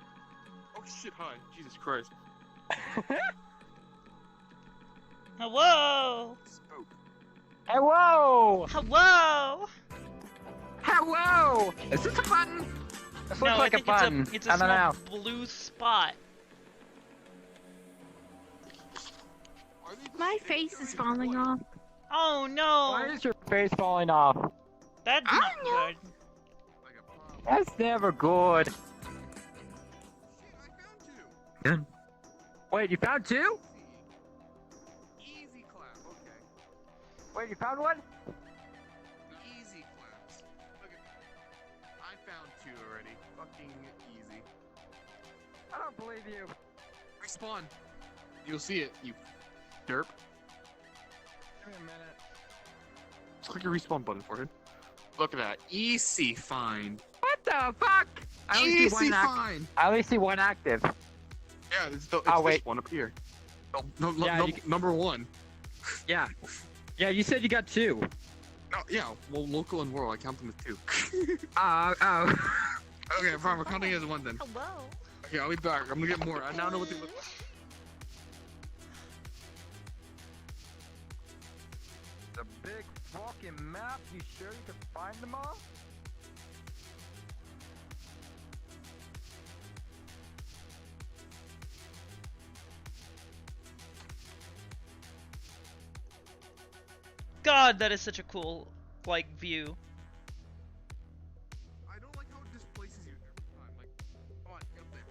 Oh shit, hi. Jesus Christ. Hello. Spoke. Hello! Hello. Hello! Is this a button? This No, looks like I think a button. it's a I don't know. small blue spot. My face is falling off. Oh no! Why is your face falling off? That's not good. That's never good. Good. Wait, you found two? Easy clap, okay. Wait, you found one? Easy claps. Okay. I found two already. Fucking easy. I don't believe you. Respawn. You'll see it, you derp. Give me a minute. Just click your respawn button for it. Look at that. Easy find. What the fuck? I only see Easy one find. I only see one active. Yeah, it's Oh, wait. this one up here. No, Yeah, number one. Yeah. Yeah, you said you got two. No, yeah, well, local and world, I count them as two. Oh. Okay, fine, we're counting as one then. Hello. Okay, I'll be back. I'm gonna get more. I now know what they look like. The big fucking map, you sure you can find them all? God, that is such a cool, like, view. I don't like how it displaces you every time. Like, come on, get up there.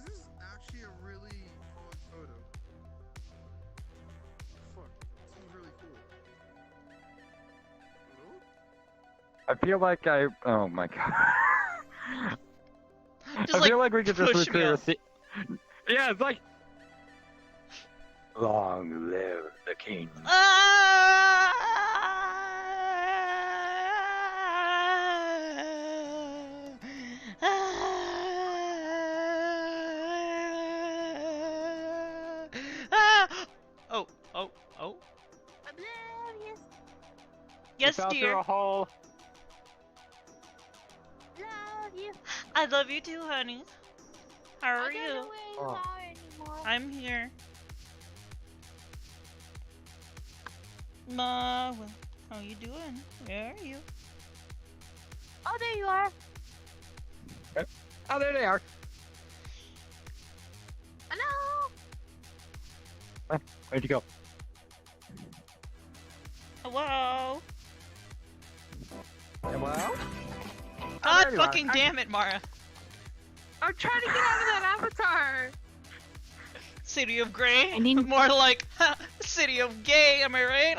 This is actually a really odd photo. Fuck, this is really cool. I feel like oh my god. Just, I feel like we could just push me recreate a up. Yeah, it's like. Long live the king. Oh. You Yes, fell dear. through a hole. Love you. I love you too, honey. How are you? Oh. I'm here. Ma, how you doing? Where are you? Oh, there you are. Oh, there they are. Hello. Where'd you go? Hello? Hello? God there you are. fucking damn it, Mara. I'm trying to get out of that avatar. City of Grey? More like City of Gay, am I right?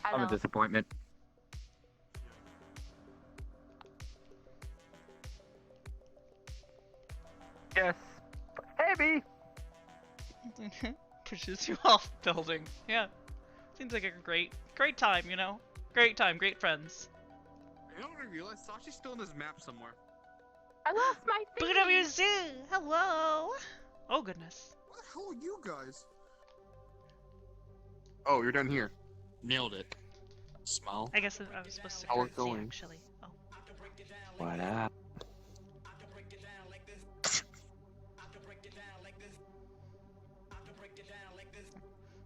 I'm a disappointment. Yes. Maybe. Pushes you off building. Yeah. Seems like a great time, you know? Great time, great friends. You know what I realized? Sashi's still in this map somewhere. I lost my thing. BWZ! Hello! Oh goodness. What the hell are you guys? Oh, you're down here. Nailed it. Smile. I guess I was supposed to How it curtsy, going? actually. Oh. What up?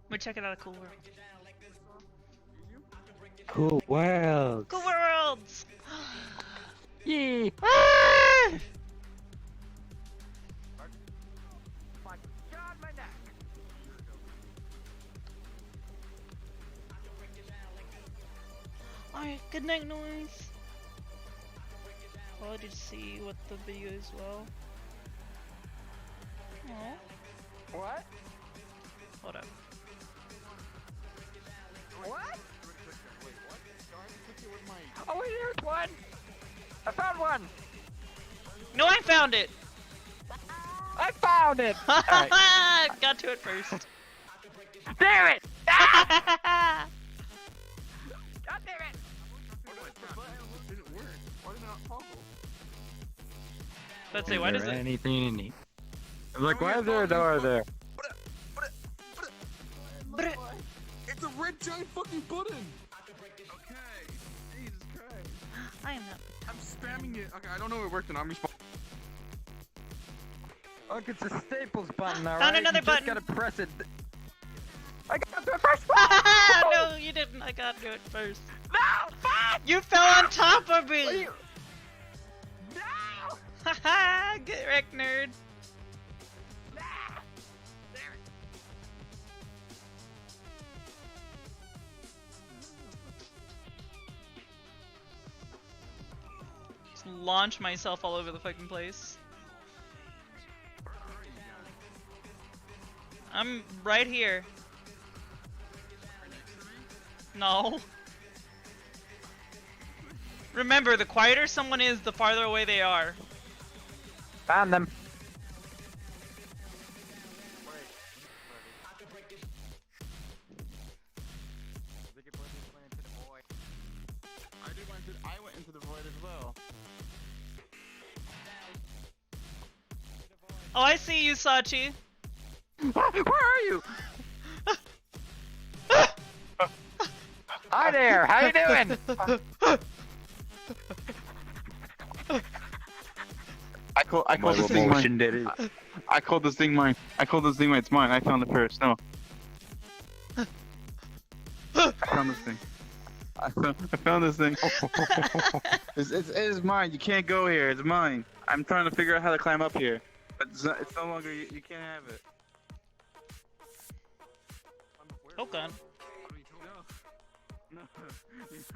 We're checking out a cool world. Cool world. Cool worlds! Yee. Ah! Alright, good night noise. I'll just see what the video is well. Oh. What? Hold up. What? Oh, wait, here's one! I found one! No, I found it! I found it! Alright. Got to it first. Damn it! Ah! God damn it! It didn't work. Why did it not toggle? Let's see, why does it... anything you need? Look, why is there a door there? It's a red giant fucking button! Okay. Jesus Christ. I am not... I'm spamming it. Okay, I don't know if it worked and I'm responding. Look, it's a staples button, alright? Found another you button. just gotta press it. I got to it first! No, you didn't. I got to it first. No! Fuck! You fell on top of me! No! Haha! Get wrecked, nerd! Just launch myself all over the fucking place. I'm right here. No. Remember, the quieter someone is, the farther away they are. Found them. I went into the void as well. Oh, I see you, Sachi. Where are you? Hi there. How you doing? I called this thing mine. I called this thing mine. It's mine. I found it first. No. I found this thing. I found this thing. It is mine. You can't go here. It's mine. I'm trying to figure out how to climb up here, but it's no longer. You can't have it. Oh god. No. That's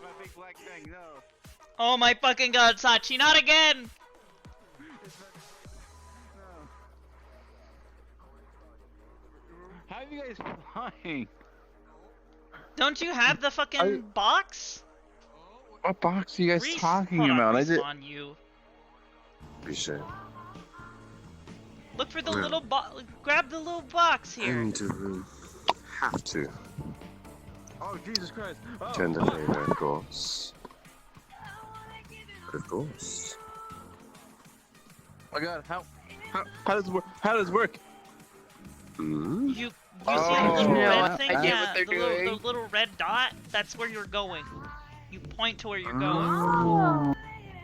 my big black thing. No. Oh my fucking god, Sachi, not again! How are you guys flying? Don't you have the fucking box? What box are you guys talking Hold about? On, I did. on you. Appreciate. Look for the Well, little box. Grab the little box here. I'm to have to Oh Jesus Christ! Oh, turn the favor, of course. But of course. Oh my God! How does it work? How does it work? Hmm? You see Oh, the little no, red I thing? get Yeah, what they're the doing. little red dot. That's where you're going. You point to where you're going. Oh.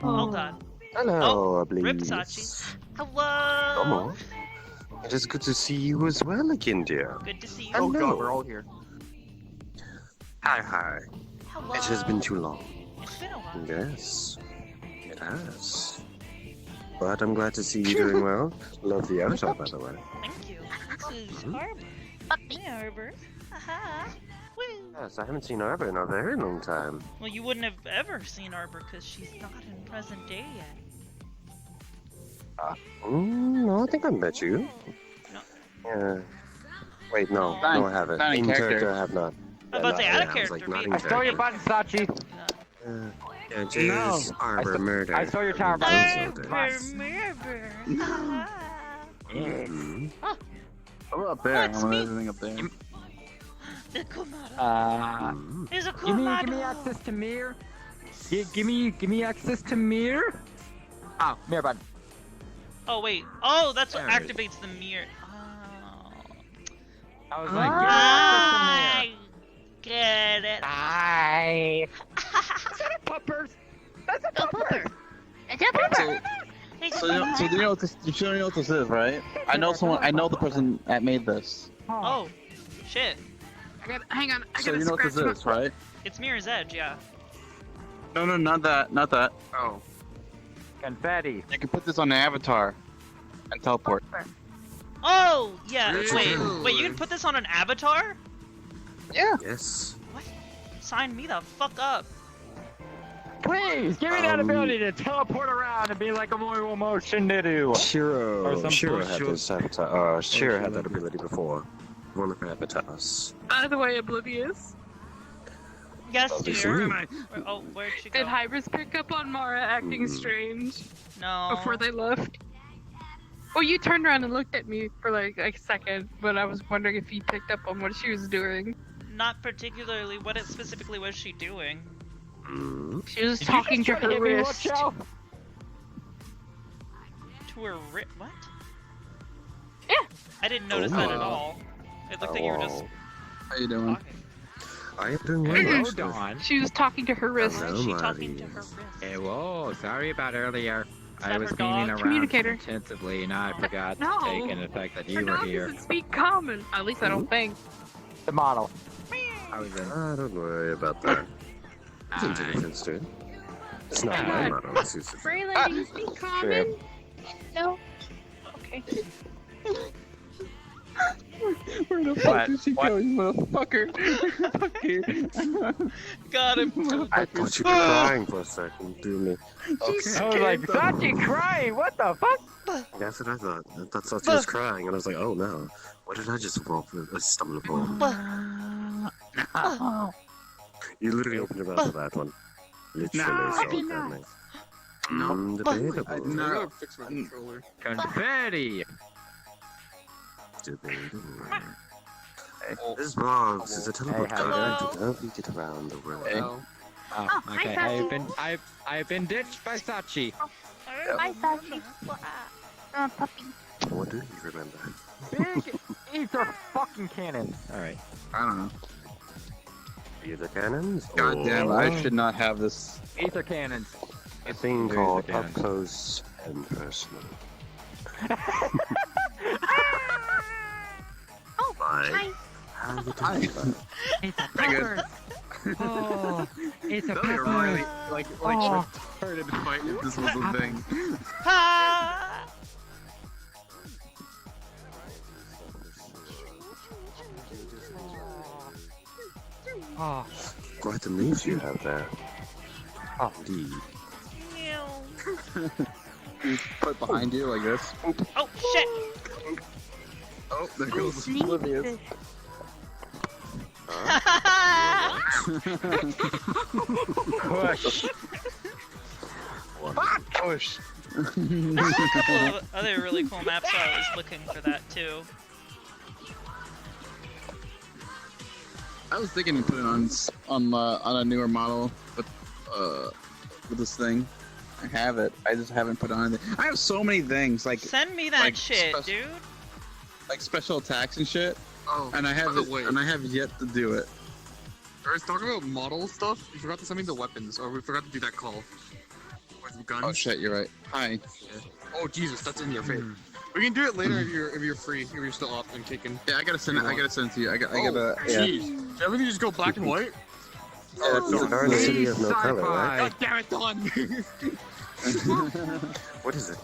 Hold on. Hello, Rip please. Sachi. Hello. Come on. It is good to see you as well again, dear. Good to see you. Hello. God, we're all here. Hi. Hello. It has been too long. It's been a while. Yes, it has. But I'm glad to see you doing well. Love the avatar, by the way. Thank you. This is Mhm. Harbor. Hey, Harbor. Haha. Woo. Yes, I haven't seen Arbor in a very long time. Well, you wouldn't have ever seen Arbor because she's not in present day yet. No, I think I met you. No. Yeah. Wait, no, Not- no, I haven't. not in In character. character, I have not. I was about to say, out of I was like, character, not in maybe. I saw your character. button, Sachi. Yeah, Jay's Arbor murder. I saw your tower button. Arbor. Mhm. I'm up there. What's I'm me? everything up there. The Kumada. There's a Give me Kumada. access to mirror. Give me access to mirror. Oh, mirror button. Oh wait. Oh, that's what There it activates the mirror. Oh. I was like, give me access to mirror. I get it. Hi. Is that a pupper? That's a pupper. It's a pupper. So you know what this? You sure know what this is, right? I know someone. I know the person that made this. Oh, shit. Hang on. I So gotta you know what this scratch is, right? It's Mirror's Edge, yeah. No, not that. Not that. Oh. Confetti. You can put this on the avatar and teleport. Oh, yeah. Yes, Wait, you can. wait. You can put this on an avatar? Yeah. Yes. Sign me the fuck up. Please give me that ability to teleport around and be like a more motion to do. Shiro had bullshit. this avatar. Shiro had that ability before. One of her avatars. By the way, Oblivious. Yes, Obviously. dear. Oh, where'd she go? Did Hybris pick up on Mara acting strange No. before they left? Well, you turned around and looked at me for like a second, but I was wondering if you picked up on what she was doing. Not particularly. What specifically was she doing? She was talking to her wrist. To her wrist? What? Yeah. I didn't notice that at all. It looked like you were just. How you doing? I am doing well. Mhm. actually. on. She was talking to her wrist. Hello, She Marty. talking to her wrist. Hey, whoa, sorry about earlier. that I was her beaming dog? around Communicator. intensively and I forgot No. to take into the fact that Her you were dog here. doesn't speak common. At least I don't think. The model. I was in. Ah, don't worry about that. Doesn't take offense to it. It's not Come my on. motto. It's just... Frey ladies be common. No? Okay. Where the What? fuck did she What? go, you motherfucker? Fuck you. Got him. I thought you were crying for a second, didn't me? I was like, Sachi crying. What the fuck? That's what I thought. I thought Sachi was crying, and I was like, oh no. What did I just stumble upon? You literally opened your mouth for that one. Literally, so apparently. Debatable. I gotta fix my controller. Confetti. Debatable. This vlogs is a teleport guide to help you get around the world. Oh, okay. hi, I've been ditched by Sachi. Hi, Sachi. Puppy. What do you remember? Big ether fucking cannon. All right. I don't know. Ether cannons? God damn, I should not have this. Ether cannons. A thing called Ether up cannons. close and personal. Oh, hi. How you doing? It's a Pretty good. Oh, it's a That was a pepper. really, Oh. started fight if this was a thing. Ha! Oh. Quite the leaves you have there. Oh. Indeed. You put behind you like this. Oh shit! Oh, there goes Oblivious. Push. Push. There's a couple of other really cool maps, so I was looking for that too. I was thinking of putting it on a newer model, but with this thing, I have it. I just haven't put it on anything. I have so many things like Send me that like shit, dude. like special attacks and shit, Oh, and I have by the way, and I have yet to do it. Guys, talking about model stuff, you forgot to send me the weapons, or we forgot to do that call. With guns. Oh shit, you're right. Hi. Oh Jesus, that's in your face. We can do it later if you're free, if you're still up and kicking. Yeah, I gotta send it. I gotta send it to you. I gotta. Yeah. Jeez, everything just go black and white. You are in the city of no color, right? God damn it, Don! What is it?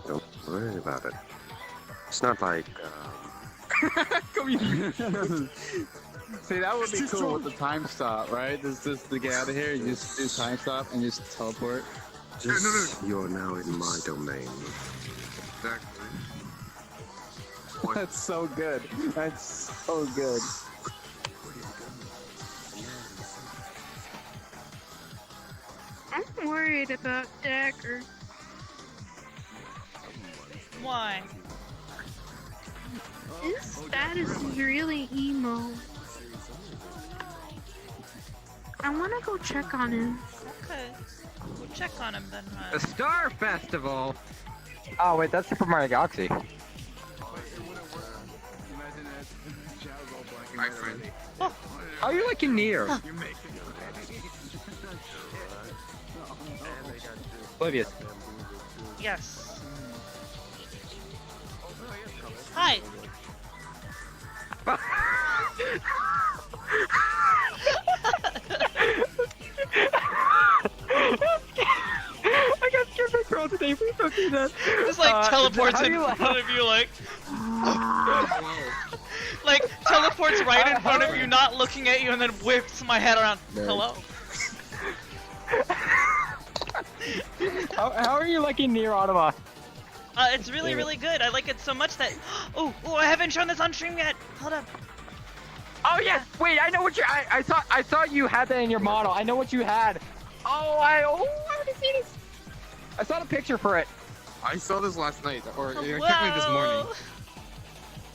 Don't worry about it. It's not like, Come here. See, that would be cool with the time stop, right? Just to get out of here, you just do time stop and just teleport. just, you're now in my domain. Exactly. That's so good. That's so good. I'm worried about Dagger. Why? His status is really emo. I wanna go check on him. Okay. We'll check on him then, The huh? Star Festival. Oh wait, that's Super Mario Galaxy. My friend. How are you liking Nier? Oblivious. Yes. Hi. I got scared by girl today. Please don't do that. Just like teleports how do in you- front of you, like. Like teleports right in front of you, not looking at you, and then whips my head around. Hello. How are you liking Nier Automata? It's really, really good. I like it so much that. Oh, I haven't shown this on stream yet. Hold up. Oh yes, wait, I know what you. I saw you had that in your model. I know what you had. I want to see this. I saw the picture for it. I saw this last night, or technically this morning.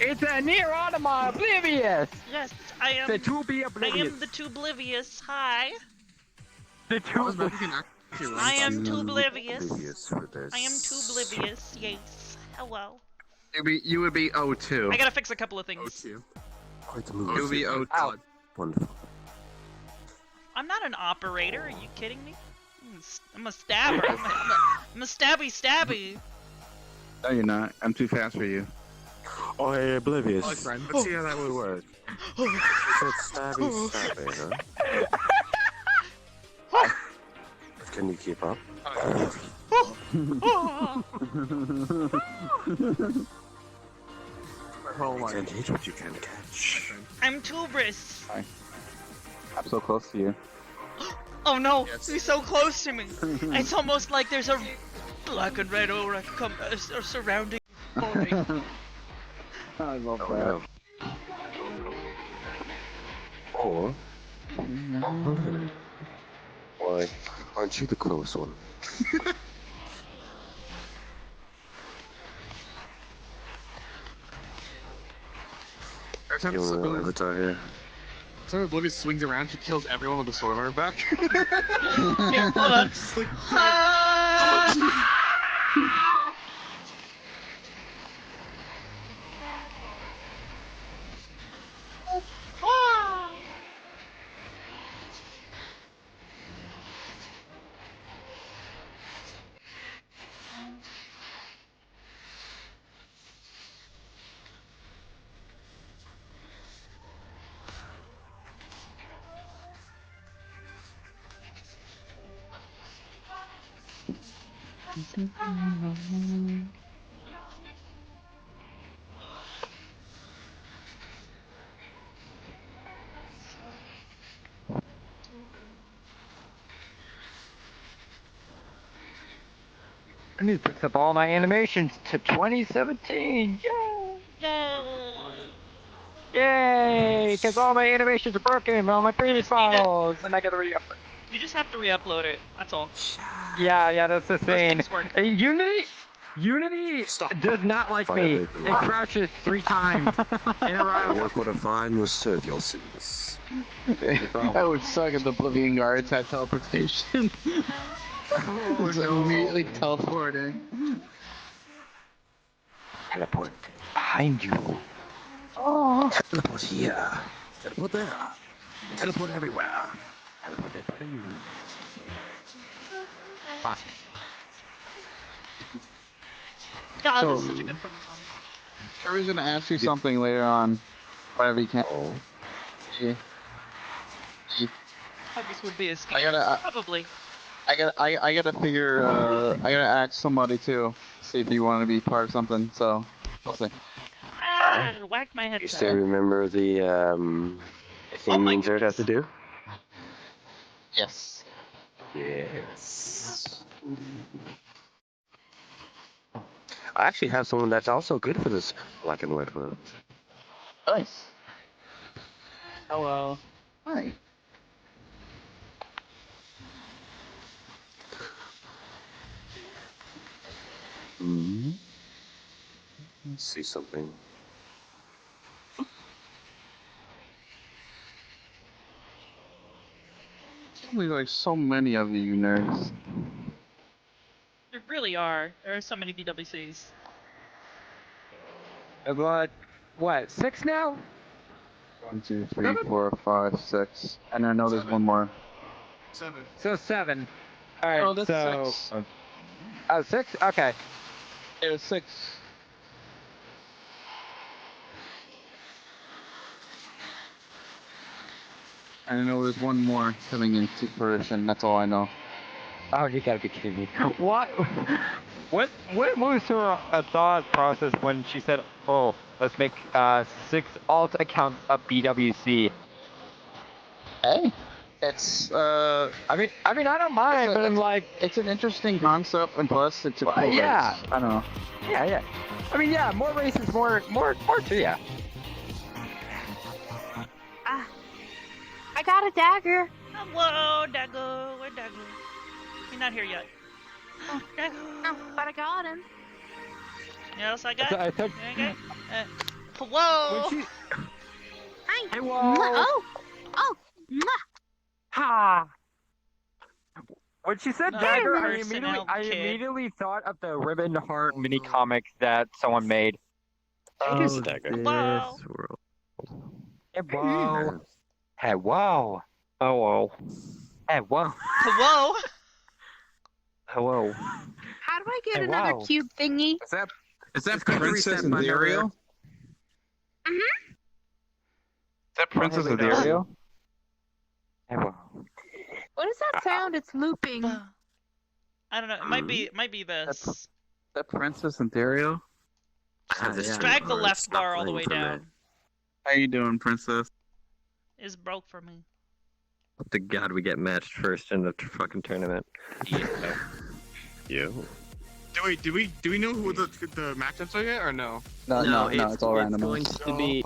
It's a Nier Automata Oblivious. Yes, I am. The to be I oblivious. am the too oblivious. Hi. The two. I am too oblivious. For this. I am too oblivious. Yes. Hello. You would be O2. I gotta fix a couple of things. Quite the It move. would be O2. Wonderful. I'm not an operator. Are you kidding me? I'm a stabber. I'm a stabby. No, you're not. I'm too fast for you. Oh, hey, Oblivious. Oh, friend. Let's see how that would work. You said stabby, huh? Can you keep up? You can't hit what you can't catch. I'm Hybris. Hi. I'm so close to you. Oh no, Yes. he's so close to me. It's almost like there's a black and red aura surrounding body. I love that. Or... Why, aren't you the close one? Every time You want an avatar here? every time Oblivious swings around, she kills everyone with a sword on her back. Here, hold on. Just like, I need to fix up all my animations to 2017. Yay! Yay! Because all my animations are broken on my previous models, and I gotta re-upload. You just have to re-upload it. That's all. Yeah, that's the thing. things work. Unity does not like me. It crashes 3 times in a row. Work what I find will serve your sins. That would suck if the Oblivion Guards had teleportation. It's immediately teleporting. Teleport behind you. Oh. Teleport here. Teleport there. Teleport everywhere. Teleport everywhere. God, So- this is such a good fun song. Trevor's gonna ask you something later on, whenever he can. Yeah. Hybris would be a I gotta, probably. I gotta figure, I gotta ask somebody too, see if you want to be part of something, so, we'll see. Ah, whacked my You headset. still remember the thing you insert have to do? Yes. Yes. I actually have someone that's also good for this black and white one. Nice. Hello. Hi. Hmm. See something. There's like so many of you nerds. There really are. There are so many DWCs. But what? 6 now? 1, 2, 3, 4, 5, 6. And I know there's one more. 7. So 7. All right. Oh, that's so 6. Oh, 6? Okay. Yeah, 6. And I know there's one more coming into fruition. That's all I know. Oh, you gotta be kidding me. What? What was her thought process when she said, "Oh, let's make 6 alt accounts of BWC"? Hey, it's I mean, I don't mind, but I'm like, it's an interesting concept, and plus it's a cool yeah. race. I don't know. Yeah. I mean, yeah, more races, more to ya. I got a dagger. Whoa, Daggo, where Daggo? He's not here yet. Daggo. Oh, but I got him. Yes, I got. I took. Okay. Whoa. Hi. Hey, whoa. Oh. Mwah. Ha. When she said No, dagger, personnel I kid. immediately thought of the Ribbon Heart mini comic that someone made. Oh, this Wow. world. Hey, whoa. Hey, whoa. Hello. Hey, whoa. Whoa. Hello. How do I get Hey, another wow. cube thingy? Is that Princess Ethereal? Mhm. Is that Princess Hello. Ethereal? Hey, whoa. What is that sound? It's looping. I don't know. It might be this. That Princess Ontario? I have this yeah. Drag the card. left Stop bar all the playing way for me. down. How you doing, Princess? Is broke for me. Hope to God we get matched first in the fucking tournament. Yeah. You. Do we know who the matchups are yet or no? No, it's all It's random. going to be